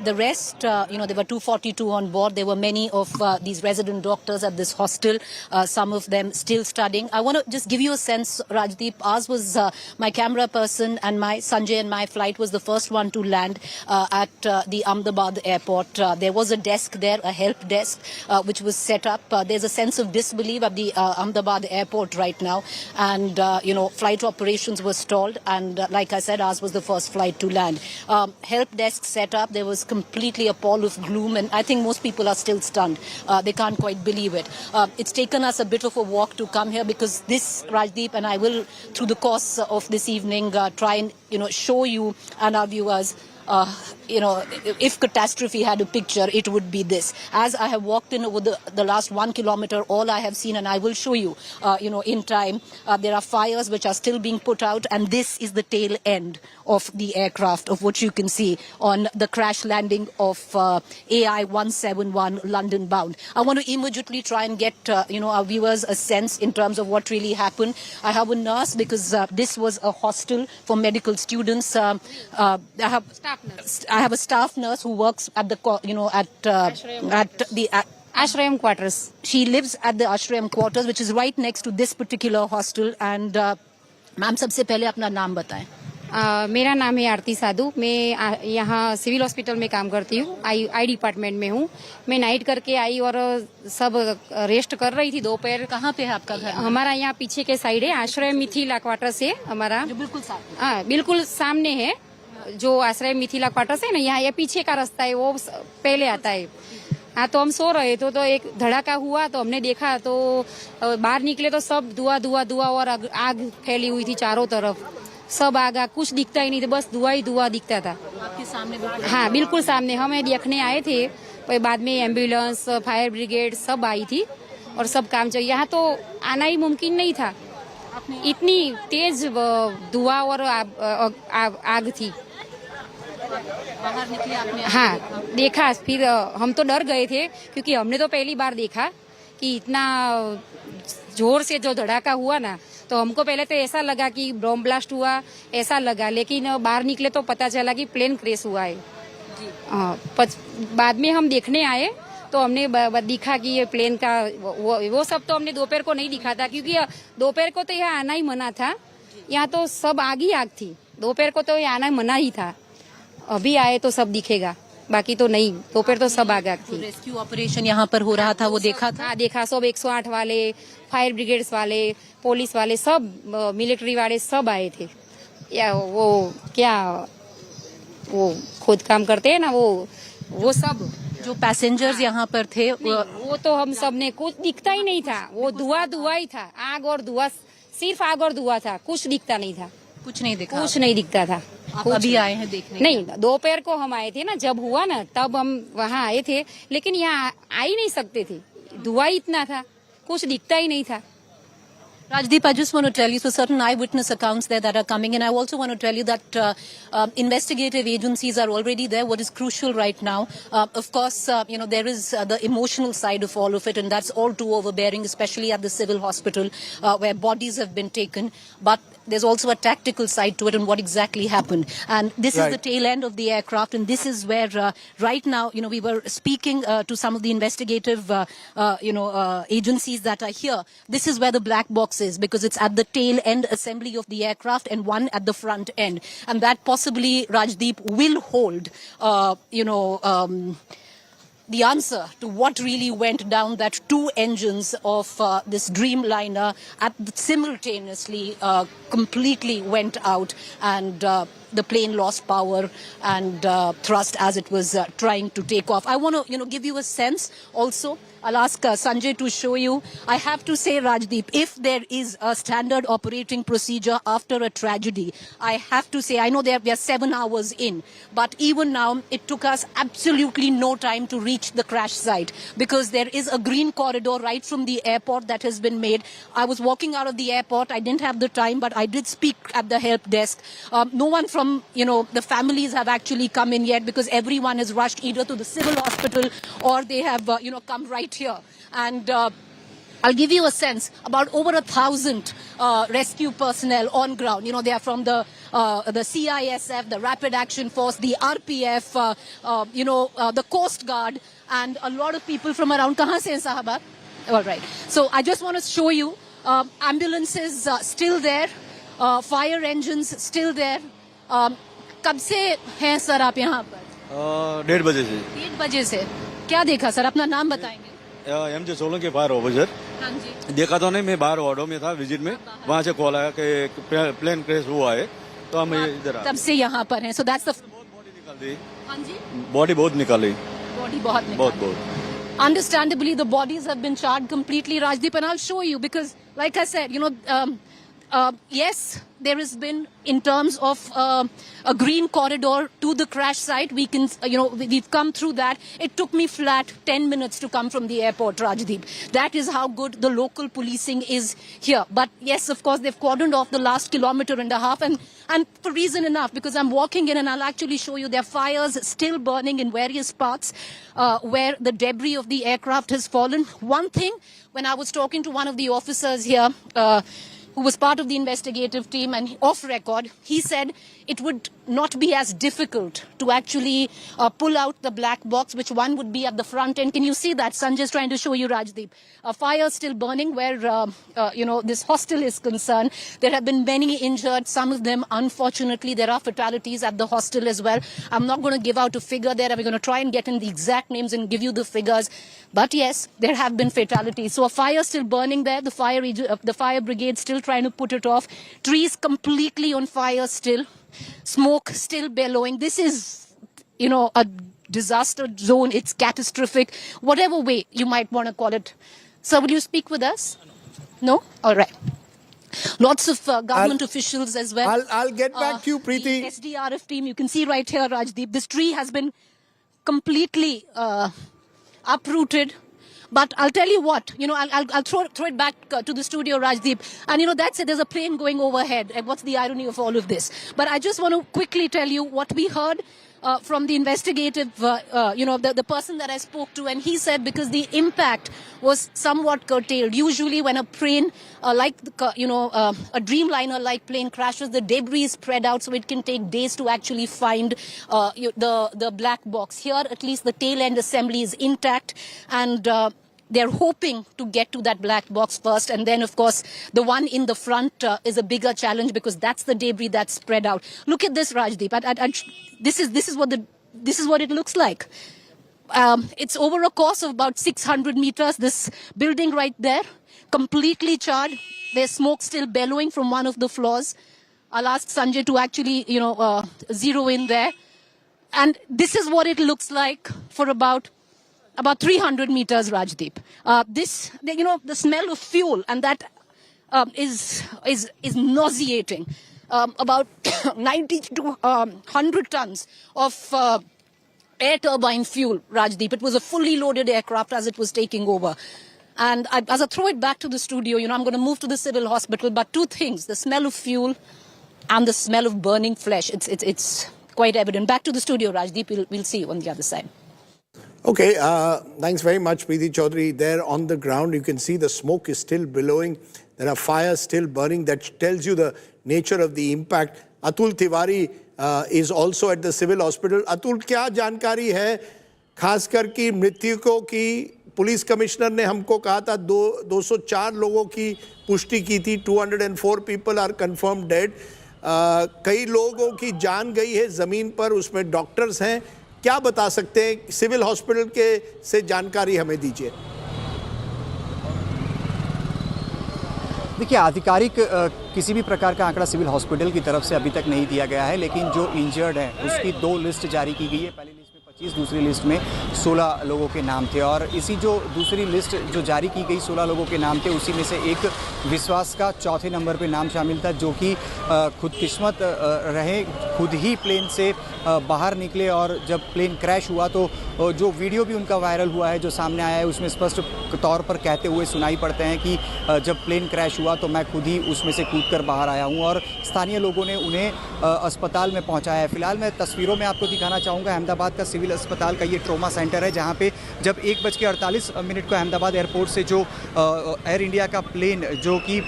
The rest, there were 242 on board. There were many of these resident doctors at this hostel, some of them still studying. I want to just give you a sense, Rajdeep. Ours was my camera person, and Sanjay and my flight was the first one to land at the Ahmedabad airport. There was a desk there, a help desk, which was set up. There's a sense of disbelief at the Ahmedabad airport right now, and flight operations were stalled, and like I said, ours was the first flight to land. Help desk set up. There was completely a pall of gloom, and I think most people are still stunned. They can't quite believe it. It's taken us a bit of a walk to come here, because this, Rajdeep, and I will through the course of this evening try and show you and our viewers if catastrophe had a picture, it would be this. As I have walked in over the last 1 kilometer, all I have seen, and I will show you, in time, there are fires which are still being put out, and this is the tail end of the aircraft, of what you can see on the crash landing of AI 171 London bound. I want to immediately try and get, our viewers a sense in terms of what really happened. I have a nurse, because this was a hostel for medical students. I have a staff nurse who works at the, at the Ashram quarters. She lives at the Ashram quarters, which is right next to this particular hostel. And ma'am, सबसे पहले अपना नाम बताएं. मेरा नाम है आरती साधु। मैं यहाँ सिविल हॉस्पिटल में काम करती हूँ, आई डिपार्टमेंट में हूँ। मैं नाइट करके आई और सब रेस्ट कर रही थी दोपहर। कहाँ पे है आपका घर? हमारा यहाँ पीछे के साइड है, आश्रय मिथिला क्वार्टर्स है हमारा। बिल्कुल सामने? हाँ, बिल्कुल सामने है। जो आश्रय मिथिला क्वार्टर्स है ना, यहाँ ये पीछे का रास्ता है, वो पहले आता है। हाँ, तो हम सो रहे थे तो एक धड़ाका हुआ तो हमने देखा, तो बाहर निकले तो सब धुआं और आग फैली हुई थी चारों तरफ। सब आगा, कुछ दिखता ही नहीं था, बस धुआं ही धुआं दिखता था। आपके सामने? हाँ, बिल्कुल सामने। हमें देखने आए थे, पर बाद में एम्बुलेंस, फायर ब्रिगेड सब आई थी और सब काम चल। यहाँ तो आना ही मुमकिन नहीं था, इतनी तेज धुआं और आग थी। बाहर निकले आपने? हाँ, देखा। फिर हम तो डर गए थे, क्योंकि हमने तो पहली बार देखा कि इतना जोर से जो धड़ाका हुआ ना, तो हमको पहले तो ऐसा लगा कि बॉम्ब ब्लास्ट हुआ, ऐसा लगा। लेकिन बाहर निकले तो पता चला कि प्लेन क्रैश हुआ है। बाद में हम देखने आए तो हमने दिखा कि ये प्लेन का वो सब तो हमने दोपहर को नहीं दिखा था, क्योंकि दोपहर को तो यहाँ आना ही मना था। यहाँ तो सब आग ही आग थी। दोपहर को तो यहाँ आना मना ही था। अभी आए तो सब दिखेगा, बाकी तो नहीं। दोपहर तो सब आग थी। रेस्क्यू ऑपरेशन यहाँ पर हो रहा था, वो देखा था? हाँ, देखा। सब 108 वाले, फायर ब्रिगेड्स वाले, पुलिस वाले, सब मिलिट्री वाले सब आए थे। या वो क्या वो खुद काम करते हैं ना, वो सब जो पैसेंजर्स यहाँ पर थे वो तो हम सब ने, कुछ दिखता ही नहीं था। वो धुआं ही था, आग और धुआं, सिर्फ आग और धुआं था, कुछ दिखता नहीं था। कुछ नहीं दिखा? कुछ नहीं दिखता था। आप अभी आए हैं देखने? नहीं, दोपहर को हम आए थे ना, जब हुआ ना तब हम वहाँ आए थे, लेकिन यहाँ आ ही नहीं सकते थे, धुआं इतना था, कुछ दिखता ही नहीं था। Rajdeep, I just want to tell you, so certain eyewitness accounts there that are coming, and I also want to tell you that investigative agencies are already there. What is crucial right now, of course, there is the emotional side of all of it, and that's all too overbearing, especially at the civil hospital where bodies have been taken. But there's also a tactical side to it and what exactly happened. And this is the tail end of the aircraft, and this is where right now, we were speaking to some of the investigative, agencies that are here. This is where the black box is, because it's at the tail end assembly of the aircraft and one at the front end. And that possibly, Rajdeep, will hold, the answer to what really went down, that two engines of this Dreamliner simultaneously completely went out, and the plane lost power and thrust as it was trying to take off. I want to, give you a sense also. I'll ask Sanjay to show you. I have to say, Rajdeep, if there is a standard operating procedure after a tragedy, I have to say, I know we are 7 hours in, but even now, it took us absolutely no time to reach the crash site, because there is a green corridor right from the airport that has been made. I was walking out of the airport. I didn't have the time, but I did speak at the help desk. No one from, the families have actually come in yet, because everyone has rushed either to the civil hospital or they have, come right here. And I'll give you a sense, about over 1,000 rescue personnel on ground. They are from the CISF, the Rapid Action Force, the RPF, the Coast Guard, and a lot of people from around. Kahan se hain sahaba? All right. So I just want to show you ambulances still there, fire engines still there. कब से हैं sir आप यहाँ पर? 1:30 बजे से। 1:30 बजे से। क्या देखा सर? अपना नाम बताएंगे? MJ Solanki fire officer. हाँ जी। देखा तो नहीं, मैं बाहर वार्डो में था विजिट में, वहाँ से कॉल आया कि प्लेन क्रैश हुआ है, तो हम इधर तब से यहाँ पर हैं। So that's the बॉडी निकल रही। हाँ जी। बॉडी बहुत निकल रही। बॉडी बहुत। Understandably, the bodies have been charred completely, Rajdeep, and I'll show you, because, like I said, yes, there has been, in terms of a green corridor to the crash site, we can, we've come through that. It took me flat 10 minutes to come from the airport, Rajdeep. That is how good the local policing is here. But yes, of course, they've cordoned off the last 1.5 kilometers, and for reason enough, because I'm walking in and I'll actually show you there are fires still burning in various parts where the debris of the aircraft has fallen. One thing, when I was talking to one of the officers here, who was part of the investigative team, and off record, he said it would not be as difficult to actually pull out the black box, which one would be at the front end. Can you see that? Sanjay is trying to show you, Rajdeep. A fire still burning where, this hostel is concerned. There have been many injured, some of them, unfortunately, there are fatalities at the hostel as well. I'm not going to give out a figure there. We're going to try and get in the exact names and give you the figures. But yes, there have been fatalities. So a fire still burning there. The fire brigade still trying to put it off. Trees completely on fire still. Smoke still bellowing. This is, a disaster zone. It's catastrophic, whatever way you might want to call it. Sir, will you speak with us? No? All right. Lots of government officials as well. I'll get back to you, Preeti. The SDRF team, you can see right here, Rajdeep. This tree has been completely uprooted. But I'll tell you what, I'll throw it back to the studio, Rajdeep. And, that's it. There's a plane going overhead. And what's the irony of all of this? But I just want to quickly tell you what we heard from the investigative, the person that I spoke to. And he said because the impact was somewhat curtailed. Usually when a plane a Dreamliner-like plane crashes, the debris is spread out so it can take days to actually find the black box. Here, at least the tail end assembly is intact. And they're hoping to get to that black box first. And then, of course, the one in the front is a bigger challenge because that's the debris that's spread out. Look at this, Rajdeep. This is what it looks like. It's over a course of about 600 meters. This building right there, completely charred. There's smoke still bellowing from one of the floors. I'll ask Sanjay to actually, zero in there. And this is what it looks like for about 300 meters, Rajdeep. The smell of fuel, and that is nauseating. About 90 to 100 tons of air turbine fuel, Rajdeep. It was a fully loaded aircraft as it was taking over. And as I throw it back to the studio, I'm going to move to the civil hospital. But two things, the smell of fuel and the smell of burning flesh. It's quite evident. Back to the studio, Rajdeep. We'll see you on the other side. Okay, thanks very much, Preeti Chaudhary. There on the ground, you can see the smoke is still billowing. There are fires still burning. That tells you the nature of the impact. Atul Tiwari is also at the civil hospital. Atul, क्या जानकारी है खासकर की मृतकों की? Police commissioner ने हमको कहा था 204 लोगों की पुष्टि की थी. 204 people are confirmed dead. कई लोगों की जान गई है ज़मीन पर, उसमें डॉक्टर्स हैं. क्या बता सकते हैं सिविल हॉस्पिटल के से जानकारी हमें दीजिए. देखिए, आधिकारिक किसी भी प्रकार का आंकड़ा सिविल हॉस्पिटल की तरफ से अभी तक नहीं दिया गया है, लेकिन जो इंजर्ड हैं उसकी 2 लिस्ट जारी की गई है. पहली लिस्ट में 25, दूसरी लिस्ट में 16 लोगों के नाम थे. और इसी जो दूसरी लिस्ट जो जारी की गई 16 लोगों के नाम थे, उसी में से एक विश्वास का चौथे नंबर पे नाम शामिल था, जो कि खुदकिस्मत रहे, खुद ही प्लेन से बाहर निकले. और जब प्लेन क्रैश हुआ तो जो वीडियो भी उनका वायरल हुआ है, जो सामने आया है, उसमें स्पष्ट तौर पर कहते हुए सुनाई पड़ते हैं कि जब प्लेन क्रैश हुआ तो मैं खुद ही उसमें से कूद कर बाहर आया हूं. और स्थानीय लोगों ने उन्हें अस्पताल में पहुंचाया है. फिलहाल मैं तस्वीरों में आपको दिखाना चाहूँगा अहमदाबाद का सिविल अस्पताल का ये ट्रॉमा सेंटर है, जहाँ पे जब 1:48 को अहमदाबाद एयरपोर्ट से जो एयर इंडिया का प्लेन जो कि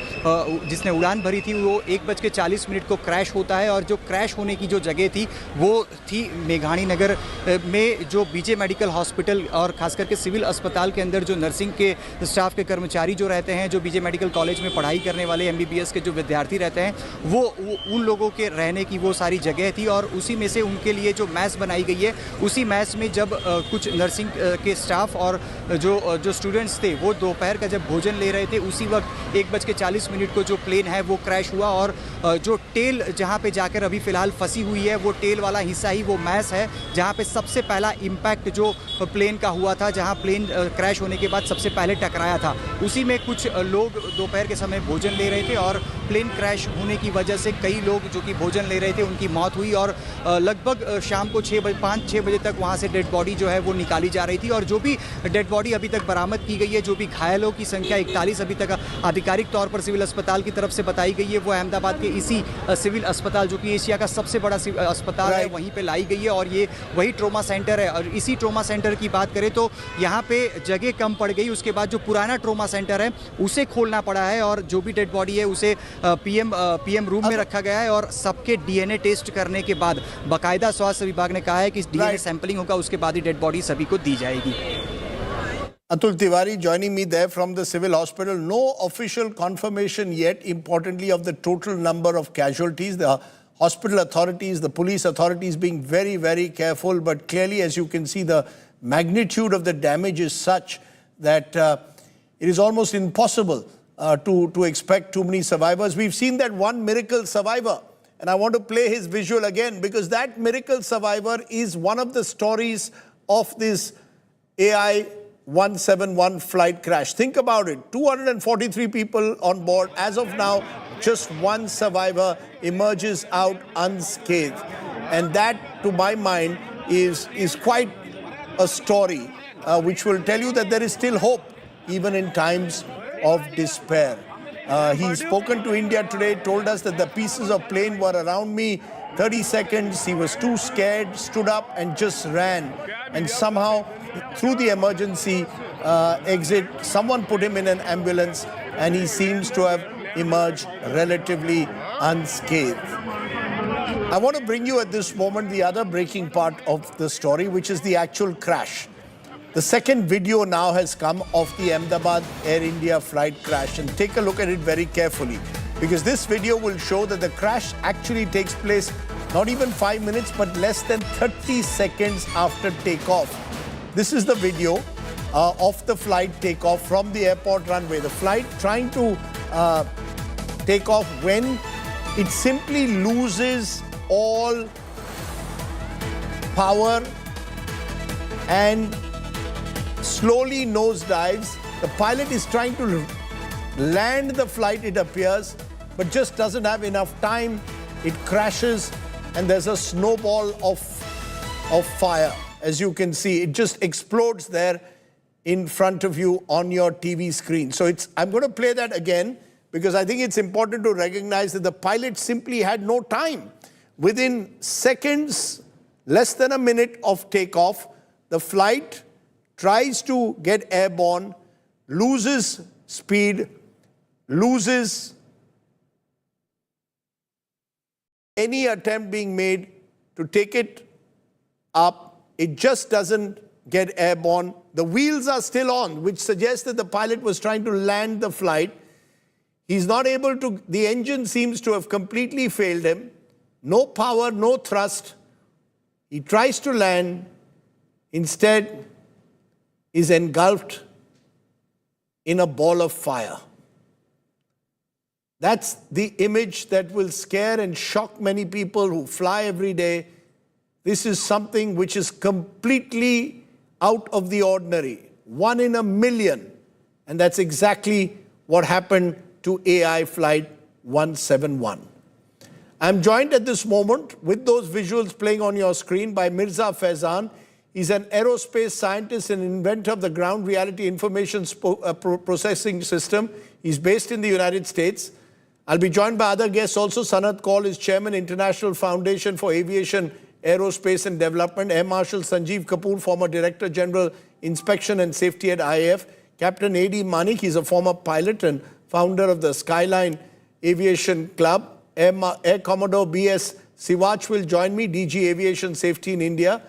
जिसने उड़ान भरी थी, वो 1:40 को क्रैश होता है. और जो क्रैश होने की जो जगह थी वो थी मेघाणी नगर में, जो बीजे मेडिकल हॉस्पिटल और खास करके सिविल अस्पताल के अंदर जो नर्सिंग के स्टाफ के कर्मचारी जो रहते हैं, जो बीजे मेडिकल कॉलेज में पढ़ाई करने वाले MBBS के जो विद्यार्थी रहते हैं, वो उन लोगों के रहने की वो सारी जगह थी. और उसी में से उनके लिए जो मैस बनाई गई है, उसी मैस में जब कुछ नर्सिंग के स्टाफ और जो स्टूडेंट्स थे वो दोपहर का जब भोजन ले रहे थे, उसी वक्त 1:40 को जो प्लेन है वो क्रैश हुआ. और जो टेल जहाँ पे जाकर अभी फ़िलहाल फंसी हुई है, वो टेल वाला हिस्सा ही वो मैस है जहाँ पे सबसे पहला इम्पैक्ट जो प्लेन का हुआ था, जहाँ प्लेन क्रैश होने के बाद सबसे पहले टकराया था. उसी में कुछ लोग दोपहर के समय भोजन ले रहे थे और प्लेन क्रैश होने की वजह से कई लोग जो कि भोजन ले रहे थे उनकी मौत हुई. और लगभग शाम को 5-6 बजे तक तक वहाँ से डेड बॉडी जो है वो निकाली जा रही थी। और जो भी डेड बॉडी अभी तक बरामद की गई है, जो भी घायलों की संख्या 41 अभी तक आधिकारिक तौर पर सिविल अस्पताल की तरफ से बताई गई है, वो अहमदाबाद के इसी सिविल अस्पताल जो कि एशिया का सबसे बड़ा अस्पताल है वहीं पे लाई गई है। और ये वही ट्रोमा सेंटर है। और इसी ट्रोमा सेंटर की बात करें तो यहाँ पे जगह कम पड़ गई, उसके बाद जो पुराना ट्रोमा सेंटर है उसे खोलना पड़ा है और जो भी डेड बॉडी है उसे पीएम रूम में रखा गया है। और सबके डीएनए टेस्ट करने के बाद बाकायदा स्वास्थ्य विभाग ने कहा है कि डीएनए सैंपलिंग होगा, उसके बाद ही डेड बॉडी सभी को दी जाएगी। Atul Tiwari joining me there from the civil hospital. No official confirmation yet, importantly, of the total number of casualties. The hospital authorities, the police authorities being very, very careful. But clearly, as you can see, the magnitude of the damage is such that it is almost impossible to expect too many survivors. We've seen that one miracle survivor. And I want to play his visual again because that miracle survivor is one of the stories of this AI 171 flight crash. Think about it, 243 people on board. As of now, just one survivor emerges out unscathed. And that, to my mind, is quite a story which will tell you that there is still hope, even in times of despair. He's spoken to India today, told us that the pieces of plane were around me, 30 seconds, he was too scared, stood up and just ran. And somehow, through the emergency exit, someone put him in an ambulance and he seems to have emerged relatively unscathed. I want to bring you at this moment the other breaking part of the story, which is the actual crash. The second video now has come of the Ahmedabad Air India flight crash, and take a look at it very carefully because this video will show that the crash actually takes place not even 5 minutes but less than 30 seconds after takeoff. This is the video of the flight takeoff from the airport runway. The flight trying to take off when it simply loses all power and slowly nosedives. The pilot is trying to land the flight, it appears, but just doesn't have enough time. It crashes and there's a snowball of fire. As you can see, it just explodes there in front of you on your TV screen. So I'm going to play that again because I think it's important to recognize that the pilot simply had no time. Within seconds, less than a minute of takeoff, the flight tries to get airborne, loses speed, loses any attempt being made to take it up. It just doesn't get airborne. The wheels are still on, which suggests that the pilot was trying to land the flight. He's not able to, the engine seems to have completely failed him. No power, no thrust. He tries to land, instead is engulfed in a ball of fire. That's the image that will scare and shock many people who fly every day. This is something which is completely out of the ordinary. 1 in a million. And that's exactly what happened to AI Flight 171. I'm joined at this moment with those visuals playing on your screen by Mirza Faizan. He's an aerospace scientist and inventor of the ground reality information processing system. He's based in the United States. I'll be joined by other guests also. Sanat Kaul is chairman, International Foundation for Aviation, Aerospace and Development. Air Marshal Sanjeev Kapoor, former Director General, Inspection and Safety at IAF. Captain A.D. Manik, he's a former pilot and founder of the Skyline Aviation Club. Air Commodore B.S. Siwach will join me, DG Aviation Safety in India.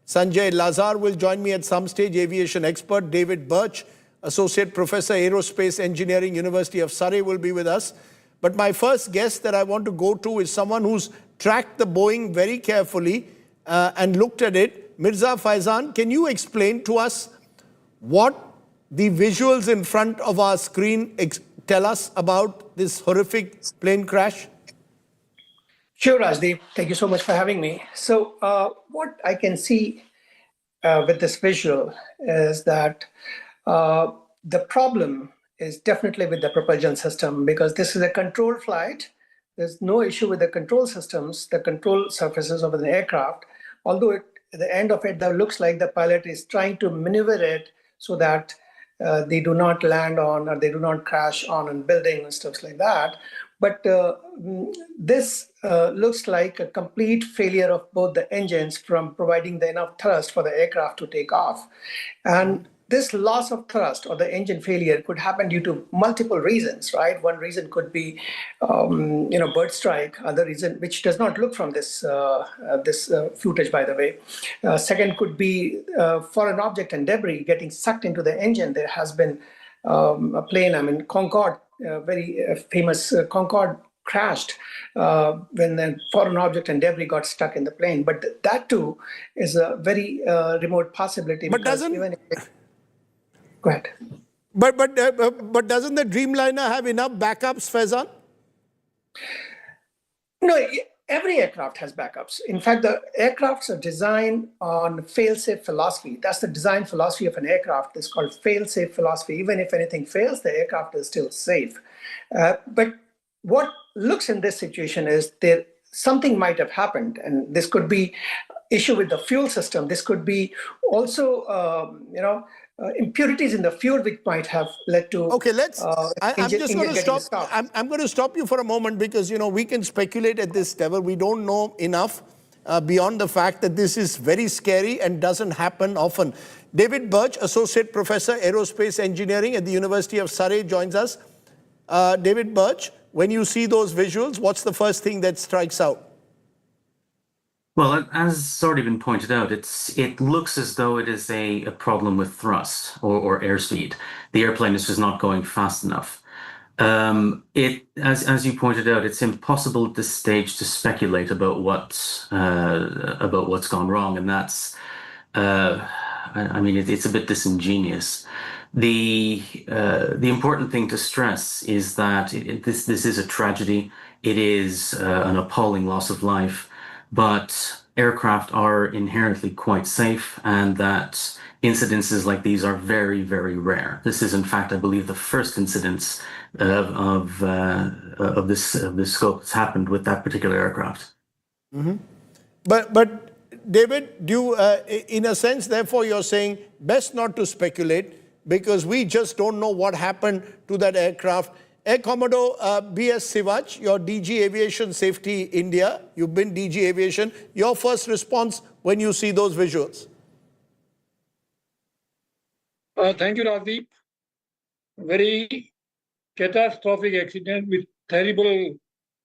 Sanjay Lazar will join me at some stage, aviation expert. David Birch, Associate Professor, Aerospace Engineering, University of Surrey will be with us. But my first guest that I want to go to is someone who's tracked the Boeing very carefully and looked at it. Mirza Faizan, can you explain to us what the visuals in front of our screen tell us about this horrific plane crash? Sure, Rajdeep. Thank you so much for having me. So what I can see with this visual is that the problem is definitely with the propulsion system, because this is a controlled flight. There's no issue with the control systems, the control surfaces of an aircraft, although at the end of it, that looks like the pilot is trying to maneuver it so that they do not land on or they do not crash on a building and stuff like that. But this looks like a complete failure of both the engines from providing the enough thrust for the aircraft to take off. And this loss of thrust or the engine failure could happen due to multiple reasons, right? One reason could be, bird strike. Other reason, which does not look from this footage, by the way. Second could be foreign object and debris getting sucked into the engine. There has been a plane, Concorde, very famous Concorde crashed when the foreign object and debris got stuck in the plane. But that too is a very remote possibility. But doesn't... Go ahead. But doesn't the Dreamliner have enough backups, Faizan? No, every aircraft has backups. In fact, the aircrafts are designed on fail-safe philosophy. That's the design philosophy of an aircraft. It's called fail-safe philosophy. Even if anything fails, the aircraft is still safe. But what looks in this situation is something might have happened, and this could be issue with the fuel system. This could be also, impurities in the fuel which might have led to. Okay, I'm just going to stop. I'm going to stop you for a moment because we can speculate at this level. We don't know enough beyond the fact that this is very scary and doesn't happen often. David Birch, Associate Professor, Aerospace Engineering at the University of Surrey, joins us. David Birch, when you see those visuals, what's the first thing that strikes out? Well, as has already been pointed out, it looks as though it is a problem with thrust or airspeed. The airplane is just not going fast enough. As you pointed out, it's impossible at this stage to speculate about what's gone wrong, and that's, it's a bit disingenuous. The important thing to stress is that this is a tragedy. It is an appalling loss of life. But aircraft are inherently quite safe, and that incidences like these are very, very rare. This is, in fact, I believe, the first incidence of this scope that's happened with that particular aircraft. Mm-hmm. But David, in a sense, therefore, you're saying best not to speculate because we just don't know what happened to that aircraft. Air Commodore B.S. Sivach, you're DG Aviation Safety India. You've been DG Aviation. Your first response when you see those visuals? Thank you, Rajdeep. Very catastrophic accident with terrible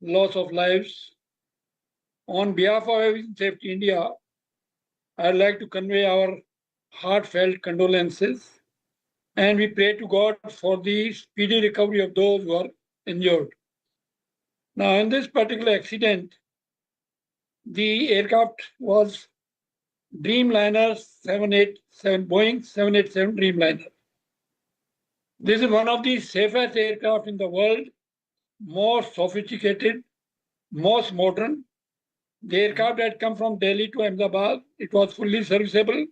loss of lives. On behalf of Aviation Safety India, I'd like to convey our heartfelt condolences. And we pray to God for the speedy recovery of those who are injured. Now, in this particular accident, the aircraft was Dreamliner 787, Boeing 787 Dreamliner. This is one of the safest aircraft in the world, more sophisticated, most modern. The aircraft had come from Delhi to Ahmedabad. It was fully serviceable.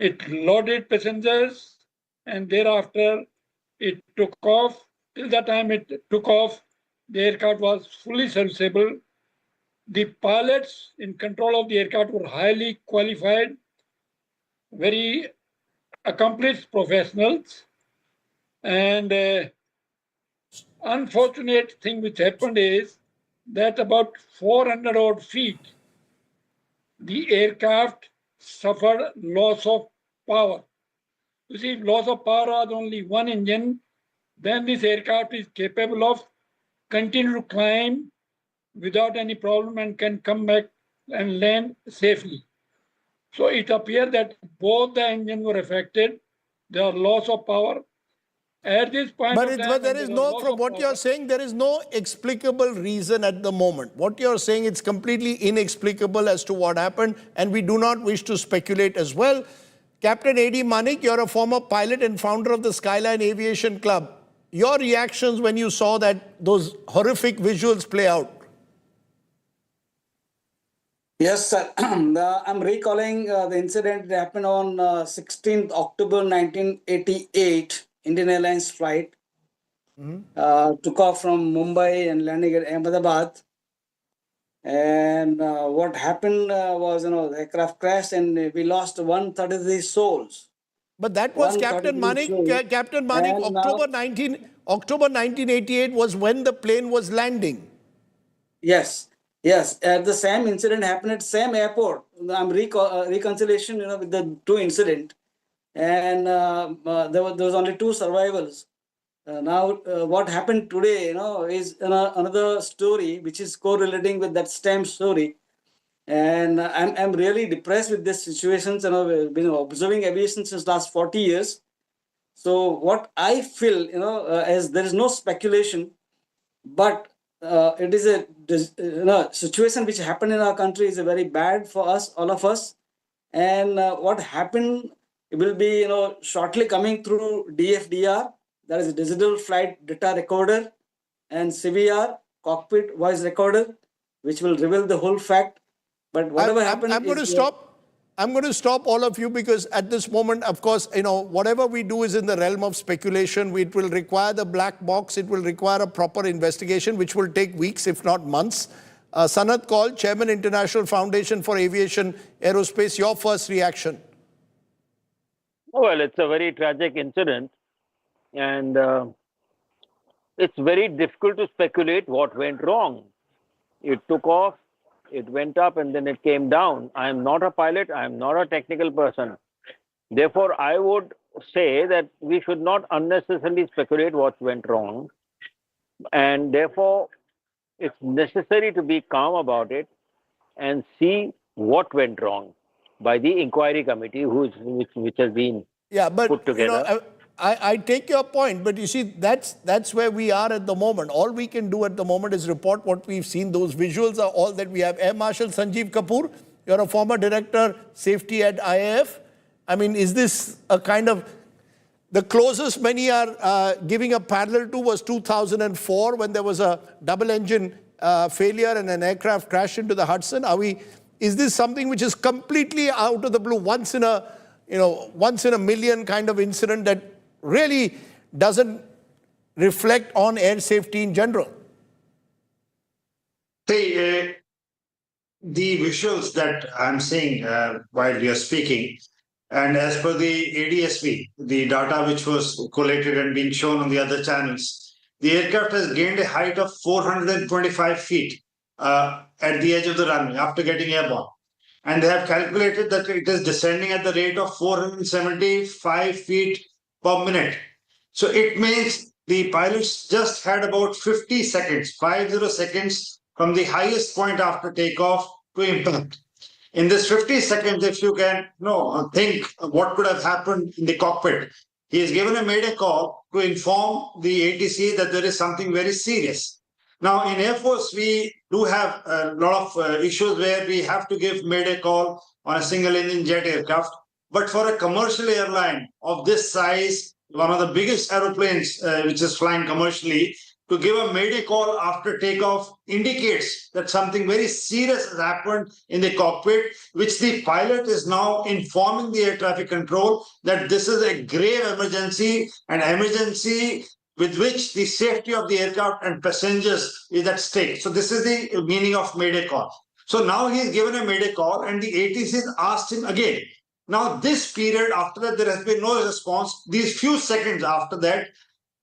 It loaded passengers. And thereafter, it took off. Till the time it took off, the aircraft was fully serviceable. The pilots in control of the aircraft were highly qualified, very accomplished professionals. And unfortunate thing which happened is that about 400 odd feet, the aircraft suffered loss of power. You see, if loss of power was only one engine, then this aircraft is capable of continue to climb without any problem and can come back and land safely. So it appears that both the engines were affected. There was loss of power. At this point but there is no, from what you're saying, there is no explicable reason at the moment. What you're saying, it's completely inexplicable as to what happened, and we do not wish to speculate as well. Captain A.D. Manik, you're a former pilot and founder of the Skyline Aviation Club. Your reactions when you saw those horrific visuals play out? Yes, sir. I'm recalling the incident that happened on 16th October 1988, Indian Airlines flight. Took off from Mumbai and landing at Ahmedabad. And what happened was, the aircraft crashed and we lost 133 souls. But that was Captain Manik. Captain Manik, October 1988 was when the plane was landing. Yes, yes. The same incident happened at same airport. I'm reconciliation, with the two incident, and there was only two survivals. Now, what happened today, is another story which is correlating with that same story. And I'm really depressed with this situations. I've been observing aviation since last 40 years. So what I feel, as there is no speculation, but it is a situation which happened in our country is very bad for us, all of us. And what happened will be, shortly coming through DFDR, that is digital flight data recorder, and CVR, cockpit voice recorder, which will reveal the whole fact. But whatever happened, I'm going to stop all of you, because at this moment, of course, whatever we do is in the realm of speculation. It will require the black box. It will require a proper investigation, which will take weeks, if not months. Sanat Kaul, Chairman, International Foundation for Aviation Aerospace, your first reaction? Well, it's a very tragic incident, and it's very difficult to speculate what went wrong. It took off, it went up, and then it came down. I am not a pilot. I am not a technical person. Therefore, I would say that we should not unnecessarily speculate what went wrong. And therefore, it's necessary to be calm about it and see what went wrong by the inquiry committee which has been put together. I take your point, but you see, that's where we are at the moment. All we can do at the moment is report what we've seen. Those visuals are all that we have. Air Marshal Sanjeev Kapoor, you're a former director, safety at IAF. I mean, is this a kind of, the closest many are giving a parallel to was 2004, when there was a double engine failure and an aircraft crashed into the Hudson. Is this something which is completely out of the blue, once in a million kind of incident that really doesn't reflect on air safety in general? See, the visuals that I'm seeing while you're speaking, and as per the ADSV, the data which was collated and being shown on the other channels, the aircraft has gained a height of 425 feet at the edge of the runway after getting airborne. And they have calculated that it is descending at the rate of 475 feet per minute. So it means the pilots just had about 50 seconds from the highest point after takeoff to impact. In this 50 seconds, if you can think what could have happened in the cockpit, he has given a mayday call to inform the ATC that there is something very serious. Now, in Air Force, we do have a lot of issues where we have to give mayday call on a single-engine jet aircraft. But for a commercial airline of this size, one of the biggest aeroplanes which is flying commercially, to give a mayday call after takeoff indicates that something very serious has happened in the cockpit, which the pilot is now informing the air traffic control that this is a grave emergency, an emergency with which the safety of the aircraft and passengers is at stake. So this is the meaning of mayday call. So now he's given a mayday call and the ATC asked him again. Now this period after that, there has been no response. These few seconds after that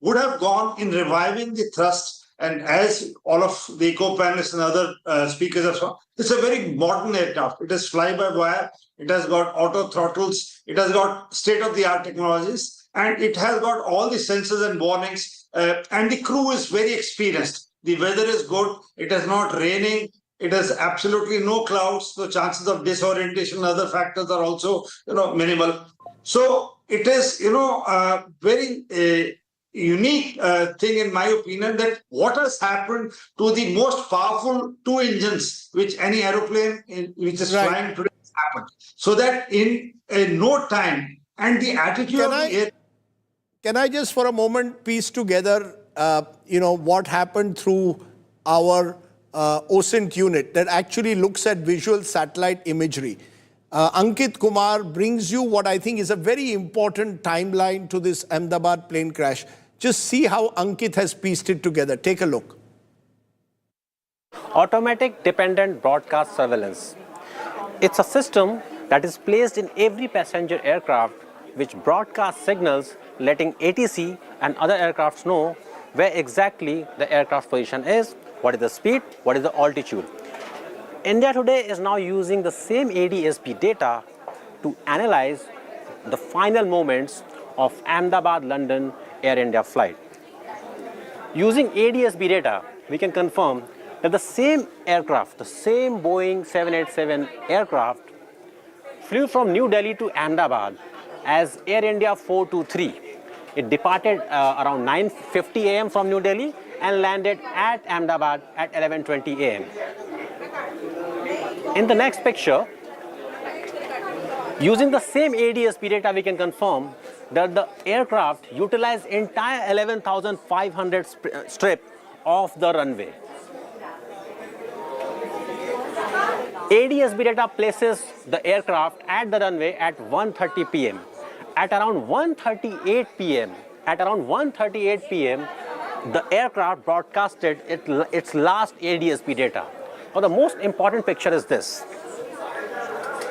would have gone in reviving the thrust. And as all of the co-panelists and other speakers have shown, it's a very modern aircraft. It is fly-by-wire. It has got auto throttles. It has got state-of-the-art technologies. And it has got all the sensors and warnings. And the crew is very experienced. The weather is good. It is not raining. It has absolutely no clouds. So chances of disorientation and other factors are also, minimal. So it is, a very unique thing, in my opinion, that what has happened to the most powerful two engines which any aeroplane which is flying today has happened. So that in no time, and the attitude of the air. Can I just for a moment piece together, what happened through our OSINT unit that actually looks at visual satellite imagery? Ankit Kumar brings you what I think is a very important timeline to this Ahmedabad plane crash. Just see how Ankit has pieced it together. Take a look. Automatic dependent broadcast surveillance. It's a system that is placed in every passenger aircraft which broadcasts signals letting ATC and other aircrafts know where exactly the aircraft position is, what is the speed, what is the altitude. India today is now using the same ADSB data to analyze the final moments of Ahmedabad-London Air India flight. Using ADSB data, we can confirm that the same aircraft, the same Boeing 787 aircraft, flew from New Delhi to Ahmedabad as Air India 423. It departed around 9:50 a.m. from New Delhi and landed at Ahmedabad at 11:20 a.m. In the next picture, using the same ADSB data, we can confirm that the aircraft utilized entire 11,500 strip of the runway. ADSB data places the aircraft at the runway at 1:30 p.m. At around 1:38 p.m., the aircraft broadcasted its last ADSB data. Now, the most important picture is this.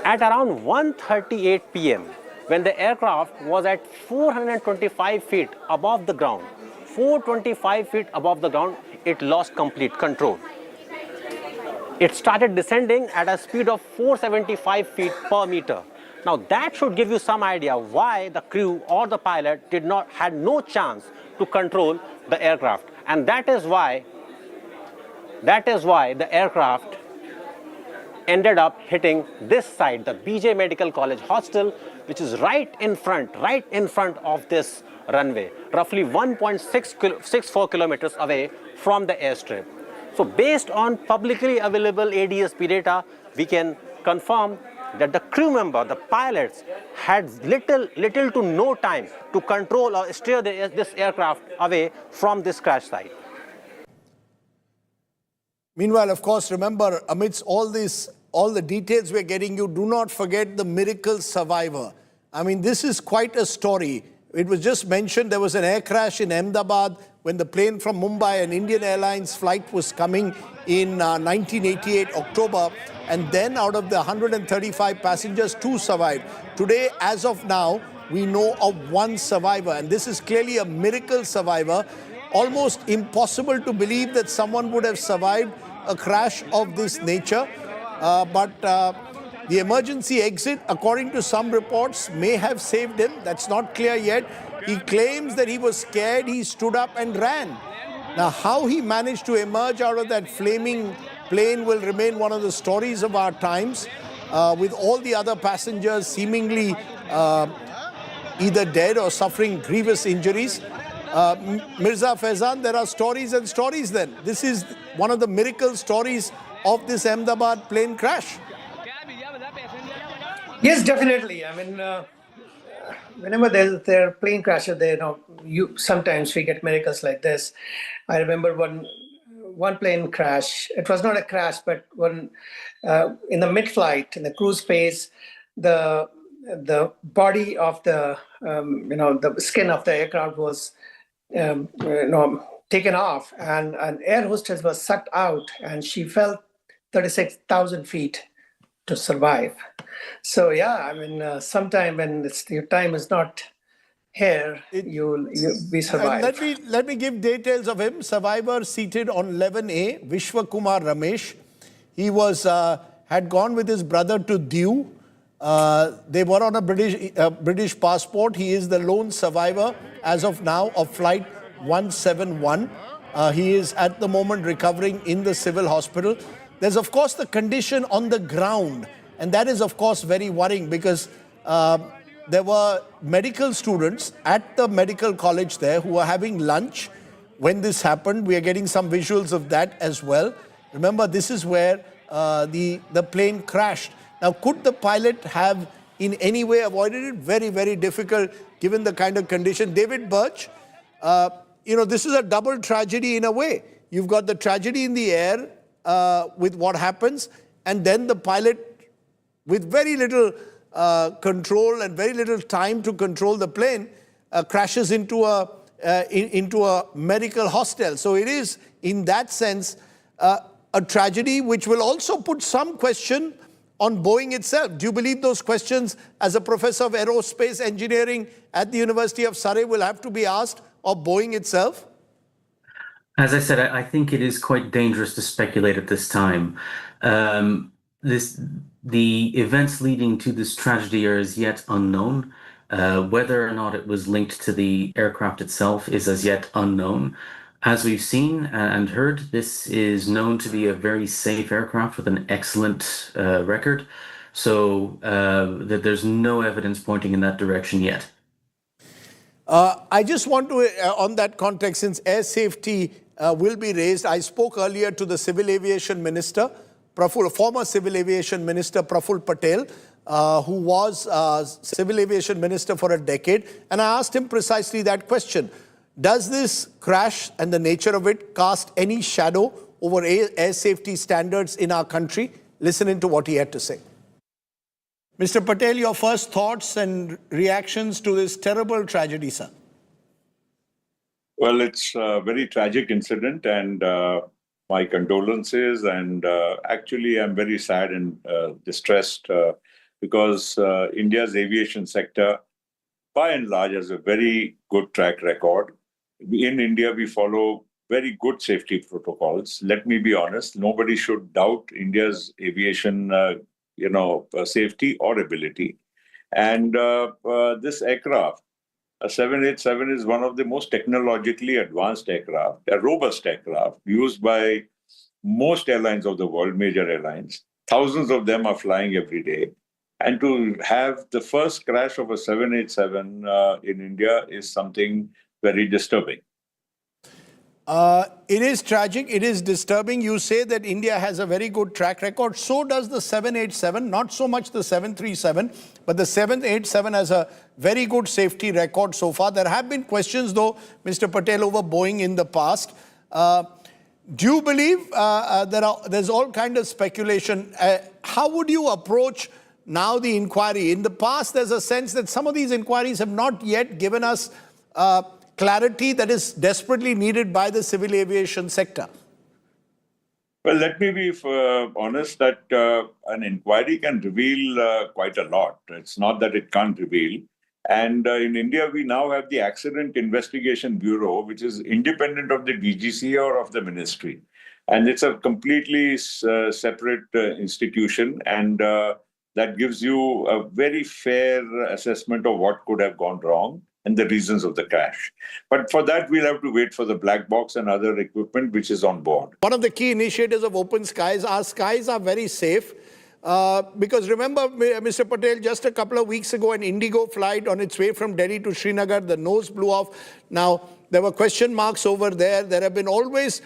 At around 1:38 p.m., when the aircraft was at 425 feet above the ground, 425 feet above the ground, it lost complete control. It started descending at a speed of 475 feet per meter. Now that should give you some idea why the crew or the pilot had no chance to control the aircraft. And that is why the aircraft ended up hitting this side, the BJ Medical College Hostel, which is right in front of this runway, roughly 1.64 kilometers away from the airstrip. So based on publicly available ADSB data, we can confirm that the crew member, the pilots, had little to no time to control or steer this aircraft away from this crash site. Meanwhile, of course, remember, amidst all the details we're getting, you do not forget the miracle survivor. I mean, this is quite a story. It was just mentioned there was an air crash in Ahmedabad when the plane from Mumbai, an Indian Airlines flight, was coming in 1988 October. And then out of the 135 passengers, 2 survived. Today, as of now, we know of 1 survivor. And this is clearly a miracle survivor. Almost impossible to believe that someone would have survived a crash of this nature. But the emergency exit, according to some reports, may have saved him. That's not clear yet. He claims that he was scared. He stood up and ran. Now, how he managed to emerge out of that flaming plane will remain one of the stories of our times, with all the other passengers seemingly either dead or suffering grievous injuries. Mirza Faizan, there are stories and stories then. This is one of the miracle stories of this Ahmedabad plane crash. Yes, definitely. I mean, whenever there are plane crashes, sometimes we get miracles like this. I remember one plane crash. It was not a crash, but when in the mid-flight, in the cruise phase, the body of the skin of the aircraft was taken off, and an air hostess was sucked out, and she fell 36,000 feet to survive. So yeah, I mean, sometime when your time is not here, you'll be survived. Let me give details of him. Survivor seated on 11A, Vishwakumar Ramesh. He had gone with his brother to Diu. They were on a British passport. He is the lone survivor as of now of flight 171. He is at the moment recovering in the civil hospital. There's of course the condition on the ground, and that is of course very worrying because there were medical students at the medical college there who were having lunch when this happened. We are getting some visuals of that as well. Remember, this is where the plane crashed. Now, could the pilot have in any way avoided it? Very, very difficult given the kind of condition. David Birch, this is a double tragedy in a way. You've got the tragedy in the air with what happens, and then the pilot with very little control and very little time to control the plane crashes into a medical hostel. So it is, in that sense, a tragedy which will also put some question on Boeing itself. Do you believe those questions, as a professor of aerospace engineering at the University of Surrey, will have to be asked of Boeing itself? As I said, I think it is quite dangerous to speculate at this time. The events leading to this tragedy are as yet unknown. Whether or not it was linked to the aircraft itself is as yet unknown. As we've seen and heard, this is known to be a very safe aircraft with an excellent record. So that there's no evidence pointing in that direction yet. I just want to, on that context, since air safety will be raised, I spoke earlier to the Civil Aviation Minister, former Civil Aviation Minister Praful Patel, who was Civil Aviation Minister for a decade, and I asked him precisely that question. Does this crash and the nature of it cast any shadow over air safety standards in our country? Listen into what he had to say. Mr. Patel, your first thoughts and reactions to this terrible tragedy, sir? Well, it's a very tragic incident, and my condolences. And actually, I'm very sad and distressed because India's aviation sector, by and large, has a very good track record. In India, we follow very good safety protocols. Let me be honest, nobody should doubt India's aviation safety or ability. And this aircraft, a 787, is one of the most technologically advanced aircraft, a robust aircraft used by most airlines of the world, major airlines. Thousands of them are flying every day. And to have the first crash of a 787 in India is something very disturbing. It is tragic, it is disturbing. You say that India has a very good track record. So does the 787, not so much the 737, but the 787 has a very good safety record so far. There have been questions, though, Mr. Patel, over Boeing in the past. Do you believe there's all kind of speculation? How would you approach now the inquiry? In the past, there's a sense that some of these inquiries have not yet given us clarity that is desperately needed by the civil aviation sector. Well, let me be honest that an inquiry can reveal quite a lot. It's not that it can't reveal. And in India, we now have the Accident Investigation Bureau, which is independent of the DGC or of the ministry. And it's a completely separate institution. And that gives you a very fair assessment of what could have gone wrong and the reasons of the crash. But for that, we'll have to wait for the black box and other equipment which is on board. One of the key initiatives of Open Skies, our skies are very safe. Because remember, Mr. Patel, just a couple of weeks ago, an Indigo flight on its way from Delhi to Srinagar, the nose blew off. Now, there were question marks over there. There have been always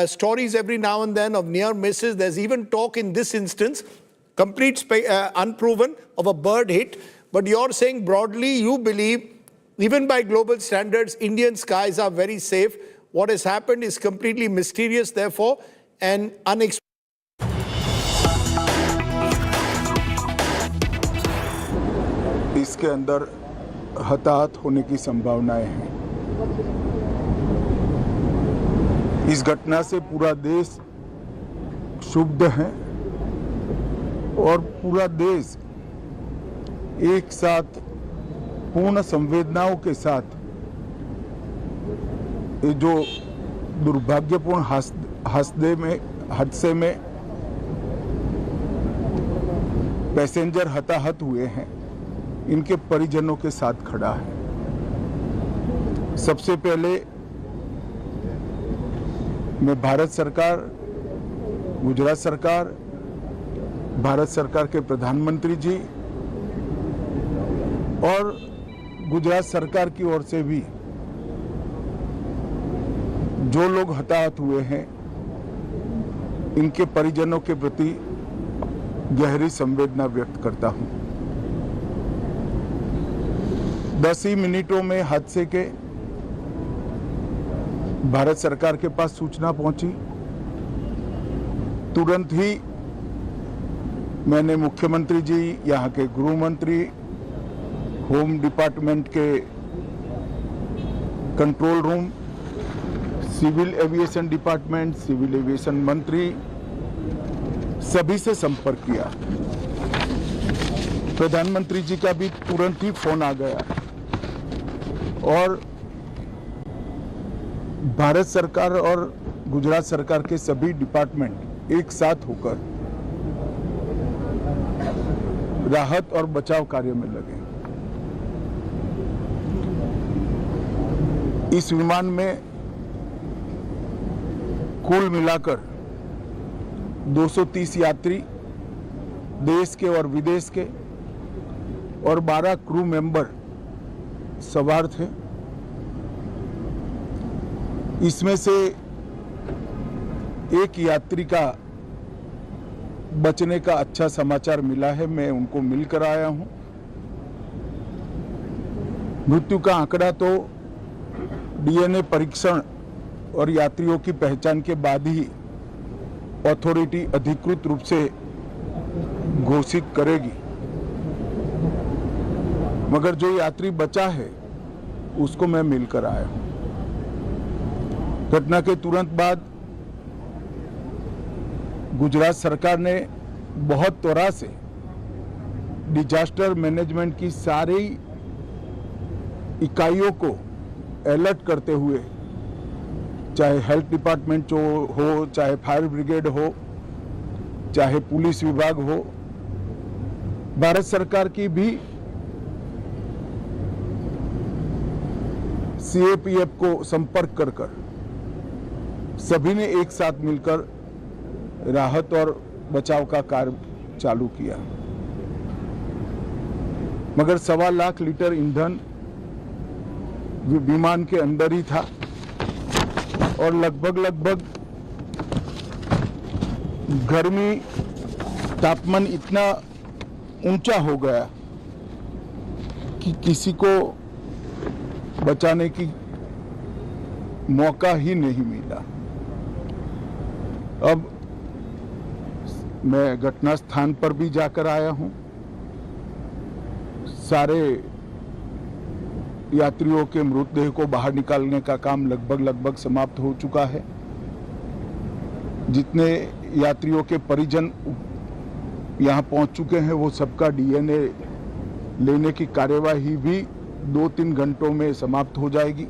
stories every now and then of near misses. There's even talk in this instance, complete unproven, of a bird hit. But you're saying broadly, you believe, even by global standards, Indian skies are very safe. What has happened is completely mysterious, therefore, and unexplained. इसके अंदर हताहत होने की संभावनाएं हैं। इस घटना से पूरा देश क्षुब्ध है और पूरा देश एक साथ पूर्ण संवेदनाओं के साथ ये जो दुर्भाग्यपूर्ण हादसे में पैसेंजर हताहत हुए हैं, इनके परिजनों के साथ खड़ा है। सबसे पहले मैं भारत सरकार, गुजरात सरकार, भारत सरकार के प्रधानमंत्री जी और गुजरात सरकार की ओर से भी जो लोग हताहत हुए हैं, इनके परिजनों के प्रति गहरी संवेदना व्यक्त करता हूं। 10 ही मिनटों में हादसे के भारत सरकार के पास सूचना पहुंची। तुरंत ही मैंने मुख्यमंत्री जी, यहाँ के गृह मंत्री, होम डिपार्टमेंट के control room, civil aviation department, civil aviation मंत्री सभी से संपर्क किया। प्रधानमंत्री जी का भी तुरंत ही फोन आ गया और भारत सरकार और गुजरात सरकार के सभी डिपार्टमेंट एक साथ होकर राहत और बचाव कार्य में लगे। इस विमान में कुल मिलाकर 230 यात्री देश के और विदेश के और 12 क्रू मेंबर सवार थे। इसमें से एक यात्री का बचने का अच्छा समाचार मिला है, मैं उनको मिलकर आया हूं। मृत्यु का आंकड़ा तो डीएनए परीक्षण और यात्रियों की पहचान के बाद ही अथॉरिटी अधिकृत रूप से घोषित करेगी, मगर जो यात्री बचा है उसको मैं मिलकर आया हूं। घटना के तुरंत बाद गुजरात सरकार ने बहुत त्वरा से डिजास्टर मैनेजमेंट की सारी इकाइयों को अलर्ट करते हुए, चाहे हेल्थ डिपार्टमेंट हो, चाहे फायर ब्रिगेड हो, चाहे पुलिस विभाग हो, भारत सरकार की भी सीएपीएफ को संपर्क कर सभी ने एक साथ मिलकर राहत और बचाव का कार्य चालू किया। मगर 1.25 लाख लीटर ईंधन विमान के अंदर ही था और लगभग गर्मी तापमान इतना ऊंचा हो गया कि किसी को बचाने की मौका ही नहीं मिला। अब मैं घटना स्थान पर भी जाकर आया हूं। सारे यात्रियों के मृतदेह को बाहर निकालने का काम लगभग समाप्त हो चुका है। जितने यात्रियों के परिजन यहां पहुंच चुके हैं वो सबका डीएनए लेने की कार्यवाही भी 2-3 घंटों में समाप्त हो जाएगी।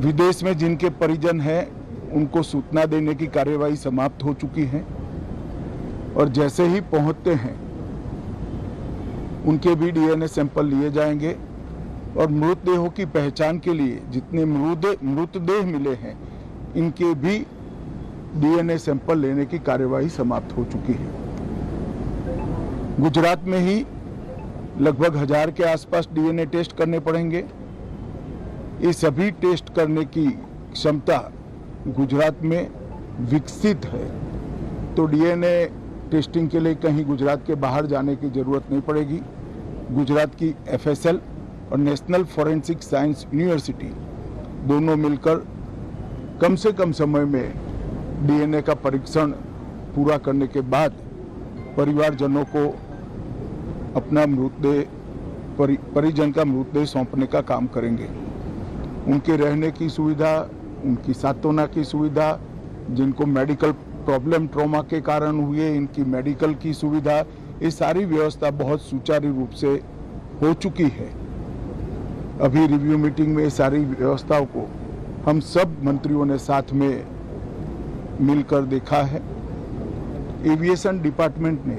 विदेश में जिनके परिजन हैं उनको सूचना देने की कार्यवाही समाप्त हो चुकी है और जैसे ही पहुंचते हैं उनके भी डीएनए सैंपल लिए जाएंगे और मृतदेहों की पहचान के लिए जितने मृतदेह मिले हैं इनके भी डीएनए सैंपल लेने की कार्यवाही समाप्त हो चुकी है। गुजरात में ही लगभग 1000 के आसपास डीएनए टेस्ट करने पड़ेंगे। ये सभी टेस्ट करने की क्षमता गुजरात में विकसित है, तो डीएनए टेस्टिंग के लिए कहीं गुजरात के बाहर जाने की जरूरत नहीं पड़ेगी। गुजरात की एफएसएल और नेशनल फॉरेंसिक साइंस यूनिवर्सिटी दोनों मिलकर कम से कम समय में डीएनए का परीक्षण पूरा करने के बाद परिवारजनों को अपना मृतदेह परिजन का मृतदेह सौंपने का काम करेंगे। उनके रहने की सुविधा, उनकी सांत्वना की सुविधा, जिनको मेडिकल प्रॉब्लम ट्रॉमा के कारण हुए इनकी मेडिकल की सुविधा, ये सारी व्यवस्था बहुत सुचारू रूप से हो चुकी है। अभी रिव्यू मीटिंग में सारी व्यवस्थाओं को हम सब मंत्रियों ने साथ में मिलकर देखा है। एविएशन डिपार्टमेंट ने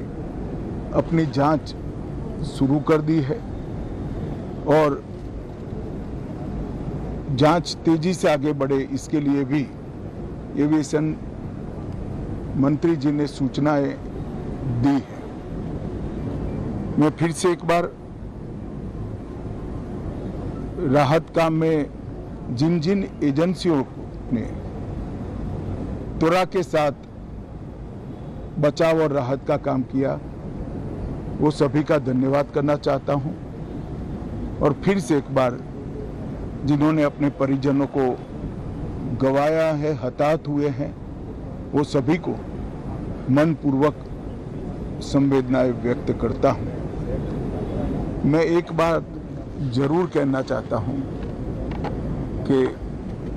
अपनी जांच शुरू कर दी है और जांच तेजी से आगे बढ़े इसके लिए भी एविएशन मंत्री जी ने सूचनाएं दी है। मैं फिर से एक बार राहत काम में जिन जिन एजेंसियों ने त्वरा के साथ बचाव और राहत का काम किया वो सभी का धन्यवाद करना चाहता हूं और फिर से एक बार जिन्होंने अपने परिजनों को गंवाया है, हताहत हुए हैं, वो सभी को मनपूर्वक संवेदनाएं व्यक्त करता हूं। मैं एक बात जरूर कहना चाहता हूं कि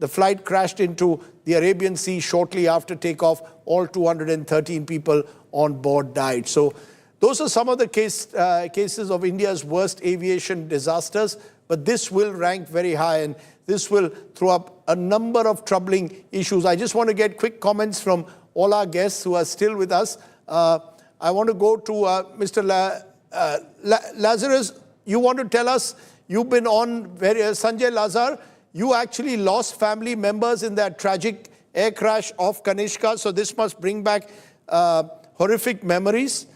The flight crashed into the Arabian Sea shortly after takeoff. All 213 people on board died. So those are some of the cases of India's worst aviation disasters. But this will rank very high, and this will throw up a number of troubling issues. I just want to get quick comments from all our guests who are still with us. I want to go to Mr. Lazarus. You want to tell us, you've been on, Sanjay Lazar, you actually lost family members in that tragic air crash off Kanishka, so this must bring back horrific memories.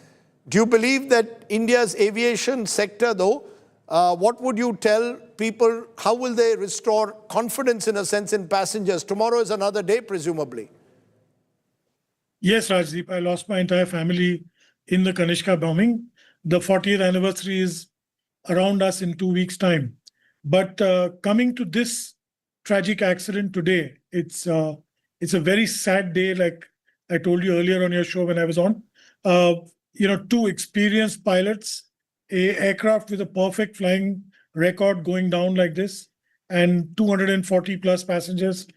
Do you believe that India's aviation sector, though, what would you tell people? How will they restore confidence, in a sense, in passengers? Tomorrow is another day, presumably. Yes, Rajdeep, I lost my entire family in the Kanishka bombing. The 40th anniversary is around us in 2 weeks' time. But coming to this tragic accident today, it's a very sad day, like I told you earlier on your show when I was on. Two experienced pilots, a aircraft with a perfect flying record going down like this, and 240 plus passengers,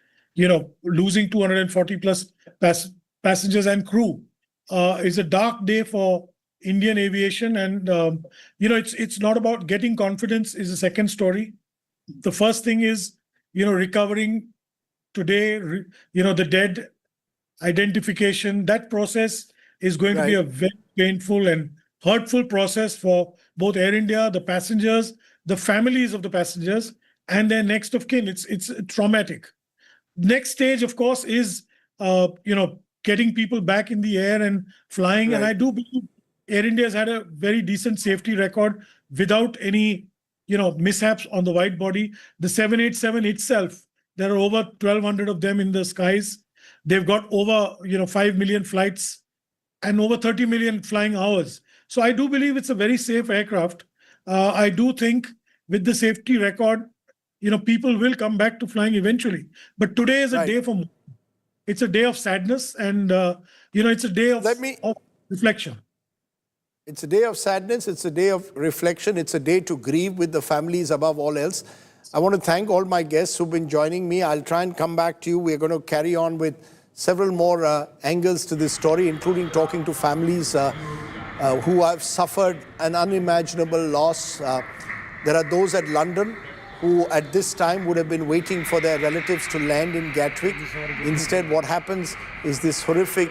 losing 240 plus passengers and crew is a dark day for Indian aviation. And, it's not about getting confidence is the second story. The first thing is, recovering today, the dead identification. That process is going to be a very painful and hurtful process for both Air India, the passengers, the families of the passengers, and their next of kin. It's traumatic. Next stage, of course, is, getting people back in the air and flying. Right. And I do believe Air India has had a very decent safety record without any, mishaps on the wide body. The 787 itself, there are over 1,200 of them in the skies. They've got over, 5 million flights and over 30 million flying hours. So I do believe it's a very safe aircraft. I do think with the safety record, people will come back to flying eventually. But today is a day for, it's a day of sadness, and, it's a day of reflection. It's a day of sadness. It's a day of reflection. It's a day to grieve with the families above all else. I want to thank all my guests who've been joining me. I'll try and come back to you. We're going to carry on with several more angles to this story, including talking to families who have suffered an unimaginable loss. There are those at London who at this time would have been waiting for their relatives to land in Gatwick. Instead, what happens is this horrific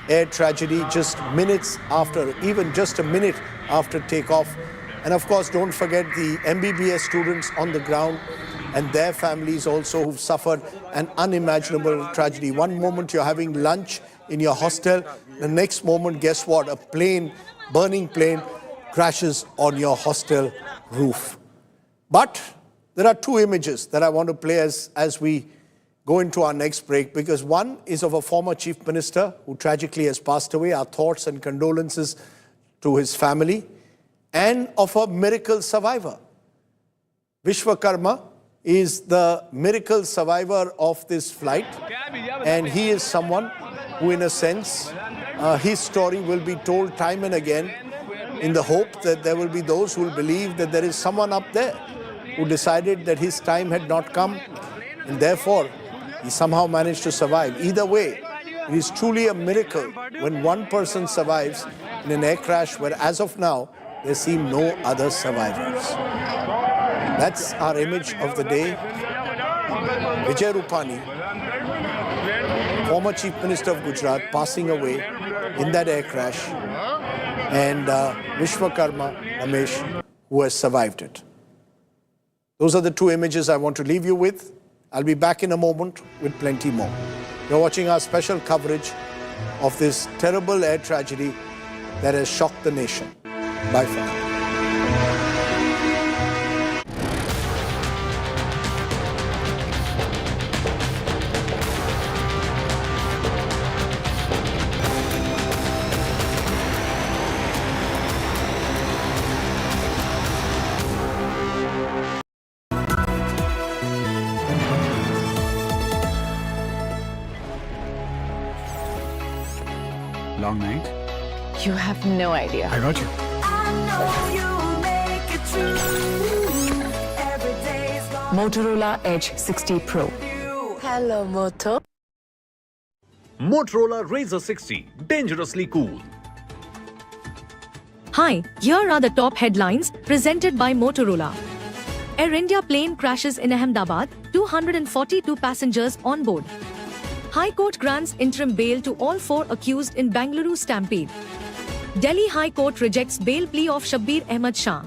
air tragedy just minutes after, even just a minute after takeoff. And of course, don't forget the MBBS students on the ground and their families also who've suffered an unimaginable tragedy. One moment you're having lunch in your hostel, the next moment, guess what? A plane, burning plane, crashes on your hostel roof. But there are two images that I want to play as we go into our next break, because one is of a former chief minister who tragically has passed away. Our thoughts and condolences to his family, and of a miracle survivor. Vishwakarma is the miracle survivor of this flight, and he is someone who, in a sense, his story will be told time and again in the hope that there will be those who will believe that there is someone up there who decided that his time had not come, and therefore he somehow managed to survive. Either way, it is truly a miracle when one person survives in an air crash where, as of now, there seem no other survivors. That's our image of the day. Vijay Rupani, former Chief Minister of Gujarat, passing away in that air crash, and Vishwakarma Ramesh, who has survived it. Those are the two images I want to leave you with. I'll be back in a moment with plenty more. You're watching our special coverage of this terrible air tragedy that has shocked the nation. Bye for now. Long night? You have no idea. I got you. Motorola Edge 60 Pro. Hello, Moto. Motorola Razr 60, dangerously cool. Hi, here are the top headlines presented by Motorola. Air India plane crashes in Ahmedabad, 242 passengers on board. High Court grants interim bail to all 4 accused in Bengaluru stampede. Delhi High Court rejects bail plea of Shabbir Ahmed Shah.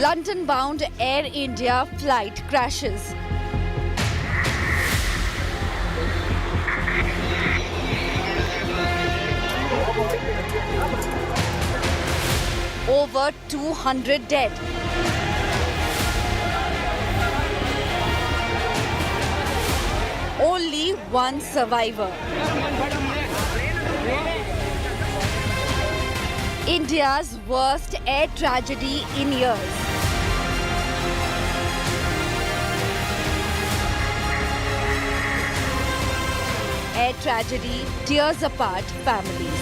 London-bound Air India flight crashes. Over 200 dead. Only one survivor. India's worst air tragedy in years. air tragedy tears apart families.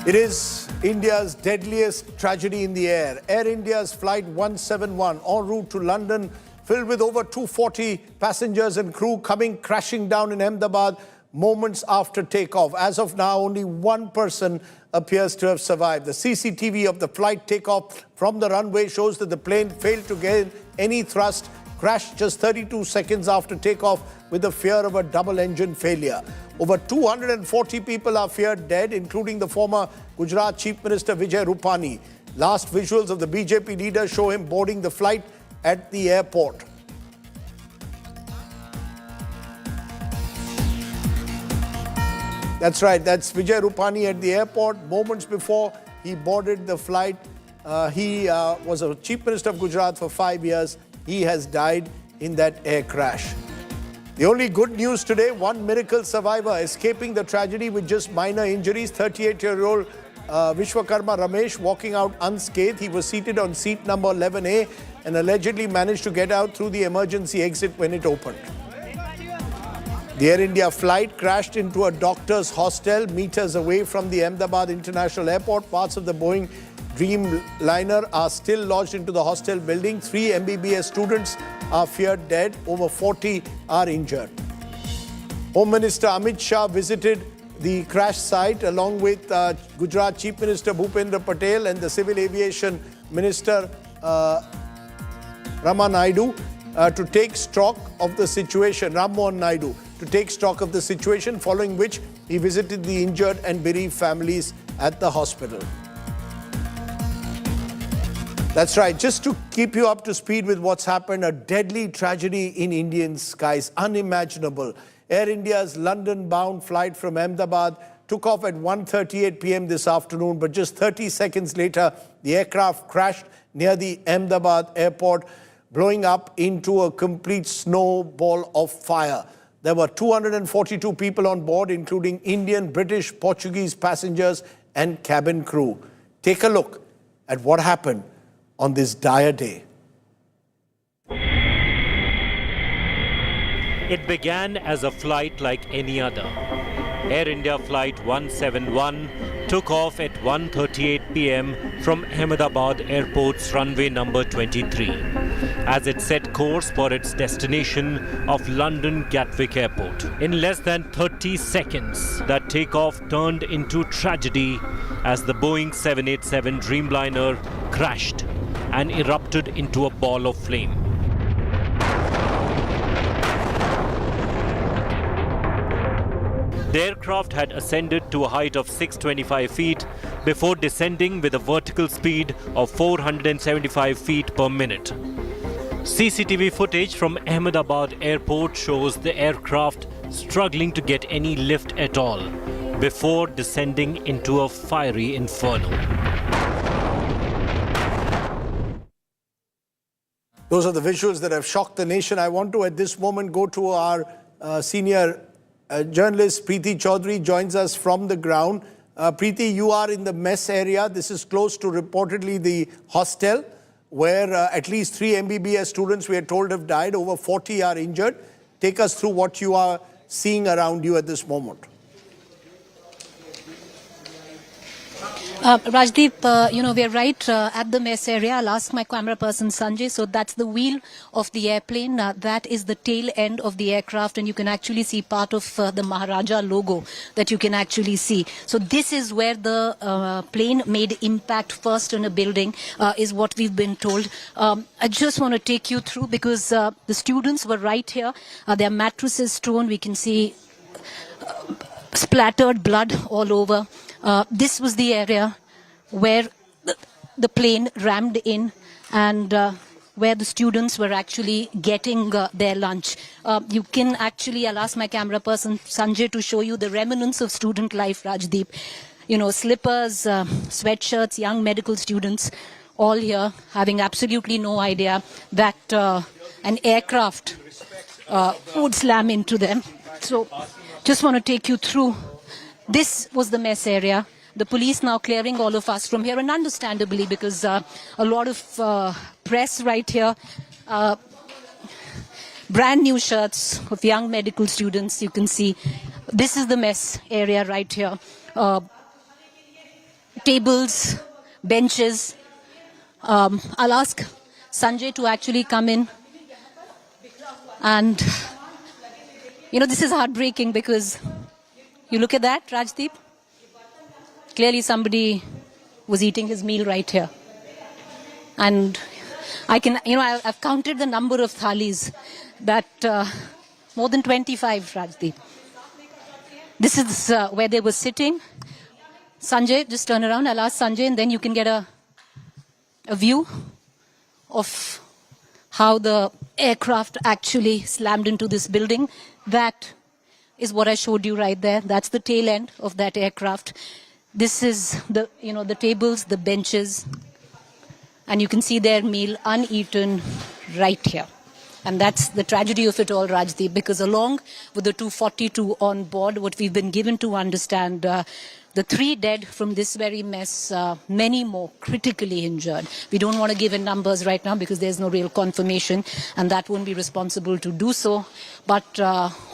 It is India's deadliest tragedy in the air. Air India's Flight 171 en route to London, filled with over 240 passengers and crew, coming crashing down in Ahmedabad moments after takeoff. As of now, only one person appears to have survived. The CCTV of the flight takeoff from the runway shows that the plane failed to gain any thrust, crashed just 32 seconds after takeoff with the fear of a double-engine failure. Over 240 people are feared dead, including the former Gujarat Chief Minister Vijay Rupani. Last visuals of the BJP leader show him boarding the flight at the airport. That's right, that's Vijay Rupani at the airport. Moments before he boarded the flight, he was a Chief Minister of Gujarat for 5 years. He has died in that air crash. The only good news today, one miracle survivor escaping the tragedy with just minor injuries. 38-year-old Vishwakarma Ramesh walking out unscathed. He was seated on seat number 11A and allegedly managed to get out through the emergency exit when it opened. The Air India flight crashed into a doctor's hostel meters away from the Ahmedabad International Airport. Parts of the Boeing Dreamliner are still lodged into the hostel building. 3 MBBS students are feared dead. Over 40 are injured. Home Minister Amit Shah visited the crash site along with Gujarat Chief Minister Bhupendra Patel and the Civil Aviation Minister Rama Naidu to take stock of the situation. Ram Mohan Naidu to take stock of the situation, following which he visited the injured and bereaved families at the hospital. That's right. Just to keep you up to speed with what's happened, a deadly tragedy in Indian skies, unimaginable. Air India's London-bound flight from Ahmedabad took off at 1:38 p.m. this afternoon, but just 30 seconds later, the aircraft crashed near the Ahmedabad airport, blowing up into a complete snowball of fire. There were 242 people on board, including Indian, British, Portuguese passengers and cabin crew. Take a look at what happened on this dire day. It began as a flight like any other. Air India Flight 171 took off at 1:38 p.m. from Ahmedabad Airport's runway number 23 as it set course for its destination of London Gatwick Airport. In less than 30 seconds, that takeoff turned into tragedy as the Boeing 787 Dreamliner crashed and erupted into a ball of flame. The aircraft had ascended to a height of 625 feet before descending with a vertical speed of 475 feet per minute. CCTV footage from Ahmedabad Airport shows the aircraft struggling to get any lift at all before descending into a fiery inferno. Those are the visuals that have shocked the nation. I want to, at this moment, go to our senior journalist, Preeti Chaudhary, joins us from the ground. Preeti, you are in the mess area. This is close to reportedly the hostel, where at least 3 MBBS students, we are told, have died. Over 40 are injured. Take us through what you are seeing around you at this moment. Rajdeep, we're right at the mess area. I'll ask my camera person Sanjay. So that's the wheel of the airplane. That is the tail end of the aircraft, and you can actually see part of the Maharaja logo that you can actually see. So this is where the plane made impact first on a building, is what we've been told. I just want to take you through because the students were right here. Their mattresses strewn. We can see splattered blood all over. This was the area where the plane rammed in and where the students were actually getting their lunch. You can actually, I'll ask my camera person Sanjay to show you the remnants of student life, Rajdeep. Slippers, sweatshirts, young medical students, all here having absolutely no idea that an aircraft would slam into them. So just want to take you through. This was the mess area. The police now clearing all of us from here, and understandably because a lot of press right here. brand new shirts of young medical students. You can see this is the mess area right here. Tables, benches. I'll ask Sanjay to actually come in. And, this is heartbreaking because you look at that, Rajdeep. Clearly somebody was eating his meal right here. And I've counted the number of thalis that more than 25, Rajdeep. This is where they were sitting. Sanjay, just turn around. I'll ask Sanjay and then you can get a view of how the aircraft actually slammed into this building. That is what I showed you right there. That's the tail end of that aircraft. This is the tables, the benches, and you can see their meal uneaten right here. And that's the tragedy of it all, Rajdeep, because along with the 242 on board, what we've been given to understand, the 3 dead from this very mess, many more critically injured. We don't want to give in numbers right now because there's no real confirmation, and that won't be responsible to do so. But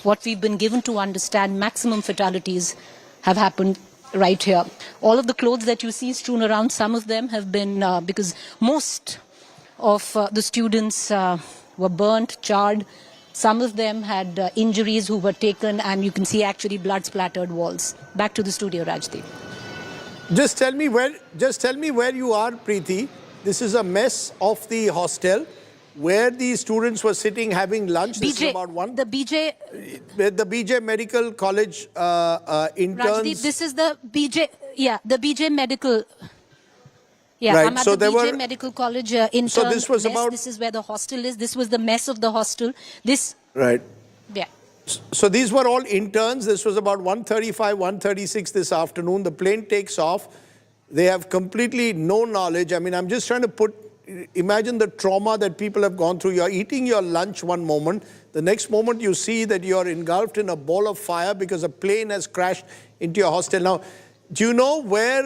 what we've been given to understand, maximum fatalities have happened right here. All of the clothes that you see strewn around, some of them have been, because most of the students were burnt, charred. Some of them had injuries who were taken, and you can see actually blood-splattered walls. Back to the studio, Rajdeep. Just tell me where you are, Preeti. This is a mess of the hostel where the students were sitting having lunch. This is about one. The BJ. The BJ Medical College interns. Rajdeep, this is the BJ. Yeah, the BJ Medical. Yeah, right. I'm at So the there BJ were, Medical College intern. So this was about. This is where the hostel is. This was the mess of the hostel. This. Right. Yeah. So these were all interns. This was about 1:35, 1:36 this afternoon. The plane takes off. They have completely no knowledge. I mean, I'm just trying to imagine the trauma that people have gone through. You're eating your lunch one moment. The next moment you see that you're engulfed in a ball of fire because a plane has crashed into your hostel. Now, do you know where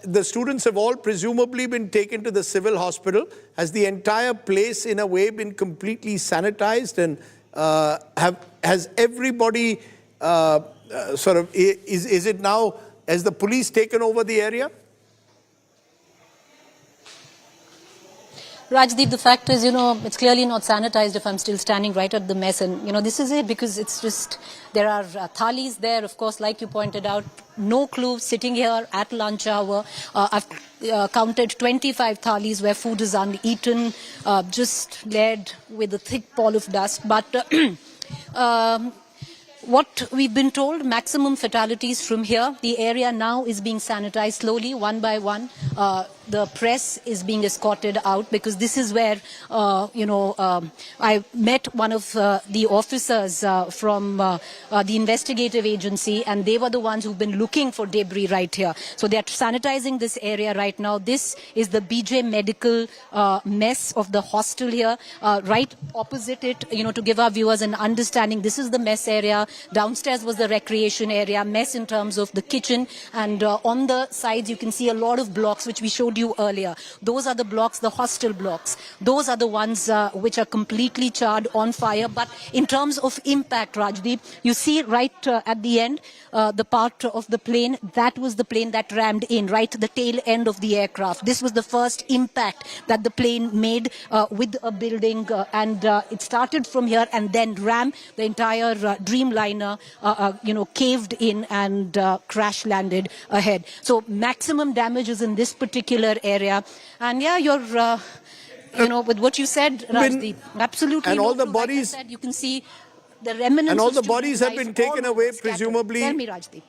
the students have all presumably been taken to the civil hospital? Has the entire place in a way been completely sanitized? And has everybody is it now, has the police taken over the area? Rajdeep, the fact is, it's clearly not sanitized if I'm still standing right at the mess. And, this is it because it's just, there are thalis there, of course, like you pointed out. No clue, sitting here at lunch hour. I've counted 25 thalis where food is uneaten, just laid with a thick pall of dust. But what we've been told, maximum fatalities from here. The area now is being sanitized slowly, one by one. The press is being escorted out because this is where, I met one of the officers from the investigative agency, and they were the ones who've been looking for debris right here. So they're sanitizing this area right now. This is the BJ Medical mess of the hostel here. Right opposite it, to give our viewers an understanding, this is the mess area. Downstairs was the recreation area, mess in terms of the kitchen. And on the sides, you can see a lot of blocks, which we showed you earlier. Those are the blocks, the hostel blocks. Those are the ones which are completely charred on fire. But in terms of impact, Rajdeep, you see right at the end, the part of the plane, that was the plane that rammed in, right, the tail end of the aircraft. This was the first impact that the plane made with a building, and it started from here and then rammed. The entire Dreamliner, caved in and crash landed ahead. So maximum damage is in this particular area. And yeah, you're, with what you said, Rajdeep, absolutely. And all the true. bodies, like I said, you can see the remnants. And all of the bodies have been taken away, presumably. Tell me, Rajdeep.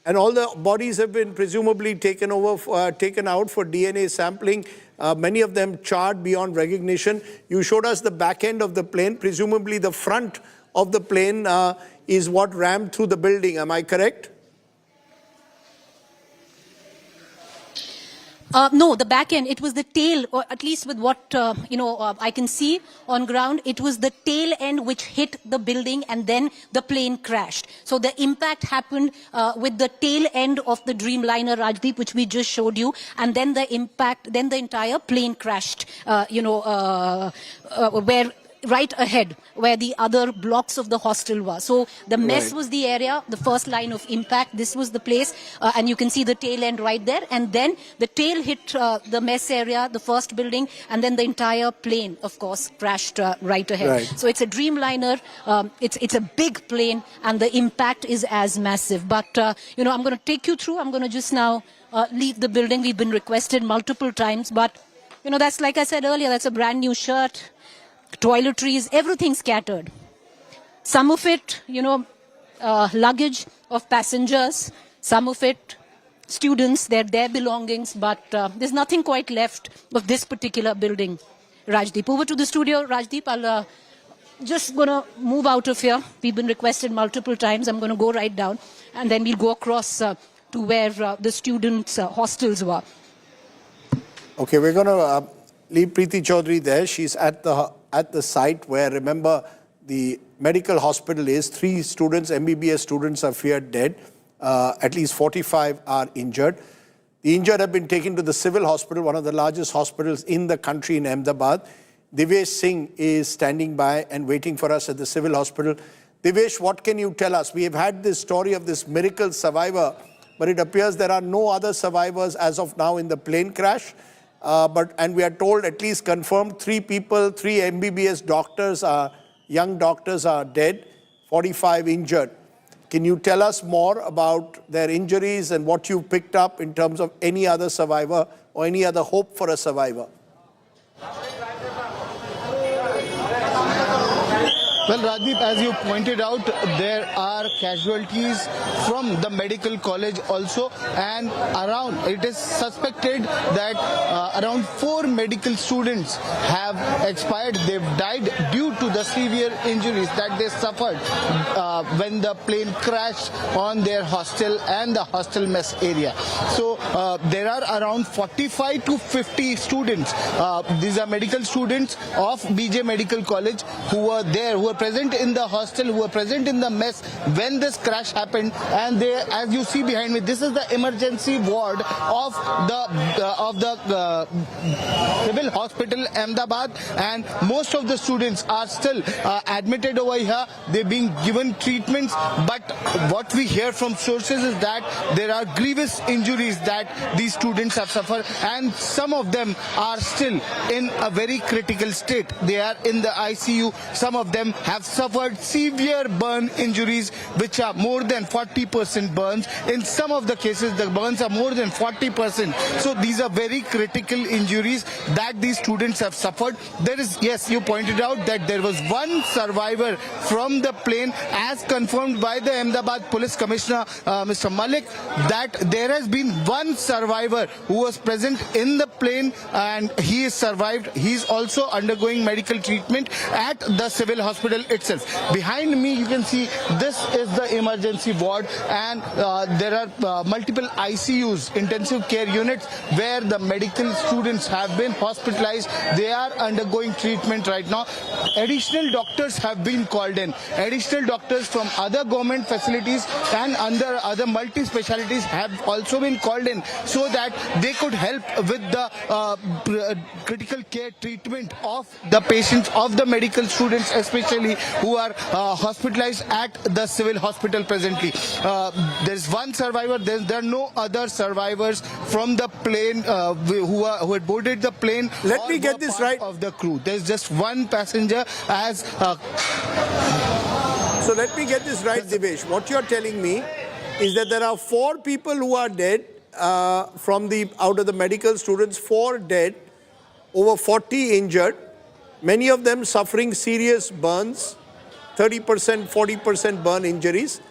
And all the bodies have been presumably taken out for DNA sampling. Many of them charred beyond recognition. You showed us the back end of the plane. Presumably the front of the plane is what rammed through the building. Am I correct? No, the back end, it was the tail, or at least with what, I can see on ground, it was the tail end which hit the building and then the plane crashed. So the impact happened with the tail end of the Dreamliner, Rajdeep, which we just showed you, and then the impact, then the entire plane crashed, where right ahead where the other blocks of the hostel were. So the mess was the area, the first line of impact. This was the place, and you can see the tail end right there. And then the tail hit the mess area, the first building, and then the entire plane, of course, crashed right ahead. Right. So it's a Dreamliner. It's a big plane, and the impact is as massive. But, I'm going to take you through. I'm going to just now leave the building. We've been requested multiple times. But, that's, like I said earlier, that's a brand new shirt. Toiletries, everything scattered. Some of it, luggage of passengers. Some of it, students, their belongings. But there's nothing quite left of this particular building, Rajdeep. Over to the studio, Rajdeep. I'll just going to move out of here. We've been requested multiple times. I'm going to go right down. And then we'll go across to where the students' hostels were. Okay, we're going to leave Preeti Chaudhary there. She's at the site where, remember, the medical hospital is. 3 students, MBBS students, are feared dead. At least 45 are injured. The injured have been taken to the civil hospital, one of the largest hospitals in the country in Ahmedabad. Divesh Singh is standing by and waiting for us at the civil hospital. Divesh, what can you tell us? We have had this story of this miracle survivor, but it appears there are no other survivors as of now in the plane crash. And we are told, at least confirmed, 3 people, 3 MBBS doctors, young doctors are dead, 45 injured. Can you tell us more about their injuries and what you've picked up in terms of any other survivor or any other hope for a survivor? Well, Rajdeep, as you pointed out, there are casualties from the medical college also, and it is suspected that around 4 medical students have expired. They've died due to the severe injuries that they suffered when the plane crashed on their hostel and the hostel mess area. So there are around 45 to 50 students. These are medical students of BJ Medical College who were there, who were present in the hostel, who were present in the mess when this crash happened. And they, as you see behind me, this is the emergency ward of the civil hospital Ahmedabad, and most of the students are still admitted over here. They're being given treatments, but what we hear from sources is that there are grievous injuries that these students have suffered, and some of them are still in a very critical state. They are in the ICU. Some of them have suffered severe burn injuries, which are more than 40% burns. In some of the cases, the burns are more than 40%. So these are very critical injuries that these students have suffered. There is, yes, you pointed out that there was one survivor from the plane, as confirmed by the Ahmedabad Police Commissioner, Mr. Malik, that there has been one survivor who was present in the plane and he is survived. He is also undergoing medical treatment at the civil hospital itself. Behind me, you can see this is the emergency ward, and there are multiple ICUs, intensive care units, where the medical students have been hospitalized. They are undergoing treatment right now. Additional doctors have been called in. Additional doctors from other government facilities and under other multi-specialties have also been called in so that they could help with the critical care treatment of the patients, of the medical students especially, who are hospitalized at the civil hospital presently. There's one survivor. There are no other survivors from the plane who had boarded the plane. Let me get this right. Of the crew. There's just one passenger as... So let me get this right, Divesh. What you're telling me is that there are 4 people who are dead out of the medical students, 4 dead, over 40 injured, many of them suffering serious burns, 30%, 40% burn injuries.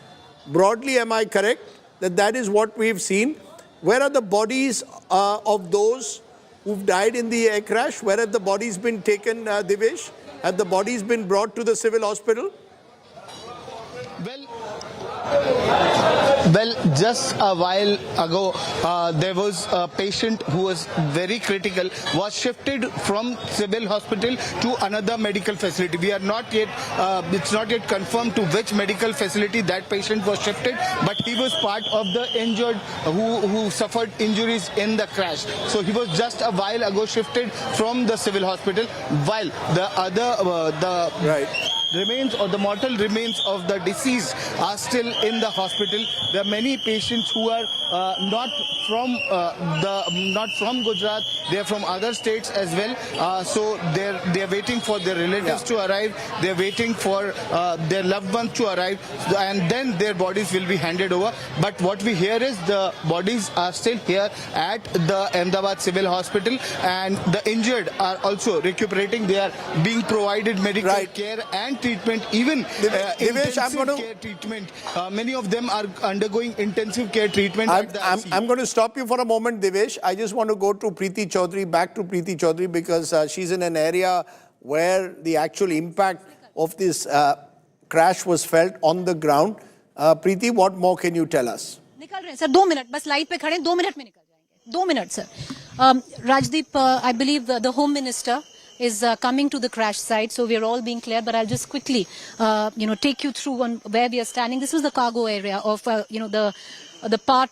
Broadly, am I correct that is what we've seen? Where are the bodies of those who've died in the air crash? Where have the bodies been taken, Divesh? Have the bodies been brought to the civil hospital? Well, Well, just a while ago, there was a patient who was very critical, was shifted from civil hospital to another medical facility. We are not yet, it's not yet confirmed to which medical facility that patient was shifted, but he was part of the injured who suffered injuries in the crash. So he was just a while ago shifted from the civil hospital, while the other, remains or the mortal remains of the deceased are still in the hospital. There are many patients who are not from Gujarat. They are from other states as well. So they're waiting for their relatives to arrive. They're waiting for their loved ones to arrive, and then their bodies will be handed over. But what we hear is the bodies are still here at the Ahmedabad Civil Hospital, and the injured are also recuperating. They are being provided medical care and treatment, even intensive care treatment. Many of them are undergoing intensive care treatment. I'm going to stop you for a moment, Devesh. I just want to go to Preeti Chaudhary, back to Preeti Chaudhary, because she's in an area where the actual impact of this crash was felt on the ground. Preeti, what more can you tell us? निकल रहे हैं sir, 2 minute बस light पे खड़े, 2 minute में निकल जाएंगे, 2 minute sir. Rajdeep, I believe the Home Minister is coming to the crash site, so we're all being cleared, but I'll just quickly take you through on where we are standing. This is the cargo area of the part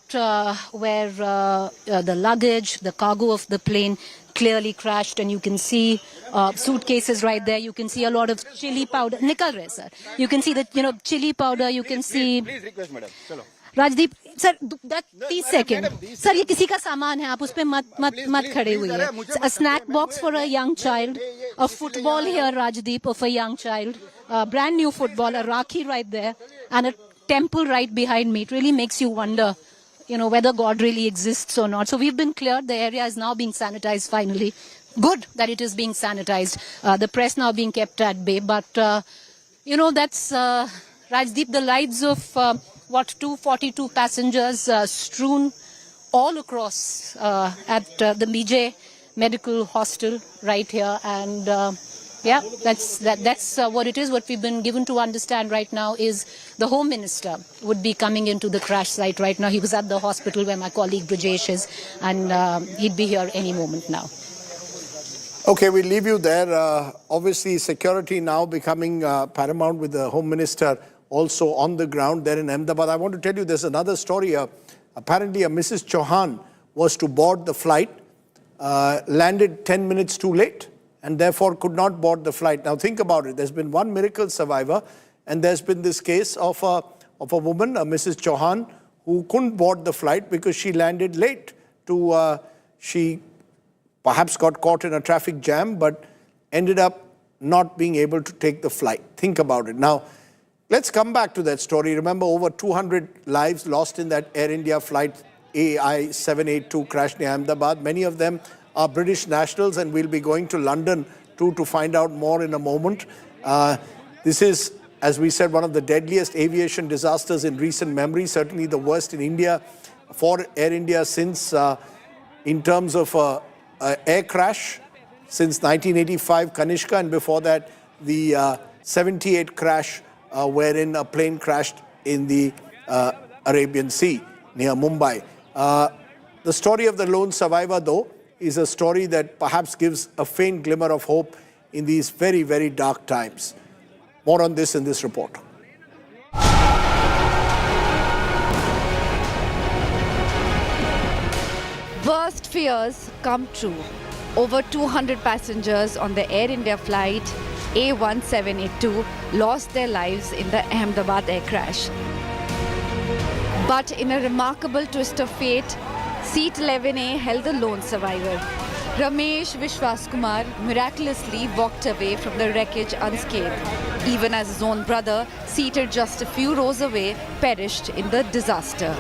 where the luggage, the cargo of the plane clearly crashed, and you can see suitcases right there. You can see a lot of chili powder. Nikal rahe sir. You can see the chili powder. You can see. Please request, madam. Chalo. Rajdeep, sir, 30 seconds. Sir, ये किसी का सामान है, आप उस पे मत खड़े हुए हैं. A snack box for a young child, a football here, Rajdeep, of a young child, a brand new football, a Rakhi right there, and a temple right behind me. It really makes you wonder, whether God really exists or not. So we've been cleared. The area is now being sanitized finally. Good that it is being sanitized. The press now being kept at bay. But, that's, Rajdeep, the lives of 242 passengers strewn all across at the Mijay Medical Hostel right here. And that's what it is. What we've been given to understand right now is the Home Minister would be coming into the crash site right now. He was at the hospital where my colleague Brajesh is, and he'd be here any moment now. Okay, we'll leave you there. Obviously, security now becoming paramount with the Home Minister also on the ground there in Ahmedabad. I want to tell you there's another story. Apparently, a Mrs. Chauhan was to board the flight, landed 10 minutes too late, and therefore could not board the flight. Now think about it. There's been one miracle survivor, and there's been this case of a woman, Mrs. Chauhan, who couldn't board the flight because she landed late. She perhaps got caught in a traffic jam, but ended up not being able to take the flight. Think about it. Now, let's come back to that story. Remember, over 200 lives lost in that Air India flight AI 782 crash near Ahmedabad. Many of them are British nationals, and we'll be going to London too to find out more in a moment. This is, as we said, one of the deadliest aviation disasters in recent memory, certainly the worst in India for Air India since, in terms of air crash, since 1985 Kanishka, and before that the 78 crash wherein a plane crashed in the Arabian Sea near Mumbai. The story of the lone survivor, though, is a story that perhaps gives a faint glimmer of hope in these very, very dark times. More on this in this report. Worst fears come true. Over 200 passengers on the Air India flight A1782 lost their lives in the Ahmedabad air crash. But in a remarkable twist of fate, Seat 11A held the lone survivor. Ramesh Vishwas Kumar miraculously walked away from the wreckage unscathed, even as his own brother, seated just a few rows away, perished in the disaster.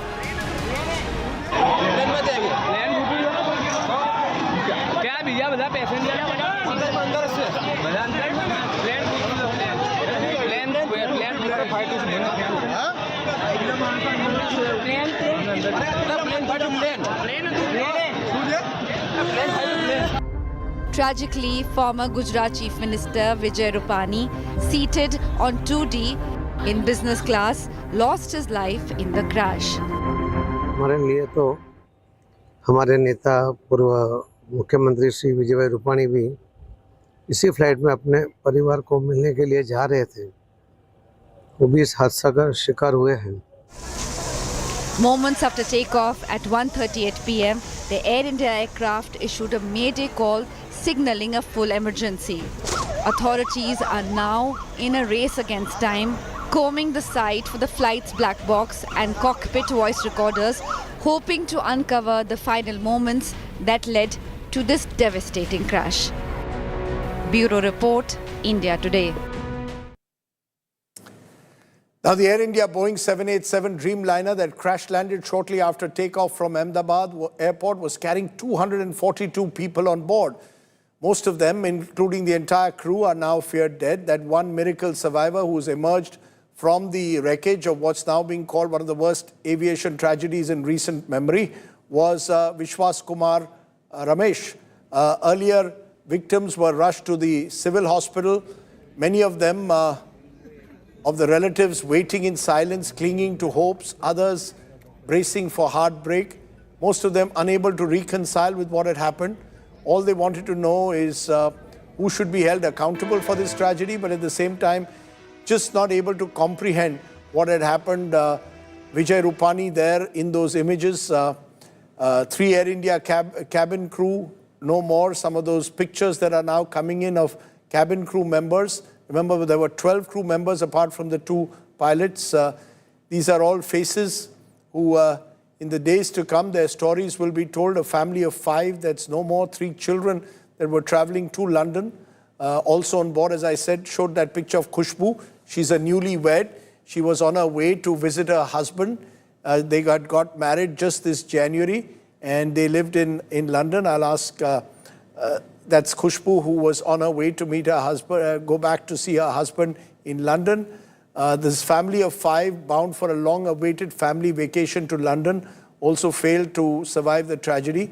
Tragically, former Gujarat Chief Minister Vijay Rupani, seated on 2D, in business class lost his life in the crash. हमारे लिए तो हमारे नेता पूर्व मुख्यमंत्री श्री विजय भाई रूपाणी भी इसी फ्लाइट में अपने परिवार को मिलने के लिए जा रहे थे, वो भी इस हादसा का शिकार हुए हैं। Moments after takeoff at 1:38 p.m., the Air India aircraft issued a mayday call signaling a full emergency. Authorities are now in a race against time, combing the site for the flight's black box and cockpit voice recorders, hoping to uncover the final moments that led to this devastating crash. Bureau Report, India Today. Now, the Air India Boeing 787 Dreamliner that crash-landed shortly after takeoff from Ahmedabad airport was carrying 242 people on board. Most of them, including the entire crew, are now feared dead. That one miracle survivor who's emerged from the wreckage of what's now being called one of the worst aviation tragedies in recent memory was Vishwas Kumar Ramesh. Earlier, victims were rushed to the civil hospital. Many of them of the relatives waiting in silence, clinging to hopes, others bracing for heartbreak, most of them unable to reconcile with what had happened. All they wanted to know is who should be held accountable for this tragedy, but at the same time, just not able to comprehend what had happened. Vijay Rupani there in those images, 3 Air India cabin crew, no more. Some of those pictures that are now coming in of cabin crew members. Remember, there were 12 crew members apart from the 2 pilots. These are all faces who, in the days to come, their stories will be told. A family of 5, that's no more. 3 children that were traveling to London. Also on board, as I said, showed that picture of Khushbu. She's a newlywed. She was on her way to visit her husband. They got married just this January, and they lived in London. I'll ask... that's Khushbu, who was on her way to meet her husband, go back to see her husband in London. This family of 5 bound for a long-awaited family vacation to London also failed to survive the tragedy.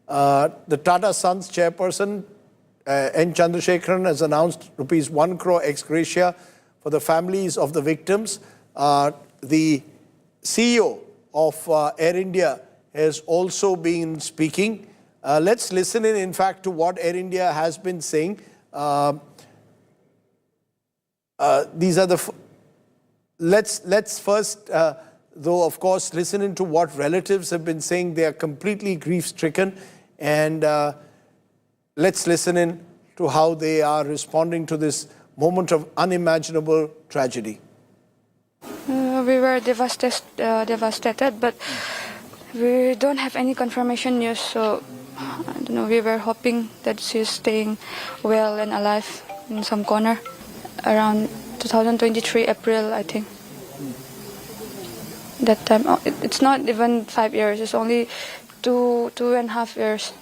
The Tata Sons chairperson, N. Chandrasekharan, has announced ₹1 crore ex gratia for the families of the victims. The CEO of Air India has also been speaking. Let's listen in fact, to what Air India has been saying. These are the... Let's first, though, of course, listen into what relatives have been saying. They are completely grief-stricken. And let's listen in to how they are responding to this moment of unimaginable tragedy. We were devastated, but we don't have any confirmation news, so I don't know, we were hoping that she's staying well and alive in some corner around 2023 April, I think. That time, it's not even 5 years, it's only 2.5 years.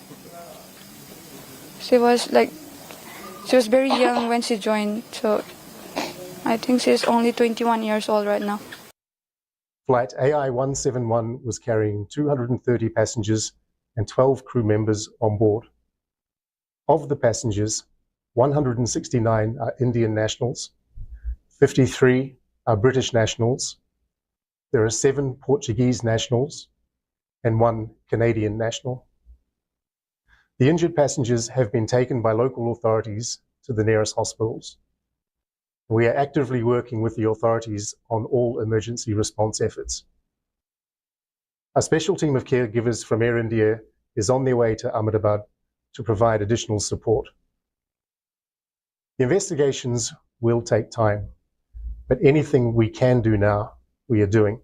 She was very young when she joined, so I think she's only 21 years old right now. Flight AI-171 was carrying 230 passengers and 12 crew members on board. Of the passengers, 169 are Indian nationals, 53 are British nationals, there are 7 Portuguese nationals, and 1 Canadian national. The injured passengers have been taken by local authorities to the nearest hospitals. We are actively working with the authorities on all emergency response efforts. A special team of caregivers from Air India is on their way to Ahmedabad to provide additional support. The investigations will take time, but anything we can do now, we are doing.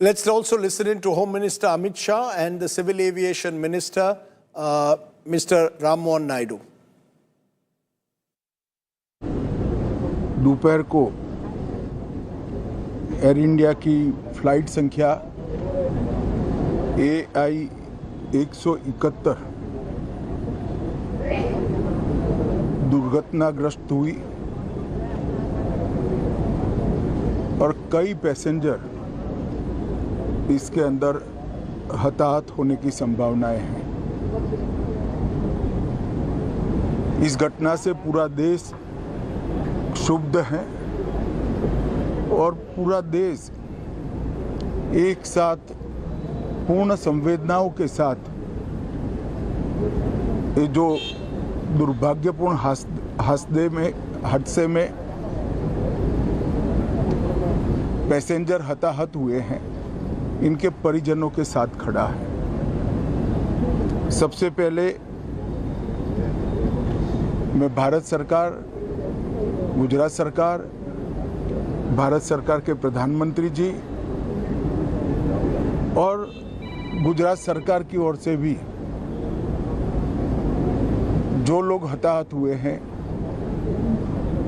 Let's also listen in to Home Minister Amit Shah and the Civil Aviation Minister, Mr. Ram Mohan Naidu. दोपहर को air India की flight संख्या AI 171 दुर्घटनाग्रस्त हुई और कई passenger इसके अंदर हताहत होने की संभावनाएं हैं। इस घटना से पूरा देश क्षुब्ध हैं और पूरा देश एक साथ पूर्ण संवेदनाओं के साथ ये जो दुर्भाग्यपूर्ण हादसे में पैसेंजर हताहत हुए हैं, इनके परिजनों के साथ खड़ा है। सबसे पहले मैं भारत सरकार, गुजरात सरकार, भारत सरकार के प्रधानमंत्री जी और गुजरात सरकार की ओर से भी जो लोग हताहत हुए हैं,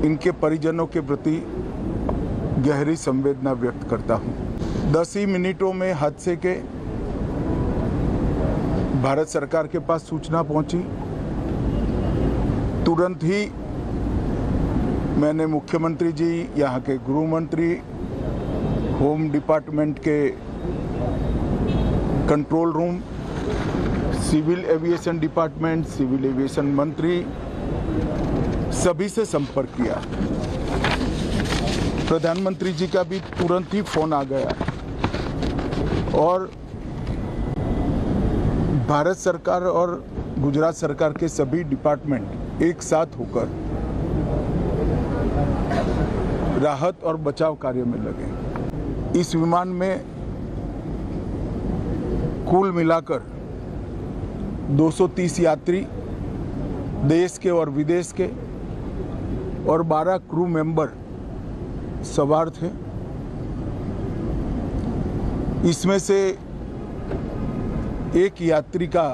इनके परिजनों के प्रति गहरी संवेदना व्यक्त करता हूं। 10 ही मिनटों में हादसे के भारत सरकार के पास सूचना पहुंची। तुरंत ही मैंने मुख्यमंत्री जी, यहाँ के गृह मंत्री, होम डिपार्टमेंट के control room, civil aviation department, civil aviation मंत्री, सभी से संपर्क किया। प्रधानमंत्री जी का भी तुरंत ही फोन आ गया और भारत सरकार और गुजरात सरकार के सभी डिपार्टमेंट एक साथ होकर राहत और बचाव कार्य में लगे। इस विमान में कुल मिलाकर 230 यात्री देश के और विदेश के और 12 क्रू मेंबर सवार थे। इसमें से एक यात्री का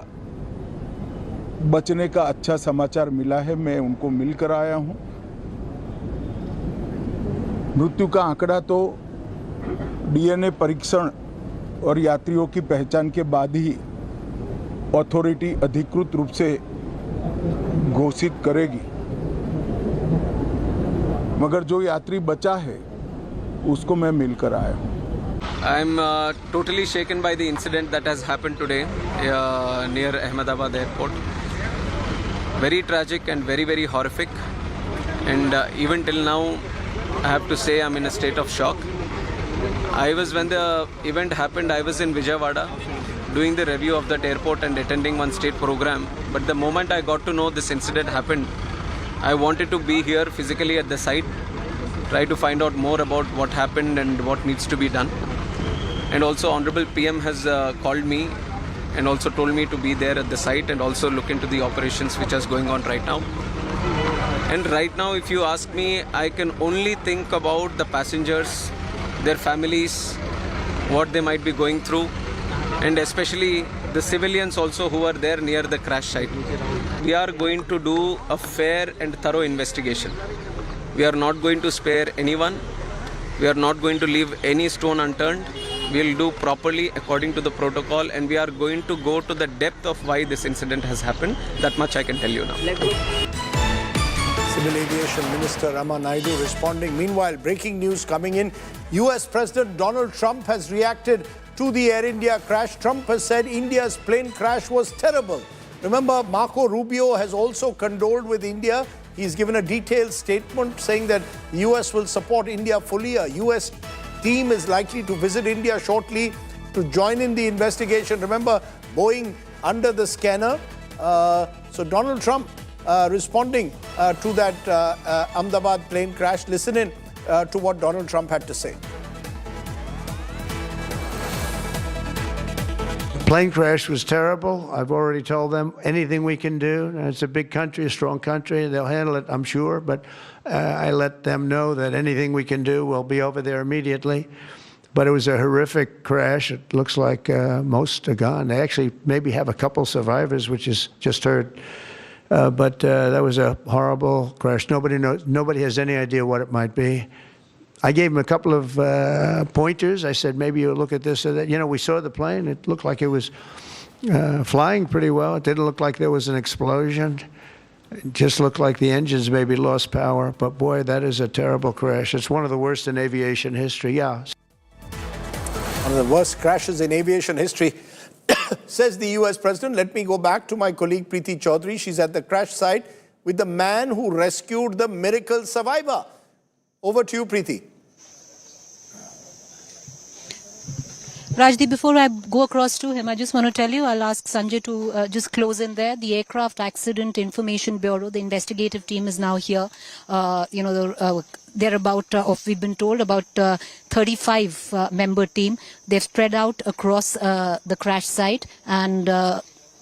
बचने का अच्छा समाचार मिला है, मैं उनको मिलकर आया हूं। मृत्यु का आंकड़ा तो डीएनए परीक्षण और यात्रियों की पहचान के बाद ही अथॉरिटी अधिकृत रूप से घोषित करेगी, मगर जो यात्री बचा है उसको मैं मिलकर आया हूँ। I'm totally shaken by the incident that has happened today near Ahmedabad airport. Very tragic and very, very horrific. And even till now, I have to say I'm in a state of shock. When the event happened, I was in Vijayawada doing the review of that airport and attending one state program. But the moment I got to know this incident happened, I wanted to be here physically at the site, try to find out more about what happened and what needs to be done. And also Honorable PM has called me and also told me to be there at the site and also look into the operations which is going on right now. And right now, if you ask me, I can only think about the passengers, their families, what they might be going through, and especially the civilians also who are there near the crash site. We are going to do a fair and thorough investigation. We are not going to spare anyone. We are not going to leave any stone unturned. We will do properly according to the protocol, and we are going to go to the depth of why this incident has happened. That much I can tell you now. Civil Aviation Minister Rama Naidu responding. Meanwhile, breaking news coming in. US President Donald Trump has reacted to the Air India crash. Trump has said India's plane crash was terrible. Remember, Marco Rubio has also condoled with India. He's given a detailed statement saying that the US will support India fully. A US team is likely to visit India shortly to join in the investigation. Remember, Boeing under the scanner. So Donald Trump responding to that Ahmedabad plane crash. Listen in to what Donald Trump had to say. Plane crash was terrible. I've already told them anything we can do. It's a big country, a strong country. They'll handle it, I'm sure. But I let them know that anything we can do, we'll be over there immediately. But it was a horrific crash. It looks like most are gone. They actually maybe have a couple survivors, which is just heard. But that was a horrible crash. Nobody knows. Nobody has any idea what it might be. I gave him a couple of pointers. I said, maybe you'll look at this or that. You know, we saw the plane. It looked like it was flying pretty well. It didn't look like there was an explosion. It just looked like the engines maybe lost power. But boy, that is a terrible crash. It's one of the worst in aviation history. Yeah. One of the worst crashes in aviation history, says the US President. Let me go back to my colleague Preeti Chaudhary. She's at the crash site with the man who rescued the miracle survivor. Over to you, Preeti. Rajdeep, before I go across to him, I just want to tell you, I'll ask Sanjay to just close in there. The Aircraft Accident Information Bureau, the investigative team is now here. They're about, we've been told, about 35 member team. They've spread out across the crash site, and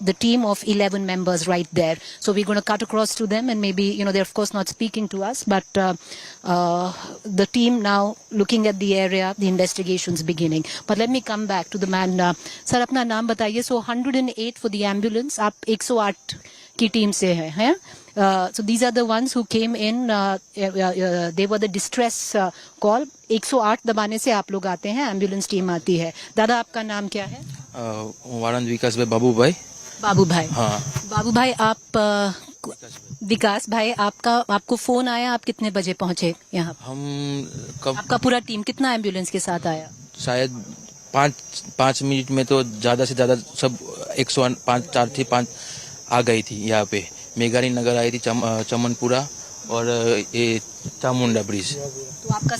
the team of 11 members right there. So we're going to cut across to them, and maybe, they're of course not speaking to us, but the team now looking at the area, the investigation's beginning. But let me come back to the man. Sir, apna naam bataiye. So 108 for the ambulance. Aap 108 ki team se hai? So these are the ones who came in. They were the distress call. 108 दबाने से आप लोग आते हैं, ambulance team आती है. दादा, आपका नाम क्या है? वारंट विकास भाई, बाबू भाई. बाबू भाई. हाँ. बाबू भाई, आप विकास भाई, आपको फोन आया, आप कितने बजे पहुंचे यहाँ? आपका पूरा टीम कितना एम्बुलेंस के साथ आया? शायद 5 मिनट में तो ज्यादा से ज्यादा सब 105 4 थी 5 आ गई थी यहाँ पे. मेघानी नगर आई थी, चमनपुरा और ये चामुंडा ब्रिज. तो आपका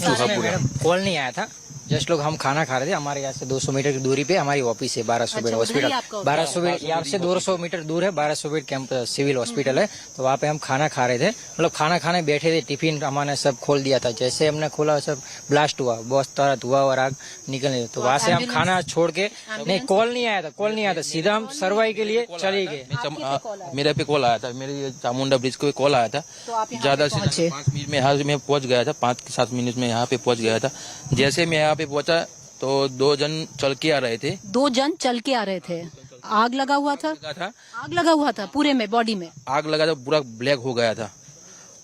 कॉल नहीं आया था. जस्ट लोग हम खाना खा रहे थे. हमारे यहाँ से 200 मीटर की दूरी पे हमारी ऑफिस है, 1200 बेड हॉस्पिटल. 1200 बेड यहाँ से 200 मीटर दूर है, 1200 बेड कैंप सिविल हॉस्पिटल है. तो वहाँ पे हम खाना खा रहे थे. मतलब खाना खाने बैठे थे, टिफिन हमने सब खोल दिया था. जैसे हमने खोला सब ब्लास्ट हुआ, बहुत सारा धुआं और आग निकलने. तो वहाँ से हम खाना छोड़ के, नहीं कॉल नहीं आया था, सीधा हम सर्वाई के लिए चले गए. मेरे पे कॉल आया था, मेरे चामुंडा ब्रिज को कॉल आया था. ज्यादा से 5 मिनट में यहाँ में पहुंच गया था. 5-7 मिनट में यहाँ पे पहुंच गया था. जैसे मैं पे पहुंचा तो 2 जन चल के आ रहे थे. 2 जन चल के आ रहे थे. आग लगा हुआ था. आग लगा हुआ था पूरे में, बॉडी में आग लगा था, पूरा ब्लैक हो गया था.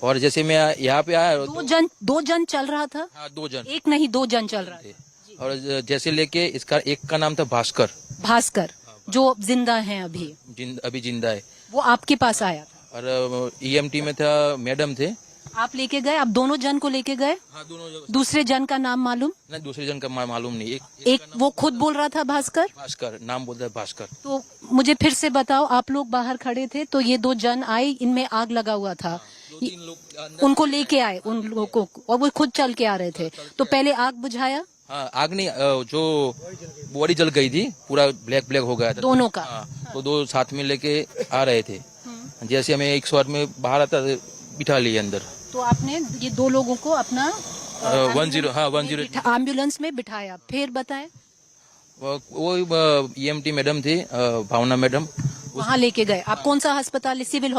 और जैसे मैं यहाँ पे आया, 2 जन चल रहा था. हाँ, 2 जन, एक नहीं 2 जन चल रहा था. और जैसे लेके इसका एक का नाम था भास्कर, जो जिंदा है अभी जिंदा है. वो आपके पास आया. और EMT में था, मैडम थे. आप लेके गए? आप दोनों जन को लेके गए? हाँ, दोनों. दूसरे जन का नाम मालूम? नहीं, दूसरे जन का मालूम नहीं. एक वो खुद बोल रहा था भास्कर नाम बोलता है भास्कर. तो मुझे फिर से बताओ, आप लोग बाहर खड़े थे तो ये 2 जन आए, इनमें आग लगा हुआ था. 2-3 लोग उनको लेके आए, उन लोगों को, और वो खुद चल के आ रहे थे. तो पहले आग बुझाया? हाँ, आग नहीं, जो बॉडी जल गई थी, पूरा ब्लैक हो गया था दोनों का. तो 2 साथ में लेके आ रहे थे. जैसे हमें 108 में बाहर आता बिठा लिए अंदर. तो आपने ये 2 लोगों को अपना 10 एम्बुलेंस में बिठाया. फिर बताएं. वो EMT मैडम थी, भावना मैडम, वहाँ लेके गए. आप कौन सा अस्पताल? सिविल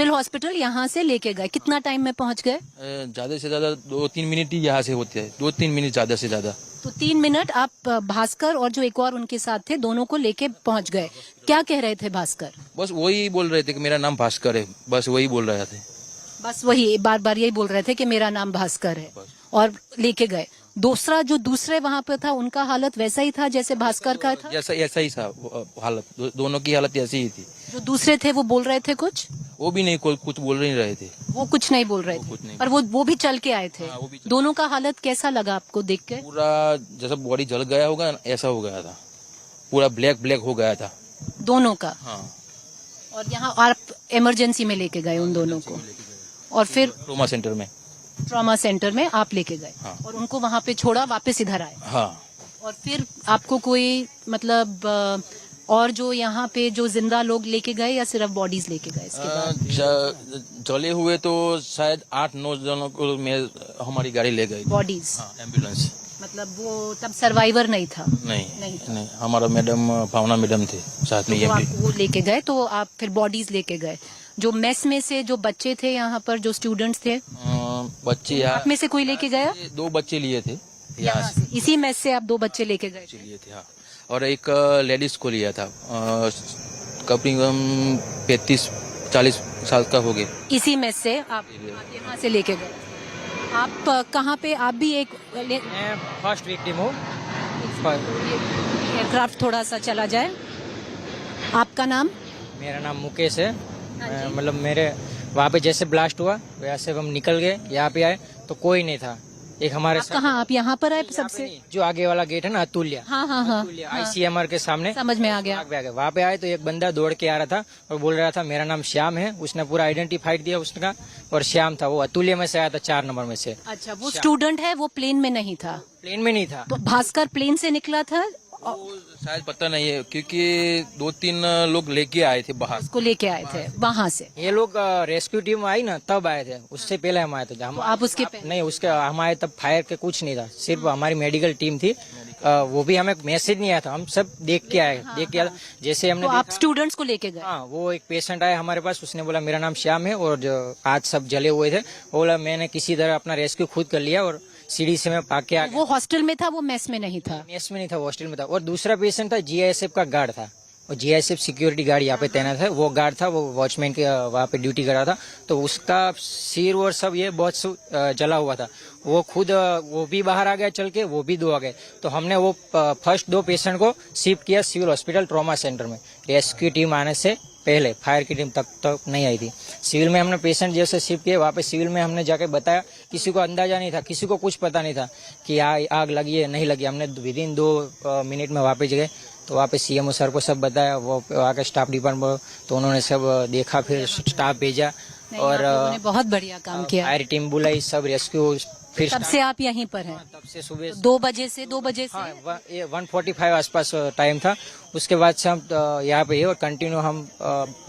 हॉस्पिटल यहाँ से लेके गए. कितना टाइम में पहुँच गए? ज्यादा से ज्यादा 2-3 मिनट ही यहाँ से होते हैं. 2-3 मिनट ज्यादा से ज्यादा. तो 3 मिनट आप भास्कर और जो एक और उनके साथ थे, दोनों को लेके पहुँच गए. क्या कह रहे थे भास्कर? बस वही बोल रहे थे कि मेरा नाम भास्कर है. बस वही बोल रहे थे. बस वही बार बार यही बोल रहे थे कि मेरा नाम भास्कर है, और लेके गए. दूसरे वहाँ पे था, उनका हालत वैसा ही था जैसे भास्कर का था? ऐसा ही था हालत. दोनों की हालत ऐसी ही थी. जो दूसरे थे वो बोल रहे थे कुछ? वो भी नहीं, कुछ बोल नहीं रहे थे. वो कुछ नहीं बोल रहे थे, पर वो भी चल के आए थे. दोनों का हालत कैसा लगा आपको देख के? पूरा जैसा बॉडी जल गया होगा, ऐसा हो गया था. पूरा ब्लैक हो गया था दोनों का. हाँ. और यहाँ आप इमरजेंसी में लेके गए उन दोनों को, और फिर ट्रॉमा सेंटर में आप लेके गए. हाँ. और उनको वहाँ पे छोड़ा, वापस इधर आए. हाँ. और फिर आपको कोई मतलब और जो यहाँ पे जो जिंदा लोग लेके गए, या सिर्फ बॉडीज लेके गए? इसके बाद जले हुए तो शायद 8-9 जनों को हमारी गाड़ी ले गई. बॉडीज? एम्बुलेंस. मतलब वो तब सर्वाइवर नहीं था? नहीं. हमारा मैडम, भावना मैडम थे साथ में. तो आप वो लेके गए, तो आप फिर बॉडीज लेके गए. जो मेस में से जो बच्चे थे यहाँ पर, जो स्टूडेंट्स थे, बच्चे आप में से कोई लेके गया? 2 बच्चे लिए थे यहाँ से. इसी मेस से आप 2 बच्चे लेके गए? हाँ. और एक लेडीज को लिया था, करीबन 35-40 साल का हो गया. इसी मेस से आप यहाँ से लेके गए. आप कहाँ पे? आप भी एक फर्स्ट विक्टिम हूँ. एयरक्राफ्ट थोड़ा सा चला जाए. आपका नाम? मेरा नाम मुकेश है. मतलब मेरे वहाँ पे जैसे ब्लास्ट हुआ वैसे हम निकल गए. यहाँ पे आए तो कोई नहीं था. एक हमारे साथ कहाँ आप यहाँ पर आए सबसे? जो आगे वाला गेट है ना, अतुल्य, हाँ ICMR के सामने, समझ में आ गया। वहाँ पे आए तो एक बंदा दौड़ के आ रहा था और बोल रहा था मेरा नाम श्याम है। उसने पूरा आइडेंटिफाइड दिया उसका, और श्याम था, वो अतुल्य में से आया था, 4 नंबर में से। अच्छा, वो स्टूडेंट है, वो प्लेन में नहीं था? प्लेन में नहीं था। तो भास्कर प्लेन से निकला था? शायद पता नहीं है, क्योंकि 2-3 लोग लेके आए थे बाहर, उसको लेके आए थे वहाँ से। ये लोग रेस्क्यू टीम आई ना तब आए थे, उससे पहले हम आए थे। तो आप उसके नहीं, उसके हम आए तब फायर के कुछ नहीं था, सिर्फ हमारी मेडिकल टीम थी। वो भी हमें मैसेज नहीं आया था, हम सब देख के आए। देख के जैसे हमने तो आप स्टूडेंट्स को लेके गए? हाँ, वो एक पेशेंट आया हमारे पास, उसने बोला मेरा नाम श्याम है, और जो आज सब जले हुए थे, वो बोला मैंने किसी तरह अपना रेस्क्यू खुद कर लिया और सीढ़ी से मैं पाके आ गया। वो हॉस्टल में था, वो मेस में नहीं था? मेस में नहीं था, हॉस्टल में था। और दूसरा पेशेंट था, GISF का गार्ड था, और GISF सिक्योरिटी गार्ड यहाँ पे तैनात है, वो गार्ड था, वो वॉचमैन के वहाँ पे ड्यूटी कर रहा था। तो उसका सिर और सब ये बहुत जला हुआ था। वो खुद वो भी बाहर आ गया चल के, वो भी 2 आ गए। तो हमने वो फर्स्ट 2 पेशेंट को शिफ्ट किया सिविल हॉस्पिटल ट्रॉमा सेंटर में। रेस्क्यू टीम आने से पहले, फायर की टीम तक नहीं आई थी। सिविल में हमने पेशेंट जैसे शिफ्ट किए, वहाँ पे सिविल में हमने जाके बताया, किसी को अंदाजा नहीं था, किसी को कुछ पता नहीं था कि आग लगी है नहीं लगी। हमने विदिन 2 मिनट में वापस गए, तो वहाँ पे CMO सर को सब बताया, वो वहाँ के स्टाफ डिपार्टमेंट, तो उन्होंने सब देखा, फिर स्टाफ भेजा और बहुत बढ़िया काम किया। फायर टीम बुलाई, सब रेस्क्यू। फिर तब से आप यहीं पर हैं? तब से सुबह 2 बजे से 1:45 आसपास टाइम था। उसके बाद से हम यहाँ पे और कंटिन्यू हम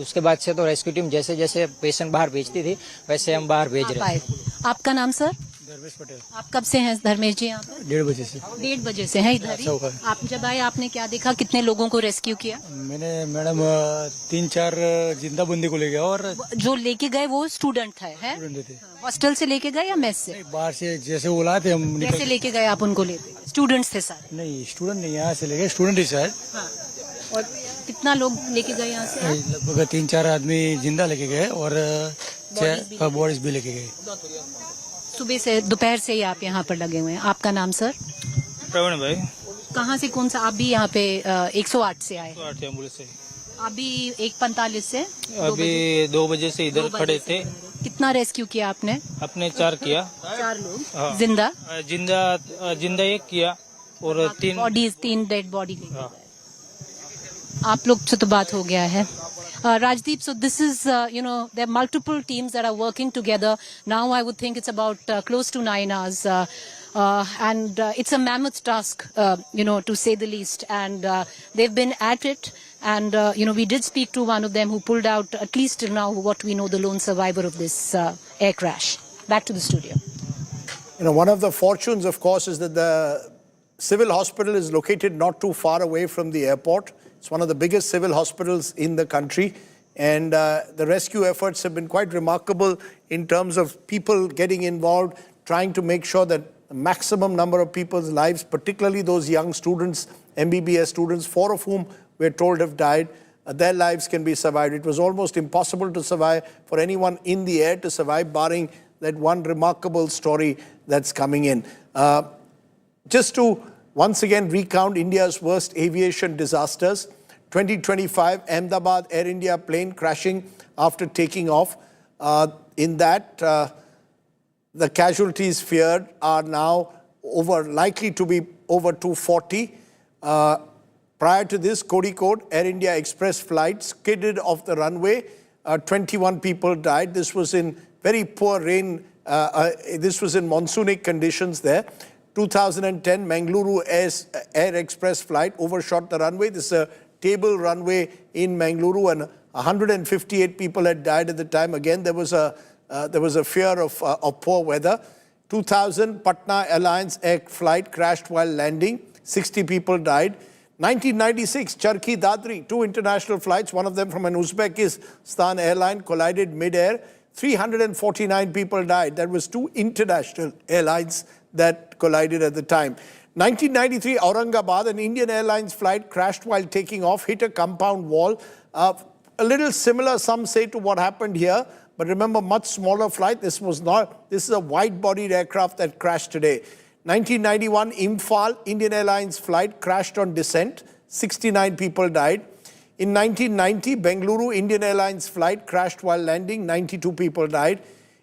उसके बाद से तो रेस्क्यू टीम जैसे जैसे पेशेंट बाहर भेजती थी वैसे हम बाहर भेज रहे हैं। आपका नाम सर? धर्मेश पटेल। आप कब से हैं धर्मेश जी यहाँ पर? 1:30 बजे से। 1:30 बजे से हैं इधर ही? आप जब आए आपने क्या देखा, कितने लोगों को रेस्क्यू किया? मैंने मैडम 3-4 जिंदा बंदी को ले गया। और जो लेके गए वो स्टूडेंट थे? हॉस्टल से लेके गए या मेस से? बाहर से जैसे वो लाए थे हम। कैसे लेके गए आप उनको? लेते स्टूडेंट्स थे सारे? नहीं, स्टूडेंट नहीं, यहाँ से ले गए, स्टूडेंट ही शायद। और कितना लोग लेके गए यहाँ से? लगभग 3-4 आदमी जिंदा लेके गए और 6 बॉडीज भी लेके गए। सुबह से दोपहर से ही आप यहाँ पर लगे हुए हैं। आपका नाम सर? प्रवीण भाई। कहाँ से, कौन सा? आप भी यहाँ पे 108 से आए? 108 एम्बुलेंस से। अभी 1:45 से? अभी 2 बजे से इधर खड़े थे। कितना रेस्क्यू किया आपने? अपने 4 किया। 4 लोग जिंदा? जिंदा 1 किया और 3 बॉडीज, 3 डेड बॉडी। आप लोग से तो बात हो गया है। Rajdeep, so this is, there are multiple teams that are working together. Now I would think it's about close to 9 hours. And it's a mammoth task, to say the least. And they've been at it. And, we did speak to one of them who pulled out, at least till now, what we know, the lone survivor of this air crash. Back to the studio. One of the fortunes, of course, is that the civil hospital is located not too far away from the airport. It's one of the biggest civil hospitals in the country. And the rescue efforts have been quite remarkable in terms of people getting involved, trying to make sure that the maximum number of people's lives, particularly those young students, MBBS students, 4 of whom we're told have died, their lives can be survived. It was almost impossible to survive for anyone in the air to survive, barring that one remarkable story that's coming in. Just to once again recount India's worst aviation disasters. 2025, Ahmedabad Air India plane crashing after taking off. In that, the casualties feared are now likely to be over 240. Prior to this, Kozhikode Air India Express flight skidded off the runway. 21 people died. This was in very poor rain. This was in monsoonic conditions there. 2010, Mangaluru Air Express flight overshot the runway. This is a table runway in Mangaluru, and 158 people had died at the time. Again, there was a fear of poor weather. 2000, Patna Airlines air flight crashed while landing. 60 people died. 1996, Charkhi Dadri, 2 international flights, one of them from an Uzbekistan airline, collided mid-air. 349 people died. That was 2 international airlines that collided at the time. 1993, Aurangabad, an Indian Airlines flight crashed while taking off, hit a compound wall. A little similar, some say, to what happened here. But remember, much smaller flight. This is a wide-bodied aircraft that crashed today. 1991, Imphal, Indian Airlines flight crashed on descent. 69 people died. In 1990, Bengaluru, Indian Airlines flight crashed while landing. 92 people died.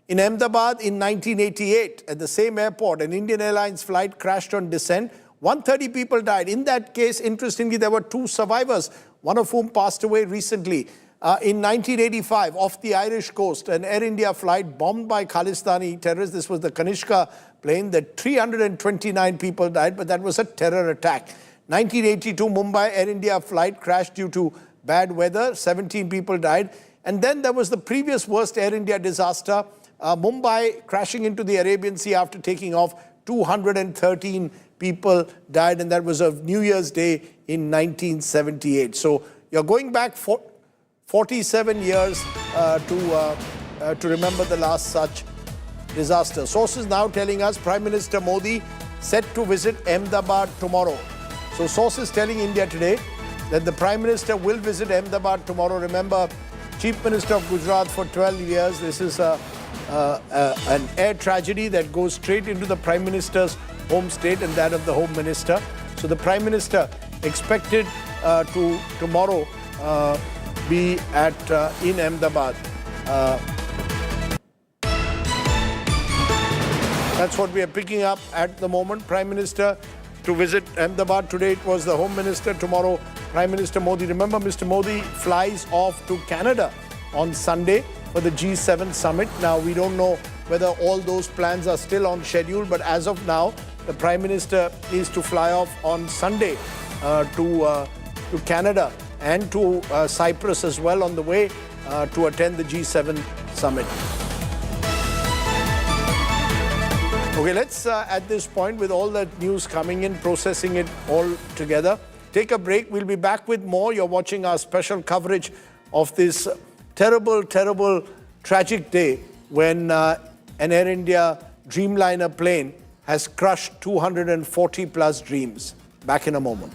In Ahmedabad in 1988, at the same airport, an Indian Airlines flight crashed on descent. 130 people died. In that case, interestingly, there were 2 survivors, one of whom passed away recently. In 1985, off the Irish coast, an Air India flight bombed by Khalistani terrorists. This was the Kanishka plane. That 329 people died, but that was a terror attack. 1982, Mumbai Air India flight crashed due to bad weather. 17 people died. And then there was the previous worst Air India disaster, Mumbai crashing into the Arabian Sea after taking off. 213 people died, and that was of New Year's Day in 1978. So you're going back 47 years to remember the last such disaster. Sources now telling us Prime Minister Modi set to visit Ahmedabad tomorrow. So sources telling India Today that the Prime Minister will visit Ahmedabad tomorrow. Remember, Chief Minister of Gujarat for 12 years. This is an air tragedy that goes straight into the Prime Minister's home state and that of the Home Minister. So the Prime Minister expected to tomorrow be in Ahmedabad. That's what we are picking up at the moment. Prime Minister to visit Ahmedabad. Today it was the Home Minister. Tomorrow, Prime Minister Modi. Remember, Mr. Modi flies off to Canada on Sunday for the G7 summit. Now, we don't know whether all those plans are still on schedule, but as of now, the Prime Minister is to fly off on Sunday to Canada and to Cyprus as well on the way to attend the G7 summit. Okay, let's at this point, with all that news coming in, processing it all together, take a break. We'll be back with more. You're watching our special coverage of this terrible, terrible, tragic day when an Air India Dreamliner plane has crushed 240 plus dreams. Back in a moment.